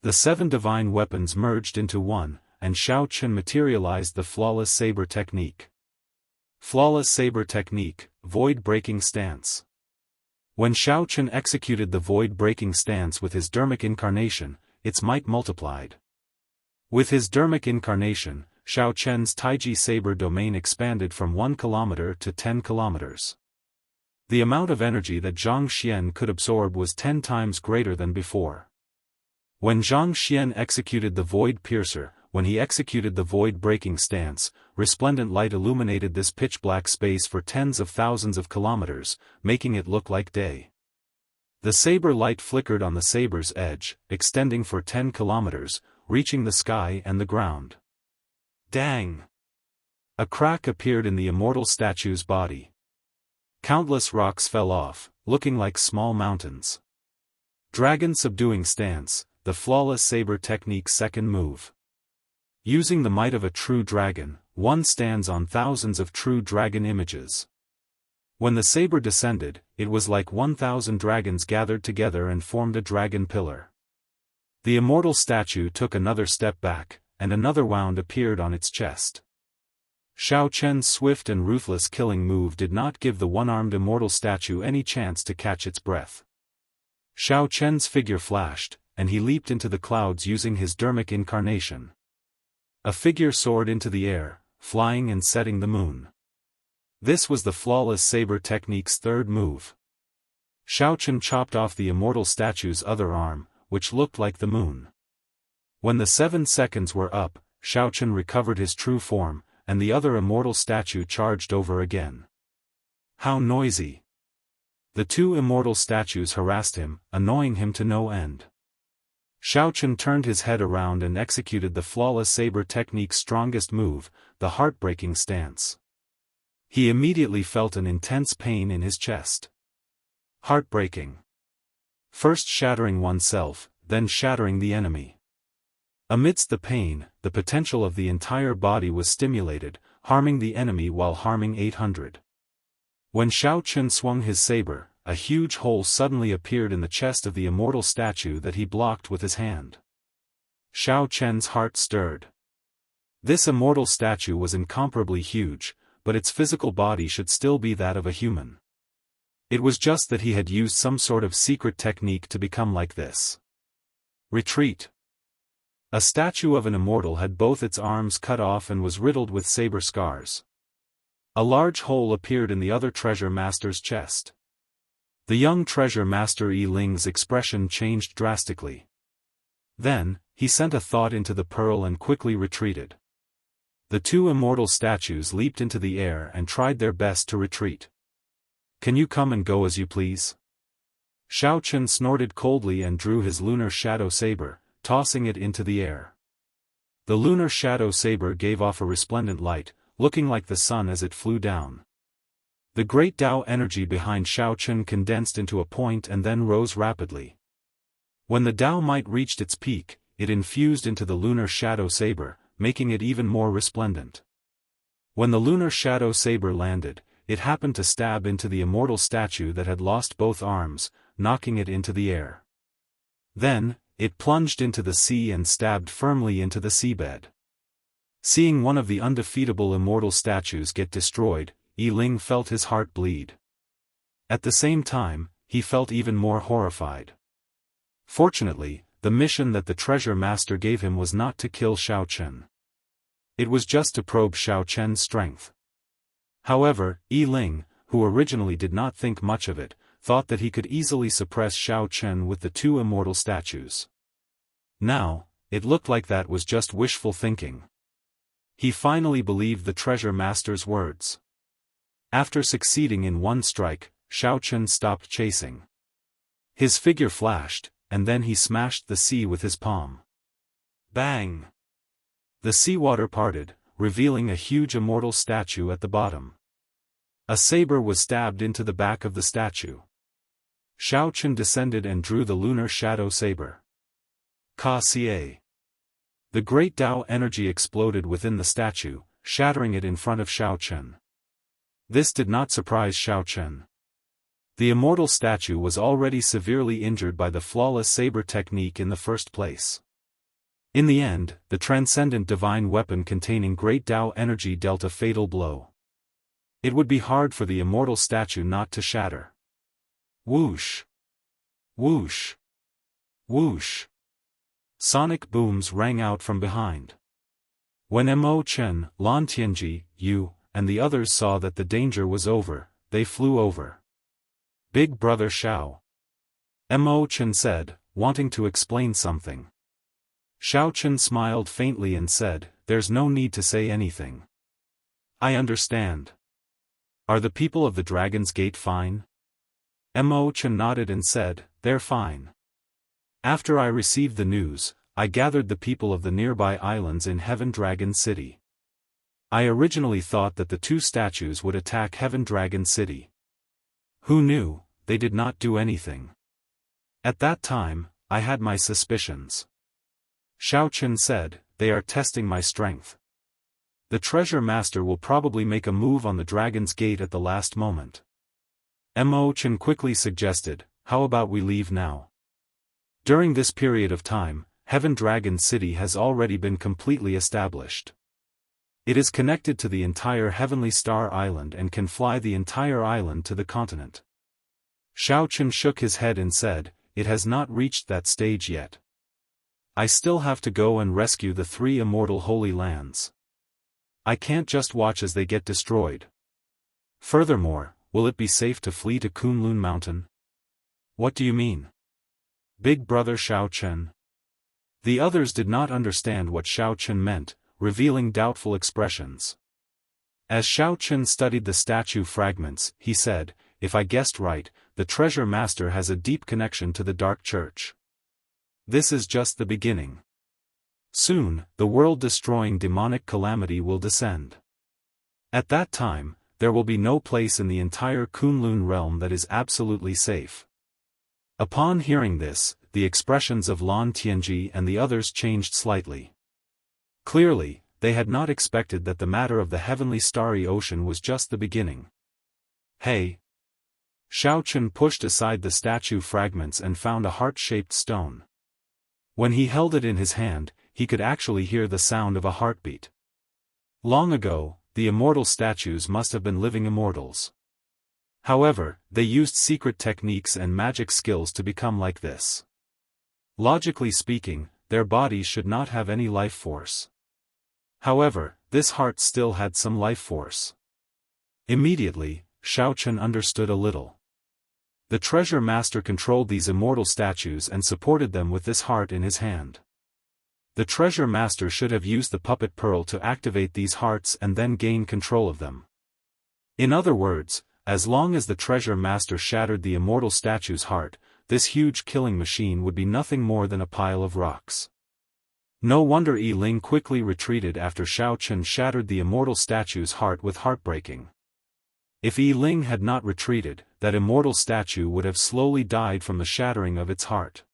The 7 divine weapons merged into one, and Xiao Chun materialized the flawless saber technique. Flawless saber technique, void-breaking stance. When Xiao Chun executed the void-breaking stance with his dermic incarnation, its might multiplied. With his dermic incarnation, Xiao Chun's Taiji saber domain expanded from 1 kilometer to 10 kilometers. The amount of energy that Zhang Xian could absorb was 10 times greater than before. When Zhang Xian executed the Void Piercer, when he executed the void-breaking stance, resplendent light illuminated this pitch-black space for tens of thousands of kilometers, making it look like day. The saber light flickered on the saber's edge, extending for 10 kilometers, reaching the sky and the ground. Dang! A crack appeared in the immortal statue's body. Countless rocks fell off, looking like small mountains. Dragon subduing stance, the flawless saber technique's second move. Using the might of a true dragon, one stands on thousands of true dragon images. When the saber descended, it was like 1,000 dragons gathered together and formed a dragon pillar. The immortal statue took another step back, and another wound appeared on its chest. Xiao Chen's swift and ruthless killing move did not give the one-armed immortal statue any chance to catch its breath. Xiao Chen's figure flashed, and he leaped into the clouds using his dermic incarnation. A figure soared into the air, flying and setting the moon. This was the flawless saber technique's third move. Xiao Chen chopped off the immortal statue's other arm, which looked like the moon. When the 7 seconds were up, Xiao Chen recovered his true form, and the other immortal statue charged over again. How noisy! The 2 immortal statues harassed him, annoying him to no end. Xiao Chen turned his head around and executed the flawless saber technique's strongest move, the heartbreaking stance. He immediately felt an intense pain in his chest. Heartbreaking. First shattering oneself, then shattering the enemy. Amidst the pain, the potential of the entire body was stimulated, harming the enemy while harming 800. When Xiao Chun swung his saber, a huge hole suddenly appeared in the chest of the immortal statue that he blocked with his hand. Xiao Chen's heart stirred. This immortal statue was incomparably huge, but its physical body should still be that of a human. It was just that he had used some sort of secret technique to become like this. Retreat. A statue of an immortal had both its arms cut off and was riddled with saber scars. A large hole appeared in the other treasure master's chest. The young treasure master Yi Ling's expression changed drastically. Then, he sent a thought into the pearl and quickly retreated. The 2 immortal statues leaped into the air and tried their best to retreat. Can you come and go as you please? Xiao Chen snorted coldly and drew his lunar shadow saber, tossing it into the air. The lunar shadow saber gave off a resplendent light, looking like the sun as it flew down. The great Tao energy behind Xiao Chen condensed into a point and then rose rapidly. When the Tao might reached its peak, it infused into the lunar shadow saber, making it even more resplendent. When the lunar shadow saber landed, it happened to stab into the immortal statue that had lost both arms, knocking it into the air. Then, it plunged into the sea and stabbed firmly into the seabed. Seeing one of the undefeatable immortal statues get destroyed, Yi Ling felt his heart bleed. At the same time, he felt even more horrified. Fortunately, the mission that the treasure master gave him was not to kill Xiao Chen. It was just to probe Xiao Chen's strength. However, Yi Ling, who originally did not think much of it, thought that he could easily suppress Xiao Chen with the 2 immortal statues. Now, it looked like that was just wishful thinking. He finally believed the treasure master's words. After succeeding in one strike, Xiao Chen stopped chasing. His figure flashed, and then he smashed the sea with his palm. Bang! The seawater parted, revealing a huge immortal statue at the bottom. A saber was stabbed into the back of the statue. Shao Chen descended and drew the lunar shadow saber. Ka-ca. The great Tao energy exploded within the statue, shattering it in front of Shao Chen. This did not surprise Shao Chen. The immortal statue was already severely injured by the flawless saber technique in the first place. In the end, the transcendent divine weapon containing great Tao energy dealt a fatal blow. It would be hard for the immortal statue not to shatter. Whoosh! Whoosh! Whoosh! Sonic booms rang out from behind. When Mo Chen, Lan Tianji, Yu, and the others saw that the danger was over, they flew over. Big Brother Shao. Mo Chen said, wanting to explain something. Shao Chen smiled faintly and said, "There's no need to say anything. I understand. Are the people of the Dragon's Gate fine?" Mo Chen nodded and said, "They're fine. After I received the news, I gathered the people of the nearby islands in Heaven Dragon City. I originally thought that the two statues would attack Heaven Dragon City. Who knew, they did not do anything. At that time, I had my suspicions." Shao Chen said, "They are testing my strength. The treasure master will probably make a move on the Dragon's Gate at the last moment." Mo Chen quickly suggested, "How about we leave now? During this period of time, Heaven Dragon City has already been completely established. It is connected to the entire Heavenly Star Island and can fly the entire island to the continent." Shao Chen shook his head and said, "It has not reached that stage yet. I still have to go and rescue the 3 immortal holy lands. I can't just watch as they get destroyed. Furthermore, will it be safe to flee to Kunlun Mountain?" "What do you mean?" Big Brother Shao Chen. The others did not understand what Shao Chen meant, revealing doubtful expressions. As Shao Chen studied the statue fragments, he said, "If I guessed right, the treasure master has a deep connection to the Dark Church. This is just the beginning. Soon, the world-destroying demonic calamity will descend. At that time, there will be no place in the entire Kunlun realm that is absolutely safe." Upon hearing this, the expressions of Lan Tianji and the others changed slightly. Clearly, they had not expected that the matter of the heavenly starry ocean was just the beginning. "Hey!" Shao Chen pushed aside the statue fragments and found a heart-shaped stone. When he held it in his hand, he could actually hear the sound of a heartbeat. Long ago, the immortal statues must have been living immortals. However, they used secret techniques and magic skills to become like this. Logically speaking, their bodies should not have any life force. However, this heart still had some life force. Immediately, Shao Chen understood a little. The treasure master controlled these immortal statues and supported them with this heart in his hand. The treasure master should have used the puppet pearl to activate these hearts and then gain control of them. In other words, as long as the treasure master shattered the immortal statue's heart, this huge killing machine would be nothing more than a pile of rocks. No wonder Yi Ling quickly retreated after Shao Chen shattered the immortal statue's heart with heartbreaking. If Yi Ling had not retreated, that immortal statue would have slowly died from the shattering of its heart.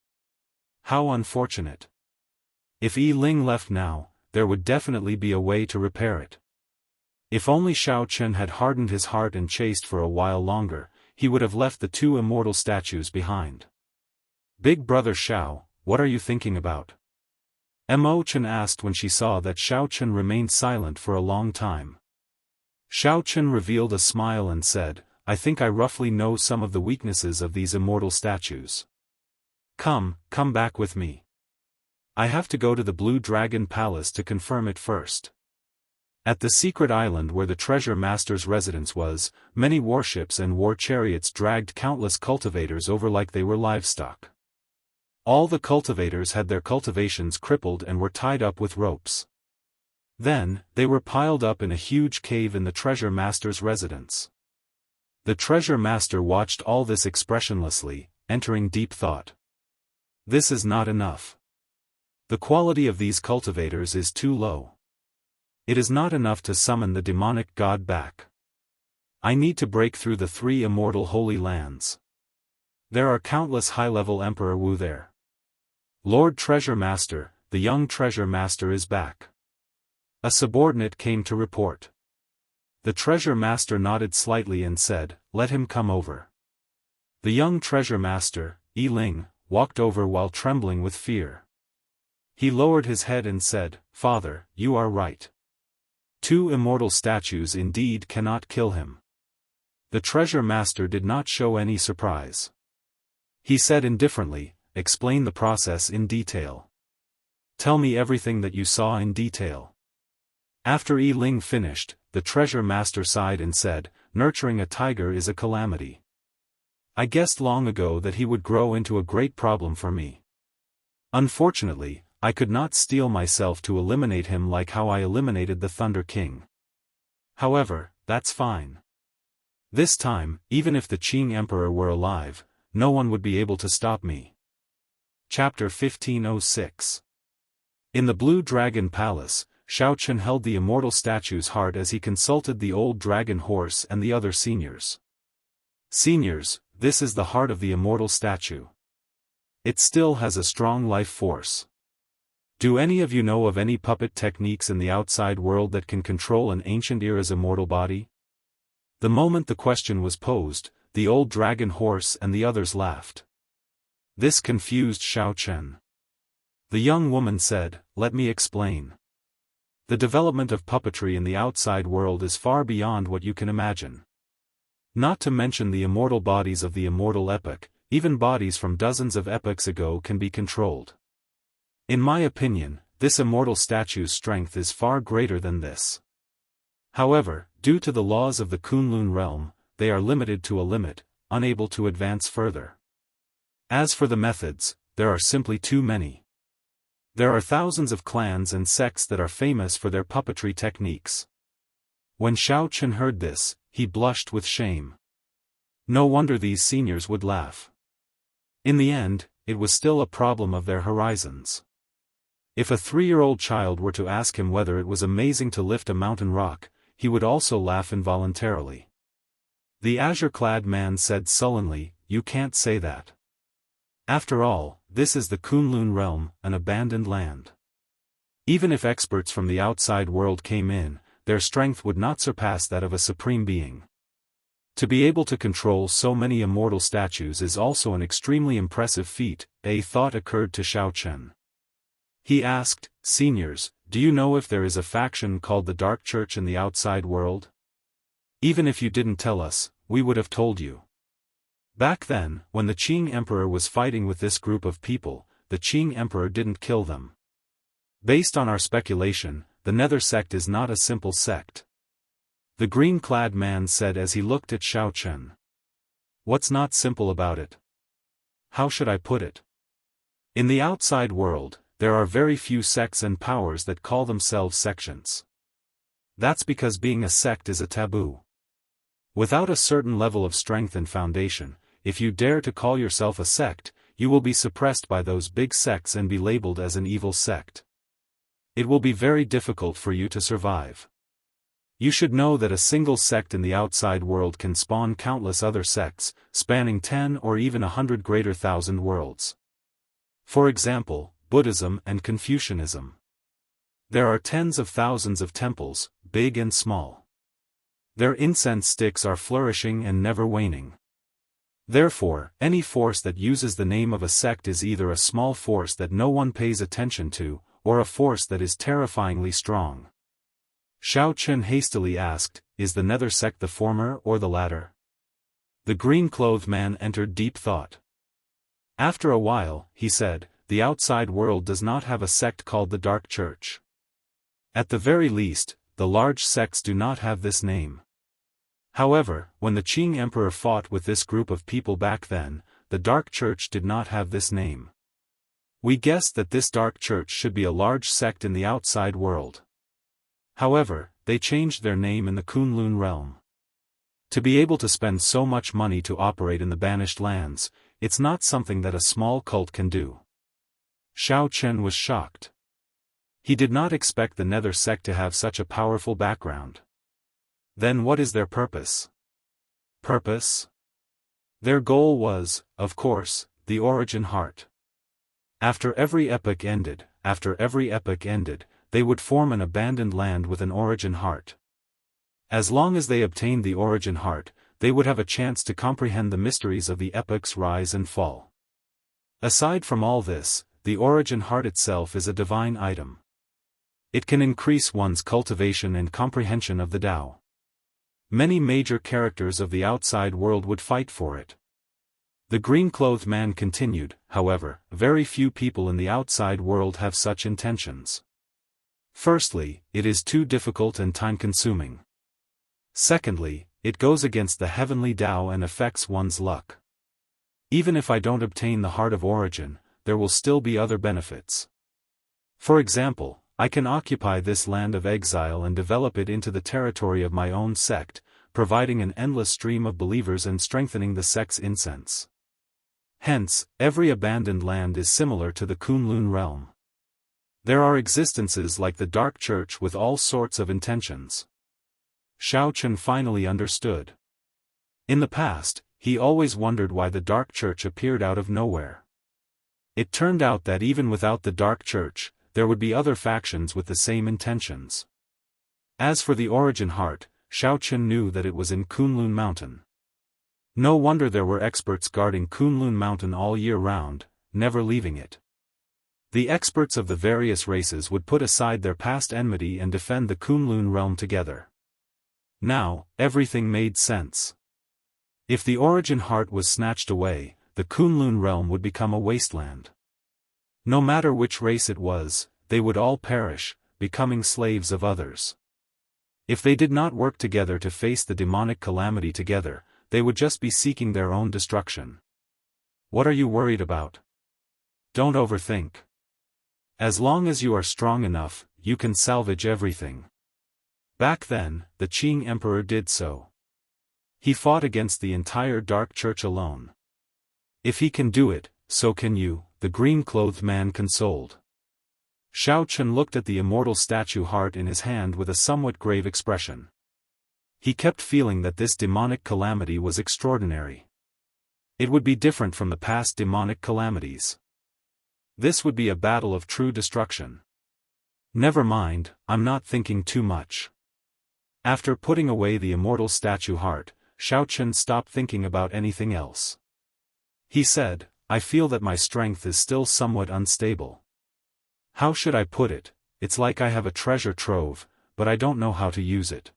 How unfortunate. If Yi Ling left now, there would definitely be a way to repair it. If only Shao Chen had hardened his heart and chased for a while longer, he would have left the 2 immortal statues behind. "Big Brother Shao, what are you thinking about?" Mo Chen asked when she saw that Shao Chen remained silent for a long time. Shao Chen revealed a smile and said, "I think I roughly know some of the weaknesses of these immortal statues. Come back with me. I have to go to the Blue Dragon Palace to confirm it first." At the secret island where the treasure master's residence was, many warships and war chariots dragged countless cultivators over like they were livestock. All the cultivators had their cultivations crippled and were tied up with ropes. Then, they were piled up in a huge cave in the treasure master's residence. The treasure master watched all this expressionlessly, entering deep thought. This is not enough. The quality of these cultivators is too low. It is not enough to summon the demonic god back. I need to break through the 3 immortal holy lands. There are countless high-level Emperor Wu there. Lord Treasure Master, the young Treasure Master is back. A subordinate came to report. The Treasure Master nodded slightly and said, let him come over. The young Treasure Master, Yi Ling, walked over while trembling with fear. He lowered his head and said, Father, you are right. 2 immortal statues indeed cannot kill him. The Treasure Master did not show any surprise. He said indifferently, explain the process in detail. Tell me everything that you saw in detail. After Yi Ling finished, the Treasure Master sighed and said, nurturing a tiger is a calamity. I guessed long ago that he would grow into a great problem for me. Unfortunately, I could not steel myself to eliminate him like how I eliminated the Thunder King. However, that's fine. This time, even if the Qing Emperor were alive, no one would be able to stop me. Chapter 1506. In the Blue Dragon Palace, Shao Chen held the immortal statue's heart as he consulted the old dragon horse and the other seniors. Seniors, this is the heart of the immortal statue. It still has a strong life force. Do any of you know of any puppet techniques in the outside world that can control an ancient era's immortal body? The moment the question was posed, the old dragon horse and the others laughed. This confused Shao Chen. The young woman said, let me explain. The development of puppetry in the outside world is far beyond what you can imagine. Not to mention the immortal bodies of the immortal epoch, even bodies from dozens of epochs ago can be controlled. In my opinion, this immortal statue's strength is far greater than this. However, due to the laws of the Kunlun realm, they are limited to a limit, unable to advance further. As for the methods, there are simply too many. There are thousands of clans and sects that are famous for their puppetry techniques. When Shao Chen heard this, he blushed with shame. No wonder these seniors would laugh. In the end, it was still a problem of their horizons. If a 3-year-old child were to ask him whether it was amazing to lift a mountain rock, he would also laugh involuntarily. The azure-clad man said sullenly, you can't say that. After all, this is the Kunlun realm, an abandoned land. Even if experts from the outside world came in, their strength would not surpass that of a supreme being. To be able to control so many immortal statues is also an extremely impressive feat, a thought occurred to Shao Chen. He asked, seniors, do you know if there is a faction called the Dark Church in the outside world? Even if you didn't tell us, we would have told you. Back then, when the Qing Emperor was fighting with this group of people, the Qing Emperor didn't kill them. Based on our speculation, the Nether sect is not a simple sect. The green-clad man said as he looked at Shao Chen. What's not simple about it? How should I put it? In the outside world, there are very few sects and powers that call themselves sections. That's because being a sect is a taboo. Without a certain level of strength and foundation, if you dare to call yourself a sect, you will be suppressed by those big sects and be labeled as an evil sect. It will be very difficult for you to survive. You should know that a single sect in the outside world can spawn countless other sects, spanning 10 or even 100 greater thousand worlds. For example, Buddhism and Confucianism. There are tens of thousands of temples, big and small. Their incense sticks are flourishing and never waning. Therefore, any force that uses the name of a sect is either a small force that no one pays attention to, or a force that is terrifyingly strong. Shao Chen hastily asked, is the Nether sect the former or the latter? The green-clothed man entered deep thought. After a while, he said, the outside world does not have a sect called the Dark Church. At the very least, the large sects do not have this name. However, when the Qing Emperor fought with this group of people back then, the Dark Church did not have this name. We guessed that this Dark Church should be a large sect in the outside world. However, they changed their name in the Kunlun realm. To be able to spend so much money to operate in the banished lands, it's not something that a small cult can do. Xiao Chen was shocked. He did not expect the Nether sect to have such a powerful background. Then what is their purpose? Purpose? Their goal was, of course, the origin heart. After every epoch ended, they would form an abandoned land with an origin heart. As long as they obtained the origin heart, they would have a chance to comprehend the mysteries of the epoch's rise and fall. Aside from all this, the origin heart itself is a divine item. It can increase one's cultivation and comprehension of the Tao. Many major characters of the outside world would fight for it. The green-clothed man continued, however, very few people in the outside world have such intentions. Firstly, it is too difficult and time-consuming. Secondly, it goes against the heavenly Tao and affects one's luck. Even if I don't obtain the heart of origin, there will still be other benefits. For example, I can occupy this land of exile and develop it into the territory of my own sect, providing an endless stream of believers and strengthening the sect's incense. Hence, every abandoned land is similar to the Kunlun realm. There are existences like the Dark Church with all sorts of intentions. Xiao Chen finally understood. In the past, he always wondered why the Dark Church appeared out of nowhere. It turned out that even without the Dark Church, there would be other factions with the same intentions. As for the origin heart, Xiao Chen knew that it was in Kunlun Mountain. No wonder there were experts guarding Kunlun Mountain all year round, never leaving it. The experts of the various races would put aside their past enmity and defend the Kunlun realm together. Now, everything made sense. If the origin heart was snatched away, the Kunlun realm would become a wasteland. No matter which race it was, they would all perish, becoming slaves of others. If they did not work together to face the demonic calamity together, they would just be seeking their own destruction. What are you worried about? Don't overthink. As long as you are strong enough, you can salvage everything. Back then, the Qing Emperor did so. He fought against the entire Dark Church alone. If he can do it, so can you, the green-clothed man consoled. Xiao Chen looked at the immortal statue heart in his hand with a somewhat grave expression. He kept feeling that this demonic calamity was extraordinary. It would be different from the past demonic calamities. This would be a battle of true destruction. Never mind, I'm not thinking too much. After putting away the immortal statue heart, Xiao Chen stopped thinking about anything else. He said, I feel that my strength is still somewhat unstable. How should I put it? It's like I have a treasure trove, but I don't know how to use it.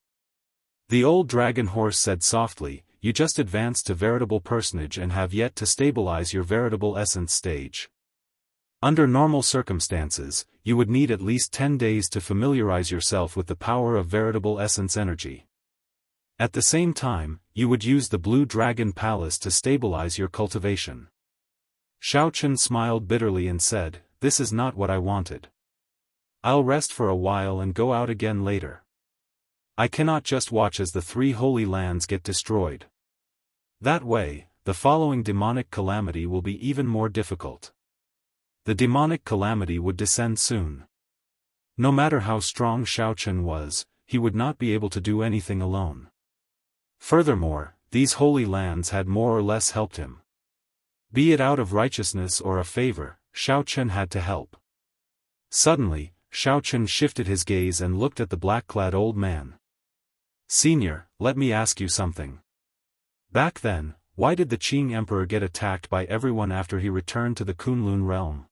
The old dragon horse said softly, you just advanced to veritable personage and have yet to stabilize your veritable essence stage. Under normal circumstances, you would need at least 10 days to familiarize yourself with the power of veritable essence energy. At the same time, you would use the Blue Dragon Palace to stabilize your cultivation. Xiao Chen smiled bitterly and said, this is not what I wanted. I'll rest for a while and go out again later. I cannot just watch as the 3 holy lands get destroyed. That way, the following demonic calamity will be even more difficult. The demonic calamity would descend soon. No matter how strong Xiao Chen was, he would not be able to do anything alone. Furthermore, these holy lands had more or less helped him. Be it out of righteousness or a favor, Xiao Chen had to help. Suddenly, Xiao Chen shifted his gaze and looked at the black-clad old man. Senior, let me ask you something. Back then, why did the Qing Emperor get attacked by everyone after he returned to the Kunlun realm?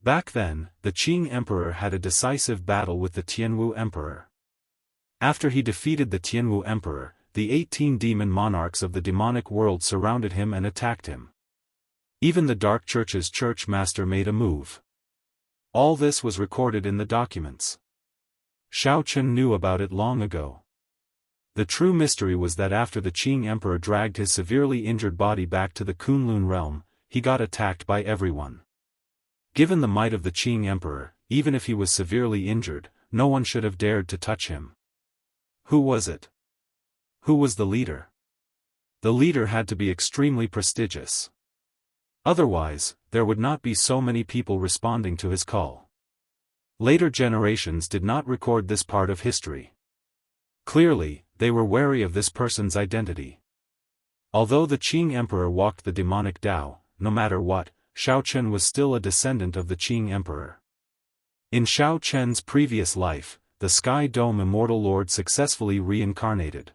Back then, the Qing Emperor had a decisive battle with the Tianwu Emperor. After he defeated the Tianwu Emperor, the 18 demon monarchs of the demonic world surrounded him and attacked him. Even the Dark Church's church master made a move. All this was recorded in the documents. Xiao Chen knew about it long ago. The true mystery was that after the Qing Emperor dragged his severely injured body back to the Kunlun realm, he got attacked by everyone. Given the might of the Qing Emperor, even if he was severely injured, no one should have dared to touch him. Who was it? Who was the leader? The leader had to be extremely prestigious. Otherwise, there would not be so many people responding to his call. Later generations did not record this part of history. Clearly, they were wary of this person's identity. Although the Qing emperor walked the demonic Tao, no matter what, Xiao Chen was still a descendant of the Qing emperor. In Xiao Chen's previous life, the Sky Dome Immortal Lord successfully reincarnated.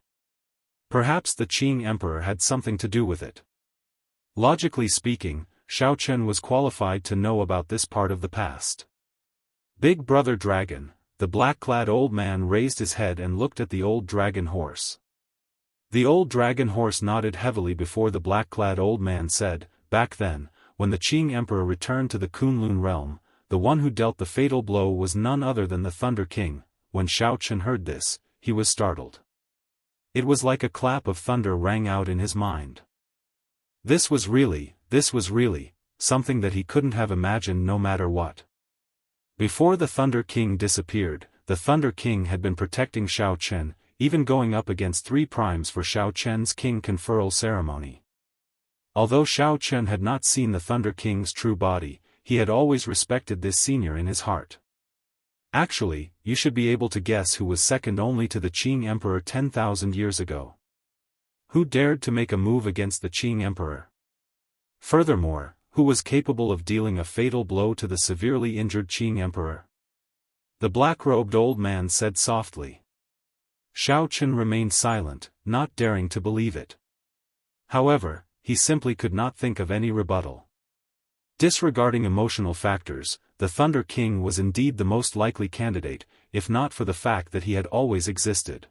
Perhaps the Qing emperor had something to do with it. Logically speaking, Xiao Chen was qualified to know about this part of the past. Big Brother Dragon, the black-clad old man raised his head and looked at the old dragon horse. The old dragon horse nodded heavily before the black-clad old man said, "Back then, when the Qing emperor returned to the Kunlun realm, the one who dealt the fatal blow was none other than the Thunder King." When Xiao Chen heard this, he was startled. It was like a clap of thunder rang out in his mind. This was really, something that he couldn't have imagined no matter what. Before the Thunder King disappeared, the Thunder King had been protecting Xiao Chen, even going up against 3 primes for Xiao Chen's king conferral ceremony. Although Xiao Chen had not seen the Thunder King's true body, he had always respected this senior in his heart. Actually, you should be able to guess who was second only to the Qing Emperor 10,000 years ago. Who dared to make a move against the Qing Emperor? Furthermore, who was capable of dealing a fatal blow to the severely injured Qing Emperor? The black-robed old man said softly. Xiao Chen remained silent, not daring to believe it. However, he simply could not think of any rebuttal. Disregarding emotional factors, the Thunder King was indeed the most likely candidate, if not for the fact that he had always existed.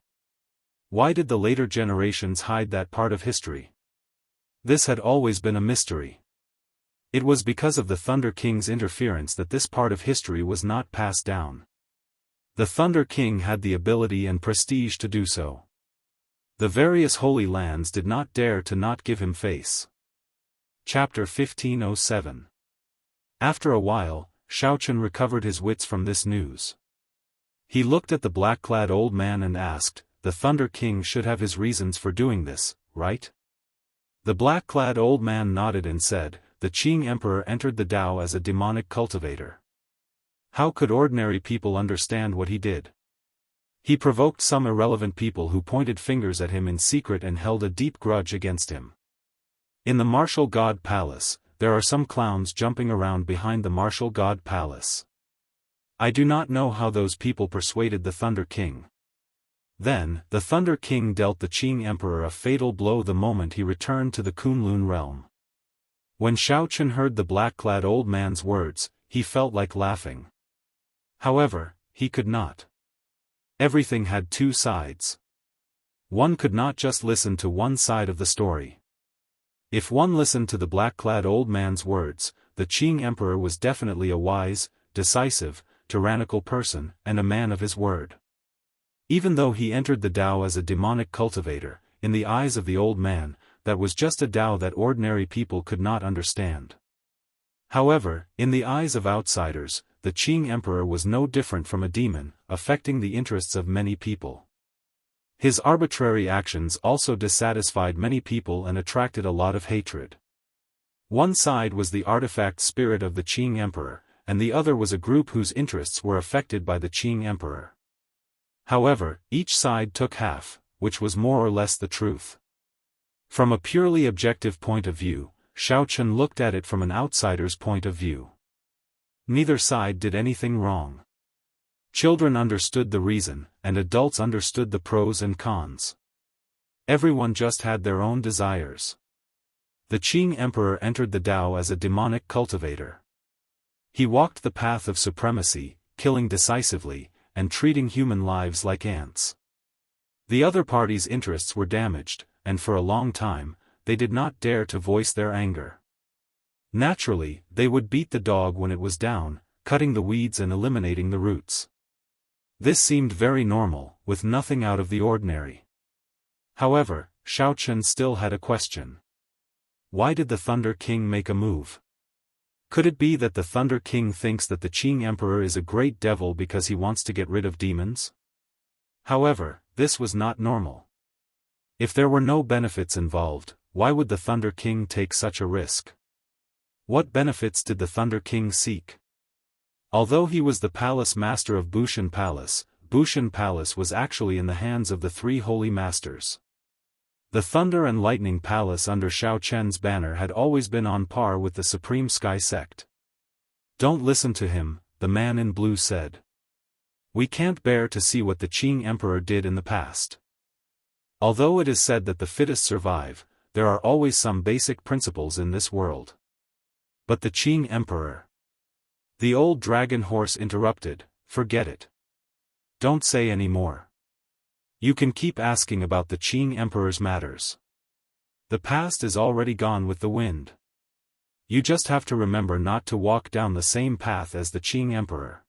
Why did the later generations hide that part of history? This had always been a mystery. It was because of the Thunder King's interference that this part of history was not passed down. The Thunder King had the ability and prestige to do so. The various holy lands did not dare to not give him face. Chapter 1507. After a while, Xiao Chen recovered his wits from this news. He looked at the black-clad old man and asked, "The Thunder King should have his reasons for doing this, right?" The black-clad old man nodded and said, "The Qing Emperor entered the Tao as a demonic cultivator. How could ordinary people understand what he did? He provoked some irrelevant people who pointed fingers at him in secret and held a deep grudge against him. In the Martial God Palace, there are some clowns jumping around behind the Martial God Palace. I do not know how those people persuaded the Thunder King." Then, the Thunder King dealt the Qing Emperor a fatal blow the moment he returned to the Kunlun realm. When Xiao Chen heard the black-clad old man's words, he felt like laughing. However, he could not. Everything had 2 sides. One could not just listen to one side of the story. If one listened to the black-clad old man's words, the Qing Emperor was definitely a wise, decisive, tyrannical person, and a man of his word. Even though he entered the Tao as a demonic cultivator, in the eyes of the old man, that was just a Tao that ordinary people could not understand. However, in the eyes of outsiders, the Qing Emperor was no different from a demon, affecting the interests of many people. His arbitrary actions also dissatisfied many people and attracted a lot of hatred. One side was the artifact spirit of the Qing Emperor, and the other was a group whose interests were affected by the Qing Emperor. However, each side took half, which was more or less the truth. From a purely objective point of view, Xiao Chen looked at it from an outsider's point of view. Neither side did anything wrong. Children understood the reason, and adults understood the pros and cons. Everyone just had their own desires. The Qing Emperor entered the Tao as a demonic cultivator. He walked the path of supremacy, killing decisively, and treating human lives like ants. The other party's interests were damaged, and for a long time, they did not dare to voice their anger. Naturally, they would beat the dog when it was down, cutting the weeds and eliminating the roots. This seemed very normal, with nothing out of the ordinary. However, Xiao Chen still had a question. Why did the Thunder King make a move? Could it be that the Thunder King thinks that the Qing Emperor is a great devil because he wants to get rid of demons? However, this was not normal. If there were no benefits involved, why would the Thunder King take such a risk? What benefits did the Thunder King seek? Although he was the palace master of Bushan Palace was actually in the hands of the three holy masters. The Thunder and Lightning Palace under Xiao Chen's banner had always been on par with the Supreme Sky Sect. Don't listen to him, the man in blue said. We can't bear to see what the Qing Emperor did in the past. Although it is said that the fittest survive, there are always some basic principles in this world. But the Qing Emperor. The old dragon horse interrupted, forget it. Don't say any more. You can keep asking about the Qing Emperor's matters. The past is already gone with the wind. You just have to remember not to walk down the same path as the Qing Emperor.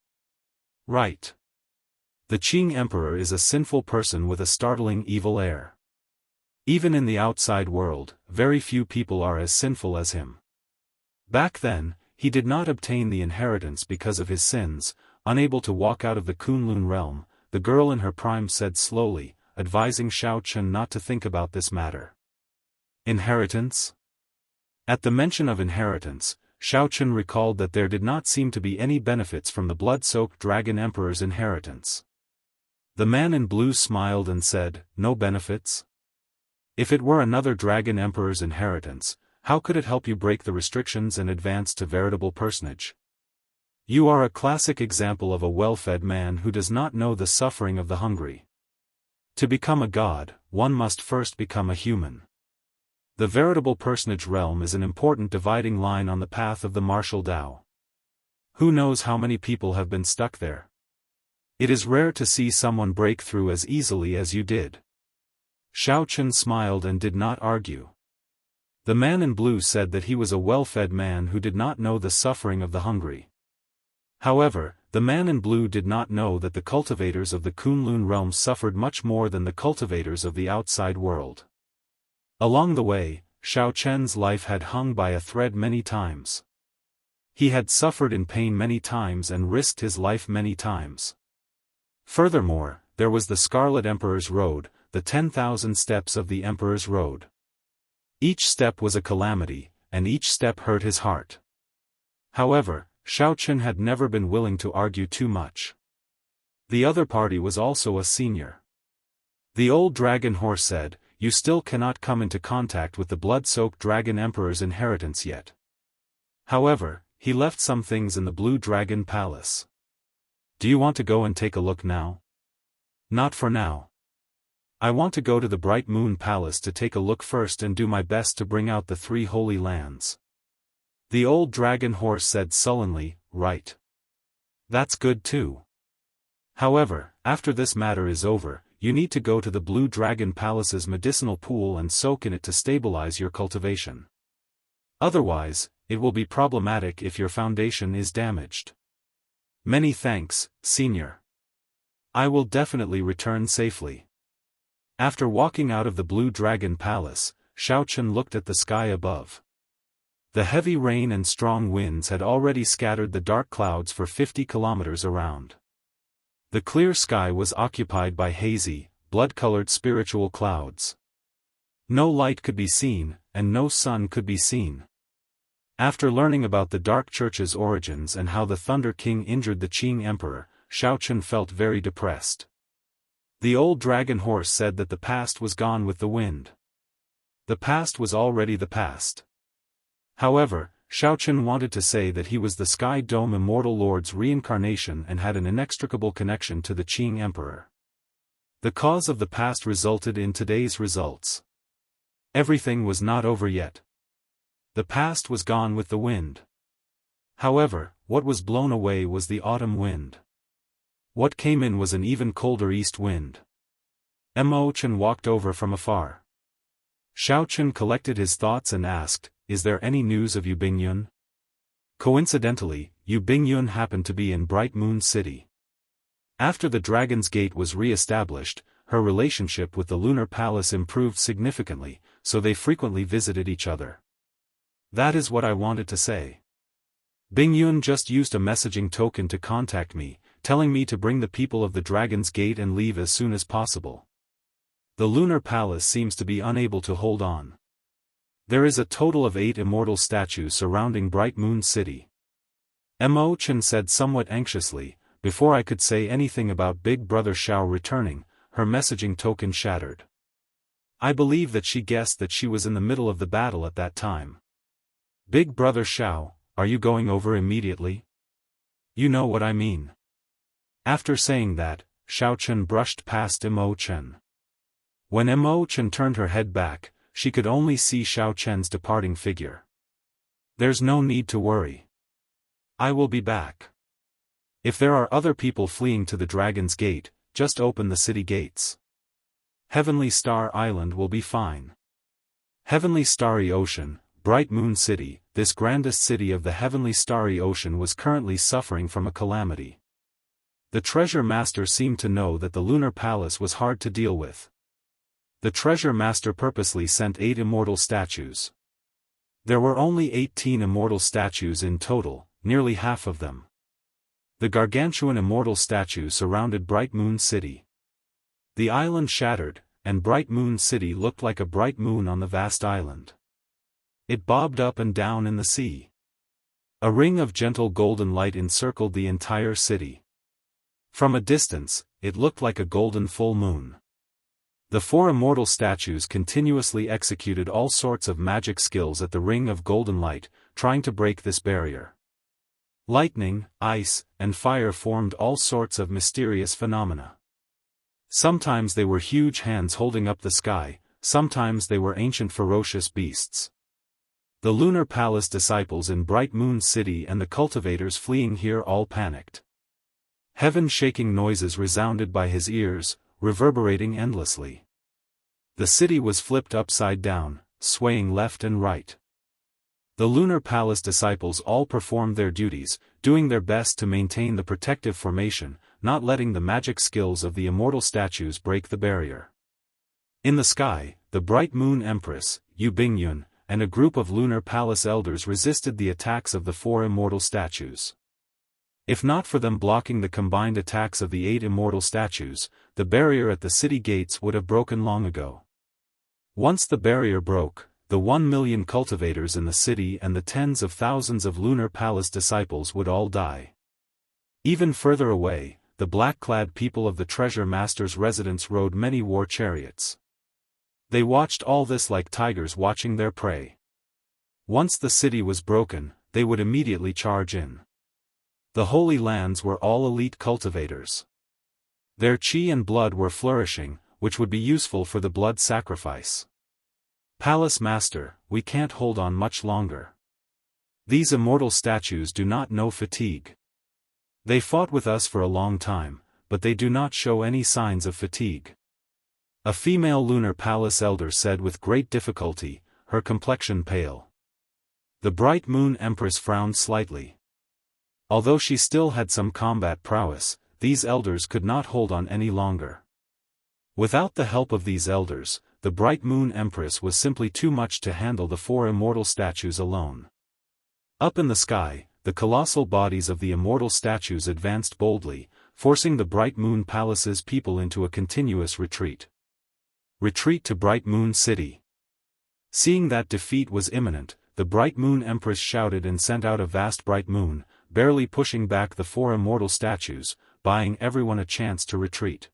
Right. The Qing Emperor is a sinful person with a startling evil air. Even in the outside world, very few people are as sinful as him. Back then, he did not obtain the inheritance because of his sins, unable to walk out of the Kunlun realm, the girl in her prime said slowly, advising Xiao Chen not to think about this matter. Inheritance? At the mention of inheritance, Xiao Chen recalled that there did not seem to be any benefits from the blood-soaked Dragon Emperor's inheritance. The man in blue smiled and said, no benefits? If it were another Dragon Emperor's inheritance, how could it help you break the restrictions and advance to veritable personage? You are a classic example of a well-fed man who does not know the suffering of the hungry. To become a god, one must first become a human. The veritable personage realm is an important dividing line on the path of the martial Tao. Who knows how many people have been stuck there? It is rare to see someone break through as easily as you did. Xiao Chen smiled and did not argue. The man in blue said that he was a well-fed man who did not know the suffering of the hungry. However, the man in blue did not know that the cultivators of the Kunlun realm suffered much more than the cultivators of the outside world. Along the way, Xiao Chen's life had hung by a thread many times. He had suffered in pain many times and risked his life many times. Furthermore, there was the Scarlet Emperor's Road, the 10,000 steps of the Emperor's Road. Each step was a calamity, and each step hurt his heart. However, Xiao Chen had never been willing to argue too much. The other party was also a senior. The old dragon horse said, you still cannot come into contact with the blood-soaked Dragon Emperor's inheritance yet. However, he left some things in the Blue Dragon Palace. Do you want to go and take a look now? Not for now. I want to go to the Bright Moon Palace to take a look first and do my best to bring out the three holy lands. The old dragon horse said sullenly, right. That's good too. However, after this matter is over, you need to go to the Blue Dragon Palace's medicinal pool and soak in it to stabilize your cultivation. Otherwise, it will be problematic if your foundation is damaged. Many thanks, Senior. I will definitely return safely. After walking out of the Blue Dragon Palace, Xiao Chen looked at the sky above. The heavy rain and strong winds had already scattered the dark clouds for 50 kilometers around. The clear sky was occupied by hazy, blood-colored spiritual clouds. No light could be seen, and no sun could be seen. After learning about the Dark Church's origins and how the Thunder King injured the Qing Emperor, Xiao Chen felt very depressed. The old dragon horse said that the past was gone with the wind. The past was already the past. However, Xiao Chen wanted to say that he was the Sky Dome Immortal Lord's reincarnation and had an inextricable connection to the Qing Emperor. The cause of the past resulted in today's results. Everything was not over yet. The past was gone with the wind. However, what was blown away was the autumn wind. What came in was an even colder east wind. Mo Chen walked over from afar. Xiao Chen collected his thoughts and asked, is there any news of Yu Bingyun? Coincidentally, Yu Bingyun happened to be in Bright Moon City. After the Dragon's Gate was re-established, her relationship with the Lunar Palace improved significantly, so they frequently visited each other. That is what I wanted to say. Bingyun just used a messaging token to contact me, telling me to bring the people of the Dragon's Gate and leave as soon as possible. The Lunar Palace seems to be unable to hold on. There is a total of 8 immortal statues surrounding Bright Moon City. Mo Chen said somewhat anxiously. Before I could say anything about Big Brother Xiao returning, her messaging token shattered. I believe that she guessed that she was in the middle of the battle at that time. Big Brother Xiao, are you going over immediately? You know what I mean. After saying that, Xiao Chen brushed past Mo Chen. When Mo Chen turned her head back, she could only see Xiao Chen's departing figure. There's no need to worry. I will be back. If there are other people fleeing to the Dragon's Gate, just open the city gates. Heavenly Star Island will be fine. Heavenly Starry Ocean, Bright Moon City, this grandest city of the Heavenly Starry Ocean was currently suffering from a calamity. The Treasure Master seemed to know that the Lunar Palace was hard to deal with. The Treasure Master purposely sent 8 immortal statues. There were only 18 immortal statues in total, nearly half of them. The gargantuan immortal statue surrounded Bright Moon City. The island shattered, and Bright Moon City looked like a bright moon on the vast island. It bobbed up and down in the sea. A ring of gentle golden light encircled the entire city. From a distance, it looked like a golden full moon. The 4 immortal statues continuously executed all sorts of magic skills at the ring of golden light, trying to break this barrier. Lightning, ice, and fire formed all sorts of mysterious phenomena. Sometimes they were huge hands holding up the sky, sometimes they were ancient ferocious beasts. The Lunar Palace disciples in Bright Moon City and the cultivators fleeing here all panicked. Heaven-shaking noises resounded by his ears, reverberating endlessly. The city was flipped upside down, swaying left and right. The Lunar Palace disciples all performed their duties, doing their best to maintain the protective formation, not letting the magic skills of the immortal statues break the barrier. In the sky, the Bright Moon Empress, Yu Bingyun, and a group of Lunar Palace elders resisted the attacks of the 4 immortal statues. If not for them blocking the combined attacks of the 8 immortal statues, the barrier at the city gates would have broken long ago. Once the barrier broke, the 1 million cultivators in the city and the tens of thousands of Lunar Palace disciples would all die. Even further away, the black-clad people of the Treasure Master's residence rode many war chariots. They watched all this like tigers watching their prey. Once the city was broken, they would immediately charge in. The Holy Lands were all elite cultivators. Their chi and blood were flourishing, which would be useful for the blood sacrifice. Palace Master, we can't hold on much longer. These immortal statues do not know fatigue. They fought with us for a long time, but they do not show any signs of fatigue. A female Lunar Palace elder said with great difficulty, her complexion pale. The Bright Moon Empress frowned slightly. Although she still had some combat prowess, these elders could not hold on any longer. Without the help of these elders, the Bright Moon Empress was simply too much to handle the 4 immortal statues alone. Up in the sky, the colossal bodies of the immortal statues advanced boldly, forcing the Bright Moon Palace's people into a continuous retreat. Retreat to Bright Moon City. Seeing that defeat was imminent, the Bright Moon Empress shouted and sent out a vast bright moon, barely pushing back the 4 immortal statues, buying everyone a chance to retreat.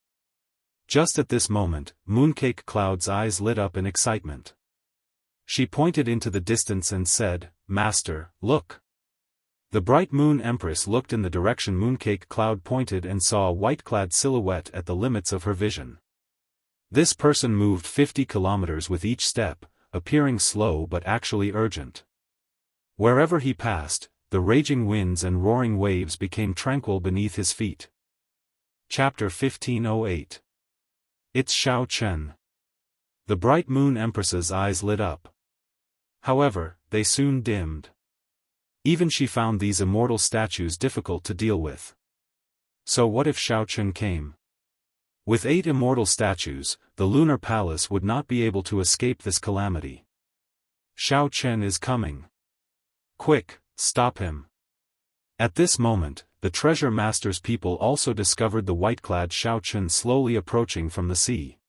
Just at this moment, Mooncake Cloud's eyes lit up in excitement. She pointed into the distance and said, "Master, look." The Bright Moon Empress looked in the direction Mooncake Cloud pointed and saw a white-clad silhouette at the limits of her vision. This person moved 50 kilometers with each step, appearing slow but actually urgent. Wherever he passed, the raging winds and roaring waves became tranquil beneath his feet. Chapter 1508. It's Xiao Chen. The Bright Moon Empress's eyes lit up. However, they soon dimmed. Even she found these immortal statues difficult to deal with. So what if Xiao Chen came? With 8 immortal statues, the Lunar Palace would not be able to escape this calamity. Xiao Chen is coming. Quick, stop him. At this moment, the Treasure Master's people also discovered the white-clad Xiao Chen slowly approaching from the sea.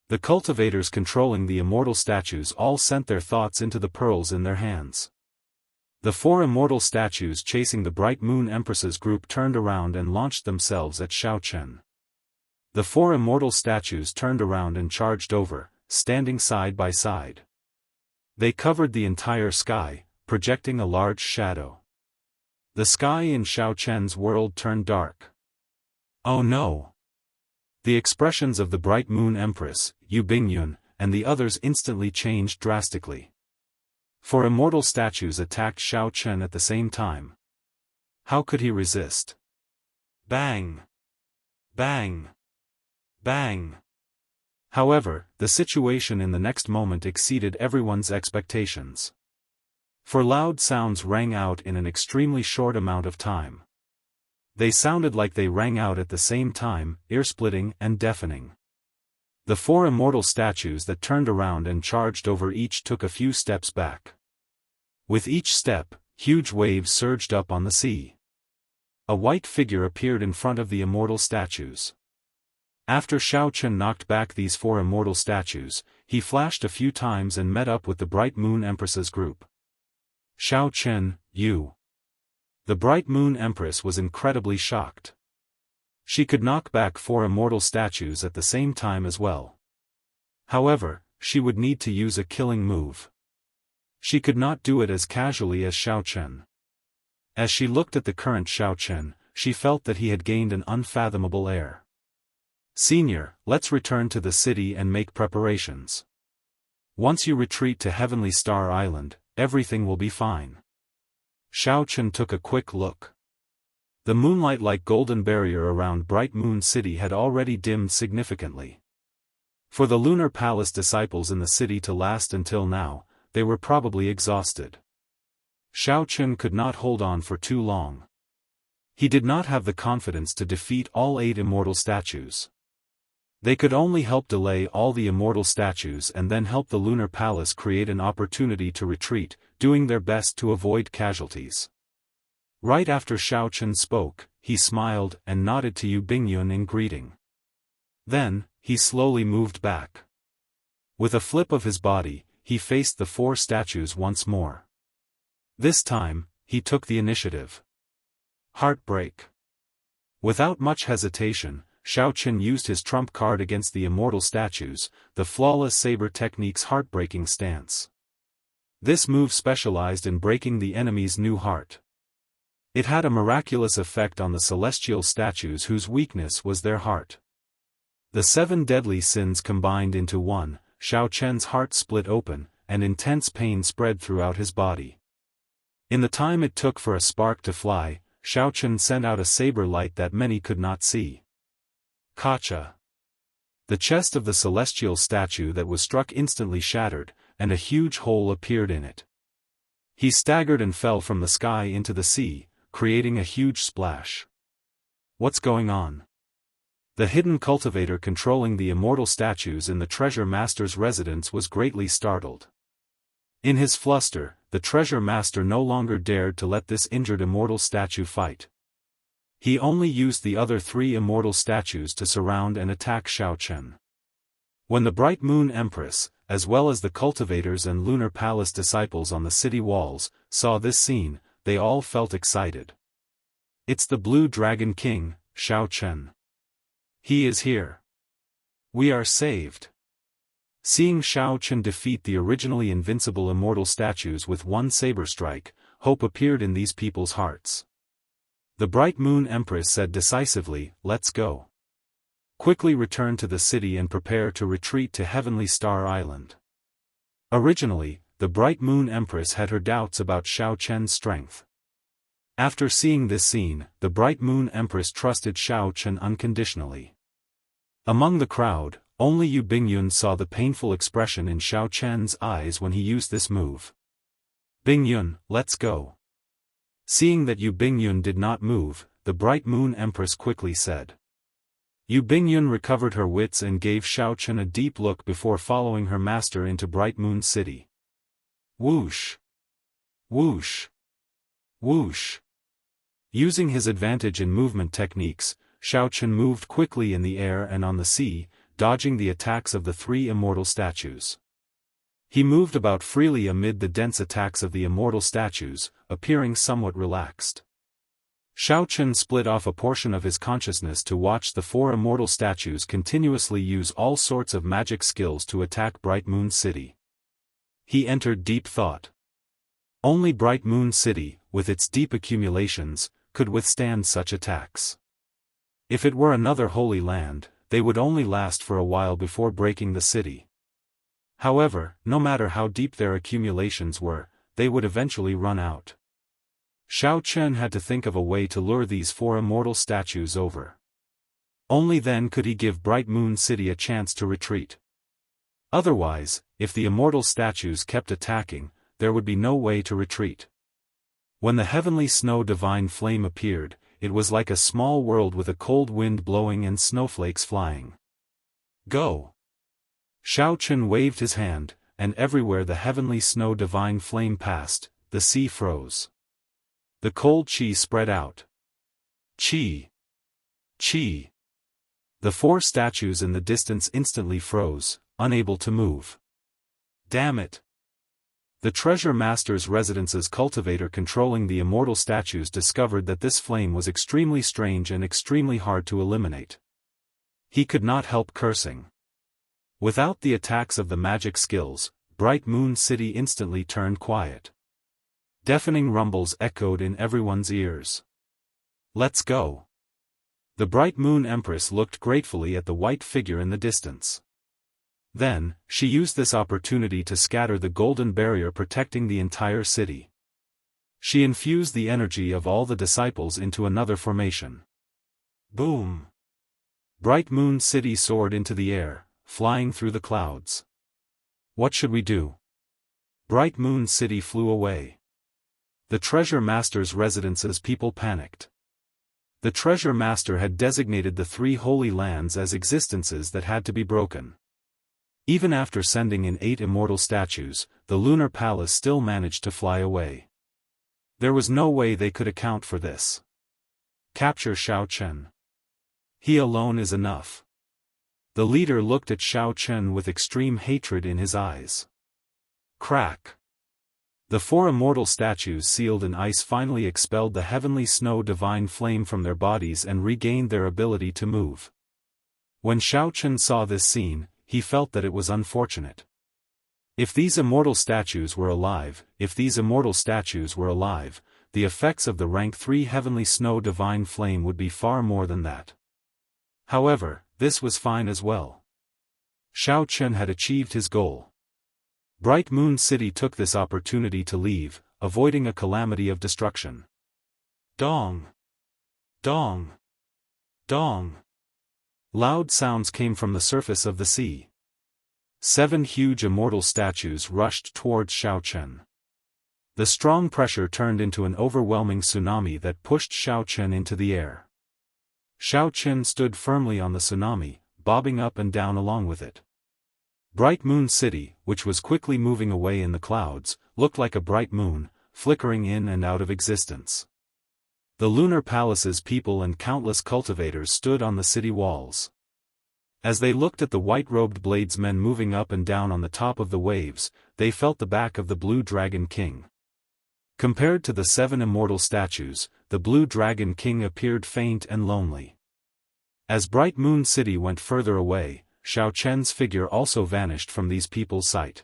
The cultivators controlling the immortal statues all sent their thoughts into the pearls in their hands. The 4 immortal statues chasing the Bright Moon Empress's group turned around and launched themselves at Xiaochen. The 4 immortal statues turned around and charged over, standing side by side. They covered the entire sky, projecting a large shadow. The sky in Xiaochen's world turned dark. Oh no! The expressions of the Bright Moon Empress, Yu Bingyun, and the others instantly changed drastically. 4 immortal statues attacked Xiaochen at the same time. How could he resist? Bang! Bang! Bang! However, the situation in the next moment exceeded everyone's expectations. For loud sounds rang out in an extremely short amount of time. They sounded like they rang out at the same time, ear-splitting and deafening. The 4 immortal statues that turned around and charged over each took a few steps back. With each step, huge waves surged up on the sea. A white figure appeared in front of the immortal statues. After Xiaochen knocked back these 4 immortal statues, he flashed a few times and met up with the Bright Moon Empress's group. Xiaochen, you. The Bright Moon Empress was incredibly shocked. She could knock back 4 immortal statues at the same time as well. However, she would need to use a killing move. She could not do it as casually as Xiaochen. As she looked at the current Xiaochen, she felt that he had gained an unfathomable air. Senior, let's return to the city and make preparations. Once you retreat to Heavenly Star Island, everything will be fine. Xiaochen took a quick look. The moonlight-like golden barrier around Bright Moon City had already dimmed significantly. For the Lunar Palace disciples in the city to last until now, they were probably exhausted. Xiaochen could not hold on for too long. He did not have the confidence to defeat all 8 immortal statues. They could only help delay all the immortal statues and then help the Lunar Palace create an opportunity to retreat, doing their best to avoid casualties. Right after Xiaochen spoke, he smiled and nodded to Yu Bingyun in greeting. Then, he slowly moved back. With a flip of his body, he faced the 4 statues once more. This time, he took the initiative. Heartbreak. Without much hesitation, Xiaochen used his trump card against the immortal statues, the flawless saber technique's heartbreaking stance. This move specialized in breaking the enemy's new heart. It had a miraculous effect on the celestial statues whose weakness was their heart. The 7 deadly sins combined into one, Xiaochen's heart split open, and intense pain spread throughout his body. In the time it took for a spark to fly, Xiaochen sent out a saber light that many could not see. Kacha. The chest of the celestial statue that was struck instantly shattered, and a huge hole appeared in it. He staggered and fell from the sky into the sea, creating a huge splash. What's going on? The hidden cultivator controlling the immortal statues in the treasure master's residence was greatly startled. In his fluster, the treasure master no longer dared to let this injured immortal statue fight. He only used the other 3 immortal statues to surround and attack Xiaochen. When the Bright Moon Empress, as well as the cultivators and Lunar Palace disciples on the city walls, saw this scene, they all felt excited. It's the Blue Dragon King, Xiaochen. He is here. We are saved. Seeing Xiaochen defeat the originally invincible immortal statues with one saber strike, hope appeared in these people's hearts. The Bright Moon Empress said decisively, "Let's go. Quickly return to the city and prepare to retreat to Heavenly Star Island." Originally, the Bright Moon Empress had her doubts about Xiaochen's strength. After seeing this scene, the Bright Moon Empress trusted Xiaochen unconditionally. Among the crowd, only Yu Bingyun saw the painful expression in Xiaochen's eyes when he used this move. "Bingyun, let's go." Seeing that Yu Bingyun did not move, the Bright Moon Empress quickly said. Yu Bingyun recovered her wits and gave Xiaochen a deep look before following her master into Bright Moon City. Whoosh! Whoosh! Whoosh! Using his advantage in movement techniques, Xiaochen moved quickly in the air and on the sea, dodging the attacks of the three immortal statues. He moved about freely amid the dense attacks of the immortal statues, appearing somewhat relaxed. Xiao Chen split off a portion of his consciousness to watch the four immortal statues continuously use all sorts of magic skills to attack Bright Moon City. He entered deep thought. Only Bright Moon City, with its deep accumulations, could withstand such attacks. If it were another holy land, they would only last for a while before breaking the city. However, no matter how deep their accumulations were, they would eventually run out. Xiao Chen had to think of a way to lure these four immortal statues over. Only then could he give Bright Moon City a chance to retreat. Otherwise, if the immortal statues kept attacking, there would be no way to retreat. When the heavenly snow divine flame appeared, it was like a small world with a cold wind blowing and snowflakes flying. Go! Xiao Chen waved his hand, and everywhere the heavenly snow divine flame passed, the sea froze. The cold qi spread out. Qi! Qi! The four statues in the distance instantly froze, unable to move. Damn it! The treasure master's residence's cultivator controlling the immortal statues discovered that this flame was extremely strange and extremely hard to eliminate. He could not help cursing. Without the attacks of the magic skills, Bright Moon City instantly turned quiet. Deafening rumbles echoed in everyone's ears. Let's go. The Bright Moon Empress looked gratefully at the white figure in the distance. Then, she used this opportunity to scatter the golden barrier protecting the entire city. She infused the energy of all the disciples into another formation. Boom! Bright Moon City soared into the air, flying through the clouds. What should we do? Bright Moon City flew away. The treasure master's residence's people panicked. The treasure master had designated the three holy lands as existences that had to be broken. Even after sending in 8 immortal statues, the lunar palace still managed to fly away. There was no way they could account for this. Capture Xiao Chen. He alone is enough. The leader looked at Xiao Chen with extreme hatred in his eyes. Crack! The 4 immortal statues sealed in ice finally expelled the heavenly snow divine flame from their bodies and regained their ability to move. When Xiao Chen saw this scene, he felt that it was unfortunate. If these immortal statues were alive, the effects of the rank 3 heavenly snow divine flame would be far more than that. However, this was fine as well. Xiao Chen had achieved his goal. Bright Moon City took this opportunity to leave, avoiding a calamity of destruction. Dong! Dong! Dong! Loud sounds came from the surface of the sea. 7 huge immortal statues rushed towards Xiao Chen. The strong pressure turned into an overwhelming tsunami that pushed Xiao Chen into the air. Xiao Chen stood firmly on the tsunami, bobbing up and down along with it. Bright Moon City, which was quickly moving away in the clouds, looked like a bright moon, flickering in and out of existence. The lunar palace's people and countless cultivators stood on the city walls. As they looked at the white-robed bladesmen moving up and down on the top of the waves, they felt the back of the Blue Dragon King. Compared to the 7 immortal statues, the Blue Dragon King appeared faint and lonely. As Bright Moon City went further away, Xiao Chen's figure also vanished from these people's sight.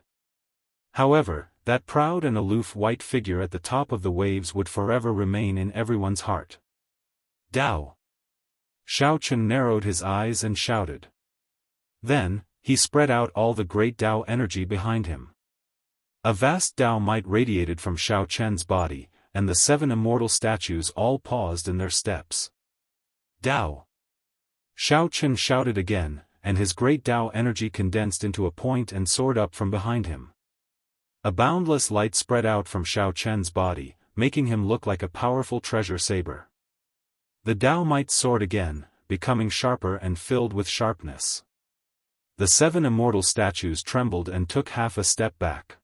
However, that proud and aloof white figure at the top of the waves would forever remain in everyone's heart. Dao! Xiao Chen narrowed his eyes and shouted. Then, he spread out all the great Dao energy behind him. A vast Dao might radiated from Xiao Chen's body, and the 7 immortal statues all paused in their steps. Dao! Xiao Chen shouted again, and his great Dao energy condensed into a point and soared up from behind him. A boundless light spread out from Xiao Chen's body, making him look like a powerful treasure saber. The Dao might soared again, becoming sharper and filled with sharpness. The 7 immortal statues trembled and took half a step back.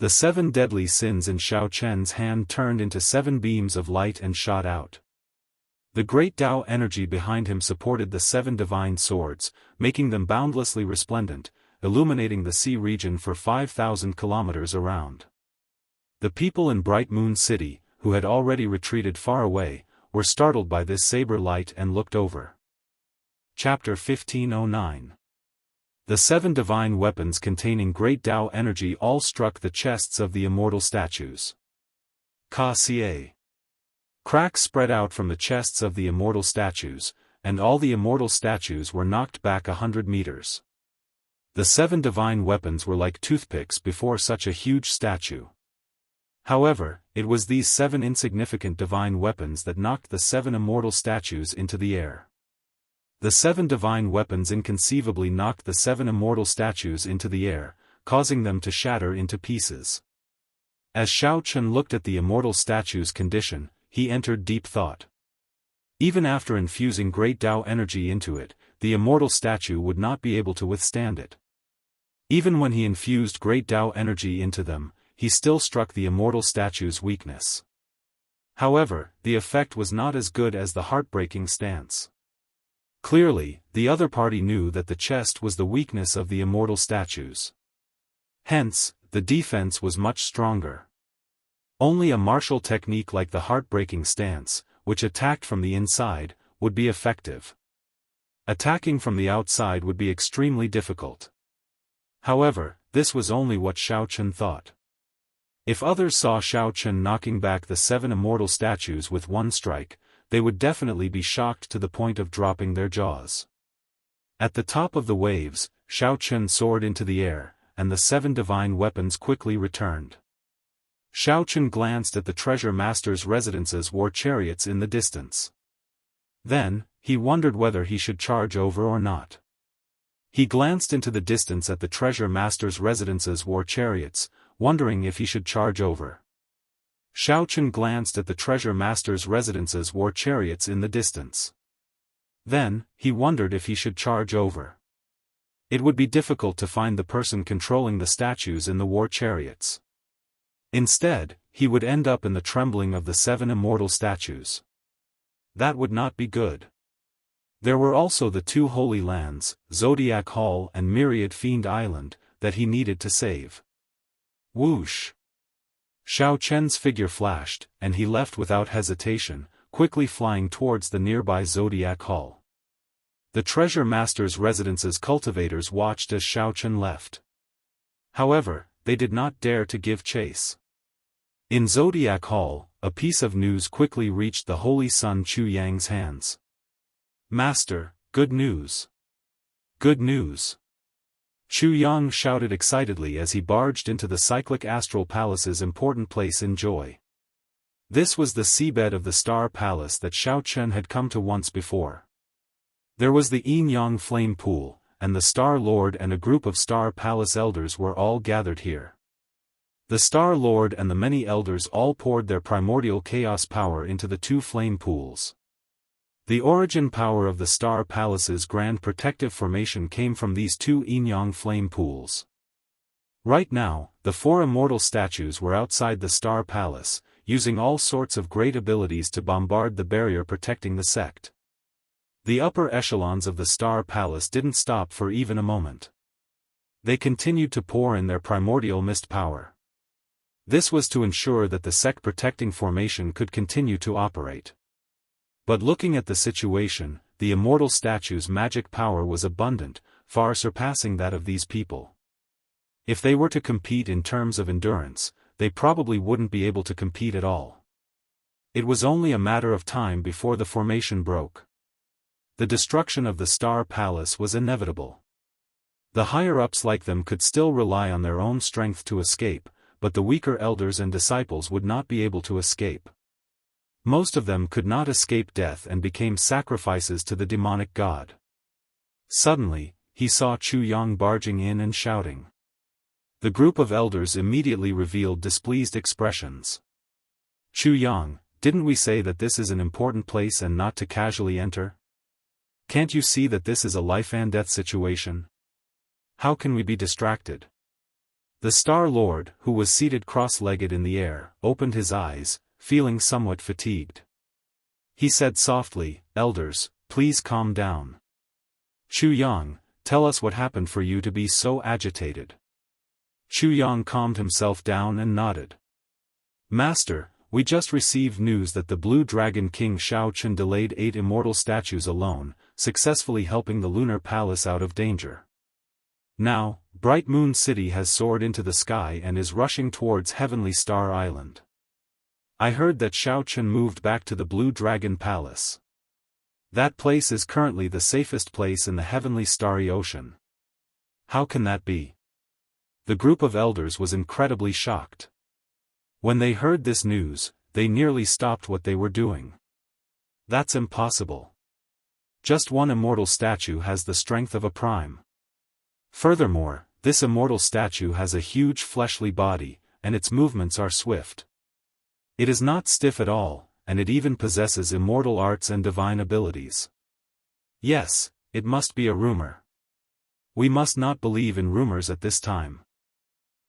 The 7 deadly sins in Xiao Chen's hand turned into 7 beams of light and shot out. The great Tao energy behind him supported the 7 divine swords, making them boundlessly resplendent, illuminating the sea region for 5,000 kilometers around. The people in Bright Moon City, who had already retreated far away, were startled by this saber light and looked over. Chapter 1509. The 7 divine weapons containing great Tao energy all struck the chests of the immortal statues. Ka-ca. Cracks spread out from the chests of the immortal statues, and all the immortal statues were knocked back 100 meters. The 7 divine weapons were like toothpicks before such a huge statue. However, it was these 7 insignificant divine weapons that knocked the 7 immortal statues into the air. The 7 divine weapons inconceivably knocked the 7 immortal statues into the air, causing them to shatter into pieces. As Xiao Chun looked at the immortal statue's condition, he entered deep thought. Even after infusing great Tao energy into it, the immortal statue would not be able to withstand it. Even when he infused great Tao energy into them, he still struck the immortal statue's weakness. However, the effect was not as good as the heartbreaking stance. Clearly, the other party knew that the chest was the weakness of the immortal statues. Hence, the defense was much stronger. Only a martial technique like the heartbreaking stance, which attacked from the inside, would be effective. Attacking from the outside would be extremely difficult. However, this was only what Xiao Chun thought. If others saw Xiao Chun knocking back the 7 immortal statues with one strike, they would definitely be shocked to the point of dropping their jaws. At the top of the waves, Xiao Chun soared into the air, and the 7 divine weapons quickly returned. Xiao Chun glanced at the treasure master's residence's war chariots in the distance. Then, he wondered whether he should charge over or not. He glanced into the distance at the treasure master's residence's war chariots, wondering if he should charge over. Xiao Chun glanced at the treasure master's residence's war chariots in the distance. Then, he wondered if he should charge over. It would be difficult to find the person controlling the statues in the war chariots. Instead, he would end up in the trembling of the 7 immortal statues. That would not be good. There were also the 2 holy lands, Zodiac Hall and Myriad Fiend Island, that he needed to save. Whoosh! Xiao Chen's figure flashed, and he left without hesitation, quickly flying towards the nearby Zodiac Hall. The treasure master's residence's cultivators watched as Xiao Chen left. However, they did not dare to give chase. In Zodiac Hall, a piece of news quickly reached the holy son Chu Yang's hands. Master, good news! Good news! Chu Yang shouted excitedly as he barged into the cyclic astral palace's important place in joy. This was the seabed of the Star Palace that Xiao Chen had come to once before. There was the Yin-Yang Flame Pool, and the Star Lord and a group of Star Palace elders were all gathered here. The Star Lord and the many elders all poured their primordial chaos power into the 2 flame pools. The origin power of the Star Palace's grand protective formation came from these 2 yin-yang flame pools. Right now, the 4 immortal statues were outside the Star Palace, using all sorts of great abilities to bombard the barrier protecting the sect. The upper echelons of the Star Palace didn't stop for even a moment. They continued to pour in their primordial mist power. This was to ensure that the sect protecting formation could continue to operate. But looking at the situation, the immortal statue's magic power was abundant, far surpassing that of these people. If they were to compete in terms of endurance, they probably wouldn't be able to compete at all. It was only a matter of time before the formation broke. The destruction of the Star Palace was inevitable. The higher-ups like them could still rely on their own strength to escape, but the weaker elders and disciples would not be able to escape. Most of them could not escape death and became sacrifices to the demonic god. Suddenly, he saw Chu Yang barging in and shouting. The group of elders immediately revealed displeased expressions. Chu Yang, didn't we say that this is an important place and not to casually enter? Can't you see that this is a life-and-death situation? How can we be distracted? The Star Lord, who was seated cross-legged in the air, opened his eyes, feeling somewhat fatigued. He said softly, "Elders, please calm down. Chu Yang, tell us what happened for you to be so agitated." Chu Yang calmed himself down and nodded. "Master, we just received news that the Blue Dragon King Xiaochen delayed 8 immortal statues alone, successfully helping the Lunar Palace out of danger. Now, Bright Moon City has soared into the sky and is rushing towards Heavenly Star Island. I heard that Xiaochen moved back to the Blue Dragon Palace. That place is currently the safest place in the Heavenly Starry Ocean." "How can that be?" The group of elders was incredibly shocked. When they heard this news, they nearly stopped what they were doing. "That's impossible. Just one immortal statue has the strength of a prime. Furthermore, this immortal statue has a huge fleshly body, and its movements are swift. It is not stiff at all, and it even possesses immortal arts and divine abilities. Yes, it must be a rumor. We must not believe in rumors at this time.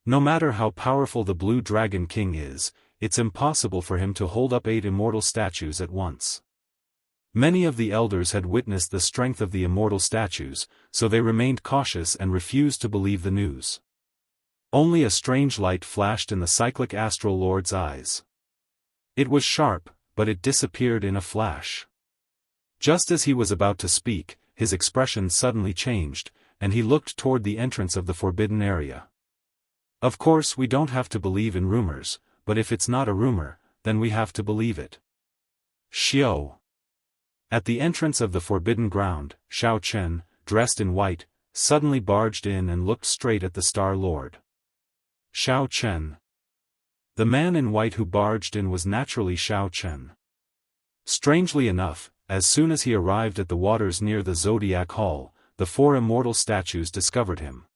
No matter how powerful the Blue Dragon King is, it's impossible for him to hold up 8 immortal statues at once." Many of the elders had witnessed the strength of the immortal statues, so they remained cautious and refused to believe the news. Only a strange light flashed in the cyclic astral lord's eyes. It was sharp, but it disappeared in a flash. Just as he was about to speak, his expression suddenly changed, and he looked toward the entrance of the forbidden area. "Of course we don't have to believe in rumors, but if it's not a rumor, then we have to believe it." Xiao. At the entrance of the forbidden ground, Xiao Chen, dressed in white, suddenly barged in and looked straight at the Star Lord. Xiao Chen. The man in white who barged in was naturally Xiao Chen. Strangely enough, as soon as he arrived at the waters near the Zodiac Hall, the 4 immortal statues discovered him.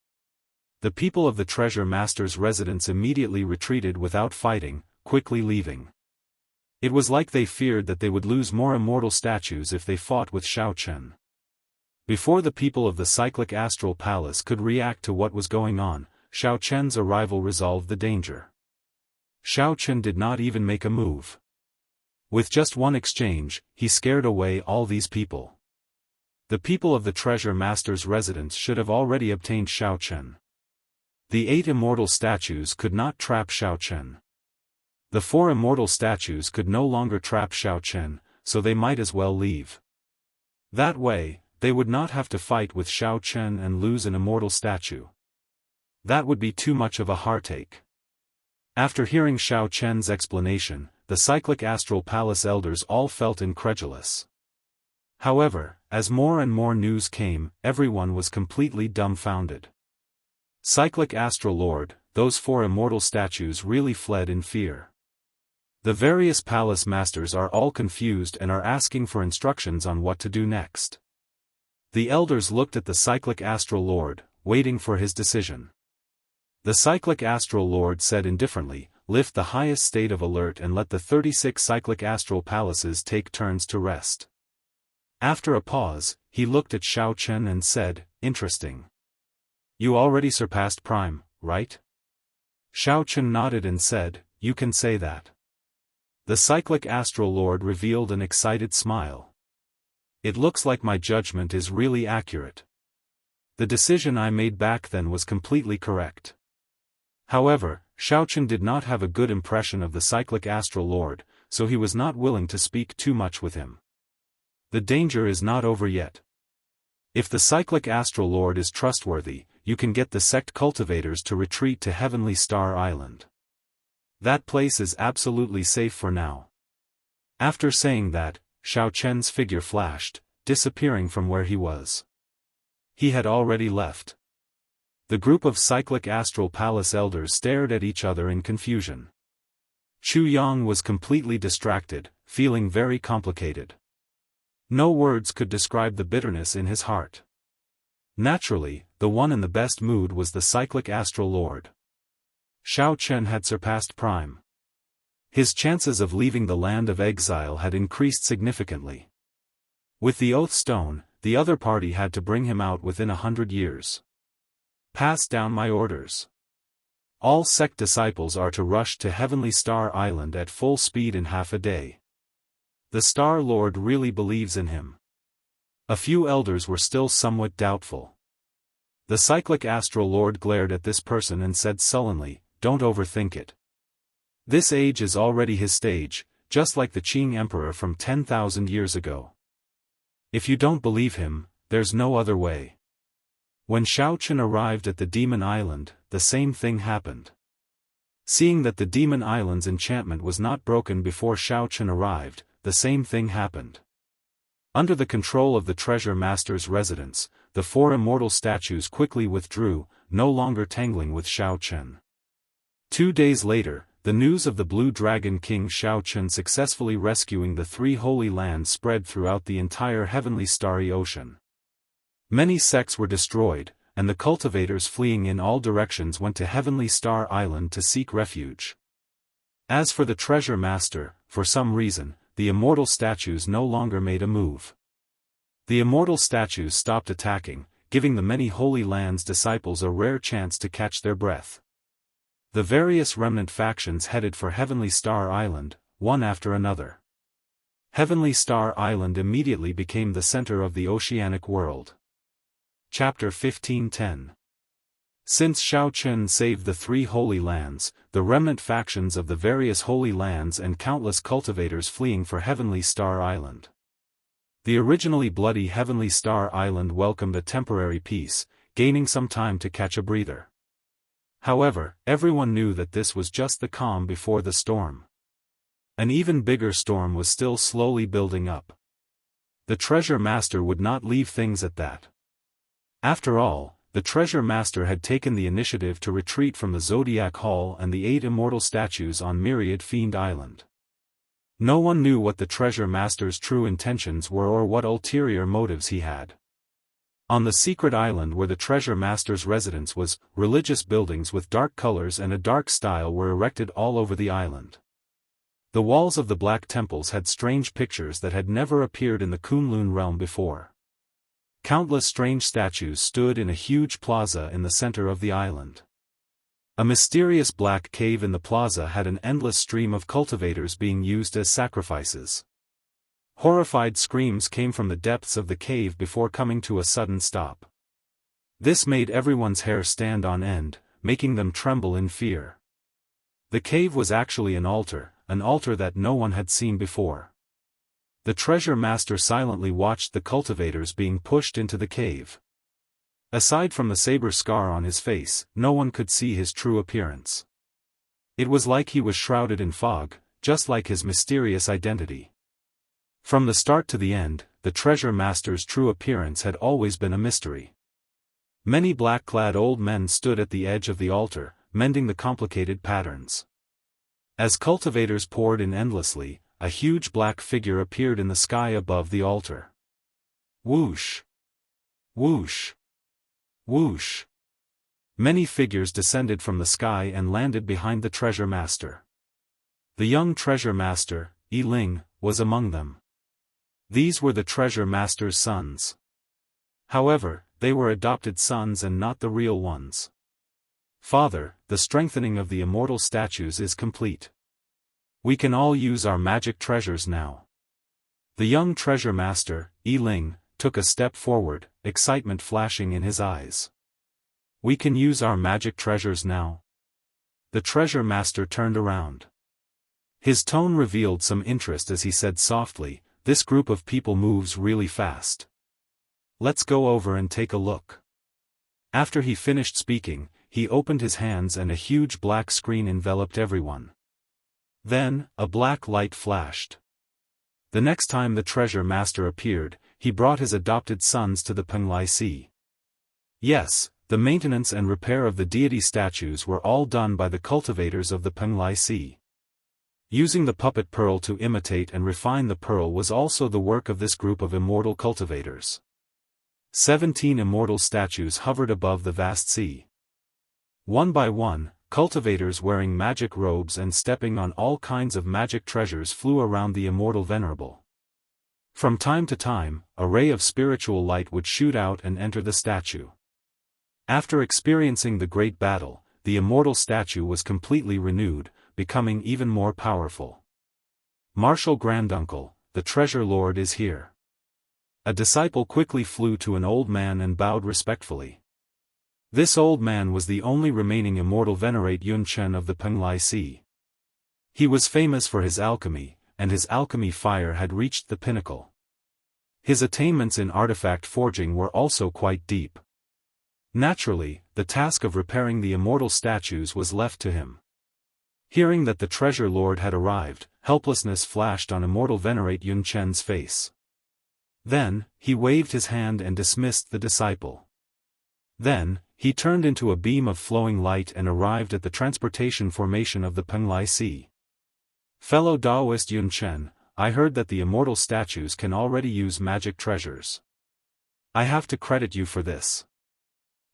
The people of the Treasure Master's residence immediately retreated without fighting, quickly leaving. It was like they feared that they would lose more immortal statues if they fought with Xiao Chen. Before the people of the Cyclic Astral Palace could react to what was going on, Xiao Chen's arrival resolved the danger. Xiao Chen did not even make a move. With just one exchange, he scared away all these people. The people of the Treasure Master's residence should have already obtained Xiao Chen. The 8 immortal statues could not trap Xiao Chen. The 4 immortal statues could no longer trap Xiao Chen, so they might as well leave. That way, they would not have to fight with Xiao Chen and lose an immortal statue. That would be too much of a heartache. After hearing Xiao Chen's explanation, the Cyclic Astral Palace elders all felt incredulous. However, as more and more news came, everyone was completely dumbfounded. Cyclic Astral Lord, those 4 immortal statues really fled in fear. The various palace masters are all confused and are asking for instructions on what to do next. The elders looked at the Cyclic Astral Lord, waiting for his decision. The Cyclic Astral Lord said indifferently, "Lift the highest state of alert and let the 36 Cyclic Astral Palaces take turns to rest." After a pause, he looked at Xiao Chen and said, "Interesting. You already surpassed Prime, right?" Xiao Chen nodded and said, "You can say that." The Cyclic Astral Lord revealed an excited smile. "It looks like my judgment is really accurate. The decision I made back then was completely correct." However, Xiao Chen did not have a good impression of the Cyclic Astral Lord, so he was not willing to speak too much with him. The danger is not over yet. If the Cyclic Astral Lord is trustworthy, you can get the sect cultivators to retreat to Heavenly Star Island. That place is absolutely safe for now. After saying that, Xiao Chen's figure flashed, disappearing from where he was. He had already left. The group of Cyclic Astral Palace elders stared at each other in confusion. Chu Yang was completely distracted, feeling very complicated. No words could describe the bitterness in his heart. Naturally, the one in the best mood was the Cyclic Astral Lord. Xiao Chen had surpassed Prime. His chances of leaving the land of exile had increased significantly. With the Oath Stone, the other party had to bring him out within 100 years. Pass down my orders. All sect disciples are to rush to Heavenly Star Island at full speed in half a day. The Star Lord really believes in him. A few elders were still somewhat doubtful. The cyclic astral lord glared at this person and said sullenly, "Don't overthink it. This age is already his stage, just like the Qing emperor from 10,000 years ago. If you don't believe him, there's no other way." When Xiao Chen arrived at the Demon Island, the same thing happened. Seeing that the Demon Island's enchantment was not broken before Xiao Chen arrived, the same thing happened. Under the control of the Treasure Master's residence, the 4 immortal statues quickly withdrew, no longer tangling with Xiao Chen. 2 days later, the news of the Blue Dragon King Xiao Chen successfully rescuing the 3 holy lands spread throughout the entire heavenly starry ocean. Many sects were destroyed, and the cultivators fleeing in all directions went to Heavenly Star Island to seek refuge. As for the Treasure Master, for some reason, the immortal statues no longer made a move. The immortal statues stopped attacking, giving the many Holy Lands disciples a rare chance to catch their breath. The various remnant factions headed for Heavenly Star Island, one after another. Heavenly Star Island immediately became the center of the oceanic world. Chapter 15:10. Since Xiao Chen saved the 3 Holy Lands, the remnant factions of the various Holy Lands and countless cultivators fleeing for Heavenly Star Island. The originally bloody Heavenly Star Island welcomed a temporary peace, gaining some time to catch a breather. However, everyone knew that this was just the calm before the storm. An even bigger storm was still slowly building up. The Treasure Master would not leave things at that. After all, the Treasure Master had taken the initiative to retreat from the Zodiac Hall and the 8 immortal statues on Myriad Fiend Island. No one knew what the Treasure Master's true intentions were or what ulterior motives he had. On the secret island where the Treasure Master's residence was, religious buildings with dark colors and a dark style were erected all over the island. The walls of the black temples had strange pictures that had never appeared in the Kunlun realm before. Countless strange statues stood in a huge plaza in the center of the island. A mysterious black cave in the plaza had an endless stream of cultivators being used as sacrifices. Horrified screams came from the depths of the cave before coming to a sudden stop. This made everyone's hair stand on end, making them tremble in fear. The cave was actually an altar that no one had seen before. The Treasure Master silently watched the cultivators being pushed into the cave. Aside from the saber scar on his face, no one could see his true appearance. It was like he was shrouded in fog, just like his mysterious identity. From the start to the end, the Treasure Master's true appearance had always been a mystery. Many black-clad old men stood at the edge of the altar, mending the complicated patterns. As cultivators poured in endlessly, a huge black figure appeared in the sky above the altar. Whoosh! Whoosh! Whoosh! Many figures descended from the sky and landed behind the Treasure Master. The young Treasure Master, Yi Ling, was among them. These were the Treasure Master's sons. However, they were adopted sons and not the real ones. "Father, the strengthening of the immortal statues is complete. We can all use our magic treasures now." The young Treasure Master, Yi Ling, took a step forward, excitement flashing in his eyes. "We can use our magic treasures now?" The Treasure Master turned around. His tone revealed some interest as he said softly, "This group of people moves really fast. Let's go over and take a look." After he finished speaking, he opened his hands and a huge black screen enveloped everyone. Then, a black light flashed. The next time the Treasure Master appeared, he brought his adopted sons to the Penglai Sea. Yes, the maintenance and repair of the deity statues were all done by the cultivators of the Penglai Sea. Using the puppet pearl to imitate and refine the pearl was also the work of this group of immortal cultivators. 17 immortal statues hovered above the vast sea. One by one, cultivators wearing magic robes and stepping on all kinds of magic treasures flew around the immortal venerable. From time to time, a ray of spiritual light would shoot out and enter the statue. After experiencing the great battle, the immortal statue was completely renewed, becoming even more powerful. Martial Granduncle, the treasure lord is here. A disciple quickly flew to an old man and bowed respectfully. This old man was the only remaining immortal venerate Yunchen of the Penglai Sea. He was famous for his alchemy, and his alchemy fire had reached the pinnacle. His attainments in artifact forging were also quite deep. Naturally, the task of repairing the immortal statues was left to him. Hearing that the treasure lord had arrived, helplessness flashed on immortal venerate Yunchen's face. Then, he waved his hand and dismissed the disciple. Then, he turned into a beam of flowing light and arrived at the transportation formation of the Penglai Sea. Fellow Daoist Yunchen, I heard that the immortal statues can already use magic treasures. I have to credit you for this.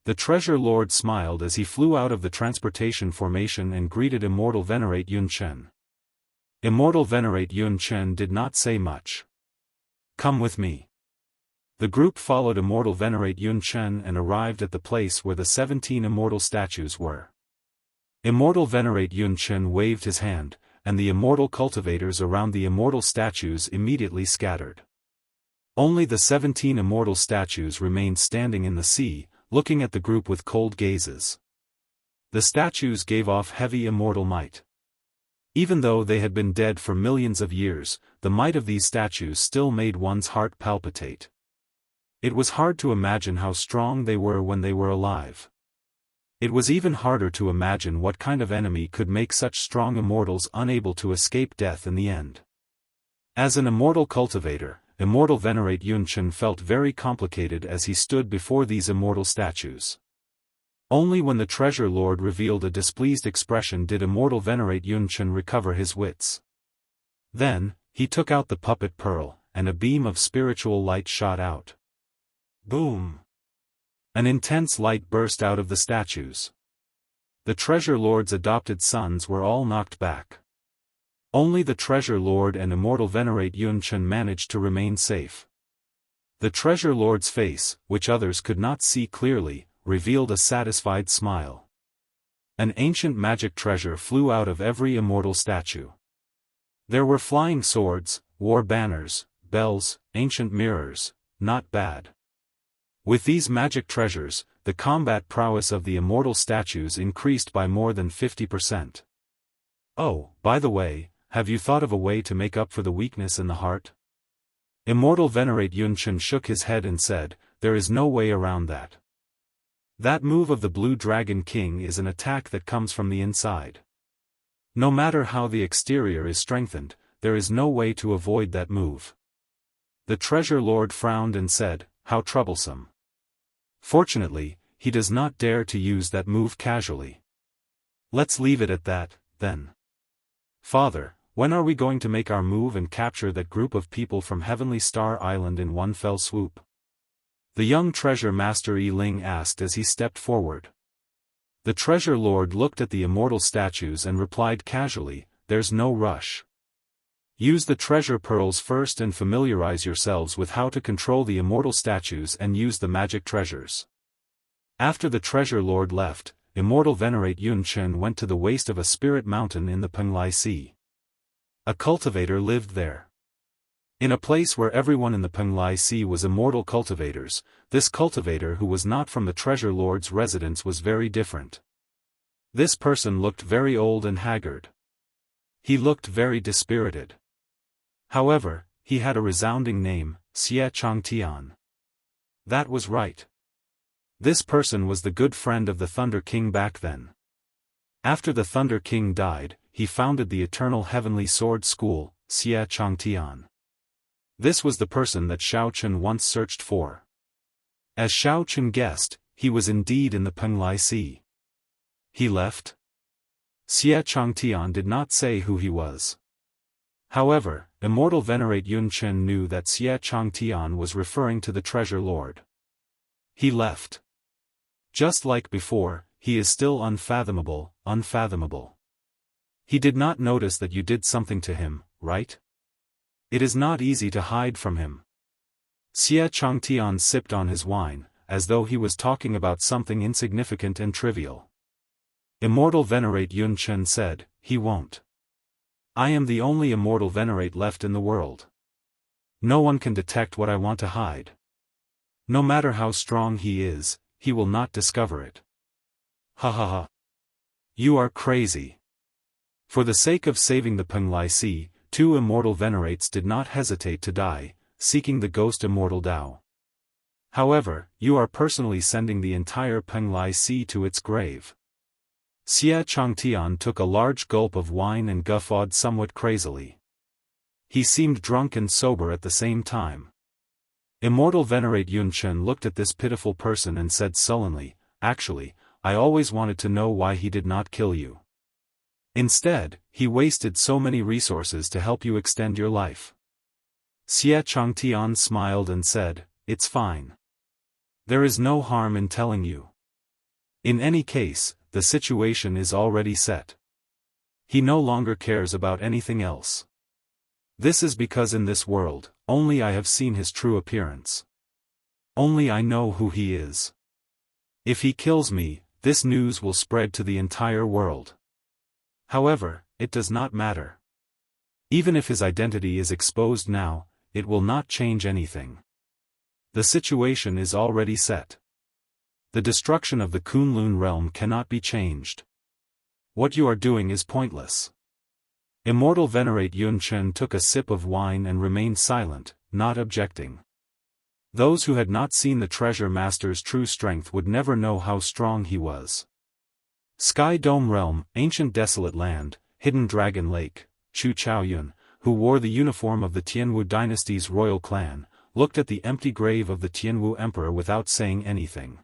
The treasure lord smiled as he flew out of the transportation formation and greeted immortal venerate Yunchen. Immortal venerate Yunchen did not say much. Come with me. The group followed immortal venerate Yunchen and arrived at the place where the 17 immortal statues were. Immortal venerate Yunchen waved his hand, and the immortal cultivators around the immortal statues immediately scattered. Only the 17 immortal statues remained standing in the sea, looking at the group with cold gazes. The statues gave off heavy immortal might. Even though they had been dead for millions of years, the might of these statues still made one's heart palpitate. It was hard to imagine how strong they were when they were alive. It was even harder to imagine what kind of enemy could make such strong immortals unable to escape death in the end. As an immortal cultivator, immortal venerate Yunchen felt very complicated as he stood before these immortal statues. Only when the treasure lord revealed a displeased expression did immortal venerate Yunchen recover his wits. Then, he took out the puppet pearl, and a beam of spiritual light shot out. Boom! An intense light burst out of the statues. The treasure lord's adopted sons were all knocked back. Only the treasure lord and immortal venerate Yunchen managed to remain safe. The treasure lord's face, which others could not see clearly, revealed a satisfied smile. An ancient magic treasure flew out of every immortal statue. There were flying swords, war banners, bells, ancient mirrors, not bad. With these magic treasures, the combat prowess of the immortal statues increased by more than 50%. Oh, by the way, have you thought of a way to make up for the weakness in the heart? Immortal venerate Yunchen shook his head and said, there is no way around that. That move of the Blue Dragon King is an attack that comes from the inside. No matter how the exterior is strengthened, there is no way to avoid that move. The treasure lord frowned and said, how troublesome. Fortunately, he does not dare to use that move casually. Let's leave it at that, then. Father, when are we going to make our move and capture that group of people from Heavenly Star Island in one fell swoop? The young treasure master Yi Ling asked as he stepped forward. The treasure lord looked at the immortal statues and replied casually, there's no rush. Use the treasure pearls first and familiarize yourselves with how to control the immortal statues and use the magic treasures. After the treasure lord left, immortal venerate Yunchen went to the waist of a spirit mountain in the Penglai Sea. A cultivator lived there. In a place where everyone in the Penglai Sea was immortal cultivators, this cultivator who was not from the treasure lord's residence was very different. This person looked very old and haggard. He looked very dispirited. However, he had a resounding name, Xie Changtian. That was right. This person was the good friend of the Thunder King back then. After the Thunder King died, he founded the Eternal Heavenly Sword School, Xie Changtian. This was the person that Xiao Chen once searched for. As Xiao Chen guessed, he was indeed in the Penglai Sea. He left? Xie Changtian did not say who he was. However, immortal venerate Yunchen knew that Xie Changtian was referring to the treasure lord. He left. Just like before, he is still unfathomable, unfathomable. He did not notice that you did something to him, right? It is not easy to hide from him. Xie Changtian sipped on his wine, as though he was talking about something insignificant and trivial. Immortal venerate Yunchen said, he won't. I am the only immortal venerate left in the world. No one can detect what I want to hide. No matter how strong he is, he will not discover it. Ha ha ha. You are crazy. For the sake of saving the Penglai Sea, 2 immortal venerates did not hesitate to die, seeking the ghost immortal Dao. However, you are personally sending the entire Penglai Sea to its grave. Xia Changtian took a large gulp of wine and guffawed somewhat crazily. He seemed drunk and sober at the same time. Immortal Venerate Yunchen looked at this pitiful person and said sullenly, "Actually, I always wanted to know why he did not kill you. Instead, he wasted so many resources to help you extend your life." Xia Changtian smiled and said, "It's fine. There is no harm in telling you. In any case, the situation is already set. He no longer cares about anything else. This is because in this world, only I have seen his true appearance. Only I know who he is. If he kills me, this news will spread to the entire world. However, it does not matter. Even if his identity is exposed now, it will not change anything. The situation is already set. The destruction of the Kunlun realm cannot be changed. What you are doing is pointless." Immortal Venerate Yunchen took a sip of wine and remained silent, not objecting. Those who had not seen the treasure master's true strength would never know how strong he was. Sky Dome Realm, Ancient Desolate Land, Hidden Dragon Lake, Chu Chaoyun, who wore the uniform of the Tianwu dynasty's royal clan, looked at the empty grave of the Tianwu emperor without saying anything.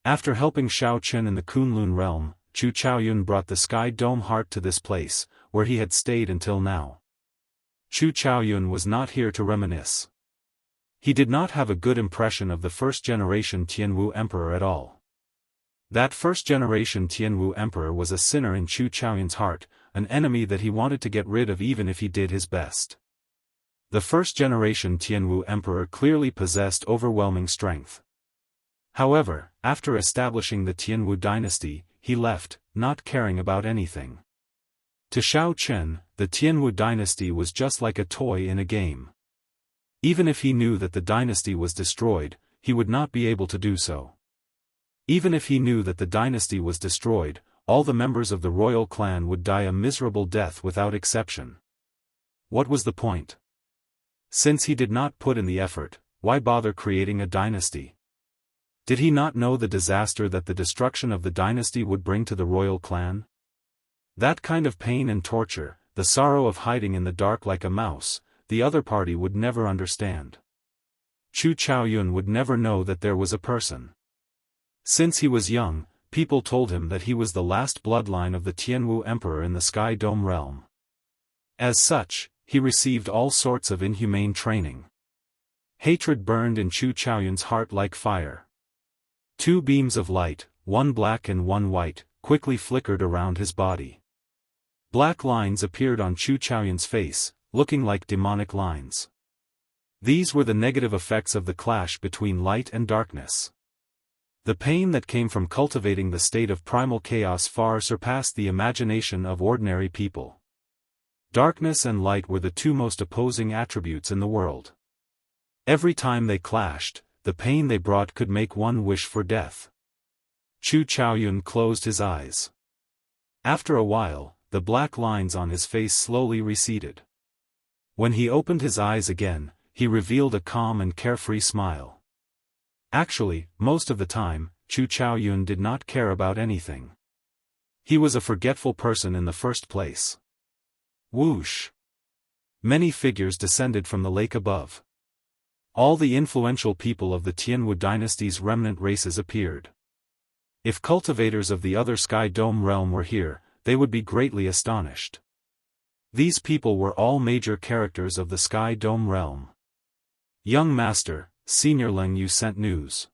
After helping Shao Chen in the Kunlun realm, Chu Chaoyun brought the Sky Dome heart to this place, where he had stayed until now. Chu Chaoyun was not here to reminisce. He did not have a good impression of the first-generation Tianwu emperor at all. That first-generation Tianwu emperor was a sinner in Chu Chaoyun's heart, an enemy that he wanted to get rid of even if he did his best. The first-generation Tianwu emperor clearly possessed overwhelming strength. However, after establishing the Tianwu dynasty, he left, not caring about anything. To Shao Chen, the Tianwu dynasty was just like a toy in a game. Even if he knew that the dynasty was destroyed, he would not be able to do so. Even if he knew that the dynasty was destroyed, all the members of the royal clan would die a miserable death without exception. What was the point? Since he did not put in the effort, why bother creating a dynasty? Did he not know the disaster that the destruction of the dynasty would bring to the royal clan? That kind of pain and torture, the sorrow of hiding in the dark like a mouse, the other party would never understand. Chu Chaoyun would never know that there was a person. Since he was young, people told him that he was the last bloodline of the Tianwu emperor in the Sky Dome realm. As such, he received all sorts of inhumane training. Hatred burned in Chu Chaoyun's heart like fire. 2 beams of light, one black and one white, quickly flickered around his body. Black lines appeared on Chu Chaoyun's face, looking like demonic lines. These were the negative effects of the clash between light and darkness. The pain that came from cultivating the state of primal chaos far surpassed the imagination of ordinary people. Darkness and light were the 2 most opposing attributes in the world. Every time they clashed, the pain they brought could make one wish for death. Chu Chaoyun closed his eyes. After a while, the black lines on his face slowly receded. When he opened his eyes again, he revealed a calm and carefree smile. Actually, most of the time, Chu Chaoyun did not care about anything. He was a forgetful person in the first place. Whoosh! Many figures descended from the lake above. All the influential people of the Tianwu dynasty's remnant races appeared. If cultivators of the other Sky Dome realm were here, they would be greatly astonished. These people were all major characters of the Sky Dome realm. Young Master, Senior Leng Yu sent news.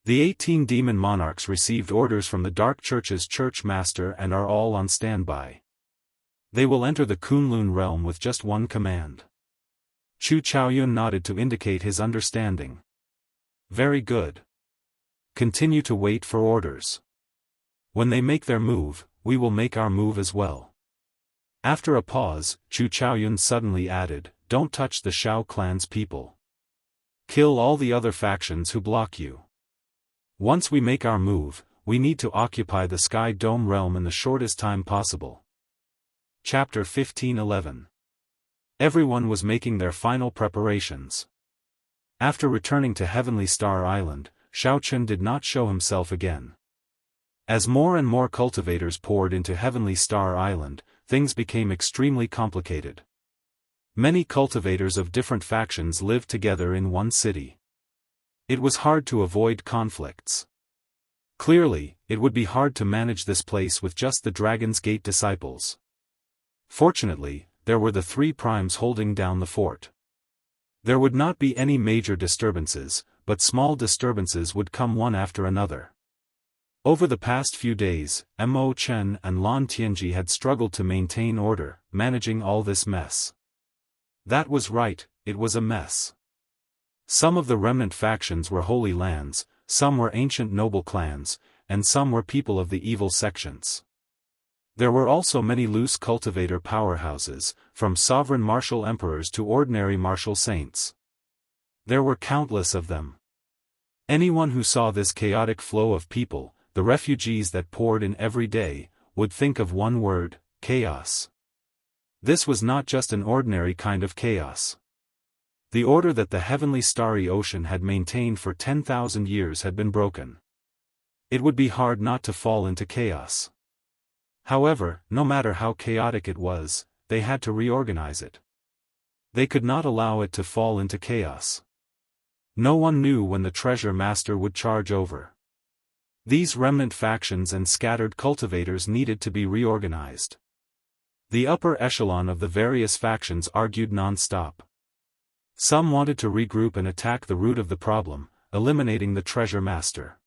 The 18 demon monarchs received orders from the Dark Church's Church Master and are all on standby. They will enter the Kunlun realm with just one command. Chu Chaoyun nodded to indicate his understanding. Very good. Continue to wait for orders. When they make their move, we will make our move as well. After a pause, Chu Chaoyun suddenly added, don't touch the Shao clan's people. Kill all the other factions who block you. Once we make our move, we need to occupy the Sky Dome realm in the shortest time possible. Chapter 15:11. Everyone was making their final preparations. After returning to Heavenly Star Island, Shao Chun did not show himself again. As more and more cultivators poured into Heavenly Star Island, things became extremely complicated. Many cultivators of different factions lived together in one city. It was hard to avoid conflicts. Clearly, it would be hard to manage this place with just the Dragon's Gate disciples. Fortunately, there were the three primes holding down the fort. There would not be any major disturbances, but small disturbances would come one after another. Over the past few days, Mo Chen and Lan Tianji had struggled to maintain order, managing all this mess. That was right, it was a mess. Some of the remnant factions were holy lands, some were ancient noble clans, and some were people of the evil sections. There were also many loose cultivator powerhouses, from sovereign martial emperors to ordinary martial saints. There were countless of them. Anyone who saw this chaotic flow of people, the refugees that poured in every day, would think of one word: chaos. This was not just an ordinary kind of chaos. The order that the heavenly starry ocean had maintained for 10,000 years had been broken. It would be hard not to fall into chaos. However, no matter how chaotic it was, they had to reorganize it. They could not allow it to fall into chaos. No one knew when the treasure master would charge over. These remnant factions and scattered cultivators needed to be reorganized. The upper echelon of the various factions argued non-stop. Some wanted to regroup and attack the root of the problem, eliminating the treasure master.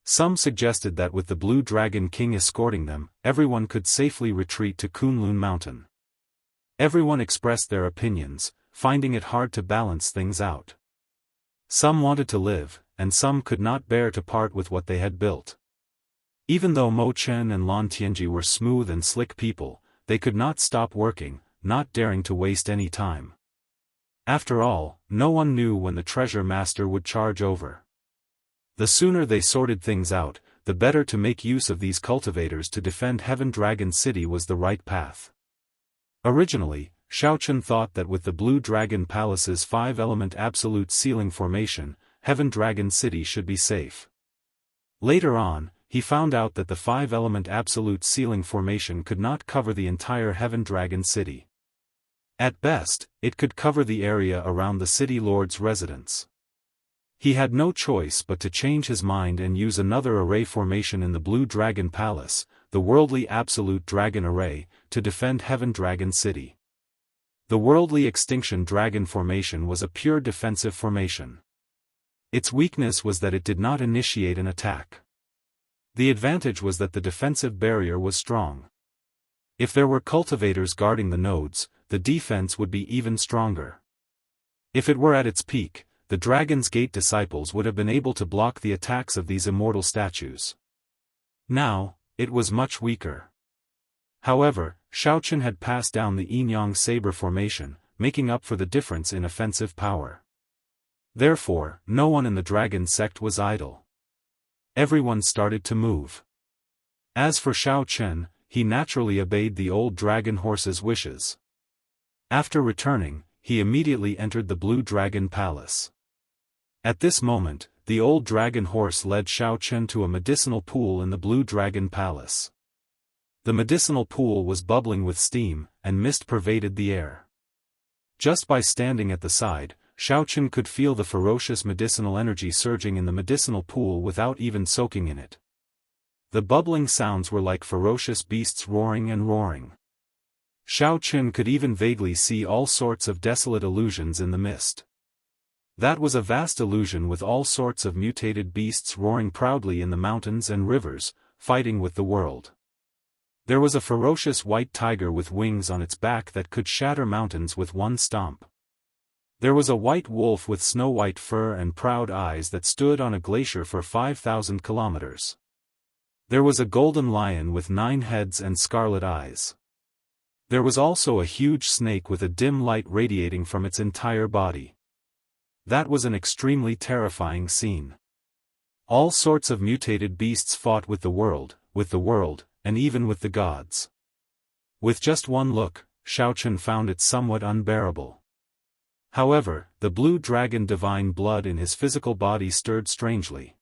Some suggested that with the Blue Dragon King escorting them, everyone could safely retreat to Kunlun Mountain. Everyone expressed their opinions, finding it hard to balance things out. Some wanted to live, and some could not bear to part with what they had built. Even though Mo Chen and Lan Tianji were smooth and slick people, they could not stop working, not daring to waste any time. After all, no one knew when the treasure master would charge over. The sooner they sorted things out, the better. To make use of these cultivators to defend Heaven Dragon City was the right path. Originally, Shao Chun thought that with the Blue Dragon Palace's 5-element absolute ceiling formation, Heaven Dragon City should be safe. Later on, he found out that the 5-element absolute ceiling formation could not cover the entire Heaven Dragon City. At best, it could cover the area around the city lord's residence. He had no choice but to change his mind and use another array formation in the Blue Dragon Palace, the Worldly Absolute Dragon Array, to defend Heaven Dragon City. The Worldly Extinction Dragon formation was a pure defensive formation. Its weakness was that it did not initiate an attack. The advantage was that the defensive barrier was strong. If there were cultivators guarding the nodes, the defense would be even stronger. If it were at its peak, the Dragon's Gate disciples would have been able to block the attacks of these immortal statues. Now, it was much weaker. However, Shao Chun had passed down the Yin-Yang Saber formation, making up for the difference in offensive power. Therefore, no one in the Dragon sect was idle. Everyone started to move. As for Shao Chun, he naturally obeyed the old dragon horse's wishes. After returning, he immediately entered the Blue Dragon Palace. At this moment, the old dragon horse led Shao Chun to a medicinal pool in the Blue Dragon Palace. The medicinal pool was bubbling with steam, and mist pervaded the air. Just by standing at the side, Shao Chun could feel the ferocious medicinal energy surging in the medicinal pool without even soaking in it. The bubbling sounds were like ferocious beasts roaring and roaring. Shao Chun could even vaguely see all sorts of desolate illusions in the mist. That was a vast illusion with all sorts of mutated beasts roaring proudly in the mountains and rivers, fighting with the world. There was a ferocious white tiger with wings on its back that could shatter mountains with one stomp. There was a white wolf with snow-white fur and proud eyes that stood on a glacier for 5,000 kilometers. There was a golden lion with 9 heads and scarlet eyes. There was also a huge snake with a dim light radiating from its entire body. That was an extremely terrifying scene. All sorts of mutated beasts fought with the world, and even with the gods. With just one look, Xiaochen found it somewhat unbearable. However, the blue dragon divine blood in his physical body stirred strangely.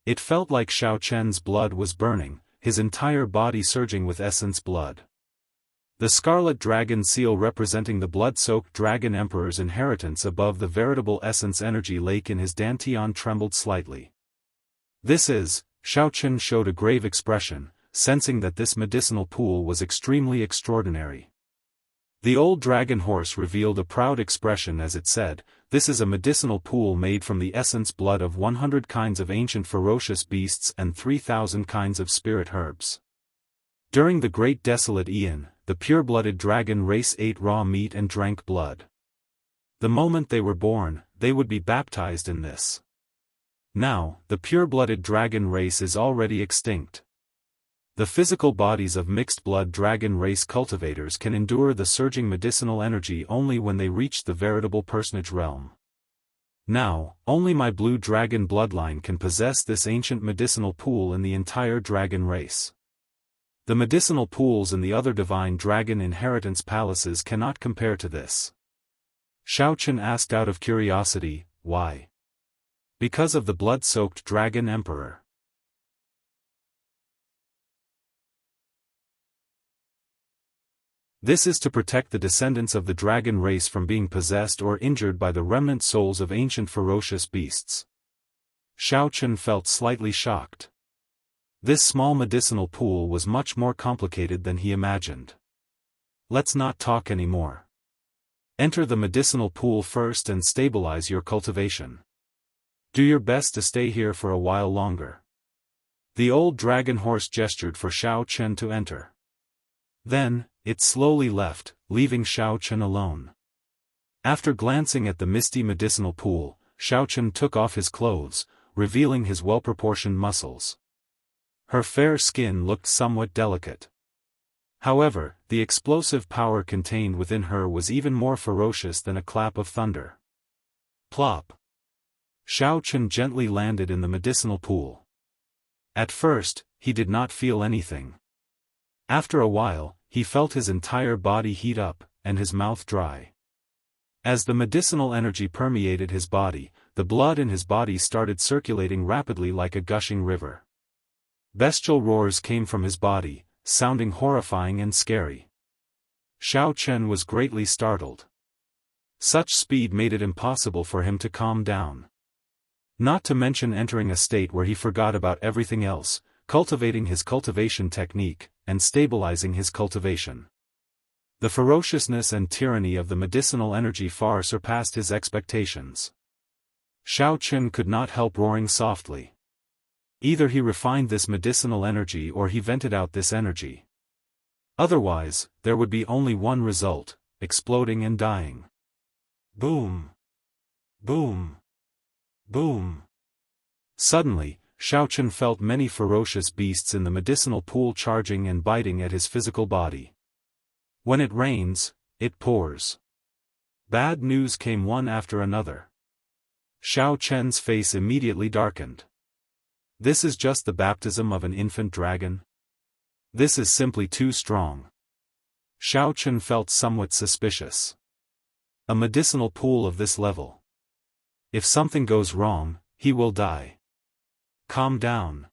It felt like Xiaochen's blood was burning, his entire body surging with essence blood. The scarlet dragon seal representing the blood-soaked dragon emperor's inheritance above the veritable essence energy lake in his dantian trembled slightly. Xiaochen showed a grave expression, sensing that this medicinal pool was extremely extraordinary. The old dragon horse revealed a proud expression as it said, "This is a medicinal pool made from the essence blood of 100 kinds of ancient ferocious beasts and 3,000 kinds of spirit herbs." During the Great Desolate Aeon, the pure-blooded dragon race ate raw meat and drank blood. The moment they were born, they would be baptized in this. Now, the pure-blooded dragon race is already extinct. The physical bodies of mixed-blood dragon race cultivators can endure the surging medicinal energy only when they reach the veritable personage realm. Now, only my blue dragon bloodline can possess this ancient medicinal pool in the entire dragon race. The medicinal pools in the other divine dragon inheritance palaces cannot compare to this. Xiaochen asked out of curiosity, why? Because of the blood-soaked dragon emperor. This is to protect the descendants of the dragon race from being possessed or injured by the remnant souls of ancient ferocious beasts. Xiaochen felt slightly shocked. This small medicinal pool was much more complicated than he imagined. Let's not talk anymore. Enter the medicinal pool first and stabilize your cultivation. Do your best to stay here for a while longer. The old dragon horse gestured for Xiaochen to enter. Then, it slowly left, leaving Xiaochen alone. After glancing at the misty medicinal pool, Xiaochen took off his clothes, revealing his well-proportioned muscles. Her fair skin looked somewhat delicate. However, the explosive power contained within her was even more ferocious than a clap of thunder. Plop! Xiaochen gently landed in the medicinal pool. At first, he did not feel anything. After a while, he felt his entire body heat up, and his mouth dry. As the medicinal energy permeated his body, the blood in his body started circulating rapidly like a gushing river. Bestial roars came from his body, sounding horrifying and scary. Xiaochen was greatly startled. Such speed made it impossible for him to calm down. Not to mention entering a state where he forgot about everything else, cultivating his cultivation technique, and stabilizing his cultivation. The ferociousness and tyranny of the medicinal energy far surpassed his expectations. Xiaochen could not help roaring softly. Either he refined this medicinal energy or he vented out this energy. Otherwise, there would be only one result, exploding and dying. Boom! Boom! Boom! Suddenly, Xiaochen felt many ferocious beasts in the medicinal pool charging and biting at his physical body. When it rains, it pours. Bad news came one after another. Xiaochen's face immediately darkened. This is just the baptism of an infant dragon? This is simply too strong. Xiaochen felt somewhat suspicious. A medicinal pool of this level. If something goes wrong, he will die. Calm down.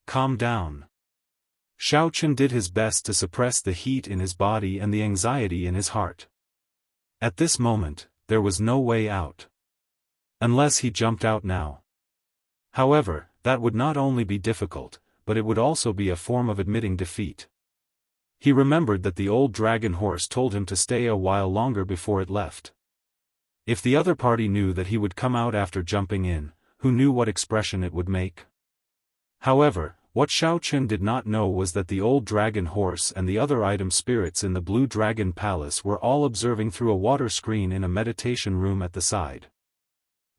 Calm down. Xiaochen did his best to suppress the heat in his body and the anxiety in his heart. At this moment, there was no way out. Unless he jumped out now. However, that would not only be difficult, but it would also be a form of admitting defeat. He remembered that the old dragon horse told him to stay a while longer before it left. If the other party knew that he would come out after jumping in, who knew what expression it would make? However, what Xiaochen did not know was that the old dragon horse and the other item spirits in the Blue Dragon Palace were all observing through a water screen in a meditation room at the side.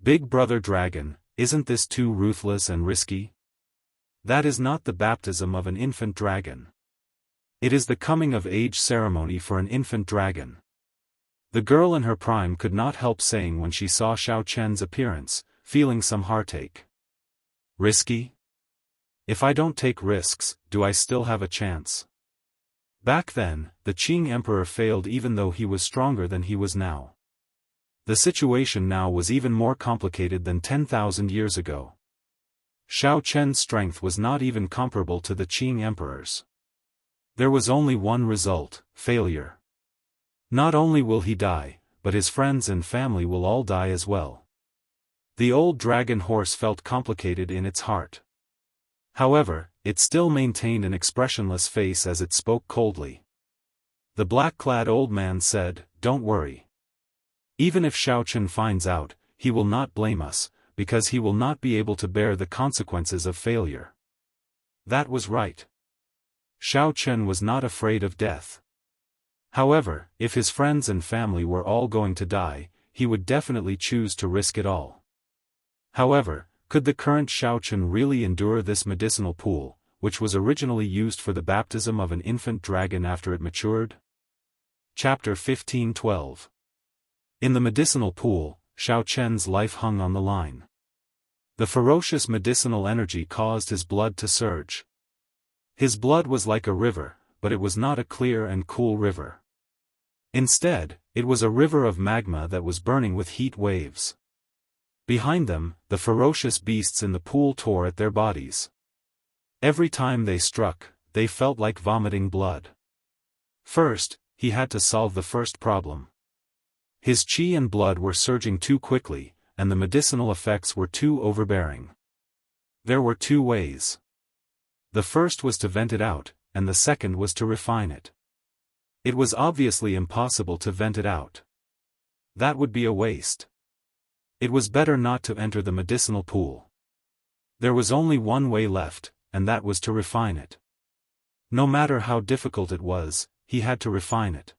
Big Brother Dragon, isn't this too ruthless and risky? That is not the baptism of an infant dragon. It is the coming-of-age ceremony for an infant dragon. The girl in her prime could not help saying when she saw Xiao Chen's appearance, feeling some heartache. Risky? If I don't take risks, do I still have a chance? Back then, the Qing emperor failed even though he was stronger than he was now. The situation now was even more complicated than 10,000 years ago. Xiao Chen's strength was not even comparable to the Qing emperor's. There was only one result: failure. Not only will he die, but his friends and family will all die as well. The old dragon horse felt complicated in its heart. However, it still maintained an expressionless face as it spoke coldly. The black-clad old man said, "Don't worry. Even if Xiao Chen finds out, he will not blame us, because he will not be able to bear the consequences of failure." That was right. Xiao Chen was not afraid of death. However, if his friends and family were all going to die, he would definitely choose to risk it all. However, could the current Xiao Chen really endure this medicinal pool, which was originally used for the baptism of an infant dragon after it matured? Chapter 15:12. In the medicinal pool, Xiao Chen's life hung on the line. The ferocious medicinal energy caused his blood to surge. His blood was like a river, but it was not a clear and cool river. Instead, it was a river of magma that was burning with heat waves. Behind them, the ferocious beasts in the pool tore at their bodies. Every time they struck, they felt like vomiting blood. First, he had to solve the first problem. His qi and blood were surging too quickly, and the medicinal effects were too overbearing. There were two ways. The first was to vent it out, and the second was to refine it. It was obviously impossible to vent it out. That would be a waste. It was better not to enter the medicinal pool. There was only one way left, and that was to refine it. No matter how difficult it was, he had to refine it.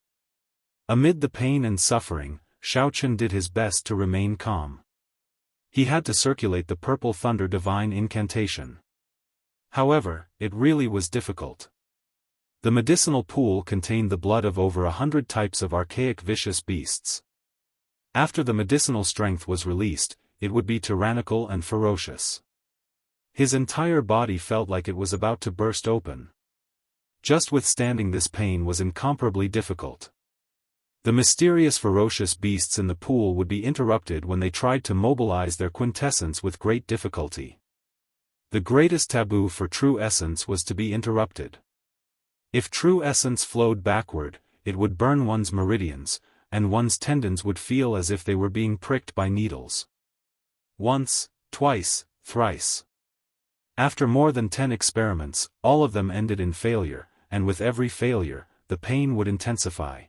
Amid the pain and suffering, Xiao Chen did his best to remain calm. He had to circulate the Purple Thunder Divine Incantation. However, it really was difficult. The medicinal pool contained the blood of over 100 types of archaic vicious beasts. After the medicinal strength was released, it would be tyrannical and ferocious. His entire body felt like it was about to burst open. Just withstanding this pain was incomparably difficult. The mysterious ferocious beasts in the pool would be interrupted when they tried to mobilize their quintessence with great difficulty. The greatest taboo for true essence was to be interrupted. If true essence flowed backward, it would burn one's meridians, and one's tendons would feel as if they were being pricked by needles. Once, twice, thrice. After more than 10 experiments, all of them ended in failure, and with every failure, the pain would intensify.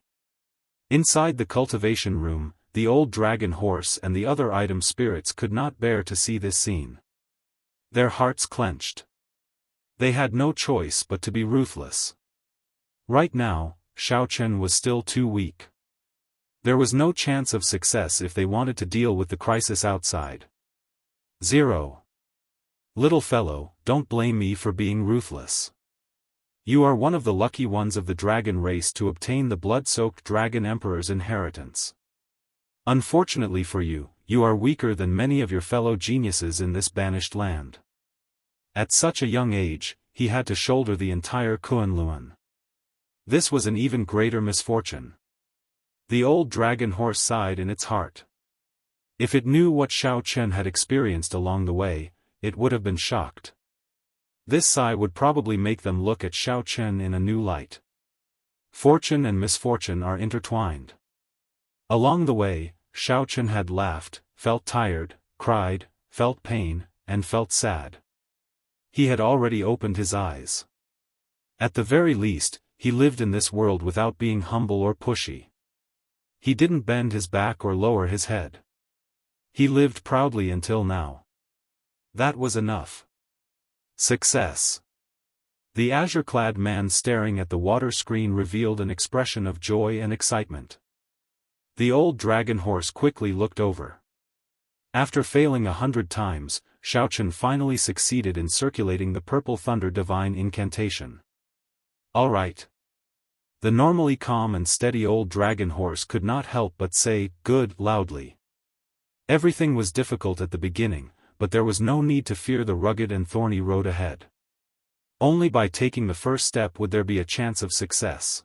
Inside the cultivation room, the old dragon horse and the other item spirits could not bear to see this scene. Their hearts clenched. They had no choice but to be ruthless. Right now, Xiao Chen was still too weak. There was no chance of success if they wanted to deal with the crisis outside. 0. Little fellow, don't blame me for being ruthless. You are one of the lucky ones of the dragon race to obtain the blood-soaked dragon emperor's inheritance. Unfortunately for you, you are weaker than many of your fellow geniuses in this banished land. At such a young age, he had to shoulder the entire Kunlun. This was an even greater misfortune. The old dragon horse sighed in its heart. If it knew what Xiao Chen had experienced along the way, it would have been shocked. This sigh would probably make them look at Xiao Chen in a new light. Fortune and misfortune are intertwined. Along the way, Xiao Chen had laughed, felt tired, cried, felt pain, and felt sad. He had already opened his eyes. At the very least, he lived in this world without being humble or pushy. He didn't bend his back or lower his head. He lived proudly until now. That was enough. Success. The azure-clad man staring at the water screen revealed an expression of joy and excitement. The old dragon horse quickly looked over. After failing 100 times, Xiao Chen finally succeeded in circulating the Purple Thunder Divine Incantation. All right. The normally calm and steady old dragon horse could not help but say, "Good," loudly. Everything was difficult at the beginning, but there was no need to fear the rugged and thorny road ahead. Only by taking the first step would there be a chance of success.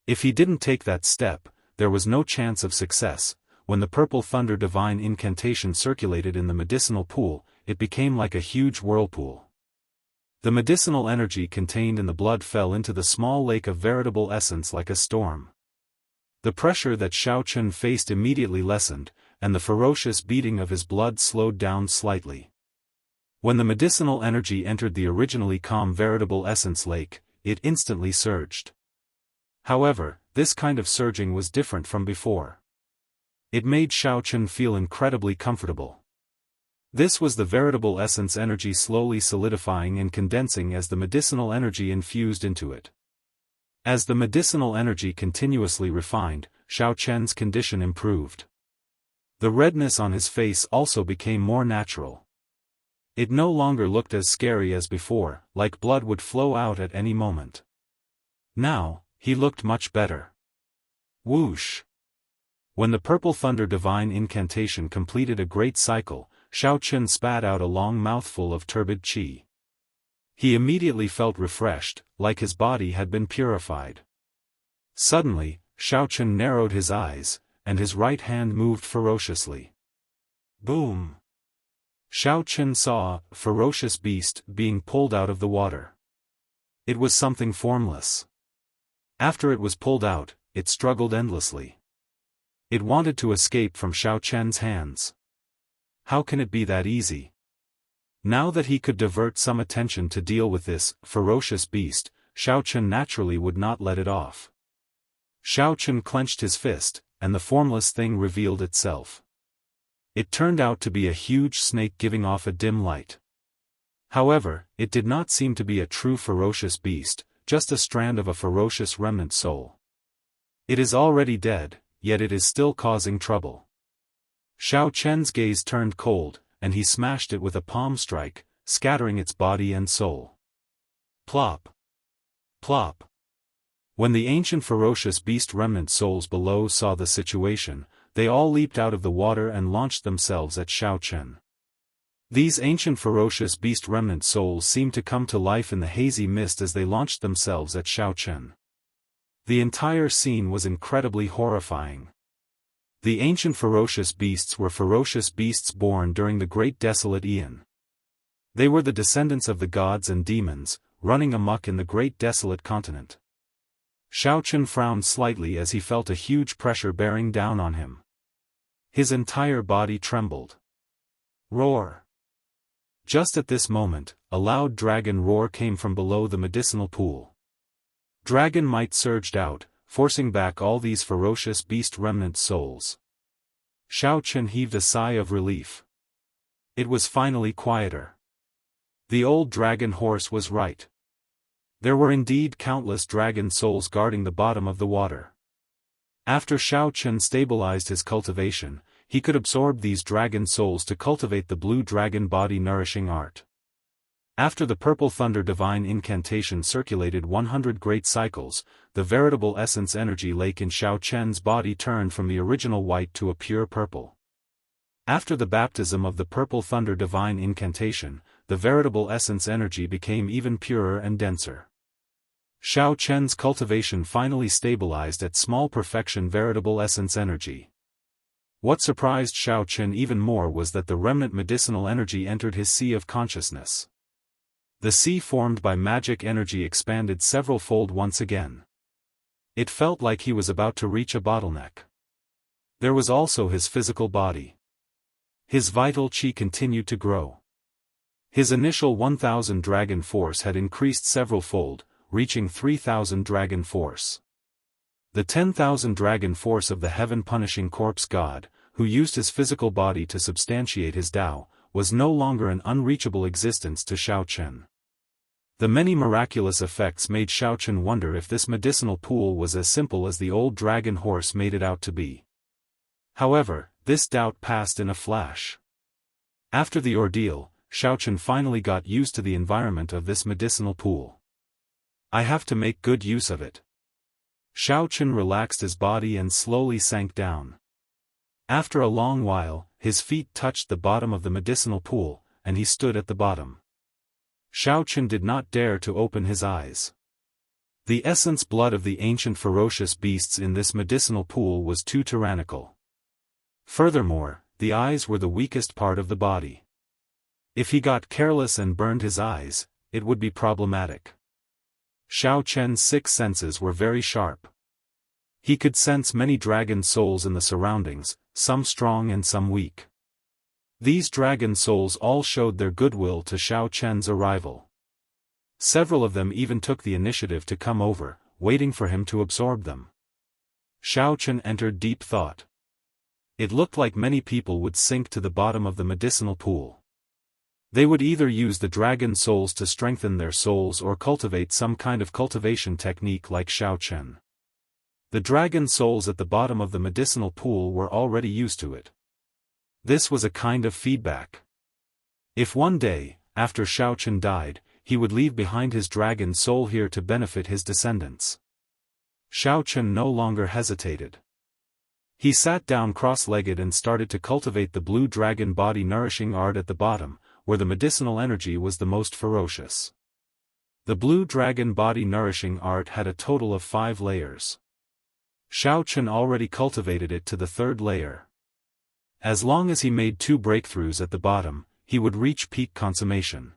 If he didn't take that step, there was no chance of success. When the purple thunder divine incantation circulated in the medicinal pool, it became like a huge whirlpool. The medicinal energy contained in the blood fell into the small lake of veritable essence like a storm. The pressure that Xiao Chun faced immediately lessened, and the ferocious beating of his blood slowed down slightly. When the medicinal energy entered the originally calm veritable essence lake, it instantly surged. However, this kind of surging was different from before. It made Xiao Chun feel incredibly comfortable. This was the veritable essence energy slowly solidifying and condensing as the medicinal energy infused into it. As the medicinal energy continuously refined, Xiao Chen's condition improved. The redness on his face also became more natural. It no longer looked as scary as before, like blood would flow out at any moment. Now, he looked much better. Whoosh! When the purple thunder divine incantation completed a great cycle, Xiao Chun spat out a long mouthful of turbid qi. He immediately felt refreshed, like his body had been purified. Suddenly, Xiao Chun narrowed his eyes, and his right hand moved ferociously. Boom! Xiao Chun saw a ferocious beast being pulled out of the water. It was something formless. After it was pulled out, it struggled endlessly. It wanted to escape from Xiao Chen's hands. How can it be that easy? Now that he could divert some attention to deal with this ferocious beast, Xiao Chun naturally would not let it off. Xiao Chun clenched his fist, and the formless thing revealed itself. It turned out to be a huge snake giving off a dim light. However, it did not seem to be a true ferocious beast, just a strand of a ferocious remnant soul. It is already dead, yet it is still causing trouble. Xiao Chen's gaze turned cold, and he smashed it with a palm strike, scattering its body and soul. Plop! Plop! When the ancient ferocious beast remnant souls below saw the situation, they all leaped out of the water and launched themselves at Xiao Chen. These ancient ferocious beast remnant souls seemed to come to life in the hazy mist as they launched themselves at Xiao Chen. The entire scene was incredibly horrifying. The ancient ferocious beasts were ferocious beasts born during the Great Desolate Aeon. They were the descendants of the gods and demons, running amok in the Great Desolate Continent. Xiao Chen frowned slightly as he felt a huge pressure bearing down on him. His entire body trembled. Roar! Just at this moment, a loud dragon roar came from below the medicinal pool. Dragon might surged out, forcing back all these ferocious beast remnant souls. Xiao Chen heaved a sigh of relief. It was finally quieter. The old dragon horse was right. There were indeed countless dragon souls guarding the bottom of the water. After Xiao Chen stabilized his cultivation, he could absorb these dragon souls to cultivate the blue dragon body nourishing art. After the purple thunder divine incantation circulated 100 great cycles, the veritable essence energy lake in Xiao Chen's body turned from the original white to a pure purple. After the baptism of the purple thunder divine incantation, the veritable essence energy became even purer and denser. Xiao Chen's cultivation finally stabilized at small perfection veritable essence energy. What surprised Xiao Chen even more was that the remnant medicinal energy entered his sea of consciousness. The sea formed by magic energy expanded several-fold once again. It felt like he was about to reach a bottleneck. There was also his physical body. His vital qi continued to grow. His initial 1,000 dragon force had increased several-fold, reaching 3,000 dragon force. The 10,000 dragon force of the heaven-punishing corpse god, who used his physical body to substantiate his Tao, was no longer an unreachable existence to Xiao Chen. The many miraculous effects made Xiao Chen wonder if this medicinal pool was as simple as the old dragon horse made it out to be. However, this doubt passed in a flash. After the ordeal, Xiao Chen finally got used to the environment of this medicinal pool. I have to make good use of it. Xiao relaxed his body and slowly sank down. After a long while, his feet touched the bottom of the medicinal pool, and he stood at the bottom. Xiao did not dare to open his eyes. The essence blood of the ancient ferocious beasts in this medicinal pool was too tyrannical. Furthermore, the eyes were the weakest part of the body. If he got careless and burned his eyes, it would be problematic. Xiao Chen's 6 senses were very sharp. He could sense many dragon souls in the surroundings, some strong and some weak. These dragon souls all showed their goodwill to Xiao Chen's arrival. Several of them even took the initiative to come over, waiting for him to absorb them. Xiao Chen entered deep thought. It looked like many people would sink to the bottom of the medicinal pool. They would either use the dragon souls to strengthen their souls or cultivate some kind of cultivation technique like Xiao Chen. The dragon souls at the bottom of the medicinal pool were already used to it. This was a kind of feedback. If one day, after Xiao Chen died, he would leave behind his dragon soul here to benefit his descendants. Xiao Chen no longer hesitated. He sat down cross-legged and started to cultivate the blue dragon body nourishing art at the bottom, where the medicinal energy was the most ferocious. The blue dragon body nourishing art had a total of 5 layers. Xiao Chen already cultivated it to the 3rd layer. As long as he made 2 breakthroughs at the bottom, he would reach peak consummation.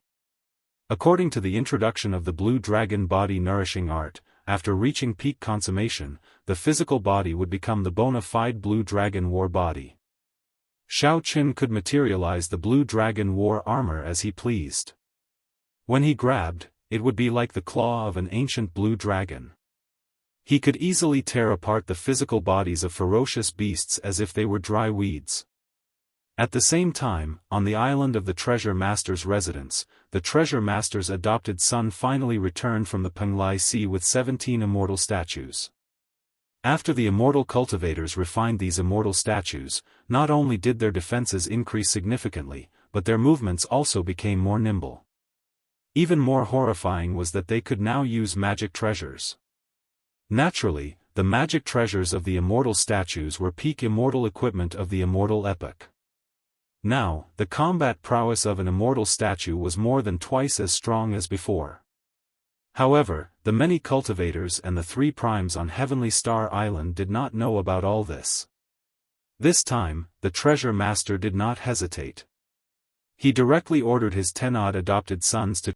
According to the introduction of the blue dragon body nourishing art, after reaching peak consummation, the physical body would become the bona fide blue dragon war body. Xiao Chen could materialize the blue dragon war armor as he pleased. When he grabbed, it would be like the claw of an ancient blue dragon. He could easily tear apart the physical bodies of ferocious beasts as if they were dry weeds. At the same time, on the island of the Treasure Master's residence, the Treasure Master's adopted son finally returned from the Penglai Sea with 17 immortal statues. After the immortal cultivators refined these immortal statues, not only did their defenses increase significantly, but their movements also became more nimble. Even more horrifying was that they could now use magic treasures. Naturally, the magic treasures of the immortal statues were peak immortal equipment of the immortal epoch. Now, the combat prowess of an immortal statue was more than twice as strong as before. However, the many cultivators and the 3 primes on Heavenly Star Island did not know about all this. This time, the Treasure Master did not hesitate. He directly ordered his 10-odd adopted sons to